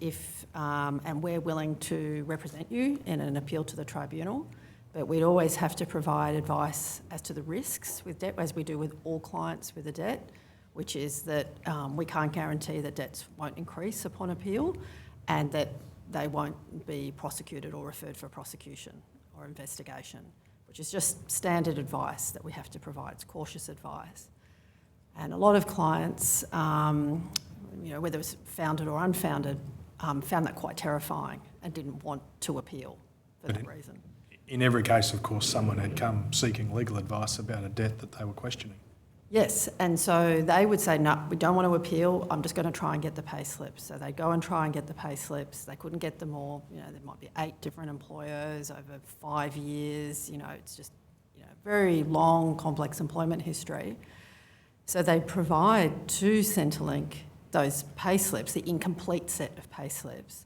and we're willing to represent you in an appeal to the tribunal, but we'd always have to provide advice as to the risks with debt, as we do with all clients with a debt, which is that we can't guarantee that debts won't increase upon appeal and that they won't be prosecuted or referred for prosecution or investigation, which is just standard advice that we have to provide. It's cautious advice. And a lot of clients, whether it's founded or unfounded, found that quite terrifying and didn't want to appeal for that reason. In every case, of course, someone had come seeking legal advice about a debt that they were questioning. Yes, and so they would say, no, we don't want to appeal, I'm just going to try and get the pay slips. So they'd go and try and get the pay slips. They couldn't get them all. There might be 8 different employers over 5 years. It's just very long, complex employment history. So they provide to Centrelink those pay slips, the incomplete set of pay slips,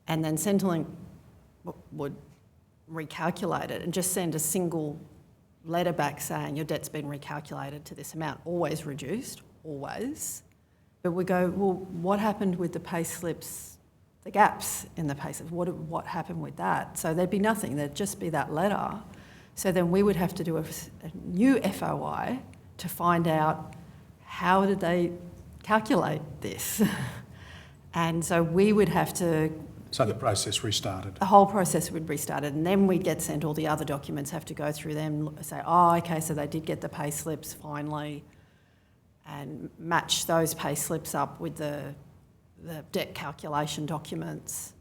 and then Centrelink would recalculate it and just send a single letter back saying your debt's been recalculated to this amount, always reduced, always. But we go, well, what happened with the pay slips, the gaps in the pay slips? What happened with that? So there'd be nothing, there'd just be that letter. So then we would have to do a new FOI to find out how did they calculate this. And so we would have to... So the process restarted. The whole process would restart, and then we'd get sent all the other documents, have to go through them, say, oh, okay, so they did get the pay slips finally, and match those pay slips up with the debt calculation documents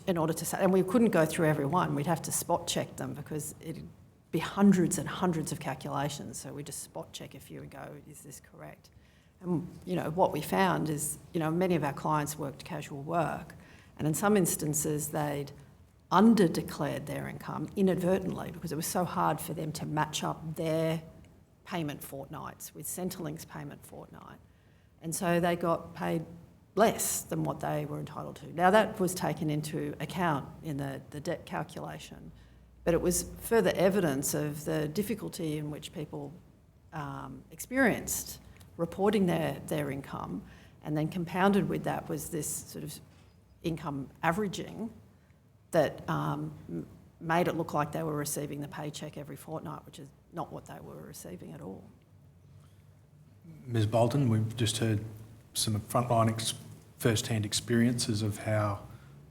in order to say, and we couldn't go through every one, we'd have to spot check them because it'd be hundreds and hundreds of calculations, so we just spot check a few and go, is this correct? And, what we found is, many of our clients worked casual work, and in some instances they'd under-declared their income inadvertently because it was so hard for them to match up their payment fortnights with Centrelink's payment fortnight. And so they got paid less than what they were entitled to. Now, that was taken into account in the debt calculation, but it was further evidence of the difficulty in which people experienced reporting their income, and then compounded with that was this sort of income averaging that made it look like they were receiving the paycheck every fortnight, which is not what they were receiving at all. Ms Bolton, we've just heard some frontline first-hand experiences of how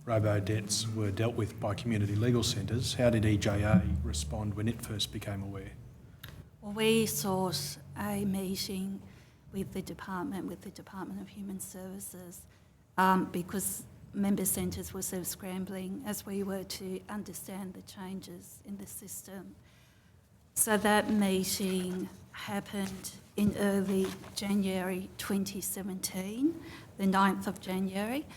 robo-debts were dealt with by community legal centres. How did EJA respond when it first became aware? Well, we sought a meeting with the Department of Human Services, because member centres were sort of scrambling as we were to understand the changes in the system. So that meeting happened in early January 2017, the 9th of January.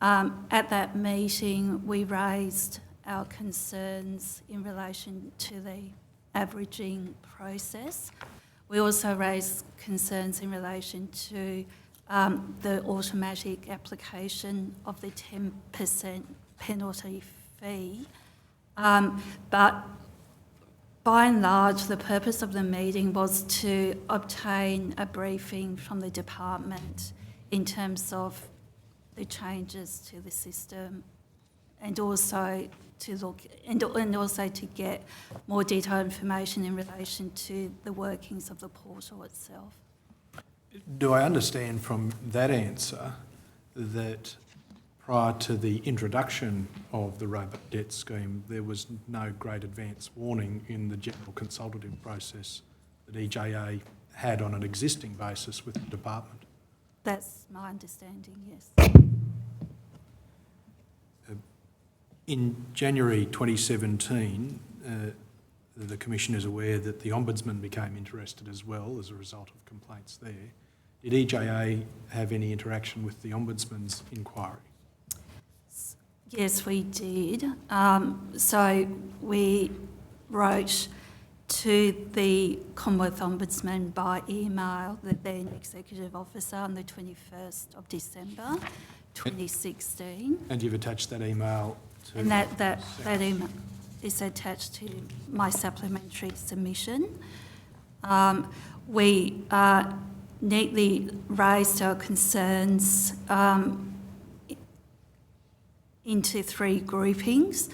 At that meeting, we raised our concerns in relation to the averaging process. We also raised concerns in relation to the automatic application of the 10% penalty fee. But by and large, the purpose of the meeting was to obtain a briefing from the department in terms of the changes to the system, and also to look and also to get more detailed information in relation to the workings of the portal itself. Do I understand from that answer that prior to the introduction of the Robodebt scheme, there was no great advance warning in the general consultative process that EJA had on an existing basis with the department? That's my understanding, yes. In January 2017, the Commission is aware that the Ombudsman became interested as well as a result of complaints there. Did EJA have any interaction with the Ombudsman's inquiry? Yes, we did. So we wrote to the Commonwealth Ombudsman by email, the then Executive Officer, on the 21st of December 2016. And you've attached that email to... And that email is attached to my supplementary submission. We neatly raised our concerns into three groupings.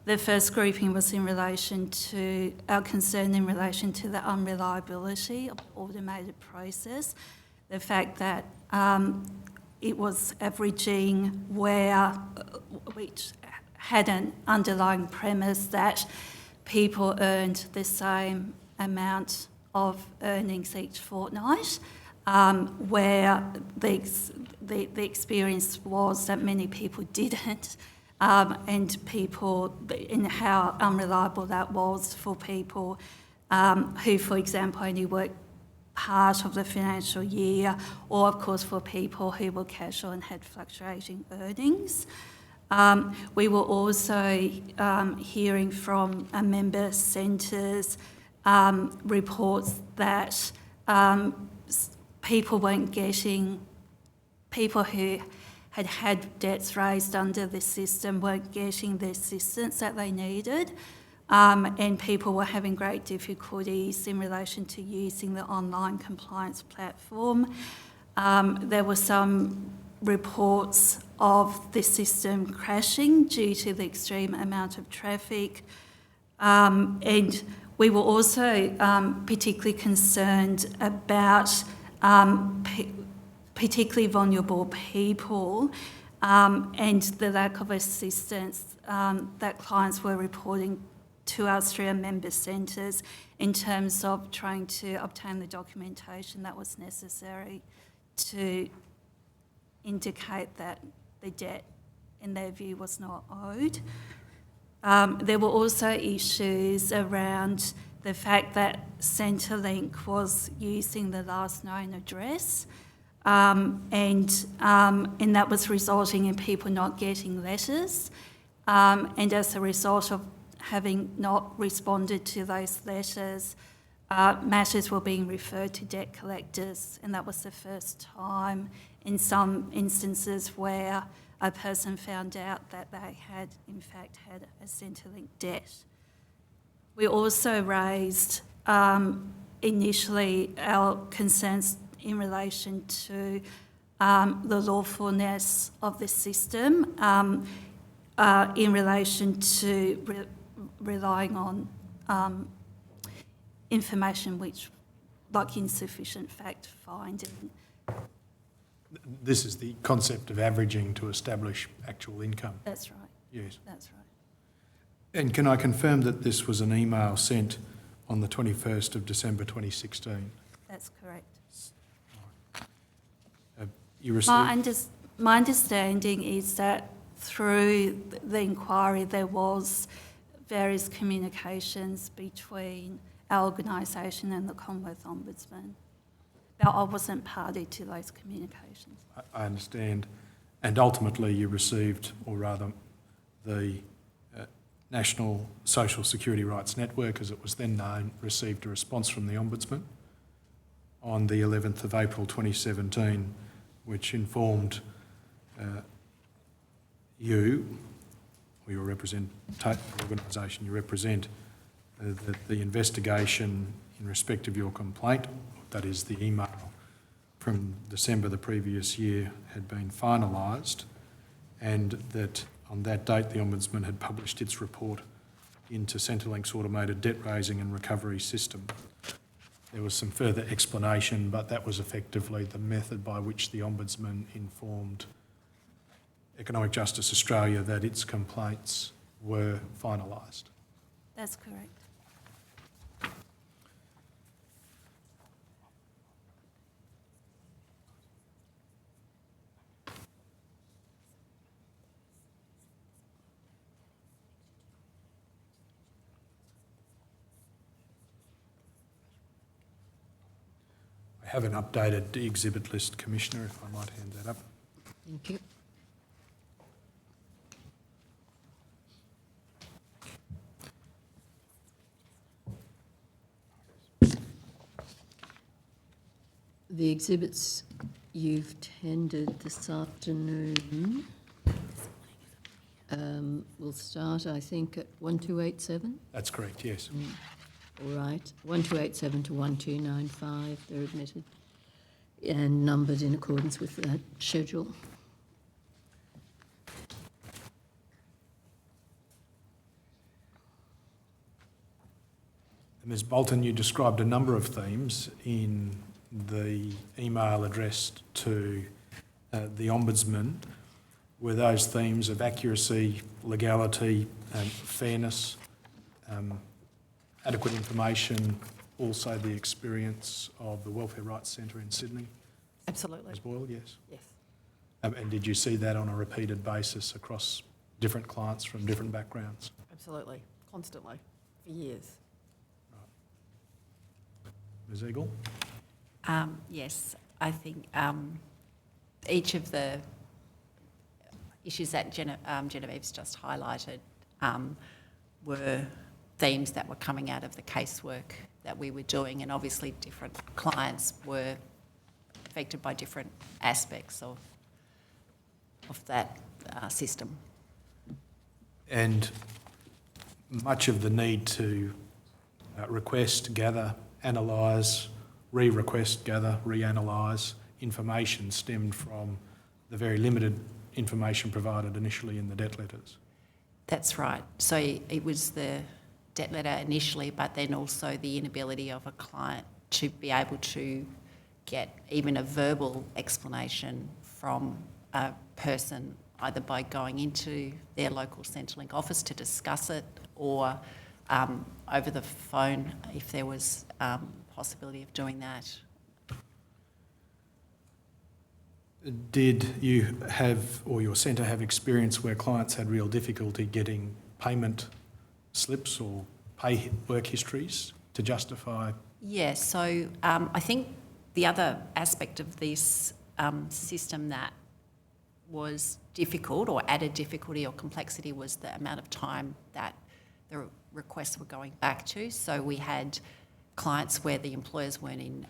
The first grouping was in relation to our concern in relation to the unreliability of the automated process, the fact that it was averaging which had an underlying premise that people earned the same amount of earnings each fortnight, where the experience was that many people didn't, and how unreliable that was for people who, for example, only worked part of the financial year, or of course for people who were casual and had fluctuating earnings. We were also hearing from member centres reports that people who had debts raised under the system weren't getting the assistance that they needed, and people were having great difficulties in relation to using the online compliance platform. There were some reports of the system crashing due to the extreme amount of traffic, and we were also particularly concerned about particularly vulnerable people and the lack of assistance that clients were reporting to us through our member centres in terms of trying to obtain the documentation that was necessary to indicate that the debt, in their view, was not owed. There were also issues around the fact that Centrelink was using the last known address, and that was resulting in people not getting letters, and as a result of having not responded to those letters, matters were being referred to debt collectors, and that was the first time in some instances where a person found out that they had in fact had a Centrelink debt. We also raised initially our concerns in relation to the lawfulness of the system in relation to relying on information which, like insufficient fact-finding. This is the concept of averaging to establish actual income. That's right. Yes. That's right. And can I confirm that this was an email sent on the 21st of December 2016? That's correct. You received... My understanding is that through the inquiry there was various communications between our organisation and the Commonwealth Ombudsman. But I wasn't party to those communications. I understand. And ultimately you received, or rather the National Social Security Rights Network, as it was then known, received a response from the Ombudsman on the 11th of April 2017, which informed you, or your organisation you represent, that the investigation in respect of your complaint, that is the email from December the previous year, had been finalised, and that on that date the Ombudsman had published its report into Centrelink's automated debt raising and recovery system. There was some further explanation, but that was effectively the method by which the Ombudsman informed Economic Justice Australia that its complaints were finalised. That's correct. I have an updated exhibit list, Commissioner, if I might hand that up. Thank you. The exhibits you've tendered this afternoon will start, I think, at 1287. That's correct, yes. All right, 1287 to 1295, they're admitted. and numbered in accordance with that schedule. Ms. Bolton, you described a number of themes in the email addressed to the Ombudsman. Were those themes of accuracy, legality, fairness, adequate information, also the experience of the Welfare Rights Centre in Sydney? Absolutely. Ms. Boyle, yes. Yes. And did you see that on a repeated basis across different clients from different backgrounds? Absolutely. Constantly. For years. Ms. Eagle? Yes, I think each of the issues that Genevieve's just highlighted were themes that were coming out of the casework that we were doing, and obviously different clients were affected by different aspects of that system. And much of the need to request, gather, analyse, re-request, gather, reanalyse information stemmed from the very limited information provided initially in the debt letters. That's right. So it was the debt letter initially, but then also the inability of a client to be able to get even a verbal explanation from a person, either by going into their local Centrelink office to discuss it, or over the phone if there was possibility of doing that. Did you have, or your centre have experience where clients had real difficulty getting payment slips or pay work histories to justify? Yeah, so I think the other aspect of this system that was difficult or added difficulty or complexity was the amount of time that the requests were going back to. So we had clients where the employers weren't in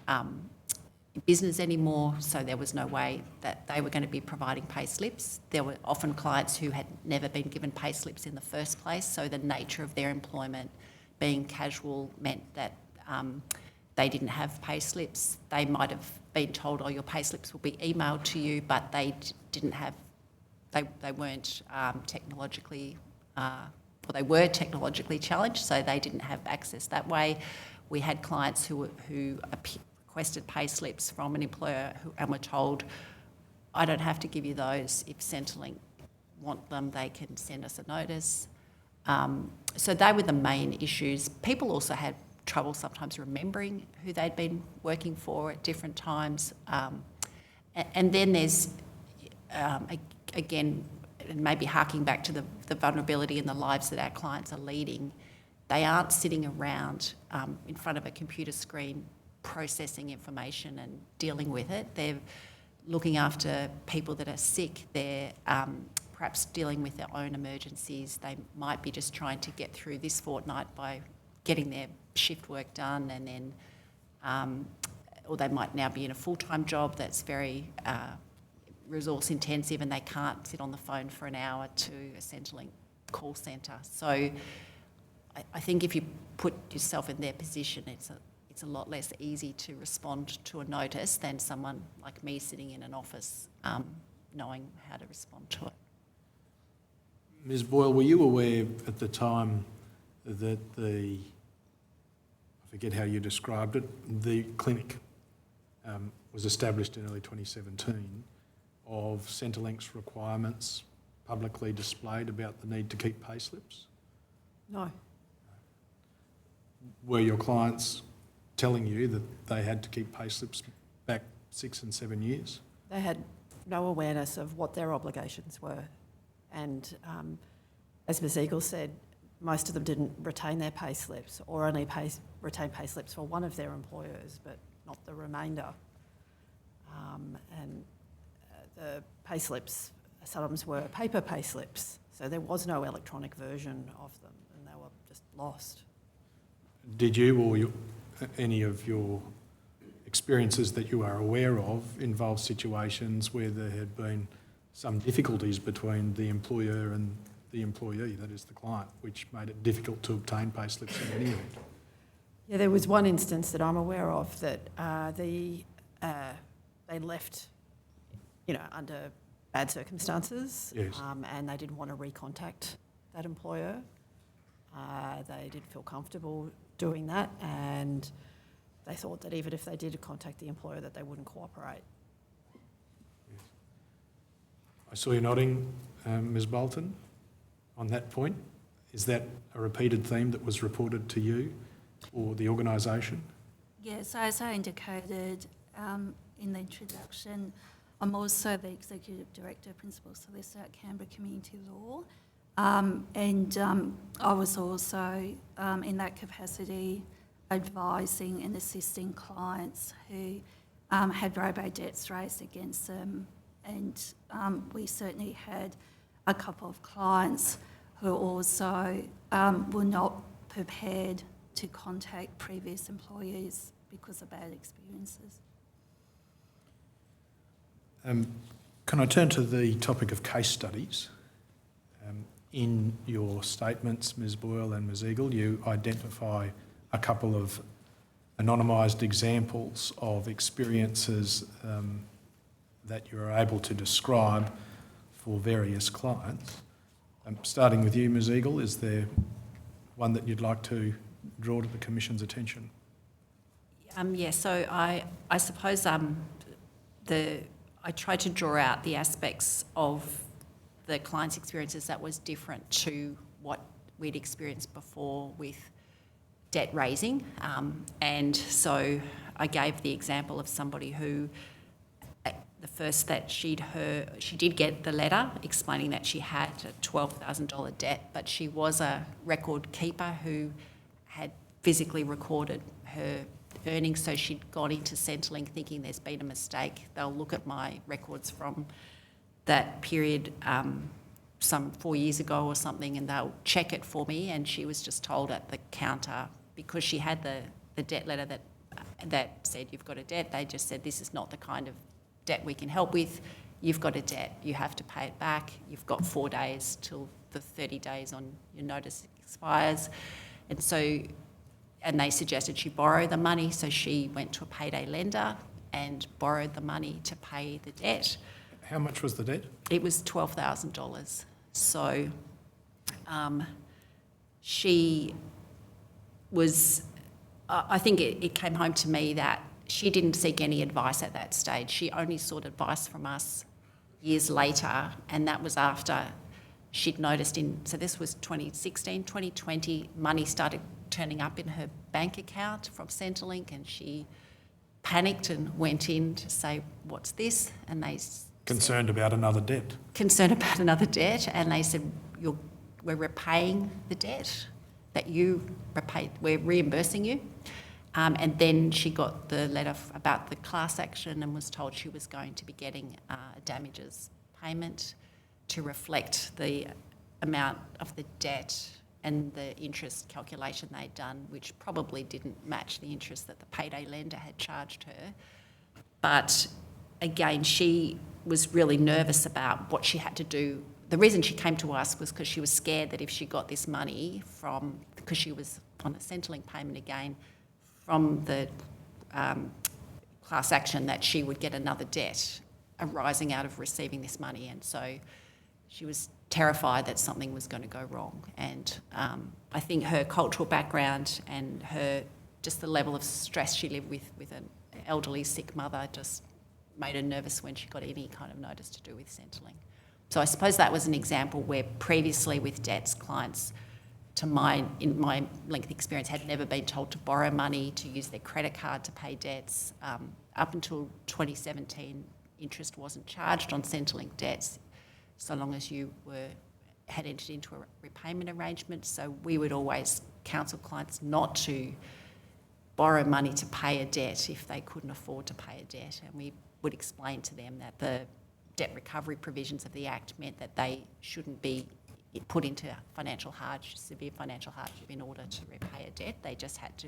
business anymore, so there was no way that they were going to be providing pay slips. There were often clients who had never been given pay slips in the first place, so the nature of their employment being casual meant that they didn't have pay slips. They might have been told, oh, your pay slips will be emailed to you, but they didn't have, they weren't technologically, or they were technologically challenged, so they didn't have access that way. We had clients who requested pay slips from an employer and were told, I don't have to give you those. If Centrelink want them, they can send us a notice. So they were the main issues. People also had trouble sometimes remembering who they'd been working for at different times. And then there's, again, and maybe harking back to the vulnerability in the lives that our clients are leading, they aren't sitting around in front of a computer screen processing information and dealing with it. They're looking after people that are sick. They're perhaps dealing with their own emergencies. They might be just trying to get through this fortnight by getting their shift work done, and then, or they might now be in a full-time job that's very resource intensive, and they can't sit on the phone for an hour to a Centrelink call centre. So I think if you put yourself in their position, it's a lot less easy to respond to a notice than someone like me sitting in an office knowing how to respond to it. Ms. Boyle, were you aware at the time that I forget how you described it, the clinic was established in early 2017, of Centrelink's requirements publicly displayed about the need to keep pay slips? No. Were your clients telling you that they had to keep pay slips back 6 and 7 years? They had no awareness of what their obligations were. And as Ms Eagle said, most of them didn't retain their pay slips, or only retain pay slips for one of their employers, but not the remainder. And the pay slips sometimes were paper pay slips, so there was no electronic version of them, and they were just lost. Did you or any of your experiences that you are aware of involve situations where there had been some difficulties between the employer and the employee, that is the client, which made it difficult to obtain pay slips in any event? Yeah, there was one instance that I'm aware of that the they left, under bad circumstances. Yes. And they didn't want to recontact that employer. They didn't feel comfortable doing that, and they thought that even if they did contact the employer, that they wouldn't cooperate. I saw you nodding, Ms Bolton, on that point. Is that a repeated theme that was reported to you or the organisation? Yes, as I indicated in the introduction, I'm also the Executive Director, Principal Solicitor at Canberra Community Law. I was also, in that capacity, advising and assisting clients who had robo debts raised against them. And we certainly had a couple of clients who also were not prepared to contact previous employees because of bad experiences. Can I turn to the topic of case studies? In your statements, Ms Boyle and Ms Eagle, you identify a couple of anonymised examples of experiences that you're able to describe for various clients. Starting with you, Ms Eagle, is there one that you'd like to draw to the Commission's attention? So I suppose I tried to draw out the aspects of the client's experiences that was different to what we'd experienced before with debt raising. And so I gave the example of somebody who, the first that she did get the letter explaining that she had a $12,000 debt, but she was a record keeper who had physically recorded her earnings, so she'd gone into Centrelink thinking there's been a mistake. They'll look at my records from that period some 4 years ago or something, and they'll check it for me. And she was just told at the counter, because she had the debt letter that said you've got a debt, they just said this is not the kind of debt we can help with. You've got a debt, you have to pay it back. You've got 4 days till the 30 days on your notice expires. And they suggested she borrow the money, so she went to a payday lender and borrowed the money to pay the debt. How much was the debt? It was $12,000. So she was, I think it came home to me that she didn't seek any advice at that stage. She only sought advice from us years later, and that was after she'd noticed so this was 2016, 2020, money started turning up in her bank account from Centrelink, and she panicked and went in to say, what's this? And they Concerned about another debt. Concerned about another debt, and they said, we're repaying the debt that you repaid, we're reimbursing you. And then she got the letter about the class action and was told she was going to be getting a damages payment to reflect the amount of the debt and the interest calculation they'd done, which probably didn't match the interest that the payday lender had charged her. But again, she was really nervous about what she had to do. The reason she came to us was because she was scared that if she got this money because she was on a Centrelink payment again, from the class action, that she would get another debt arising out of receiving this money. And so she was terrified that something was going to go wrong. And I think her cultural background and just the level of stress she lived with an elderly sick mother just made her nervous when she got any kind of notice to do with Centrelink. So I suppose that was an example where previously with debts, clients, in my lengthy experience, had never been told to borrow money, to use their credit card to pay debts. Up until 2017, interest wasn't charged on Centrelink debts, so long as you had entered into a repayment arrangement. So we would always counsel clients not to borrow money to pay a debt if they couldn't afford to pay a debt. And we would explain to them that the debt recovery provisions of the Act meant that they shouldn't be put into severe financial hardship in order to repay a debt. They just had to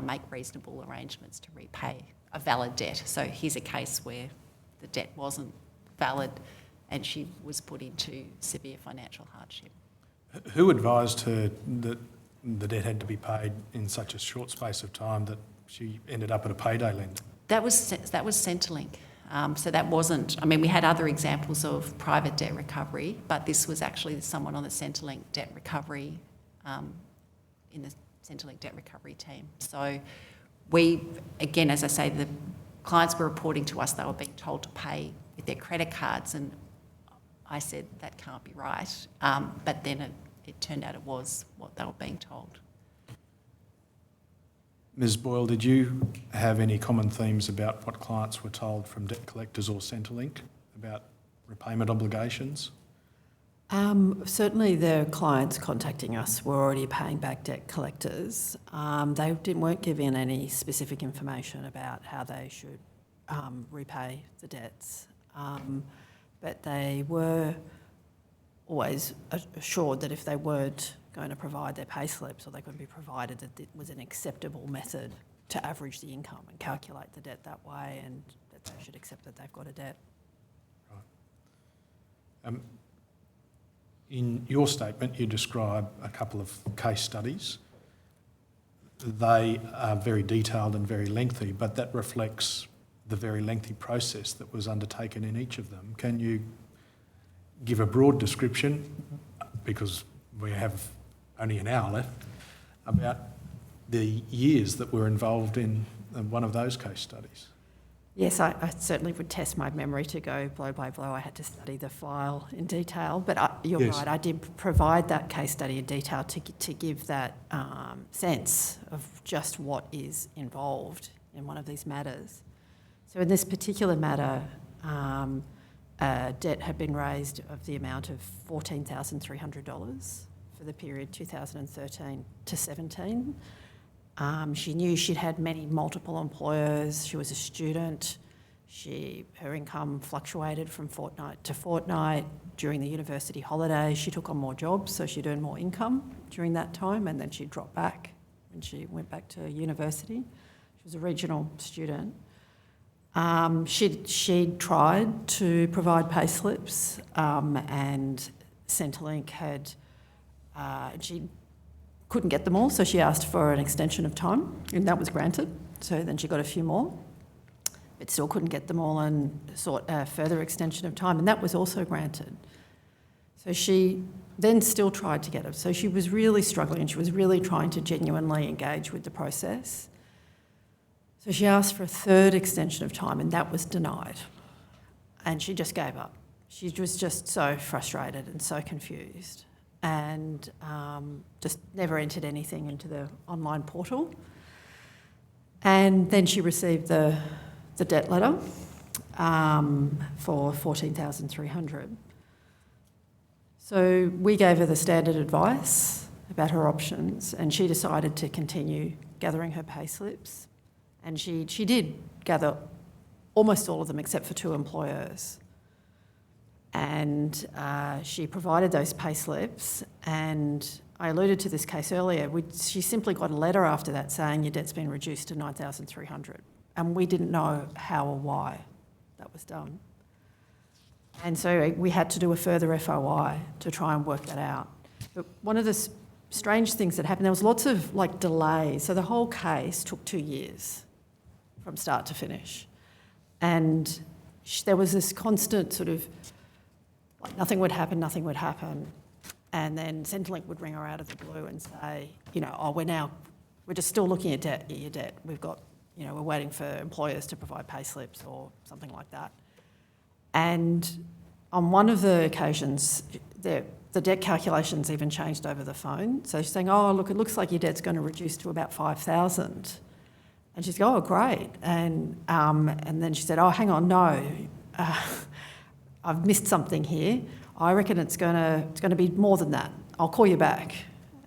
make reasonable arrangements to repay a valid debt. So here's a case where the debt wasn't valid and she was put into severe financial hardship. Who advised her that the debt had to be paid in such a short space of time that she ended up at a payday lender? That was Centrelink. So that wasn't, I mean, we had other examples of private debt recovery, but this was actually someone on the Centrelink debt recovery, in the Centrelink debt recovery team. So we, again, as I say, the clients were reporting to us they were being told to pay with their credit cards, and I said that can't be right. But then it turned out it was what they were being told. Ms Boyle, did you have any common themes about what clients were told from debt collectors or Centrelink about repayment obligations? Certainly the clients contacting us were already paying back debt collectors. They weren't given any specific information about how they should repay the debts, but they were always assured that if they weren't going to provide their pay slips, or they couldn't be provided, that it was an acceptable method to average the income and calculate the debt that way, and that they should accept that they've got a debt. Right. In your statement, you describe a couple of case studies. They are very detailed and very lengthy, but that reflects the very lengthy process that was undertaken in each of them. Can you give a broad description, because we have only an hour left, about the years that were involved in one of those case studies? Yes, I certainly would test my memory to go blow by blow. I had to study the file in detail, but you're Yes. right, I did provide that case study in detail to give that sense of just what is involved in one of these matters. So in this particular matter, a debt had been raised of the amount of $14,300 for the period 2013 to 17. She knew she'd had multiple employers. She was a student. Her income fluctuated from fortnight to fortnight. During the university holidays, she took on more jobs, so she'd earn more income during that time, and then she'd drop back when she went back to university. She was a regional student. She'd tried to provide pay slips, and Centrelink she couldn't get them all, so she asked for an extension of time, and that was granted. So then she got a few more, but still couldn't get them all, and sought a further extension of time, and that was also granted. So she then still tried to get it. So she was really struggling, and she was really trying to genuinely engage with the process. So she asked for a third extension of time, and that was denied. And she just gave up. She was just so frustrated and so confused, and just never entered anything into the online portal. And then she received the debt letter for $14,300. So we gave her the standard advice about her options, and she decided to continue gathering her pay slips. And she did gather almost all of them except for 2 employers. And she provided those pay slips, and I alluded to this case earlier. She simply got a letter after that saying your debt's been reduced to $9,300, and we didn't know how or why that was done. And so we had to do a further FOI to try and work that out. But one of the strange things that happened, there was lots of delays. So the whole case took 2 years from start to finish. And there was this constant sort of, nothing would happen. And then Centrelink would ring her out of the blue and say, we're just still looking at your debt. We've got, we're waiting for employers to provide pay slips or something like that. And on one of the occasions, the debt calculations even changed over the phone. So she's saying, oh, look, it looks like your debt's going to reduce to about $5,000. And she's going, oh, great. And then she said, oh, hang on, no, I've missed something here. I reckon it's going to be more than that. I'll call you back.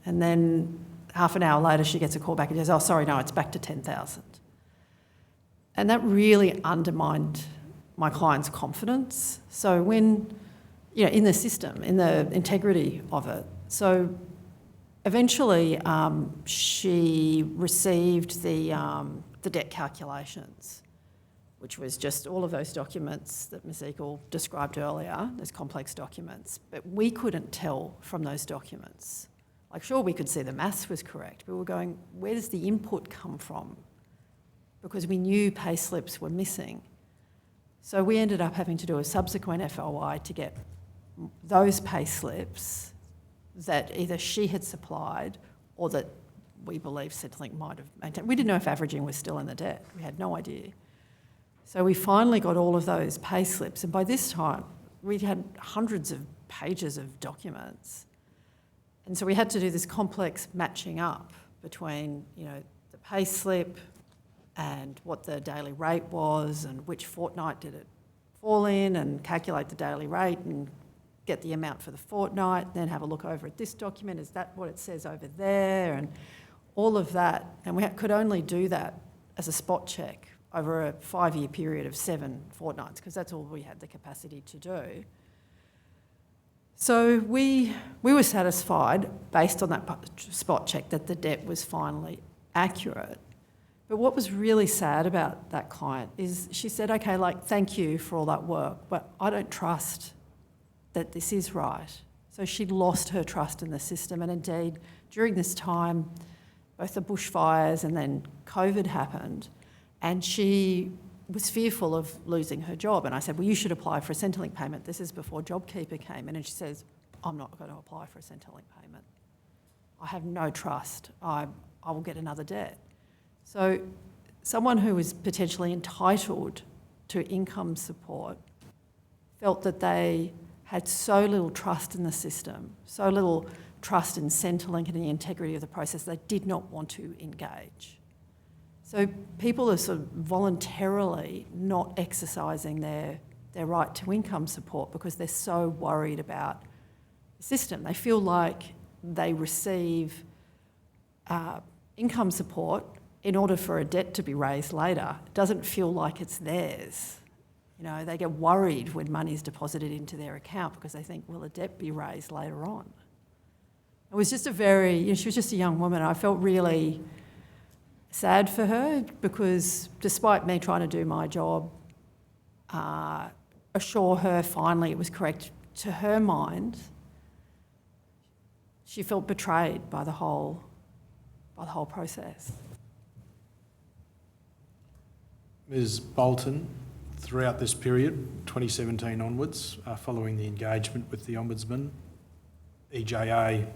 And then half an hour later, she gets a call back and says, oh, sorry, no, it's back to $10,000. And that really undermined my client's confidence. So when, in the system, in the integrity of it. So eventually, she received the debt calculations, which was just all of those documents that Ms Eagle described earlier, those complex documents. But we couldn't tell from those documents. Sure, we could see the maths was correct, but we were going, where does the input come from? because we knew pay slips were missing. So we ended up having to do a subsequent FOI to get those pay slips that either she had supplied or that we believe Centrelink might have maintained. We didn't know if averaging was still in the debt. We had no idea. So we finally got all of those pay slips, and by this time we'd had hundreds of pages of documents. And so we had to do this complex matching up between, the pay slip and what the daily rate was and which fortnight did it fall in, and calculate the daily rate and get the amount for the fortnight, then have a look over at this document, is that what it says over there, and all of that. And we could only do that as a spot check over a 5-year period of 7 fortnights, because that's all we had the capacity to do. So we were satisfied, based on that spot check, that the debt was finally accurate. But what was really sad about that client is she said, okay, thank you for all that work, but I don't trust that this is right. So she'd lost her trust in the system, and indeed, during this time, both the bushfires and then COVID happened, and she was fearful of losing her job. And I said, well, you should apply for a Centrelink payment. This is before JobKeeper came in. And she says, I'm not going to apply for a Centrelink payment. I have no trust. I will get another debt. So someone who was potentially entitled to income support felt that they had so little trust in the system, so little trust in Centrelink and the integrity of the process, they did not want to engage. So people are sort of voluntarily not exercising their right to income support because they're so worried about the system. They feel like they receive income support in order for a debt to be raised later. It doesn't feel like it's theirs. They get worried when money's deposited into their account because they think, will a debt be raised later on? It was just she was just a young woman. I felt really sad for her because despite me trying to do my job, assure her finally it was correct, to her mind, she felt betrayed by the whole process. Ms. Bolton, throughout this period, 2017 onwards, following the engagement with the Ombudsman, EJA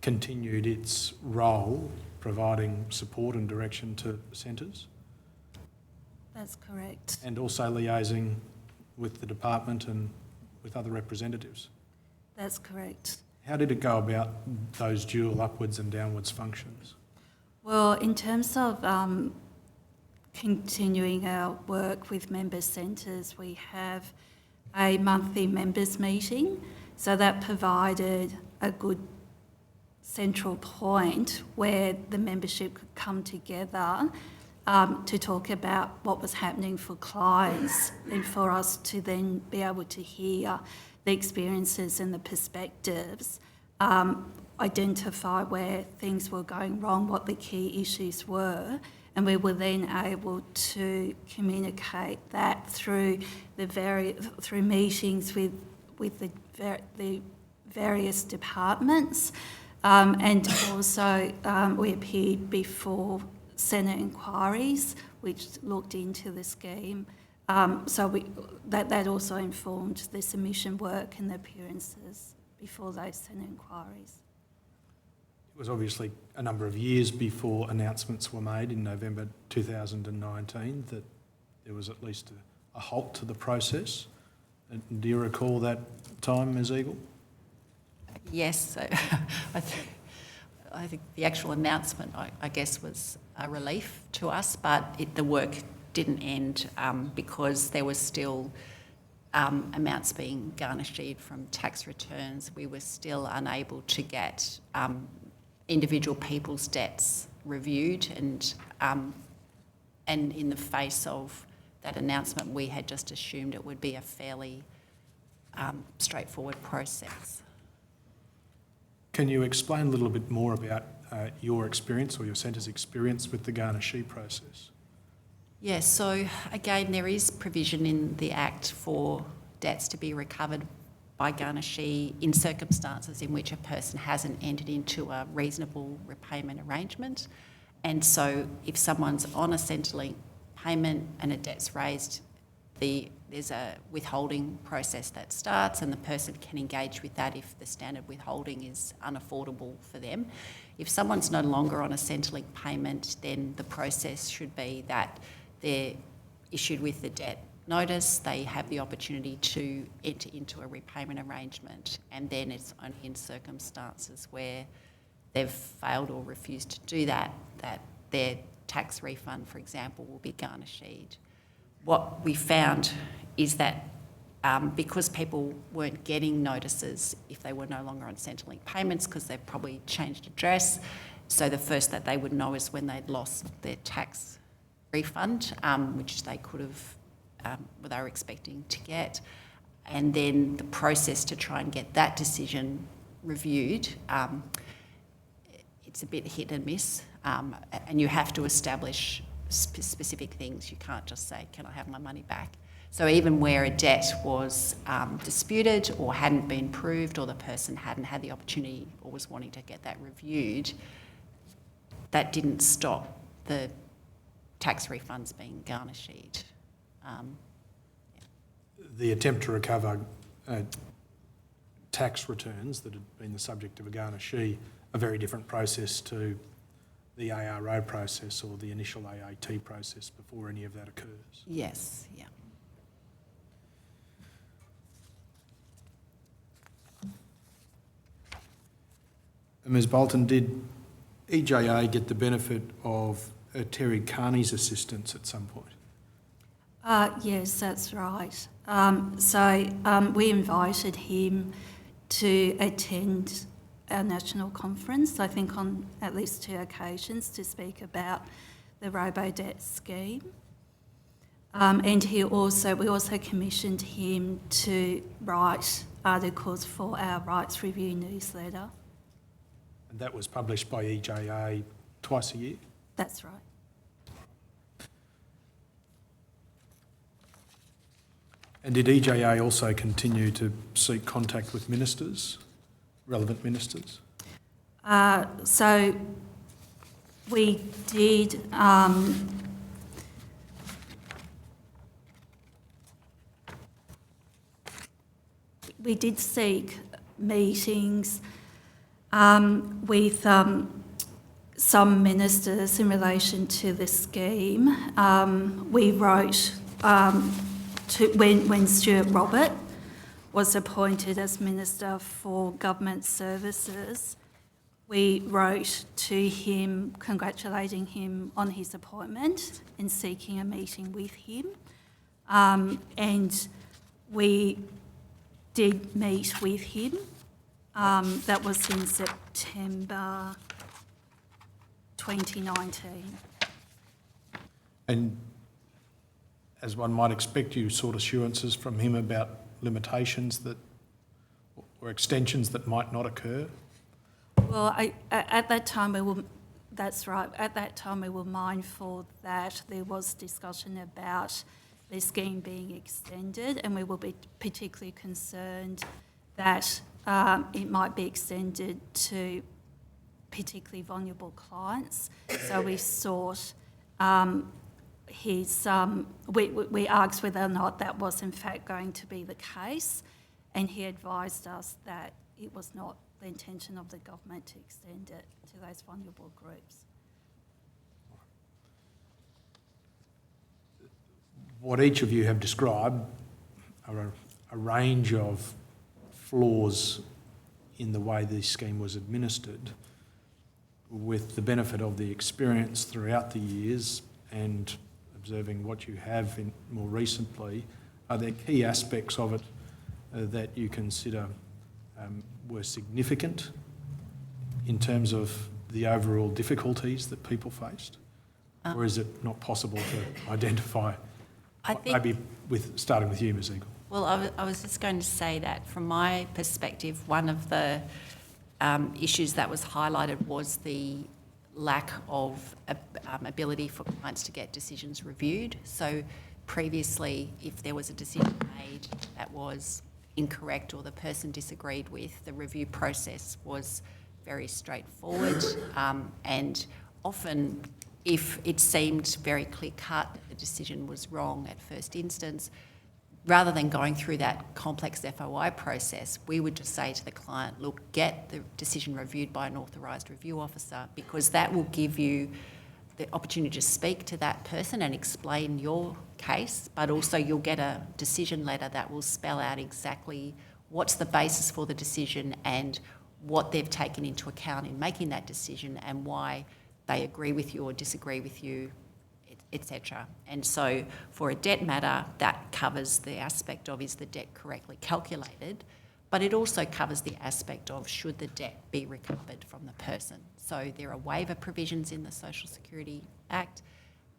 continued its role providing support and direction to centres? That's correct. And also liaising with the department and with other representatives? That's correct. How did it go about those dual upwards and downwards functions? Well, in terms of continuing our work with member centres, we have a monthly members meeting, so that provided a good central point where the membership could come together to talk about what was happening for clients and for us to then be able to hear the experiences and the perspectives, identify where things were going wrong, what the key issues were, and we were then able to communicate that through through meetings with the various departments, and also we appeared before Senate inquiries, which looked into the scheme. So that also informed the submission work and the appearances before those Senate inquiries. It was obviously a number of years before announcements were made in November 2019 that there was at least a halt to the process. And do you recall that time, Ms. Eagle? Yes, so I think the actual announcement, I guess, was a relief to us, but the work didn't end because there was still amounts being garnished from tax returns. We were still unable to get individual people's debts reviewed, and in the face of that announcement, we had just assumed it would be a fairly straightforward process. Can you explain a little bit more about your experience or your centre's experience with the garnishee process? Yes, so again, there is provision in the Act for debts to be recovered by garnishee in circumstances in which a person hasn't entered into a reasonable repayment arrangement. And so if someone's on a Centrelink payment and a debt's raised, there's a withholding process that starts, and the person can engage with that if the standard withholding is unaffordable for them. If someone's no longer on a Centrelink payment, then the process should be that they're issued with the debt notice, they have the opportunity to enter into a repayment arrangement, and then it's only in circumstances where they've failed or refused to do that, that their tax refund, for example, will be garnished. What we found is that because people weren't getting notices if they were no longer on Centrelink payments because they've probably changed address, so the first that they would know is when they'd lost their tax refund, which they could have, they were expecting to get. And then the process to try and get that decision reviewed, it's a bit hit and miss, and you have to establish specific things. You can't just say, can I have my money back? So even where a debt was disputed or hadn't been proved, or the person hadn't had the opportunity or was wanting to get that reviewed, that didn't stop the tax refunds being garnished. The attempt to recover tax returns that had been the subject of a garnishee, a very different process to the ARO process or the initial AAT process before any of that occurs. Yes, yeah. Ms Bolton, did EJA get the benefit of Terry Carney's assistance at some point? Yes, that's right. We invited him to attend our national conference, I think on at least 2 occasions, to speak about the Robodebt scheme. And we also commissioned him to write articles for our Rights Review newsletter. And that was published by EJA twice a year? That's right. And did EJA also continue to seek contact with ministers, relevant ministers? So we did seek meetings with some ministers in relation to the scheme. We wrote when Stuart Robert was appointed as Minister for Government Services, we wrote to him congratulating him on his appointment and seeking a meeting with him. And we did meet with him. That was in September 2019. And as one might expect, you sought assurances from him about limitations that, or extensions that might not occur? Well, at that time that's right. At that time we were mindful that there was discussion about the scheme being extended, and we were particularly concerned that it might be extended to particularly vulnerable clients. So we sought we asked whether or not that was in fact going to be the case, and he advised us that it was not the intention of the government to extend it to those vulnerable groups. What each of you have described are a range of flaws in the way the scheme was administered. With the benefit of the experience throughout the years and observing what you have more recently, are there key aspects of it that you consider were significant in terms of the overall difficulties that people faced? Or is it not possible to identify, maybe starting with you, Ms Eagle? Well, I was just going to say that from my perspective, one of the issues that was highlighted was the lack of ability for clients to get decisions reviewed. So previously, if there was a decision made that was incorrect or the person disagreed with, the review process was very straightforward, and often, if it seemed very clear-cut that the decision was wrong at first instance, rather than going through that complex FOI process, we would just say to the client, look, get the decision reviewed by an authorised review officer, because that will give you the opportunity to speak to that person and explain your case, but also you'll get a decision letter that will spell out exactly what's the basis for the decision and what they've taken into account in making that decision and why they agree with you or disagree with you, etc. And so for a debt matter, that covers the aspect of is the debt correctly calculated, but it also covers the aspect of should the debt be recovered from the person. So there are waiver provisions in the Social Security Act,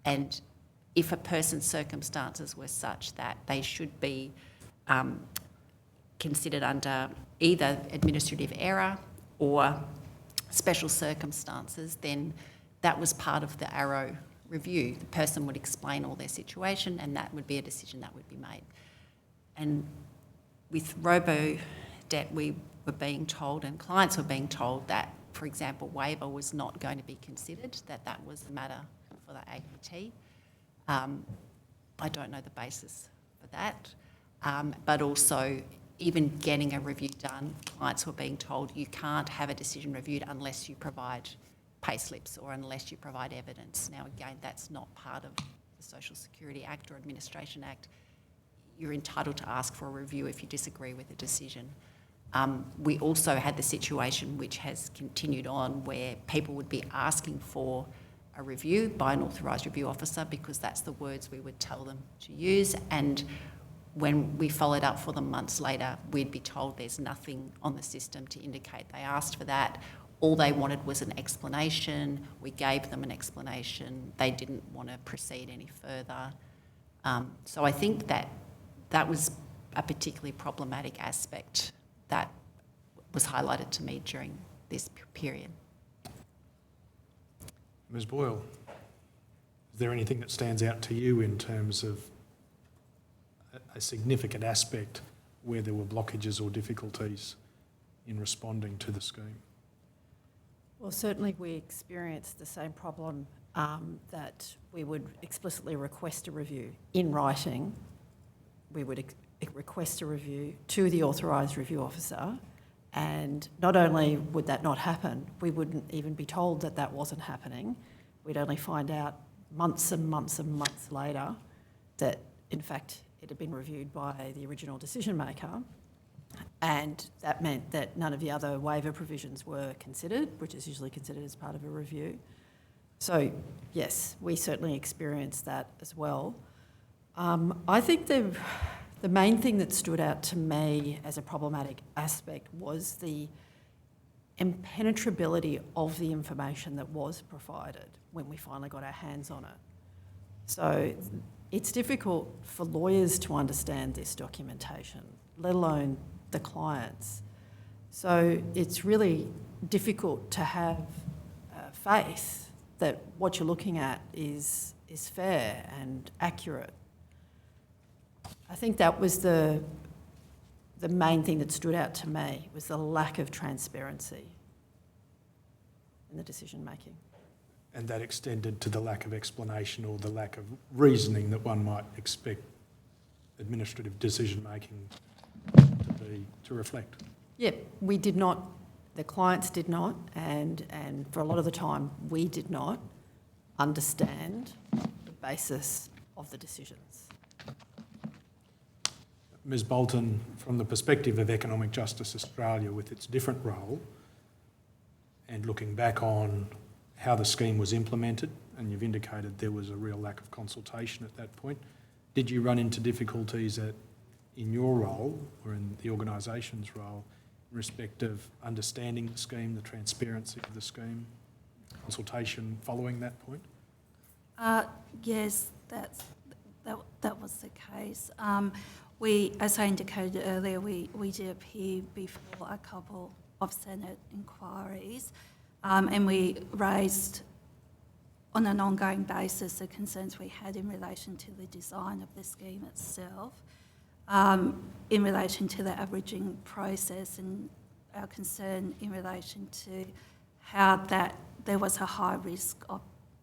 and if a person's circumstances were such that they should be considered under either administrative error or special circumstances, then that was part of the ARROW review. The person would explain all their situation and that would be a decision that would be made. And with Robodebt, we were being told, and clients were being told, that, for example, waiver was not going to be considered, that was a matter for the APT. I don't know the basis for that. But also, even getting a review done, clients were being told you can't have a decision reviewed unless you provide payslips or unless you provide evidence. Now, again, that's not part of the Social Security Act or Administration Act. You're entitled to ask for a review if you disagree with a decision. We also had the situation, which has continued on, where people would be asking for a review by an authorised review officer because that's the words we would tell them to use, and when we followed up for them months later, we'd be told there's nothing on the system to indicate they asked for that. All they wanted was an explanation. We gave them an explanation. They didn't want to proceed any further. So I think that was a particularly problematic aspect that was highlighted to me during this period. Ms. Boyle, is there anything that stands out to you in terms of a significant aspect where there were blockages or difficulties in responding to the scheme? Well, certainly we experienced the same problem that we would explicitly request a review in writing. We would request a review to the authorised review officer, and not only would that not happen, we wouldn't even be told that that wasn't happening. We'd only find out months and months and months later that, in fact, it had been reviewed by the original decision maker, and that meant that none of the other waiver provisions were considered, which is usually considered as part of a review. So, yes, we certainly experienced that as well. I think the main thing that stood out to me as a problematic aspect was the impenetrability of the information that was provided when we finally got our hands on it. So it's difficult for lawyers to understand this documentation, let alone the clients. So it's really difficult to have faith that what you're looking at is fair and accurate. I think that was the main thing that stood out to me, was the lack of transparency in the decision making. And that extended to the lack of explanation or the lack of reasoning that one might expect administrative decision-making to reflect. Yep, we did not, the clients did not, and for a lot of the time we did not understand the basis of the decisions. Ms. Bolton, from the perspective of Economic Justice Australia with its different role, and looking back on how the scheme was implemented, and you've indicated there was a real lack of consultation at that point, did you run into difficulties in your role or in the organisation's role in respect of understanding the scheme, the transparency of the scheme, consultation following that point? Yes, that was the case. As I indicated earlier, we did appear before a couple of Senate inquiries, and we raised on an ongoing basis the concerns we had in relation to the design of the scheme itself, in relation to the averaging process, and our concern in relation to how that there was a high risk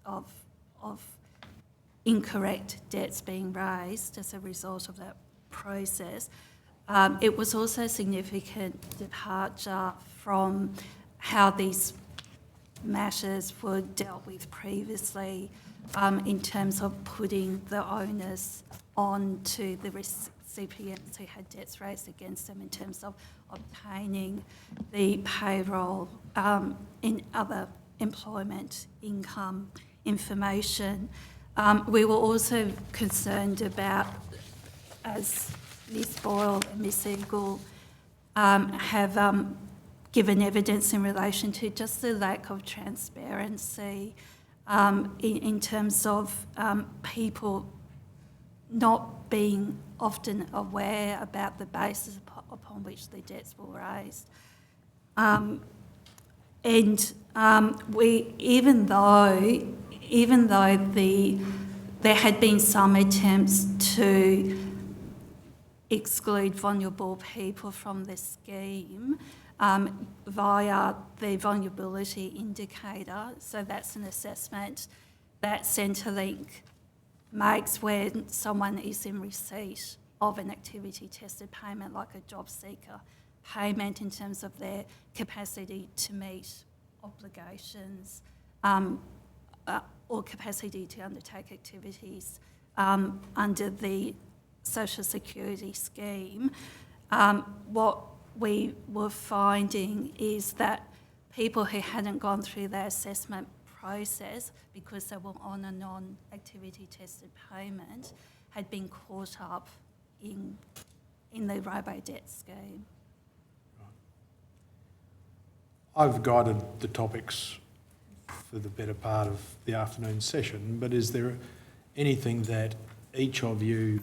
of incorrect debts being raised as a result of that process. It was also a significant departure from how these matters were dealt with previously, in terms of putting the onus on to the recipients who had debts raised against them in terms of obtaining the payroll in other employment income information. We were also concerned about, as Ms Boyle and Ms Eagle have given evidence in relation to just the lack of transparency in terms of people not being often aware about the basis upon which the debts were raised. Even though there had been some attempts to exclude vulnerable people from the scheme via the vulnerability indicator, so that's an assessment that Centrelink makes when someone is in receipt of an activity tested payment, like a job seeker payment, in terms of their capacity to meet obligations or capacity to undertake activities under the Social Security scheme. What we were finding is that people who hadn't gone through their assessment process because they were on a non-activity tested payment had been caught up in the Robodebt scheme. I've guided the topics for the better part of the afternoon session, but is there anything that each of you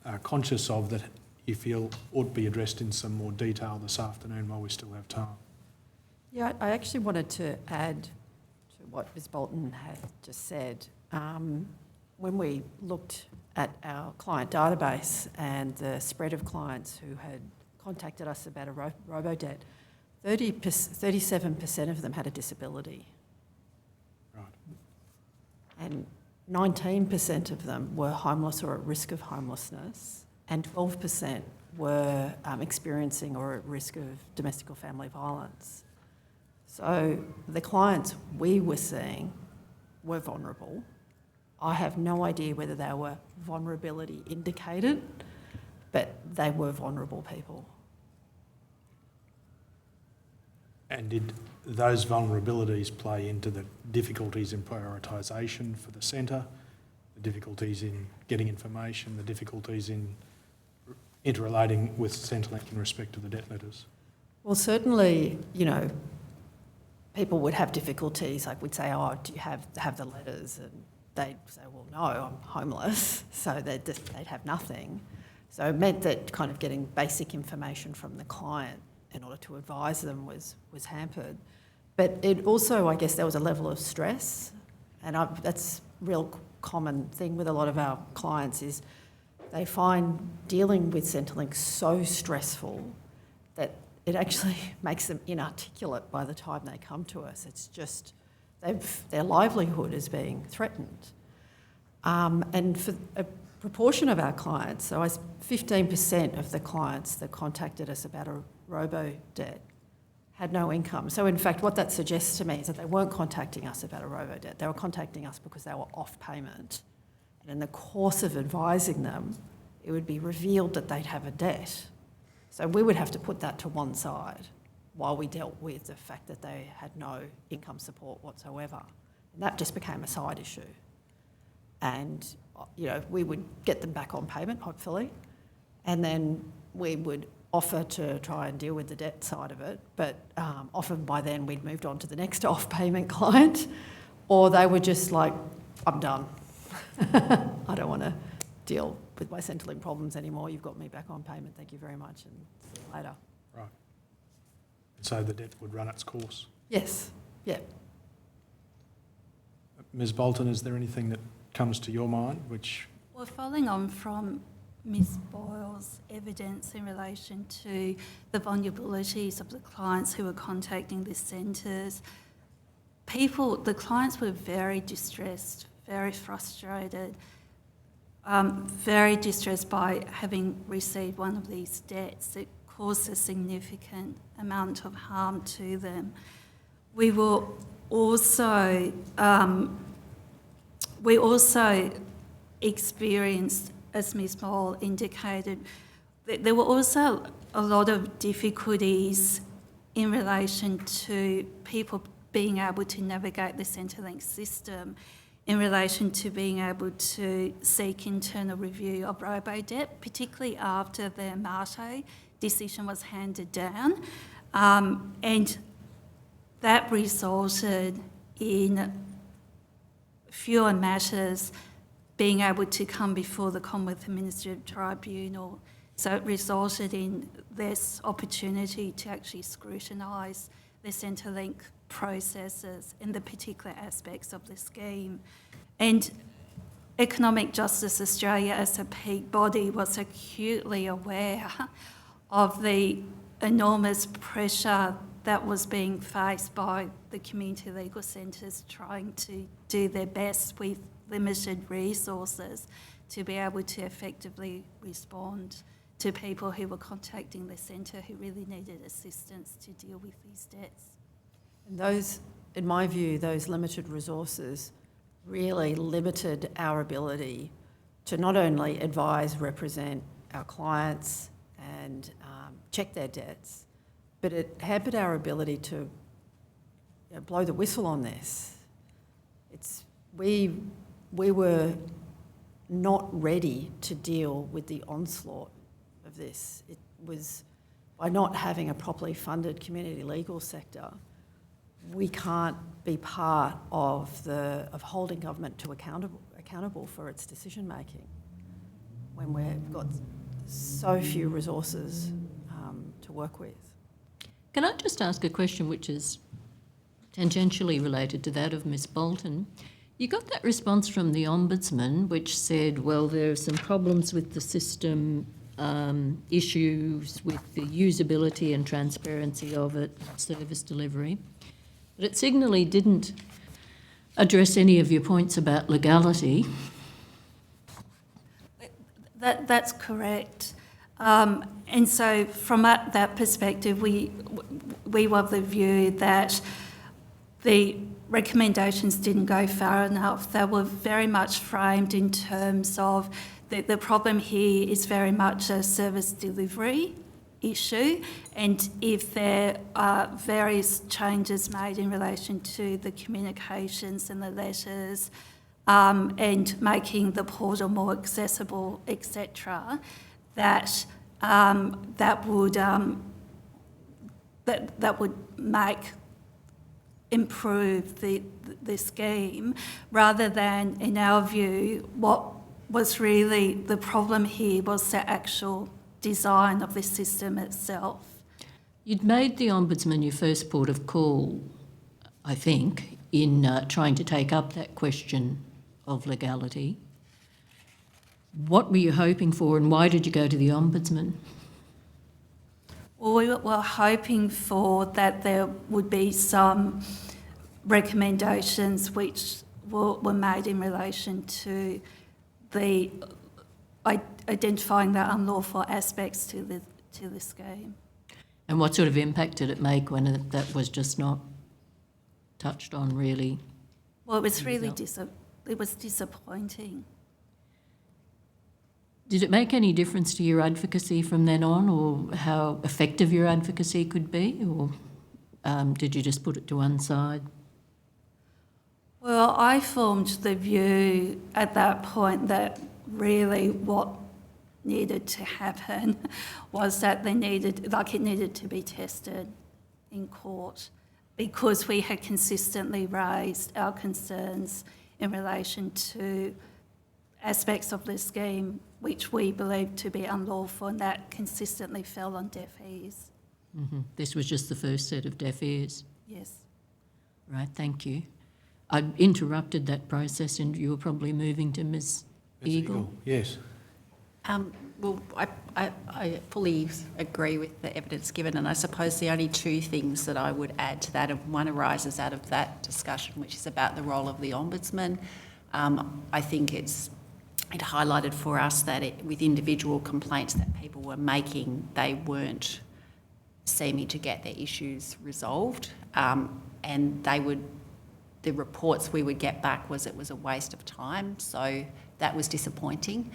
are conscious of that you feel ought to be addressed in some more detail this afternoon while we still have time? Yeah, I actually wanted to add to what Ms Bolton had just said. When we looked at our client database and the spread of clients who had contacted us about a Robodebt, 37% of them had a disability. Right. And 19% of them were homeless or at risk of homelessness, and 12% were experiencing or at risk of domestic or family violence. So the clients we were seeing were vulnerable. I have no idea whether they were vulnerability indicated, but they were vulnerable people. And did those vulnerabilities play into the difficulties in prioritisation for the centre, the difficulties in getting information, the difficulties in interrelating with Centrelink in respect to the debt letters? Well, certainly, people would have difficulties. Like, we'd say, "Oh, do you have the letters?" And they'd say, "Well, no, I'm homeless," so they'd have nothing. So it meant that kind of getting basic information from the client in order to advise them was hampered. But it also, I guess, there was a level of stress, and that's a real common thing with a lot of our clients is they find dealing with Centrelink so stressful that it actually makes them inarticulate by the time they come to us. It's just their livelihood is being threatened. And for a proportion of our clients, so 15% of the clients that contacted us about a Robodebt had no income. So in fact, what that suggests to me is that they weren't contacting us about a Robodebt. They were contacting us because they were off payment. And in the course of advising them, it would be revealed that they'd have a debt. So we would have to put that to one side while we dealt with the fact that they had no income support whatsoever. And that just became a side issue. And, we would get them back on payment, hopefully, and then we would offer to try and deal with the debt side of it, but often by then we'd moved on to the next off-payment client, or they were just like, "I'm done. I don't want to deal with my Centrelink problems anymore. You've got me back on payment. Thank you very much, and see you later." Right. And so the debt would run its course? Yes, yeah. Ms Bolton, is there anything that comes to your mind which... Well, following on from Ms Boyle's evidence in relation to the vulnerabilities of the clients who were contacting the centres, the clients were very distressed, very frustrated, very distressed by having received one of these debts. It caused a significant amount of harm to them. We also experienced, as Ms Boyle indicated, that there were also a lot of difficulties in relation to people being able to navigate the Centrelink system, in relation to being able to seek internal review of Robodebt, particularly after the Marte decision was handed down. And that resulted in fewer matters being able to come before the Commonwealth Administrative Tribunal. So it resulted in less opportunity to actually scrutinise the Centrelink processes and the particular aspects of the scheme. And Economic Justice Australia, as a peak body, was acutely aware of the enormous pressure that was being faced by the community legal centres trying to do their best with limited resources to be able to effectively respond to people who were contacting the centre who really needed assistance to deal with these debts. And those, in my view, those limited resources really limited our ability to not only advise, represent our clients and check their debts, but it hampered our ability to blow the whistle on this. We were not ready to deal with the onslaught of this. It was, by not having a properly funded community legal sector, we can't be part of holding government to accountable for its decision making when we've got so few resources to work with. Can I just ask a question which is tangentially related to that of Ms Bolton? You got that response from the Ombudsman which said, well, there are some problems with the system, issues with the usability and transparency of it, service delivery. But it signally didn't address any of your points about legality. That's correct. And so from that perspective, we were of the view that the recommendations didn't go far enough. They were very much framed in terms of the problem here is very much a service delivery issue, and if there are various changes made in relation to the communications and the letters and making the portal more accessible, etc., that would improve the scheme, rather than, in our view, what was really the problem here was the actual design of the system itself. You'd made the Ombudsman your first port of call, I think, in trying to take up that question of legality. What were you hoping for and why did you go to the Ombudsman? Well, we were hoping for that there would be some recommendations which were made in relation to the identifying the unlawful aspects to the scheme. And what sort of impact did it make when that was just not touched on, really? Well, it was really disappointing. Did it make any difference to your advocacy from then on, or how effective your advocacy could be, or did you just put it to one side? Well, I formed the view at that point that really what needed to happen was that it needed to be tested in court, because we had consistently raised our concerns in relation to aspects of the scheme which we believed to be unlawful, and that consistently fell on deaf ears. Mm-hmm. This was just the first set of deaf ears? Yes. Right, thank you. I interrupted that process and you were probably moving to Ms Eagle. Yes. Well, I fully agree with the evidence given, and I suppose the only two things that I would add to that, and one arises out of that discussion, which is about the role of the Ombudsman. I think it highlighted for us that with individual complaints that people were making, they weren't seeming to get their issues resolved, and the reports we would get back was it was a waste of time, so that was disappointing.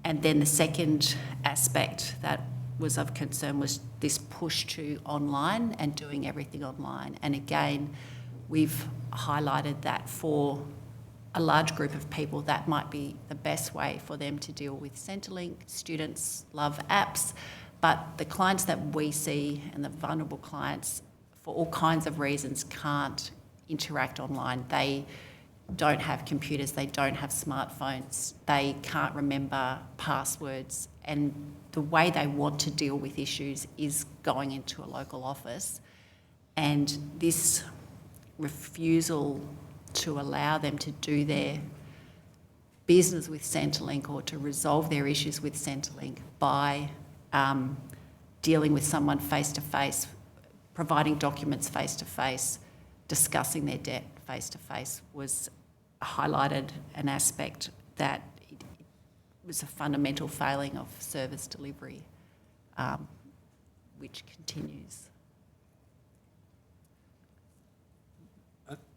And then the second aspect that was of concern was this push to online and doing everything online. And again, we've highlighted that for a large group of people, that might be the best way for them to deal with Centrelink. Students love apps, but the clients that we see and the vulnerable clients, for all kinds of reasons, can't interact online. They don't have computers, they don't have smartphones, they can't remember passwords, and the way they want to deal with issues is going into a local office. And this refusal to allow them to do their business with Centrelink or to resolve their issues with Centrelink by dealing with someone face-to-face, providing documents face-to-face, discussing their debt face-to-face was highlighted an aspect that it was a fundamental failing of service delivery, which continues.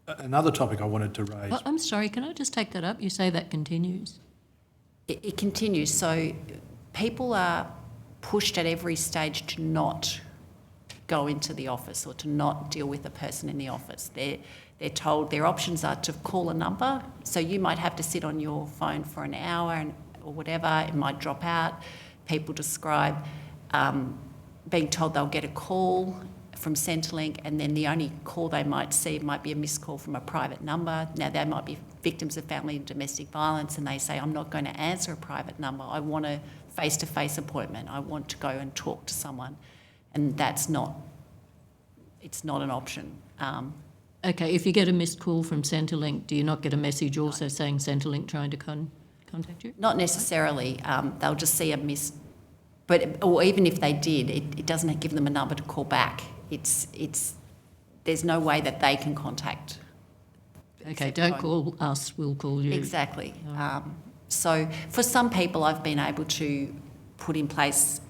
Another topic I wanted to raise. I'm sorry, can I just take that up? You say that continues. It continues. So people are pushed at every stage to not go into the office or to not deal with a person in the office. They're told their options are to call a number. So you might have to sit on your phone for an hour or whatever. It might drop out. People describe being told they'll get a call from Centrelink, and then the only call they might see might be a missed call from a private number. Now, they might be victims of family and domestic violence, and they say, I'm not going to answer a private number. I want a face-to-face appointment. I want to go and talk to someone. And it's not an option. Okay, if you get a missed call from Centrelink, do you not get a message also saying Centrelink trying to contact you? Not necessarily. They'll just see a missed, or even if they did, it doesn't give them a number to call back. There's no way that they can contact. Okay, don't call us, we'll call you. Exactly. So for some people, I've been able to put in place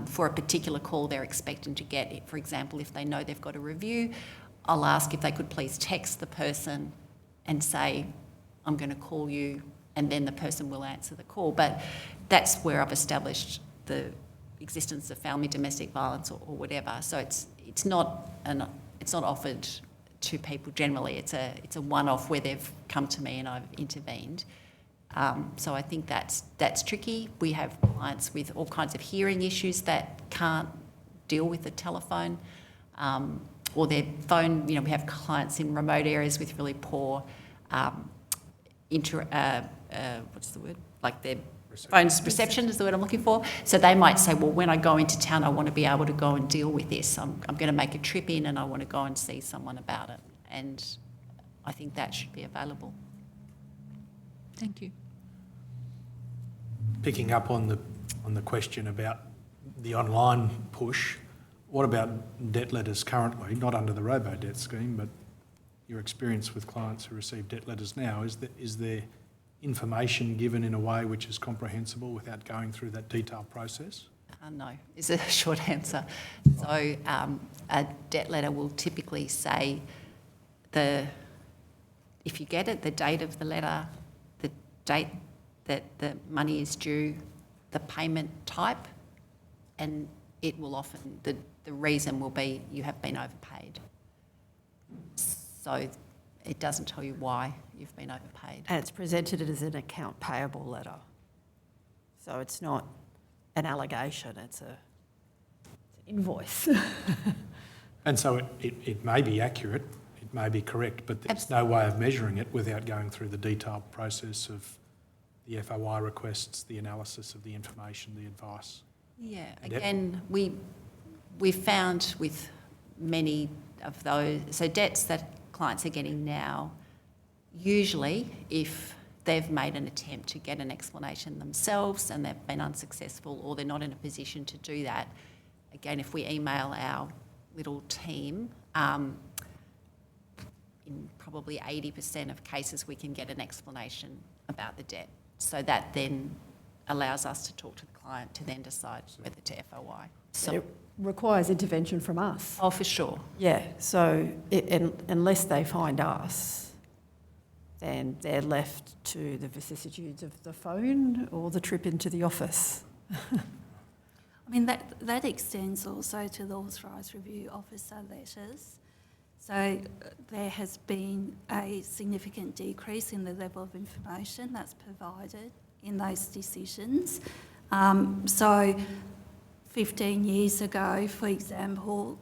for a particular call they're expecting to get it. For example, if they know they've got a review, I'll ask if they could please text the person and say, I'm going to call you, and then the person will answer the call. But that's where I've established the existence of family domestic violence or whatever. So it's not offered to people generally. It's a one-off where they've come to me and I've intervened. So I think that's tricky. We have clients with all kinds of hearing issues that can't deal with the telephone or their phone. We have clients in remote areas with really poor what's the word? Like their phone's reception is the word I'm looking for. So they might say, well, when I go into town, I want to be able to go and deal with this. I'm going to make a trip in and I want to go and see someone about it. And I think that should be available. Thank you. Picking up on the question about the online push, what about debt letters currently, not under the Robodebt scheme, but your experience with clients who receive debt letters now? Is there information given in a way which is comprehensible without going through that detailed process? No, is a short answer. So a debt letter will typically say if you get it, the date of the letter, the date that the money is due, the payment type, and it will often, the reason will be you have been overpaid. So it doesn't tell you why you've been overpaid. And it's presented as an account payable letter. So it's not an allegation, it's an invoice. And so it may be accurate, it may be correct, but there's no way of measuring it without going through the detailed process of the FOI requests, the analysis of the information, the advice. Yeah, again, we've found with many of those, so debts that clients are getting now, usually if they've made an attempt to get an explanation themselves and they've been unsuccessful, or they're not in a position to do that, again, if we email our little team, in probably 80% of cases we can get an explanation about the debt. So that then allows us to talk to the client to then decide whether to FOI. So, It requires intervention from us. oh, for sure. Yeah, so unless they find us, then they're left to the vicissitudes of the phone or the trip into the office. I mean, that extends also to the authorised review officer letters. So there has been a significant decrease in the level of information that's provided in those decisions. So 15 years ago, for example,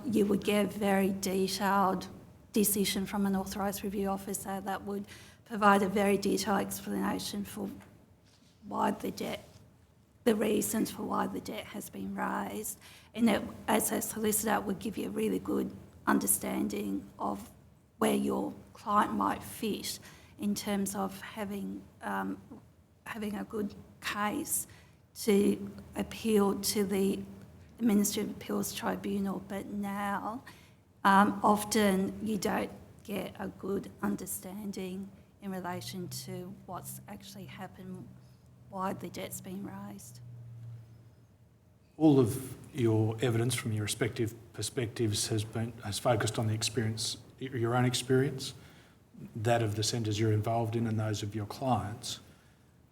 you would get a very detailed decision from an authorised review officer that would provide a very detailed explanation for why the debt, the reasons for why the debt has been raised. And it, as a solicitor, would give you a really good understanding of where your client might fit in terms of having a good case to appeal to the Administrative Appeals Tribunal. But now, often you don't get a good understanding in relation to what's actually happened, why the debt's been raised. All of your evidence from your respective perspectives has focused on the experience, your own experience, that of the centres you're involved in and those of your clients.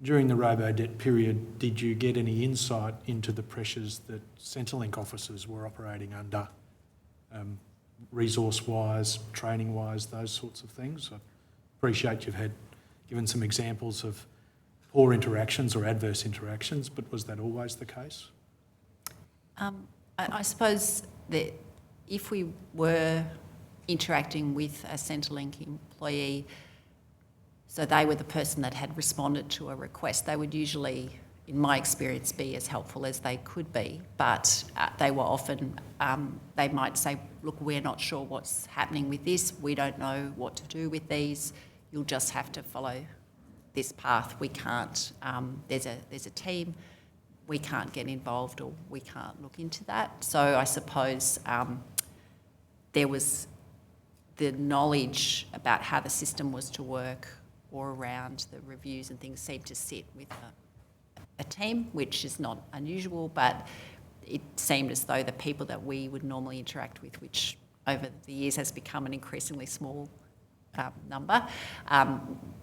During the Robodebt period, did you get any insight into the pressures that Centrelink officers were operating under, resource-wise, training-wise, those sorts of things? I appreciate you've given some examples of poor interactions or adverse interactions, but was that always the case? I suppose that if we were interacting with a Centrelink employee, so they were the person that had responded to a request, they would usually, in my experience, be as helpful as they could be, but they were often, they might say, look, we're not sure what's happening with this, we don't know what to do with these, you'll just have to follow this path, we can't, there's a team, we can't get involved or we can't look into that. So I suppose there was the knowledge about how the system was to work or around the reviews and things seemed to sit with a team, which is not unusual, but it seemed as though the people that we would normally interact with, which over the years has become an increasingly small number,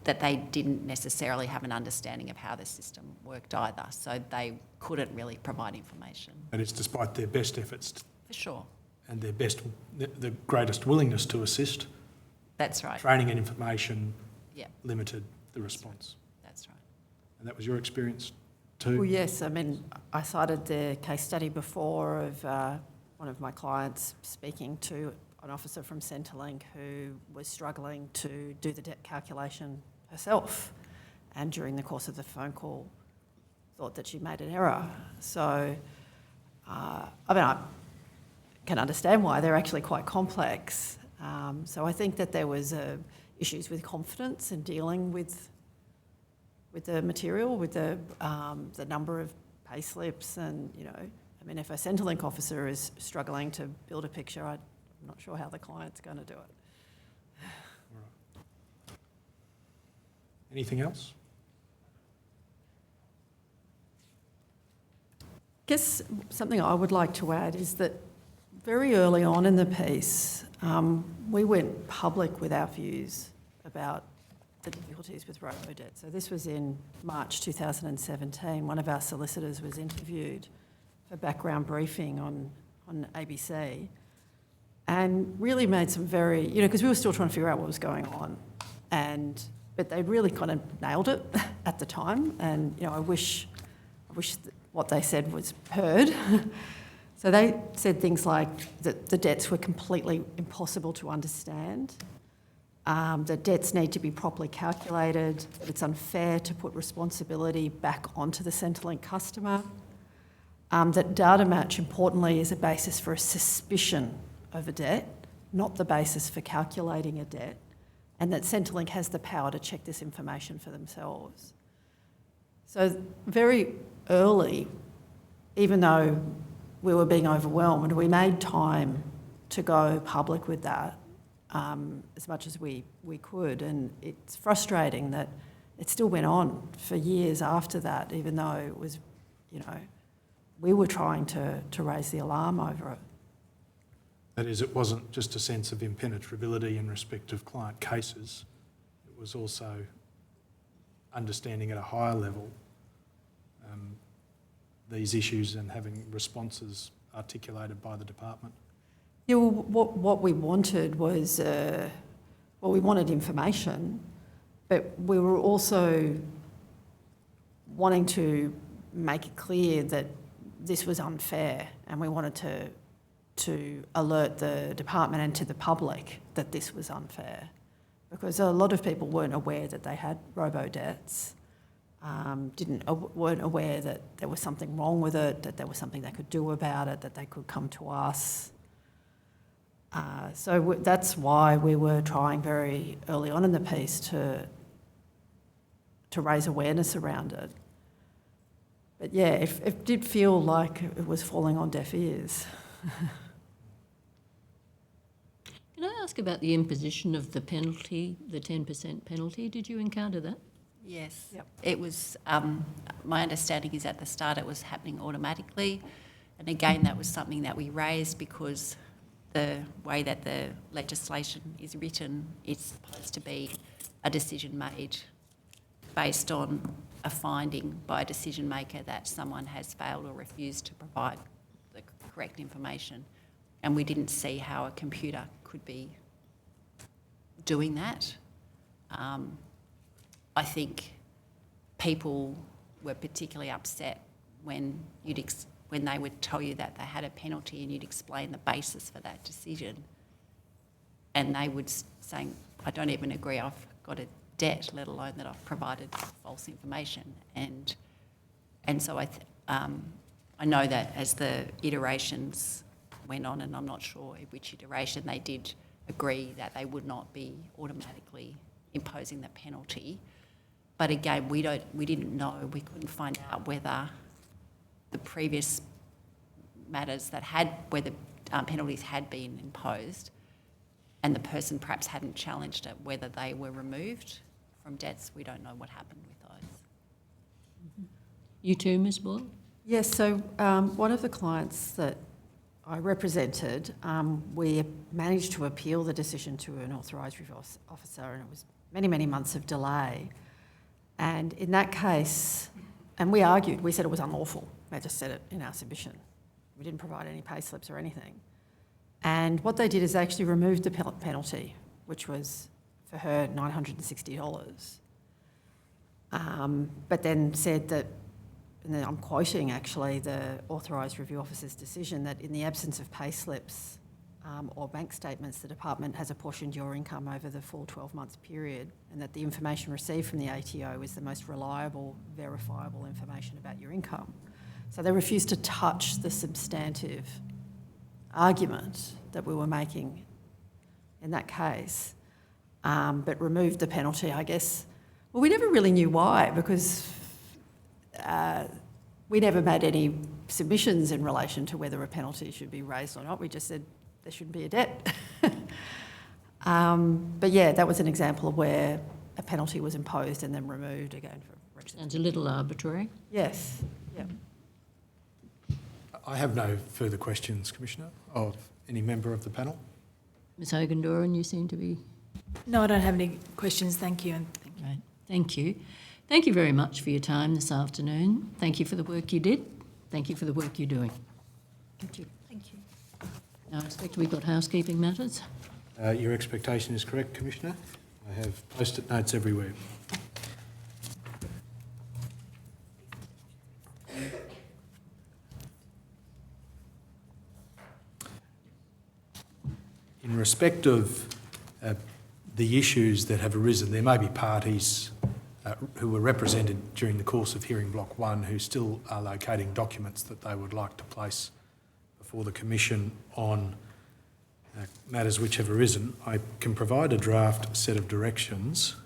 that they didn't necessarily have an understanding of how the system worked either, so they couldn't really provide information. And it's despite their best efforts. For sure. And their the greatest willingness to assist. That's right. Training and information Yeah. limited the response. That's right. And that was your experience too? Well, yes. I mean, I cited the case study before of one of my clients speaking to an officer from Centrelink who was struggling to do the debt calculation herself, and during the course of the phone call thought that she made an error. So, I mean, I can understand why they're actually quite complex. So I think that there was issues with confidence in dealing with the material, with the number of pay slips, and I mean, if a Centrelink officer is struggling to build a picture, I'm not sure how the client's going to do it. All right. Anything else? I guess something I would like to add is that very early on in the piece, we went public with our views about the difficulties with Robodebt. So this was in March 2017. One of our solicitors was interviewed for background briefing on ABC, and really made some very, because we were still trying to figure out what was going on, but they really kind of nailed it at the time, and I wish that what they said was heard. So they said things like that the debts were completely impossible to understand, that debts need to be properly calculated, that it's unfair to put responsibility back onto the Centrelink customer, that data match, importantly, is a basis for a suspicion of a debt, not the basis for calculating a debt, and that Centrelink has the power to check this information for themselves. So very early, even though we were being overwhelmed, we made time to go public with that as much as we could. And it's frustrating that it still went on for years after that, even though it was, we were trying to raise the alarm over it. That is, it wasn't just a sense of impenetrability in respect of client cases, it was also understanding at a higher level these issues and having responses articulated by the department. Yeah, well, what we wanted was, we wanted information, but we were also wanting to make it clear that this was unfair, and we wanted to alert the department and to the public that this was unfair, because a lot of people weren't aware that they had robodebts, weren't aware that there was something wrong with it, that there was something they could do about it, that they could come to us. So that's why we were trying very early on in the piece to raise awareness around it. But yeah, it did feel like it was falling on deaf ears. Can I ask about the imposition of the penalty, the 10% penalty? Did you encounter that? Yes. Yep. It was, my understanding is at the start it was happening automatically. And again, that was something that we raised because the way that the legislation is written, it's supposed to be a decision made based on a finding by a decision maker that someone has failed or refused to provide the correct information. And we didn't see how a computer could be doing that. I think people were particularly upset when when they would tell you that they had a penalty and you'd explain the basis for that decision. And they would saying, I don't even agree I've got a debt, let alone that I've provided false information. And so I know that as the iterations went on, and I'm not sure which iteration, they did agree that they would not be automatically imposing the penalty. But again, we didn't know, we couldn't find out whether the previous matters where the penalties had been imposed and the person perhaps hadn't challenged it, whether they were removed from debts. We don't know what happened with those. Mm-hmm. You too, Ms. Boyle? Yes, so one of the clients that I represented, we managed to appeal the decision to an authorised review officer, and it was many, many months of delay. And in that case, and we argued, we said it was unlawful. They just said it in our submission. We didn't provide any pay slips or anything. And what they did is they actually removed the penalty, which was for her $960. But then said that, and then I'm quoting actually the authorised review officer's decision, that in the absence of pay slips or bank statements, the department has apportioned your income over the full 12 months period, and that the information received from the ATO is the most reliable, verifiable information about your income. So they refused to touch the substantive argument that we were making in that case, but removed the penalty, I guess. Well, we never really knew why, because we never made any submissions in relation to whether a penalty should be raised or not. We just said there shouldn't be a debt. But yeah, that was an example of where a penalty was imposed and then removed again for representation. Sounds a little arbitrary. Yes, yeah. I have no further questions, Commissioner, of any member of the panel. Ms Hogan-Doran, you seem to be... No, I don't have any questions. Thank you. And thank you. Right. Thank you. Thank you very much for your time this afternoon. Thank you for the work you did. Thank you for the work you're doing. Thank you. Thank you. Now, I expect we've got housekeeping matters. Your expectation is correct, Commissioner. I have post-it notes everywhere. In respect of the issues that have arisen, there may be parties who were represented during the course of hearing block 1 who still are locating documents that they would like to place before the Commission on matters which have arisen, I can provide a draft set of directions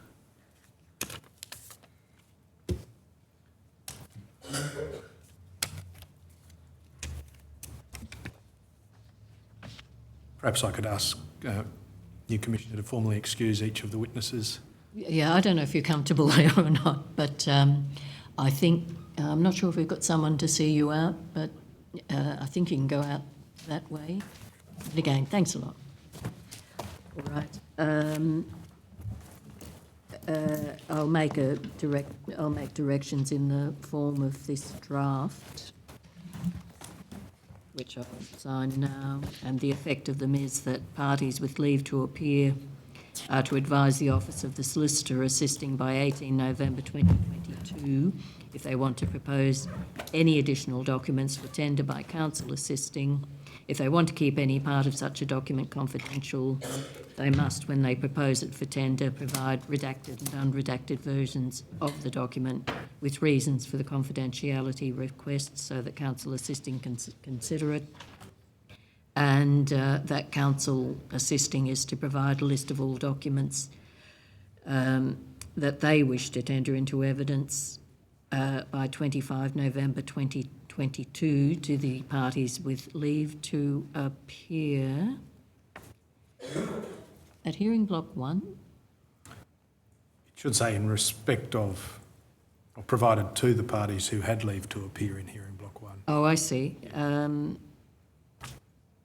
Perhaps I could ask new Commissioner to formally excuse each of the witnesses. Yeah, I don't know if you're comfortable there or not, but I think, I'm not sure if we've got someone to see you out, but I think you can go out that way. And again, thanks a lot. All right. I'll make directions in the form of this draft, which I'll sign now, and the effect of them is that parties with leave to appear are to advise the Office of the Solicitor assisting by 18 November 2022 if they want to propose any additional documents for tender by counsel assisting. If they want to keep any part of such a document confidential, they must, when they propose it for tender, provide redacted and unredacted versions of the document with reasons for the confidentiality request so that counsel assisting can consider it. And that counsel assisting is to provide a list of all documents that they wish to tender into evidence by 25 November 2022 to the parties with leave to appear at hearing block 1. It should say in respect of, or provided to the parties who had leave to appear in hearing block 1. Oh, I see.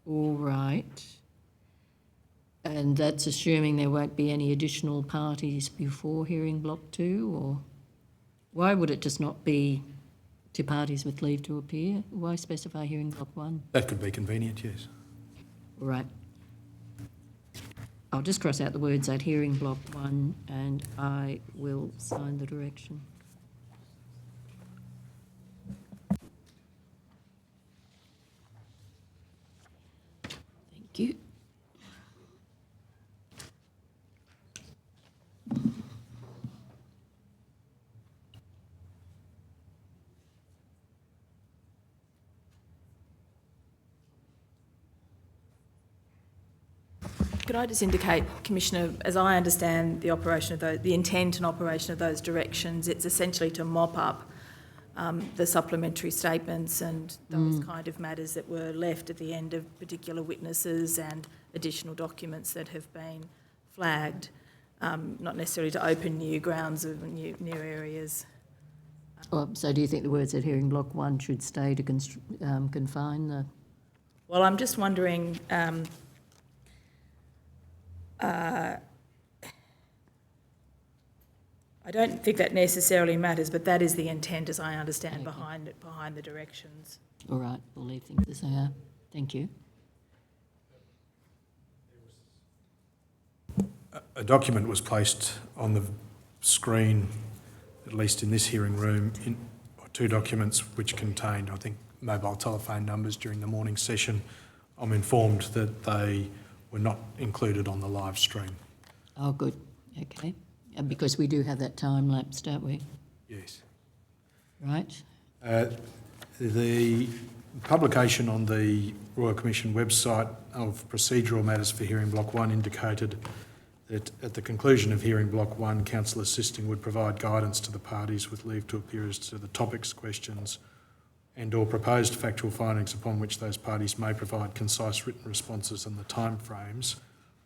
All right. And that's assuming there won't be any additional parties before hearing block 2, or why would it just not be to parties with leave to appear? Why specify hearing block 1? That could be convenient, yes. All right. I'll just cross out the words at hearing block 1 and I will sign the direction. Thank you. Could I just indicate, Commissioner, as I understand the operation of the intent and operation of those directions, it's essentially to mop up the supplementary statements and those kind of matters that were left at the end of particular witnesses and additional documents that have been flagged, not necessarily to open new grounds of new areas. So do you think the words at hearing block 1 should stay to confine the... Well, I'm just wondering... I don't think that necessarily matters, but that is the intent, as I understand, behind the directions. All right, we'll leave things as they are. Thank you. A document was placed on the screen, at least in this hearing room, or 2 documents which contained, I think, mobile telephone numbers during the morning session. I'm informed that they were not included on the live stream. Oh, good. Okay. Because we do have that time lapse, don't we? Yes. Right. The publication on the Royal Commission website of procedural matters for hearing block 1 indicated that at the conclusion of hearing block 1, counsel assisting would provide guidance to the parties with leave to appear as to the topics, questions and or proposed factual findings upon which those parties may provide concise written responses and the timeframes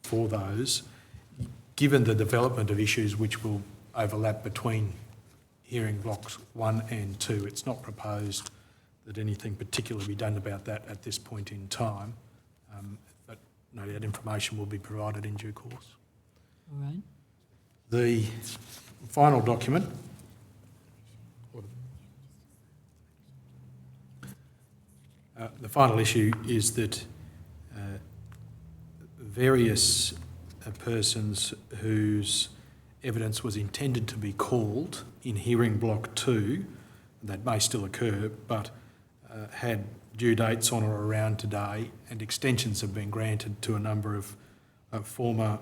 for those. Given the development of issues which will overlap between hearing blocks 1 and 2, it's not proposed that anything particular be done about that at this point in time, but no doubt information will be provided in due course. All right. The final document, the final issue is that various persons whose evidence was intended to be called in hearing block 2, that may still occur, but had due dates on or around today, and extensions have been granted to a number of former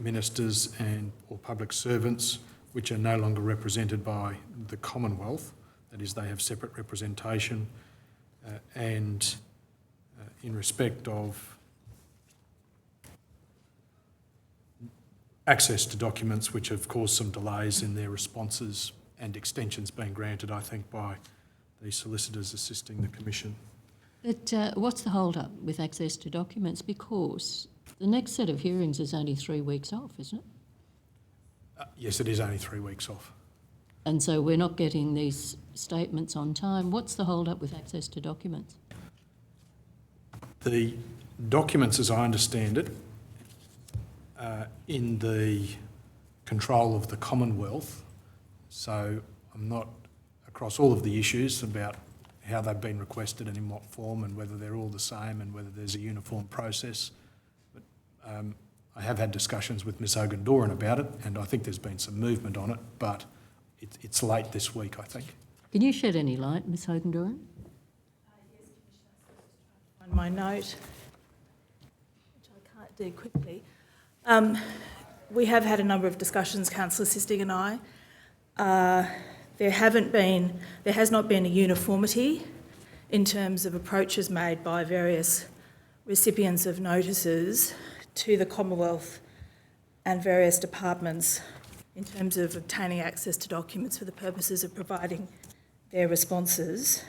ministers and or public servants which are no longer represented by the Commonwealth, that is, they have separate representation, and in respect of access to documents which have caused some delays in their responses and extensions being granted, I think, by the solicitors assisting the Commission. But what's the hold-up with access to documents? Because the next set of hearings is only 3 weeks off, isn't it? Yes, it is only 3 weeks off. And so we're not getting these statements on time. What's the hold-up with access to documents? The documents, as I understand it, in the control of the Commonwealth, so I'm not across all of the issues about how they've been requested and in what form and whether they're all the same and whether there's a uniform process. But I have had discussions with Ms Ogundoran about it, and I think there's been some movement on it, but it's late this week, I think. Can you shed any light, Ms Hogandoran? On my note, which I can't do quickly. We have had a number of discussions, Councillor Sisting and I. There has not been a uniformity in terms of approaches made by various recipients of notices to the Commonwealth and various departments in terms of obtaining access to documents for the purposes of providing their responses.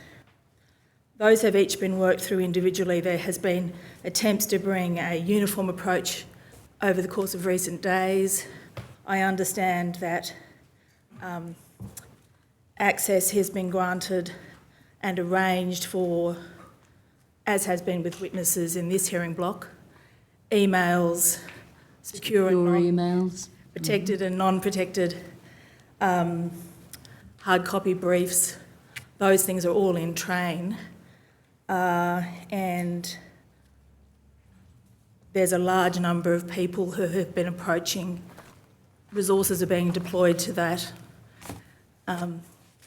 Those have each been worked through individually. There has been attempts to bring a uniform approach over the course of recent days. I understand that access has been granted and arranged for, as has been with witnesses in this hearing block, emails, secure and emails, protected and non-protected, hard copy briefs. Those things are all in train. And there's a large number of people who have been approaching. Resources are being deployed to that.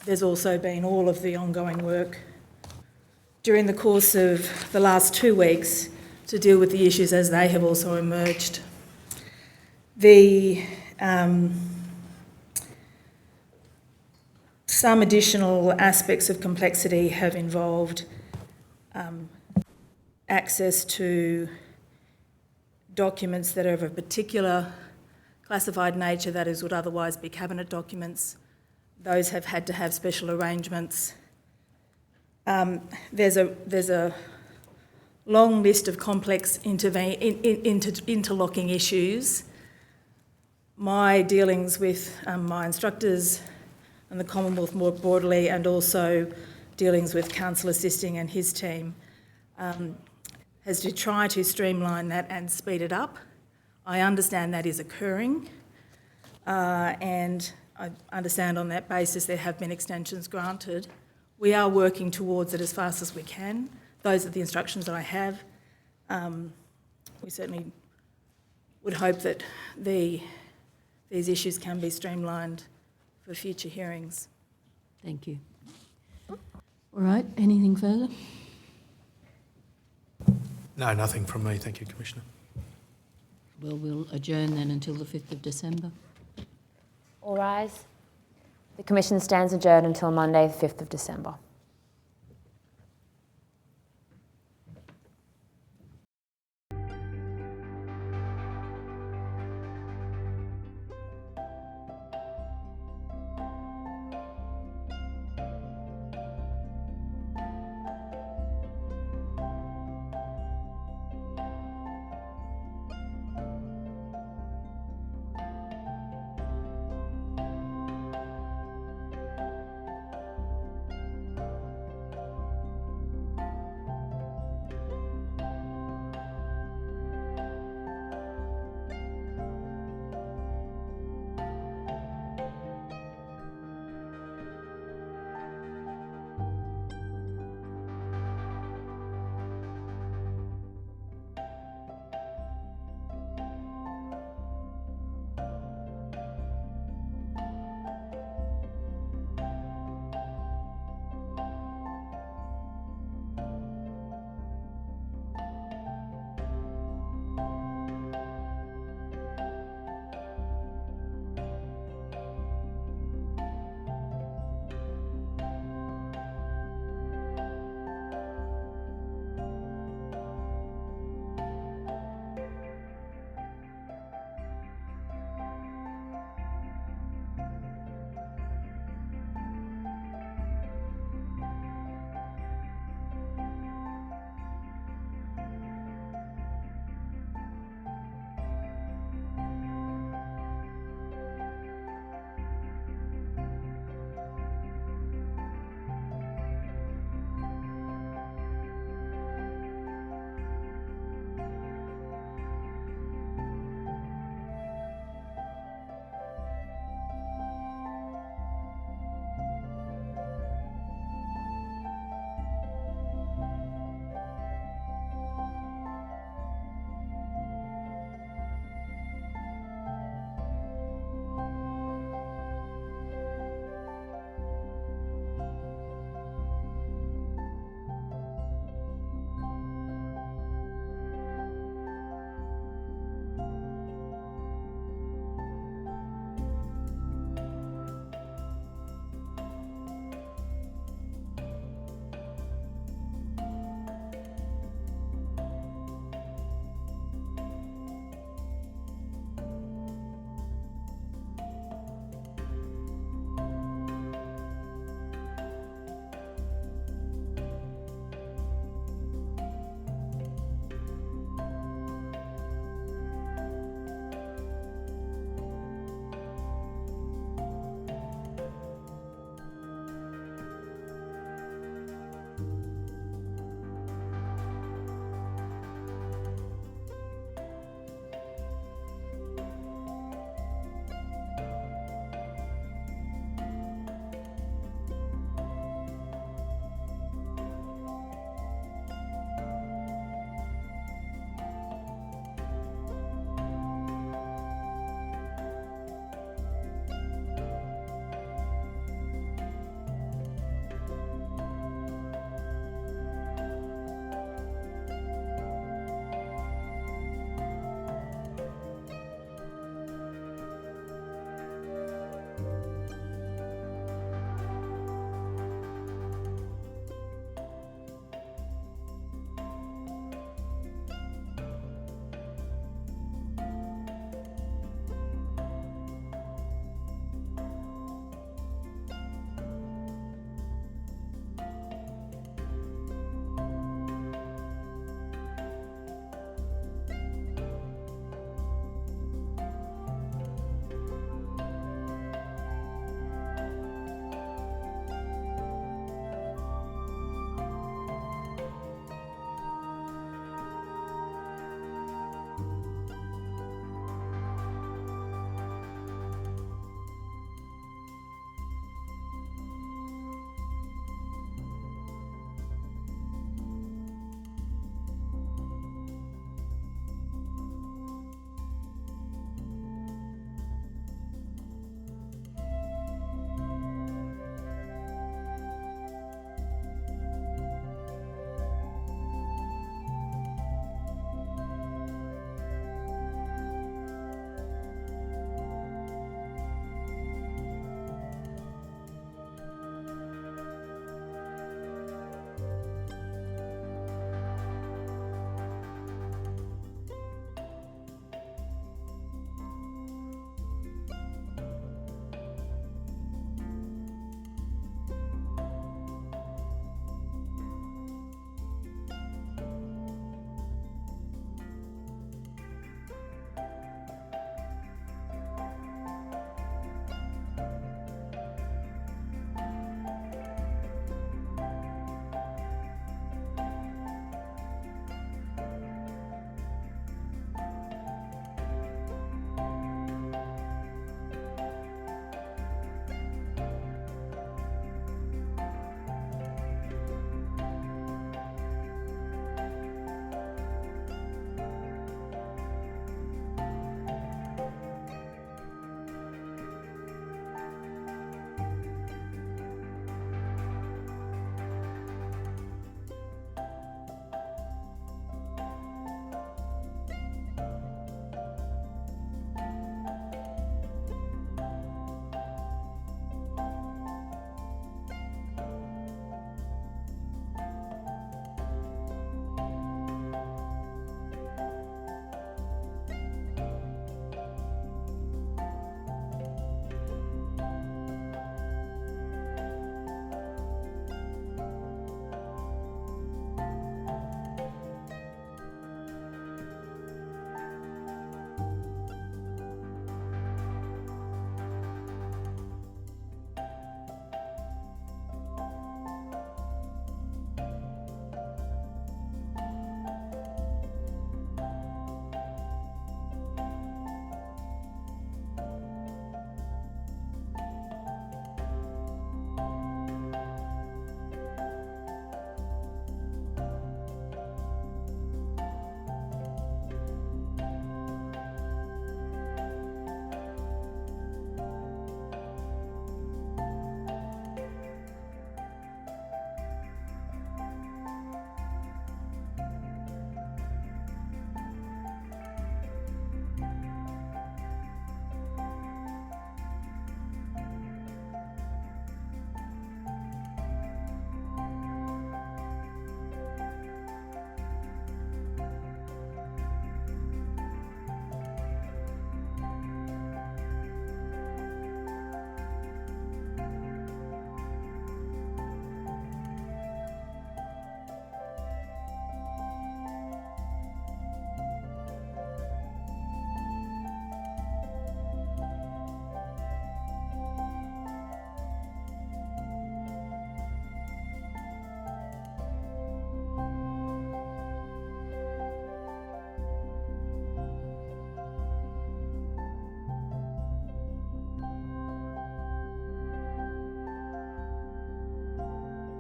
There's also been all of the ongoing work during the course of the last 2 weeks to deal with the issues as they have also emerged. Some additional aspects of complexity have involved access to documents that are of a particular classified nature that would otherwise be cabinet documents. Those have had to have special arrangements. There's a long list of complex interlocking issues. My dealings with my instructors and the Commonwealth more broadly, and also dealings with Councillor Sisting and his team, has to try to streamline that and speed it up. I understand that is occurring, and I understand on that basis there have been extensions granted. We are working towards it as fast as we can. Those are the instructions that I have. We certainly would hope that these issues can be streamlined for future hearings. Thank you. All right, anything further? No, nothing from me. Thank you, Commissioner. Well, we'll adjourn then until the 5th of December. All rise. The Commission stands adjourned until Monday, the 5th of December.